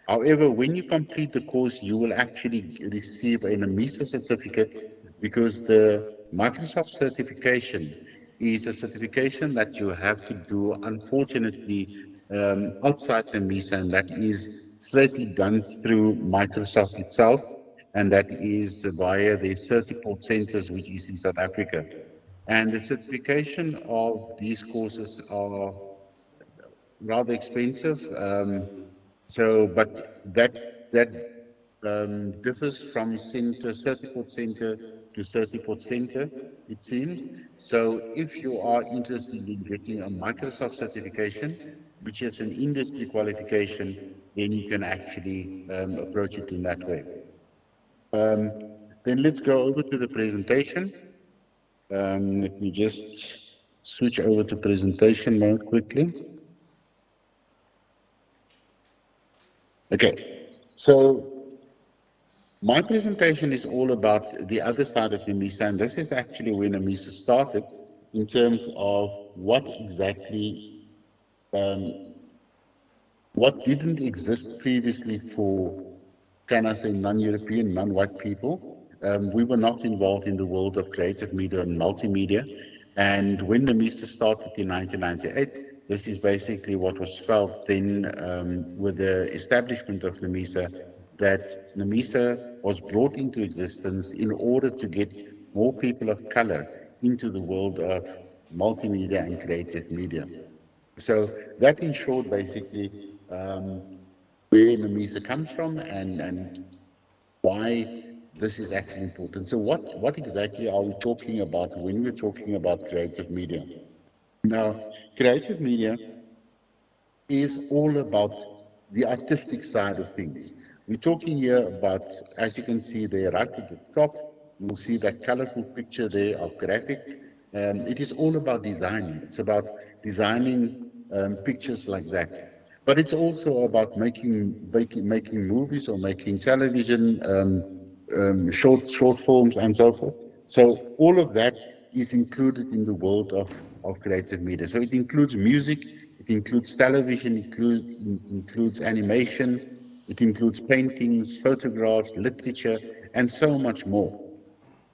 However, when you complete the course, you will actually receive an AMISA certificate because the Microsoft certification is a certification that you have to do, unfortunately, outside the MISA, and that is straightly done through Microsoft itself, and that is via the Certiport centers, which is in South Africa. And the certification of these courses are rather expensive. But that differs from Certiport center to Certiport center, it seems. So if you are interested in getting a Microsoft certification, which is an industry qualification, then you can actually approach it in that way. Then let's go over to the presentation. Let me just switch over to presentation mode quickly. Okay, so my presentation is all about the other side of Namisa, and this is actually where Namisa started in terms of what exactly um, what didn't exist previously for, can I say, non-European, non-white people. We were not involved in the world of creative media and multimedia. And when NAMISA started in 1998, this is basically what was felt then with the establishment of NAMISA, that NAMISA was brought into existence in order to get more people of color into the world of multimedia and creative media. So that ensured basically where NAMISA comes from and why this is actually important. So what exactly are we talking about when we're talking about creative media? Now, creative media is all about the artistic side of things. We're talking here about, as you can see there right at the top, you will see that colorful picture there of graphic. It is all about designing. It's about designing pictures like that. But it's also about making movies or making television, short films and so forth. So all of that is included in the world of creative media. So it includes music, it includes television, includes animation, it includes paintings, photographs, literature, and so much more.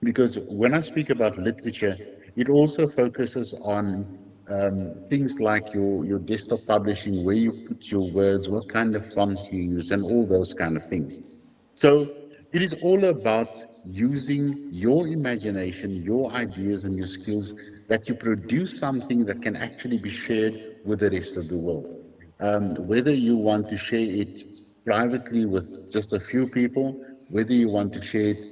Because when I speak about literature, it also focuses on things like your desktop publishing, where you put your words, what kind of fonts you use, and all those kind of things. So it is all about using your imagination, your ideas, and your skills, that you produce something that can actually be shared with the rest of the world. Whether you want to share it privately with just a few people, whether you want to share it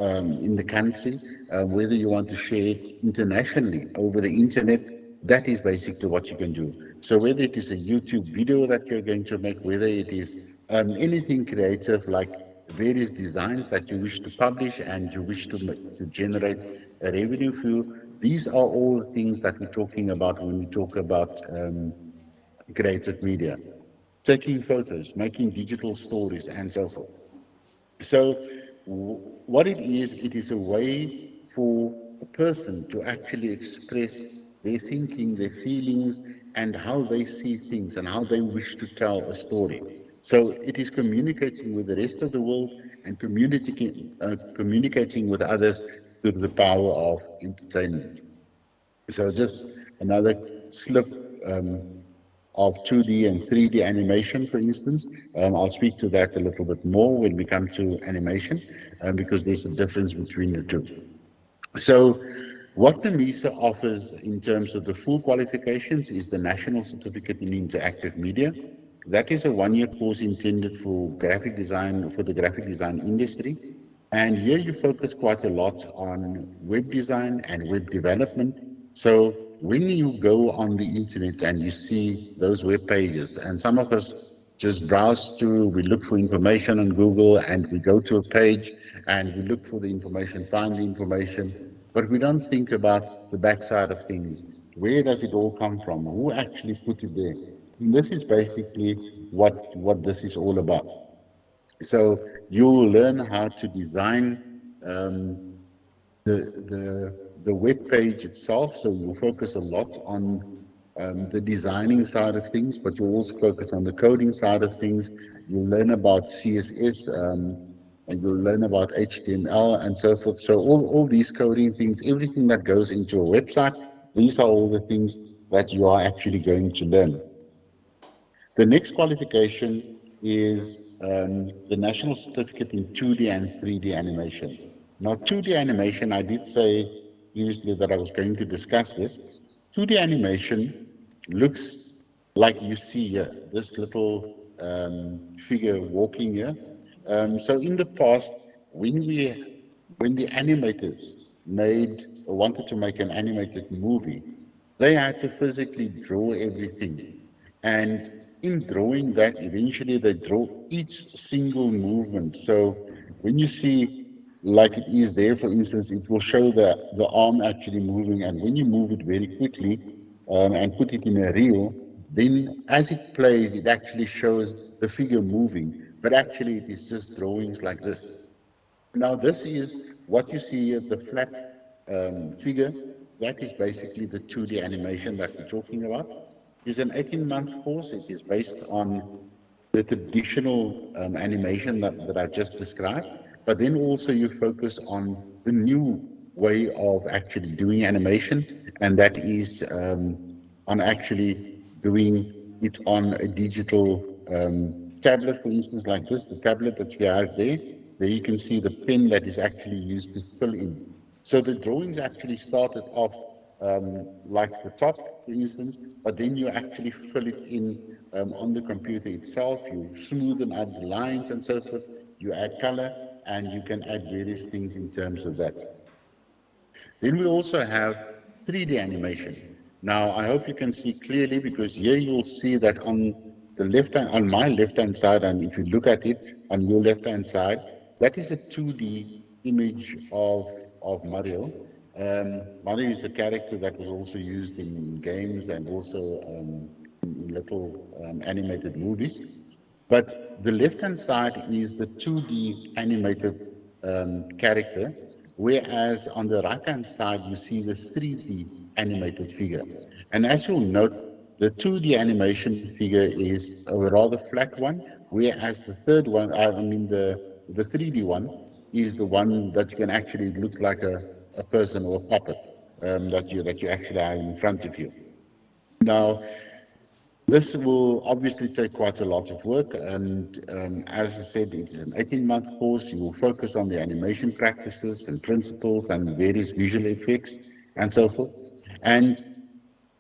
in the country, whether you want to share it internationally over the internet, that is basically what you can do. So whether it is a YouTube video that you're going to make, whether it is anything creative like various designs that you wish to publish and you wish to to generate a revenue for you, these are all the things that we're talking about when we talk about creative media. Taking photos, making digital stories, and so forth. So, what it is a way for a person to actually express their thinking, their feelings, and how they see things and how they wish to tell a story. So, it is communicating with the rest of the world and communicating with others through the power of entertainment. So, just another slip. Of 2D and 3D animation, for instance. I'll speak to that a little bit more when we come to animation, because there's a difference between the two. So what NAMISA offers in terms of the full qualifications is the National Certificate in Interactive Media. That is a one-year course intended for graphic design, for the graphic design industry. And here you focus quite a lot on web design and web development. So when you go on the internet and you see those web pages, and some of us just browse through, we look for information on Google and we go to a page and we look for the information, find the information, but we don't think about the backside of things. Where does it all come from? Who actually put it there? And this is basically what this is all about. So you'll learn how to design um, the web page itself. So you'll focus a lot on the designing side of things, but you'll also focus on the coding side of things. You'll learn about CSS, and you'll learn about HTML and so forth. So all these coding things, everything that goes into a website, these are all the things that you are actually going to learn. The next qualification is the National Certificate in 2D and 3D animation. Now, 2D animation, I did say previously that I was going to discuss this. 2D animation looks like you see here, this little figure walking here. So in the past, when when the animators wanted to make an animated movie, they had to physically draw everything. And in drawing that, eventually they draw each single movement. So when you see, like it is there, for instance, it will show the arm actually moving. And when you move it very quickly and put it in a reel, then as it plays, it actually shows the figure moving. But actually, it is just drawings like this. Now, this is what you see at the flat figure. That is basically the 2D animation that we're talking about. is an 18-month course. It is based on the traditional animation that I've just described, but then also you focus on the new way of actually doing animation, and that is on actually doing it on a digital tablet, for instance, like this, the tablet that you have there. There you can see the pen that is actually used to fill in. So the drawings actually started off like the top, for instance, but then you actually fill it in on the computer itself. You smoothen out the lines and so forth. You add color, and you can add various things in terms of that. Then we also have 3D animation. Now, I hope you can see clearly, because here you'll see that on the left hand, on my left hand side, and if you look at it on your left hand side, that is a 2D image of Mario. Mario is a character that was also used in games and also in little animated movies. But the left-hand side is the 2D animated character, whereas on the right-hand side, you see the 3D animated figure. And as you'll note, the 2D animation figure is a rather flat one, whereas the third one, I mean the 3D one, is the one that you can actually, it looks like a person or a puppet that you actually have in front of you. Now, this will obviously take quite a lot of work, and as I said, it is an 18-month course. You will focus on the animation practices and principles and various visual effects and so forth. And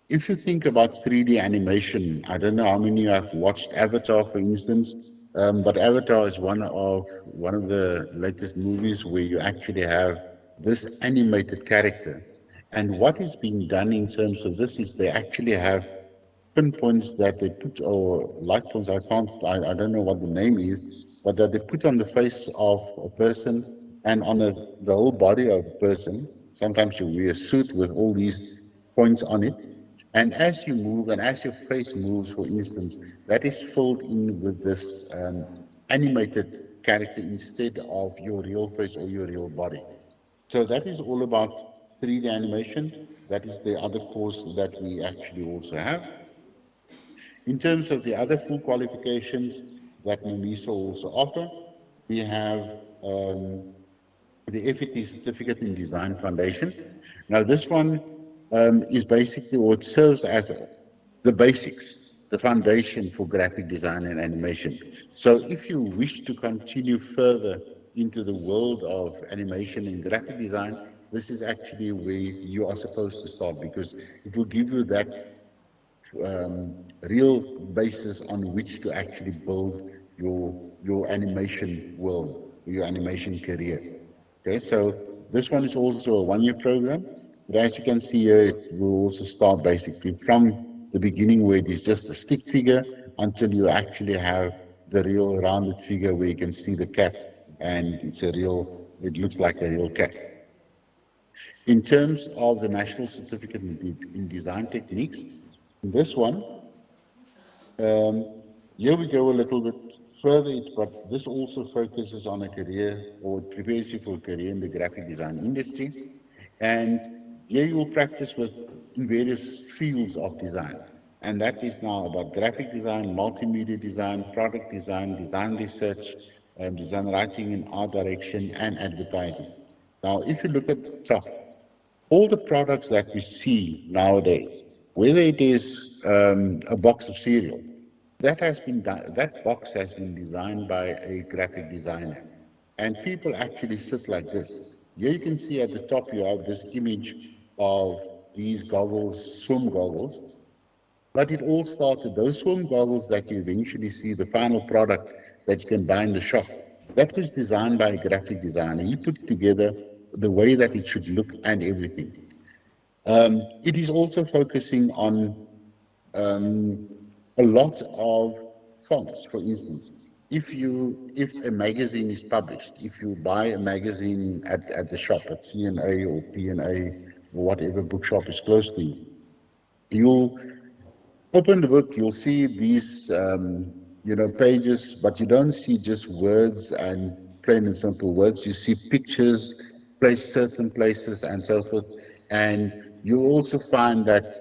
if you think about 3D animation, I don't know how many have watched Avatar, for instance, but Avatar is one of the latest movies where you actually have this animated character. And what is being done in terms of this is they actually have pinpoints that they put, or light points, I don't know what the name is, but that they put on the face of a person and on the whole body of a person. Sometimes you wear a suit with all these points on it. And as you move and as your face moves, for instance, that is filled in with this animated character instead of your real face or your real body. So that is all about 3D animation. That is the other course that we actually also have. In terms of the other full qualifications that MOMISA also offer, we have the FET Certificate in Design Foundation. Now this one is basically, or it serves as the basics, the foundation for graphic design and animation. So if you wish to continue further into the world of animation and graphic design, this is actually where you are supposed to start, because it will give you that real basis on which to actually build your animation world, your animation career. Okay, so this one is also a one-year program, but as you can see here, it will also start basically from the beginning where it is just a stick figure until you actually have the real rounded figure where you can see the cat and it looks like a real cat. In terms of the National Certificate in Design Techniques, this one, here we go a little bit further, but this also focuses on a career, or it prepares you for a career in the graphic design industry. And here you will practice in various fields of design. And that is now about graphic design, multimedia design, product design, design research, design writing in art direction, and advertising. Now, if you look at the top, all the products that we see nowadays, whether it is a box of cereal, that box has been designed by a graphic designer. And people actually sit like this. Here you can see at the top you have this image of these goggles, swim goggles. But it all started, those swim goggles that you eventually see, the final product that you can buy in the shop, that was designed by a graphic designer. He put it together the way that it should look and everything. It is also focusing on a lot of fonts. For instance, if a magazine is published, if you buy a magazine at the shop at CNA or PNA or whatever bookshop is close to you, you'll open the book, you'll see these pages, but you don't see just words and plain and simple words. You see pictures placed certain places and so forth. And you'll also find that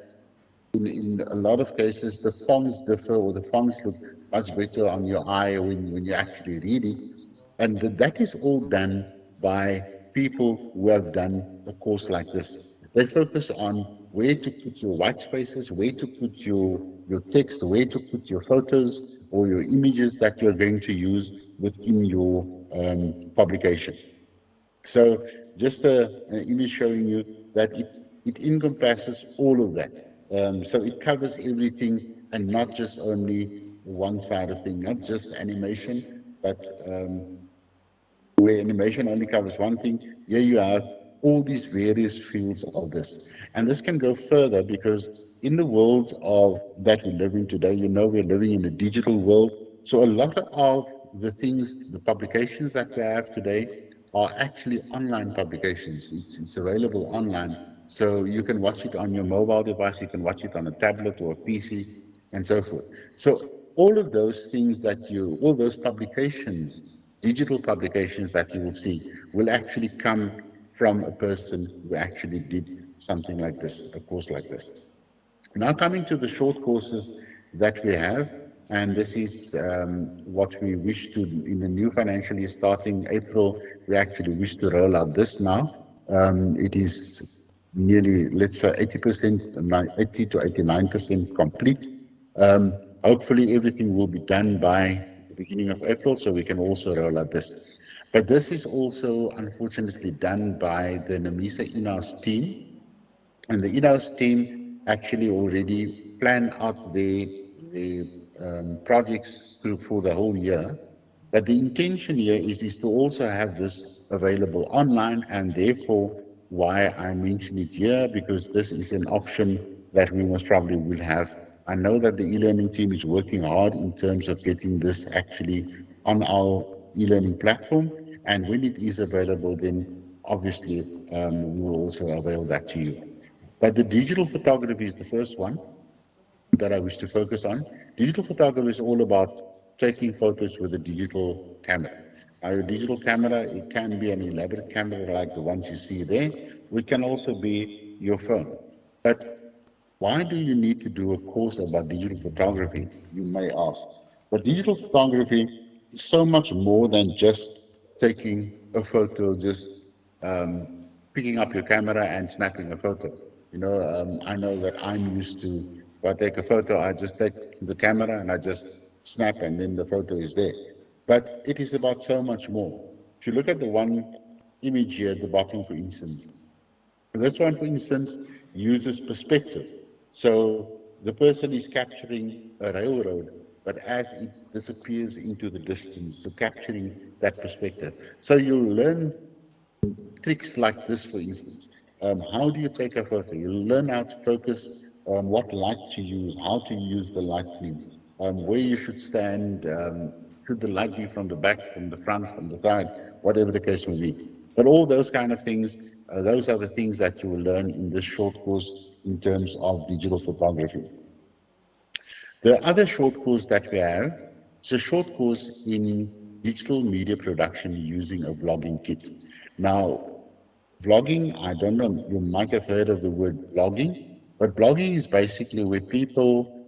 in a lot of cases, the fonts differ or the fonts look much better on your eye when you actually read it. And that is all done by people who have done a course like this. They focus on where to put your white spaces, where to put your text, where to put your photos or your images that you're going to use within your publication. So just an image showing you that it encompasses all of that. So it covers everything and not just only one side of thing, not just animation, but where animation only covers one thing, here you have all these various fields of this. And this can go further because in the world of that we live in today, you know, we're living in a digital world. So a lot of the things, the publications that we have today are actually online publications. It's available online. So you can watch it on your mobile device, you can watch it on a tablet or a PC and so forth. So all of those things all those publications, digital publications that you will see, will actually come from a person who actually did something like this, a course like this. Now coming to the short courses that we have, and this is what we wish to, in the new financial year starting April, we actually wish to roll out this now. It is nearly, let's say, 80%, 80 to 89% complete. Hopefully everything will be done by the beginning of April, so we can also roll out this. But this is also unfortunately done by the NAMISA in-house team, and the in-house team actually already plan out the projects through for the whole year. But the intention here is to also have this available online, and therefore why I mention it here, because this is an option that we most probably will have. I know that the e-learning team is working hard in terms of getting this actually on our e-learning platform, and when it is available, then obviously we will also avail that to you. But the digital photography is the first one that I wish to focus on. Digital photography is all about taking photos with a digital camera. Now, your digital camera, it can be an elaborate camera like the ones you see there, or it can also be your phone. But why do you need to do a course about digital photography, you may ask? But digital photography is so much more than just taking a photo, just um, picking up your camera and snapping a photo. You know, I know that I'm used to, if I take a photo, I just take the camera and I just snap and then the photo is there. But it is about so much more. If you look at the one image here at the bottom, for instance, this one, for instance, uses perspective. So the person is capturing a railroad, but as it disappears into the distance, so capturing that perspective. So you'll learn tricks like this, for instance. How do you take a photo? You learn how to focus on what light to use, how to use the light beam, where you should stand, should the light be from the back, from the front, from the side, whatever the case may be. But all those kind of things, those are the things that you will learn in this short course in terms of digital photography. The other short course that we have is a short course in digital media production using a vlogging kit. Now, vlogging, I don't know, you might have heard of the word blogging, but blogging is basically where people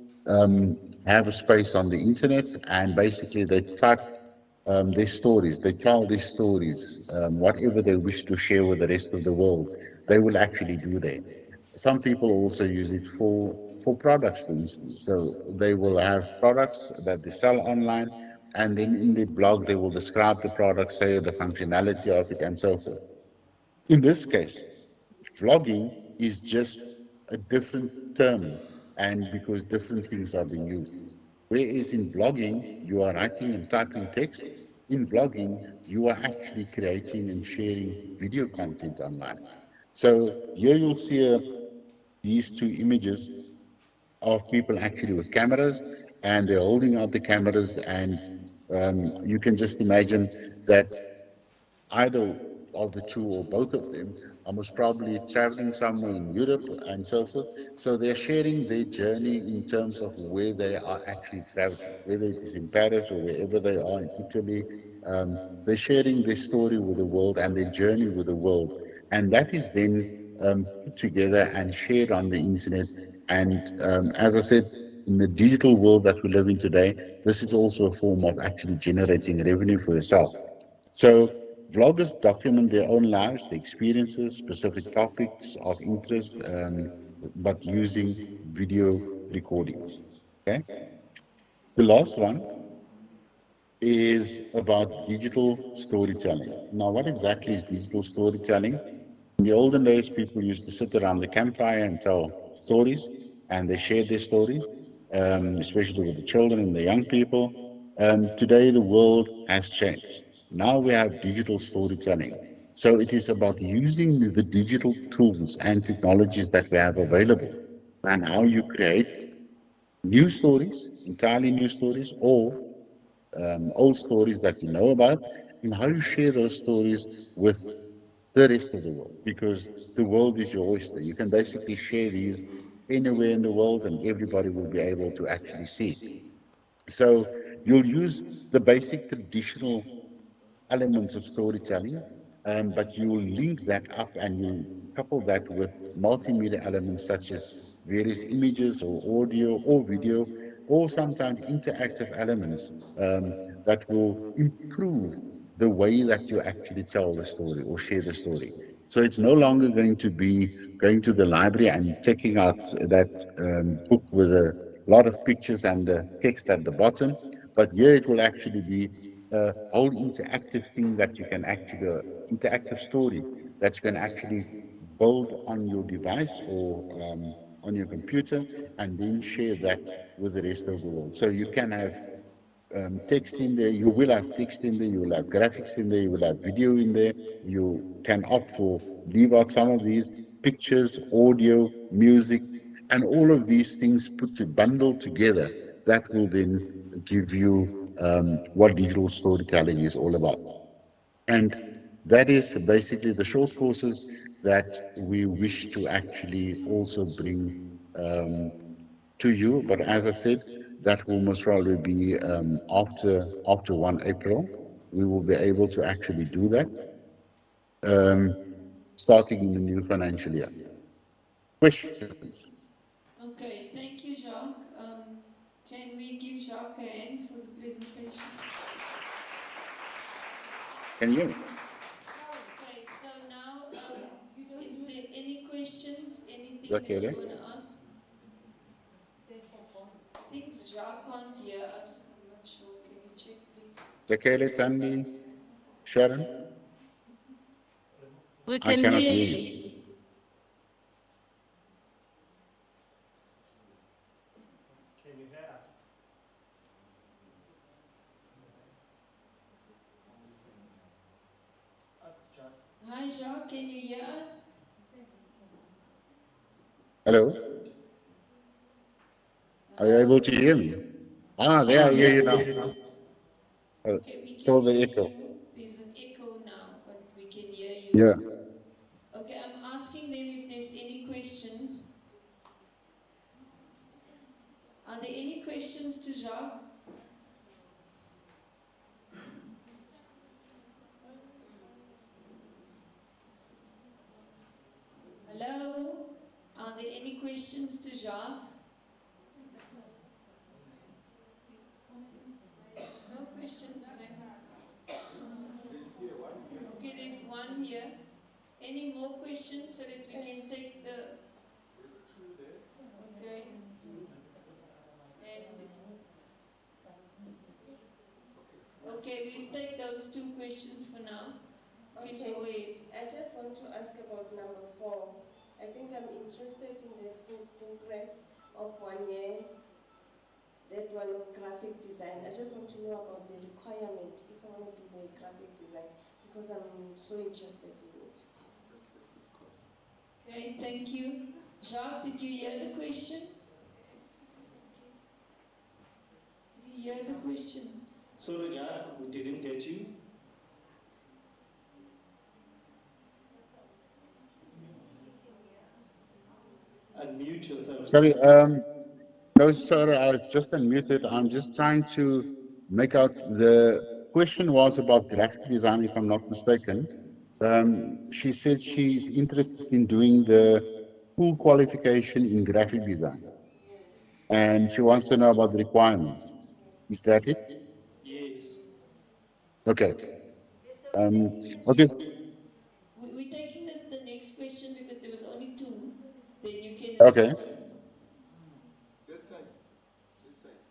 have a space on the internet and basically they type their stories, they tell their stories, whatever they wish to share with the rest of the world, they will actually do that. Some people also use it for products, for instance. So they will have products that they sell online, and then in the blog they will describe the product, say the functionality of it, and so forth. In this case, vlogging is just a different term, and because different things are being used. Whereas in blogging, you are writing and typing text. In vlogging, you are actually creating and sharing video content online. So here you'll see these two images of people actually with cameras, and they're holding out the cameras, and you can just imagine that either of the two or both of them are most probably traveling somewhere in Europe and so forth. So they're sharing their journey in terms of where they are actually traveling, whether it is in Paris or wherever they are in Italy. They're sharing their story with the world and their journey with the world. And that is then put together and shared on the internet. And as I said, in the digital world that we live in today, this is also a form of actually generating revenue for yourself. So vloggers document their own lives, their experiences, specific topics of interest, but using video recordings. Okay. The last one is about digital storytelling. Now, what exactly is digital storytelling? In the olden days, people used to sit around the campfire and tell stories, and they shared their stories, especially with the children and the young people. Today, the world has changed. Now we have digital storytelling. So it is about using the digital tools and technologies that we have available and how you create new stories, entirely new stories, or old stories that you know about, and how you share those stories with the rest of the world, because the world is your oyster. You can basically share these anywhere in the world and everybody will be able to actually see it. So you'll use the basic traditional elements of storytelling, but you will link that up and you'll couple that with multimedia elements such as various images or audio or video, or sometimes interactive elements that will improve the way that you actually tell the story or share the story. So it's no longer going to be going to the library and checking out that book with a lot of pictures and the text at the bottom, but here it will actually be a whole interactive thing that you can actually, interactive story that you can actually build on your device or on your computer and then share that with the rest of the world. So you can have text in there, you will have text in there, you will have graphics in there, you will have video in there. You can opt for leave out some of these pictures, audio, music, and all of these things put to bundle together. That will then give you what digital storytelling is all about. And that is basically the short courses that we wish to actually also bring to you. But as I said, that will most probably be after 1 April. We will be able to actually do that, um, starting in the new financial year. Questions? Okay, thank you, Jacques. Can we give Jacques a hand for the presentation? Can you hear me? Okay, so now, is there any questions, anything Is that that you okay? want to ask? I think Jacques can't hear us. I'm not sure. Can you check, please? Zakele, Tandy, Sharon? We I can cannot hear hear you. you. Can you hear us? Ask Jack. Hi, Jacques, can you hear us? Hello? Are you able to hear me? Ah, there, I hear you now. Okay, we can Still the hear echo. you. There's an echo now, but we can hear you. Yeah. Okay, I'm asking them if there's any questions. Are there any questions to Jacques? Hello? Are there any questions to Jacques? There's no questions, ma'am. Okay, there's one here. Any more questions so that we can take the... Okay. And... Okay, we'll take those two questions for now. You can go ahead. I just want to ask about number 4. I think I'm interested in that program of 1 year, that one of graphic design. I just want to know about the requirement if I want to do the graphic design, because I'm so interested in it. Okay, thank you. Jacques, did you hear the question? Did you hear the question? Sorry, Jack, we didn't get you. Unmute yourself. Sorry, no, sorry, I've just unmuted. I'm just trying to make out the question was about graphic design, if I'm not mistaken. She said she's interested in doing the full qualification in graphic design, and she wants to know about the requirements. Is that it? Yes. Okay. Okay, so Um, okay. we're taking this the next question because there was only two. Then you can Okay. respond. That side. This side.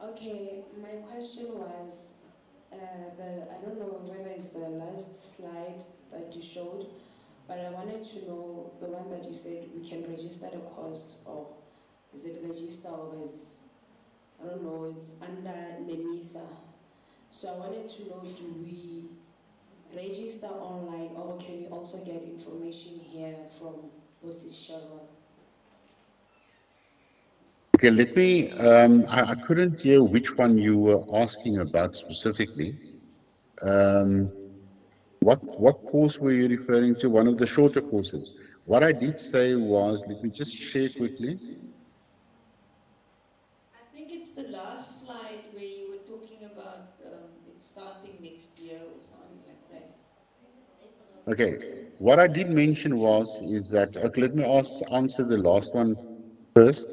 Okay, my question was, I don't know whether it's the last slide that you showed, but I wanted to know the one that you said we can register the course, or is it register, or is, I don't know, it's under NEMISA. So I wanted to know, do we register online, or can we also get information here from Mrs. Sharon? Okay, let me, I couldn't hear which one you were asking about specifically. Um, what course were you referring to? One of the shorter courses. What I did say was, let me just share quickly. I think it's the last slide where you were talking about it starting next year or something like that. Okay, what I did mention was, is that, okay, let me answer the last one first.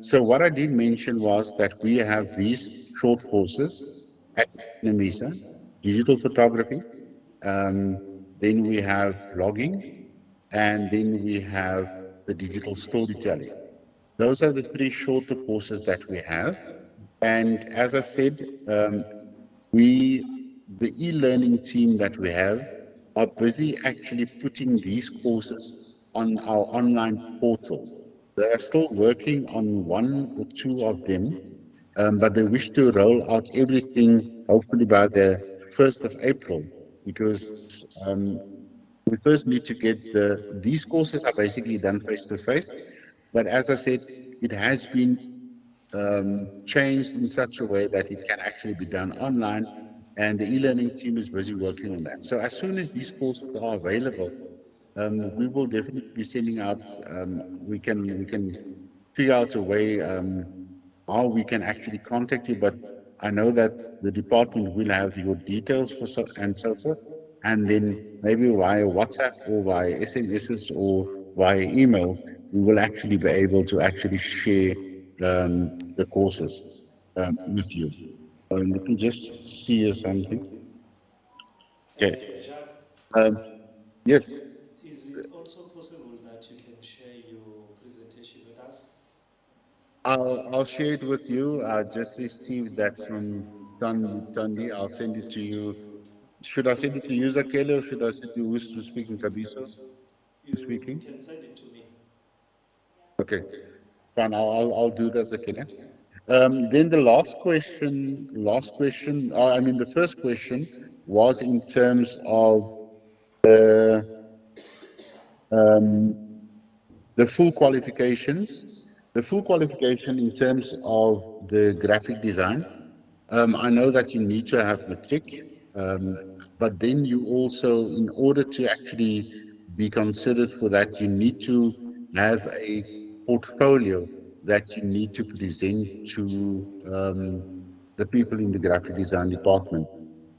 So what I did mention was that we have these short courses at NEMISA, digital photography, then we have vlogging, and then we have the digital storytelling. Those are the three shorter courses that we have. And as I said, um, we, the e-learning team that we have, are busy actually putting these courses on our online portal. They are still working on one or two of them, but they wish to roll out everything hopefully by the 1st of April, because um, we first need to get these courses are basically done face to face. But as I said, it has been changed in such a way that it can actually be done online, and the e-learning team is busy working on that. So as soon as these courses are available, we will definitely be sending out. We can figure out a way how we can actually contact you. But I know that the department will have your details for and so forth, and then maybe via WhatsApp or via SMSs or via emails, we will actually be able to actually share the courses with you. Let me just see something. Okay. Jacques, Um, yes. is it also possible that you can share your presentation with us? I'll share it with you. I just received that from Tandi. I'll send it to you. Should I send it to you, Zakele, or should I send you who's speaking, Tabiso? Who's You speaking? can send it to me. Okay, fine. I'll do that, Zakele. Then the last question. I mean, the first question was in terms of the um, the full qualifications. The full qualification in terms of the graphic design. I know that you need to have matric, um, but then you also, in order to actually be considered for that, you need to have a portfolio that you need to present to the people in the graphic design department.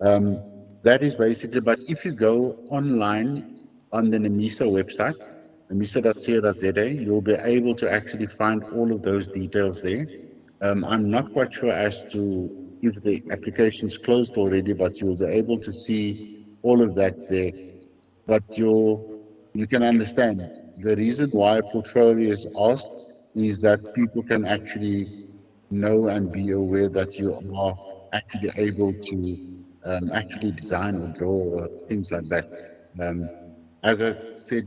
Um, that is basically, but if you go online on the NEMISA website, nemisa.co.za, you'll be able to actually find all of those details there. I'm not quite sure as to if the application's closed already, but you'll be able to see all of that there. But you can understand the reason why portfolio is asked is that people can actually know and be aware that you are actually able to actually design or draw or things like that. Um, as I said,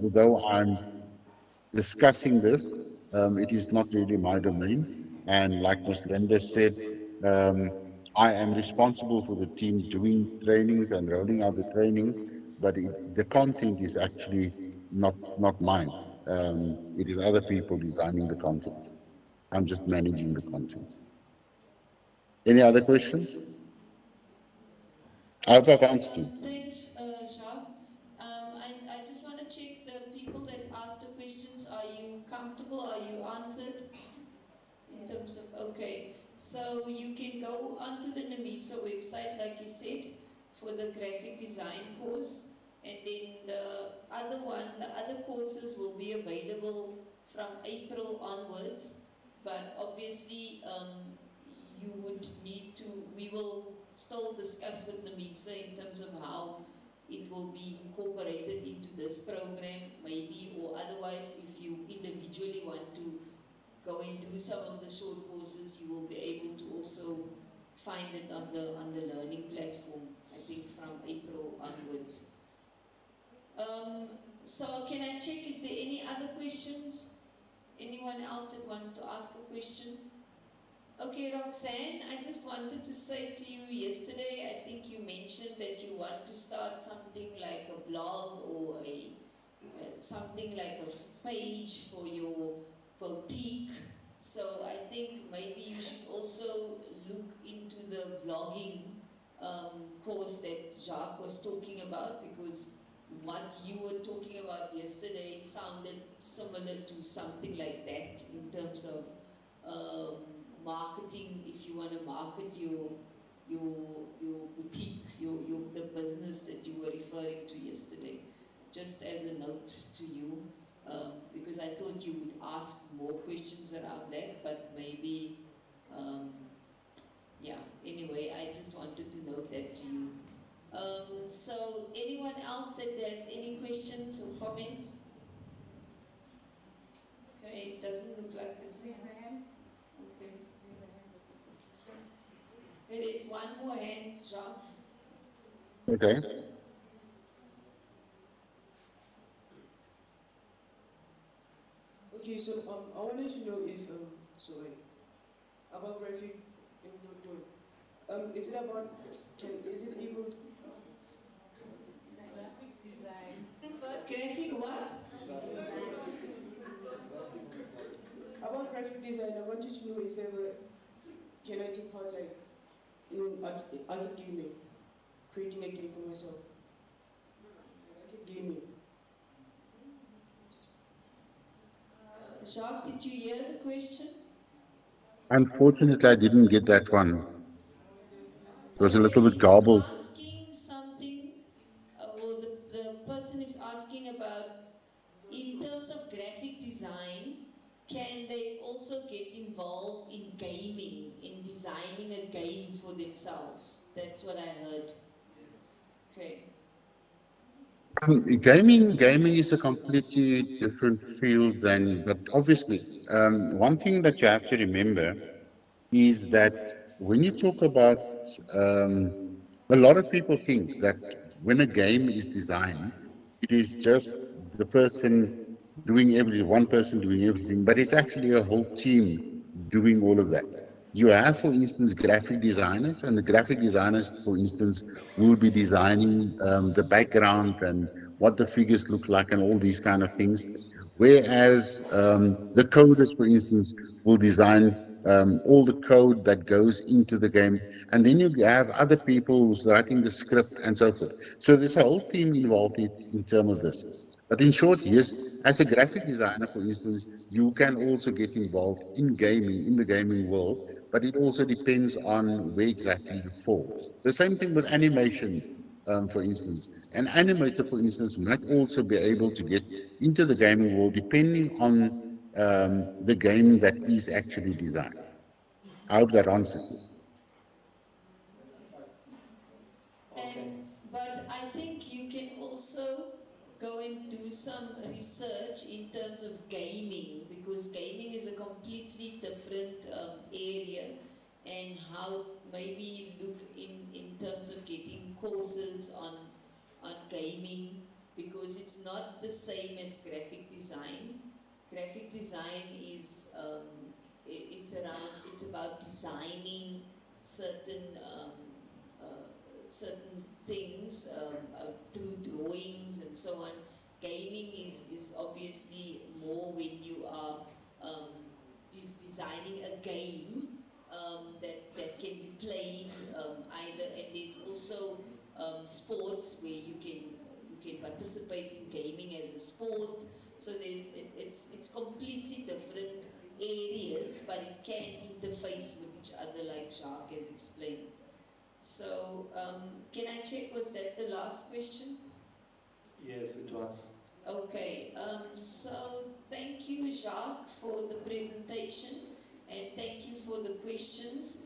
although I'm discussing this, it is not really my domain. And like Ms. Linda said, um, I am responsible for the team doing trainings and rolling out the trainings, but the content is actually not mine. It is other people designing the content. I'm just managing the content. Any other questions? I hope I've answered you. Thanks, Jacques. I just want to check the people that asked the questions. Are you comfortable? Are you answered? In terms of, okay. So you can go onto the NAMISA website, like you said, for the graphic design course. And then the other courses will be available from April onwards. But obviously, you would need to, we will still discuss with NAMISA in terms of how it will be incorporated into this program, maybe, or otherwise, if you individually want to go and do some of the short courses, you will be able to also find it on the learning platform, I think from April onwards. So can I check, is there any other questions? Anyone else that wants to ask a question? Okay, Roxanne, I just wanted to say to you yesterday, I think you mentioned that you want to start something like a blog or something like a page for your boutique. So I think maybe you should also look into the vlogging course that Jacques was talking about, because what you were talking about yesterday sounded similar to something like that in terms of marketing. If you want to market your boutique, the business that you were referring to yesterday, just as a note to you, because I thought you would ask more questions around that, but maybe, yeah, anyway, I just wanted to note that to you. So anyone else that has any questions or comments? Okay, it doesn't look like it. Okay. There is one more hand, Jacques. Okay. Okay, so I wanted to know if about graphic is it about is it able About graphic what? About graphic design, I wanted to know if ever can I take part like in art gaming, creating a game for myself. Art gaming. Jacques, did you hear the question? Unfortunately, I didn't get that one. It was a little bit Okay, he's garbled. asking something, or the person is asking about, in terms of graphic design, can they also get involved in gaming, in designing a game for themselves? That's what I heard. Okay. Gaming is a completely different field than, but obviously, one thing that you have to remember is that when you talk about, um, a lot of people think that when a game is designed, it is just the person doing everything, one person doing everything, but it's actually a whole team doing all of that. You have, for instance, graphic designers, and the graphic designers, for instance, will be designing the background and what the figures look like and all these kind of things. Whereas the coders, for instance, will design all the code that goes into the game. And then you have other people who's writing the script and so forth. So there's a whole team involved in terms of this. But in short, yes, as a graphic designer, for instance, you can also get involved in gaming, in the gaming world, but it also depends on where exactly you fall. The same thing with animation, for instance. An animator, for instance, might also be able to get into the gaming world depending on the game that is actually designed. I hope that answers you. But I think you can also go and do some research in terms of gaming, because gaming is a completely different area, and how maybe look in terms of getting courses on gaming, because it's not the same as graphic design. Graphic design is around, it's about designing certain certain things through drawings and so on. Gaming is obviously more when you are um, designing a game that can be played either, and there's also sports where you can participate in gaming as a sport. So it's completely different areas, but it can interface with each other like Jacques has explained. So can I check, was that the last question? Yes, it was. Okay, so thank you, Jacques, for the presentation, and thank you for the questions.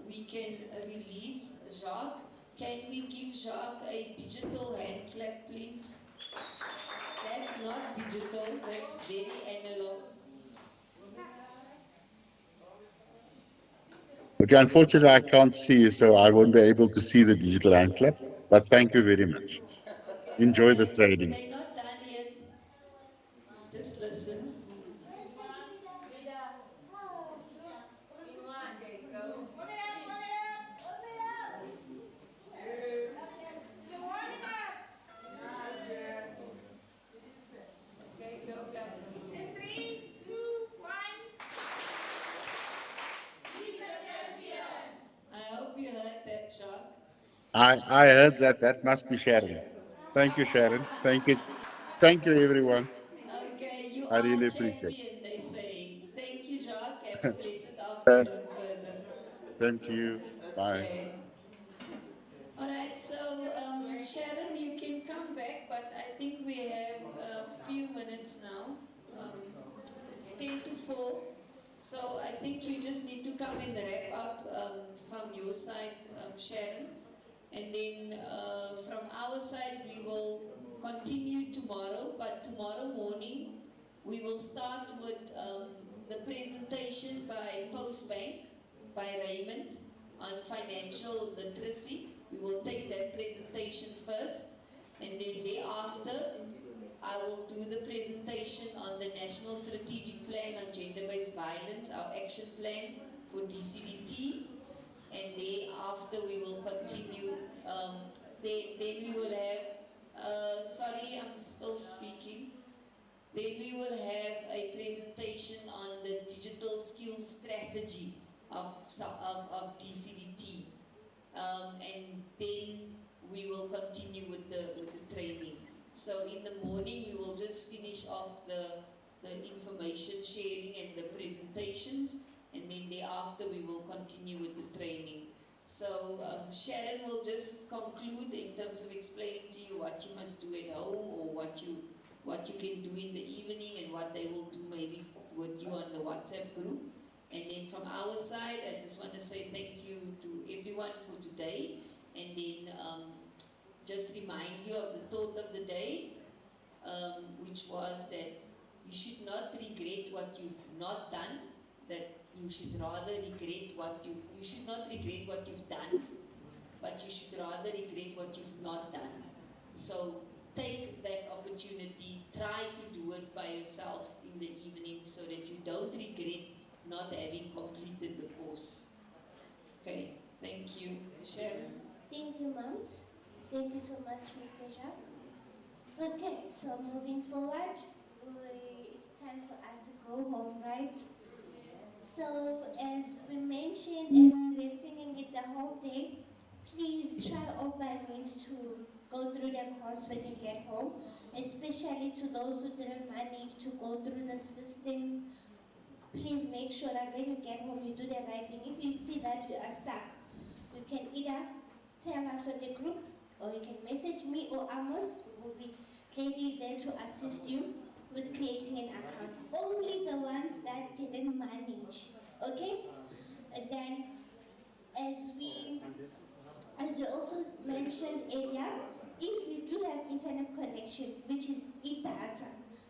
We can release Jacques. Can we give Jacques a digital hand clap, please? That's not digital, that's very analog. Okay, unfortunately, I can't see you, so I won't be able to see the digital hand clap, but thank you very much. Enjoy the training. They're not done yet. Just listen. Okay, go. Okay, go, go. In 3, 2, 1. He's a champion. I hope you heard that, Jacques. I heard that. That must be Sharon. Thank you, Sharon. Thank you. Thank you, everyone. Okay, you I are really appreciate it. champion, they say. Thank you, Jacques. Have a blessed Uh, afternoon further. Thank you. Bye. Okay. All right, so Sharon, you can come back, but I think we have a few minutes now. It's 10 to 4, so I think you just need to come and wrap up from your side, Sharon. And then from our side, we will continue tomorrow, but tomorrow morning, we will start with the presentation by Postbank, by Raymond, on financial literacy. We will take that presentation first, and then thereafter, I will do the presentation on the National Strategic Plan on Gender-Based Violence, our action plan for DCDT, and thereafter we will continue. Then we will have, sorry, I'm still speaking. Then we will have a presentation on the digital skills strategy of DCDT. And then we will continue with the training. So in the morning we will just finish off the information sharing and the presentations, and then thereafter we will continue with the training. So Sharon will just conclude in terms of explaining to you what you must do at home, or what you can do in the evening, and what they will do maybe with you on the WhatsApp group. And then from our side, I just want to say thank you to everyone for today, and then just remind you of the thought of the day, which was that you should not regret what you've not done, that you should rather regret what you should not regret what you've done, but you should rather regret what you've not done. So take that opportunity, try to do it by yourself in the evening so that you don't regret not having completed the course. Okay, thank you. Sharon? Thank you, moms. Thank you so much, Mr. Jacques. Okay, so moving forward, it's time for us to go home, right? So as we mentioned, as we were singing it the whole day, please try all by means to go through the course when you get home, especially to those who didn't manage to go through the system. Please make sure that when you get home you do the right thing. If you see that you are stuck, you can either tell us on the group, or you can message me or Amos, who will be gladly there to assist you with creating an account. Only the ones that didn't manage, okay? And then, as we also mentioned earlier, if you do have internet connection, which is e-data,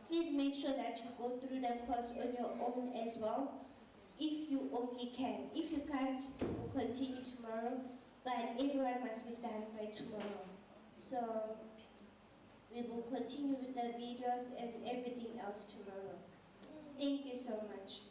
please make sure that you go through the course on your own as well, if you only can. If you can't, we'll continue tomorrow, but everyone must be done by tomorrow. So we will continue with the videos and everything else tomorrow. Thank you so much.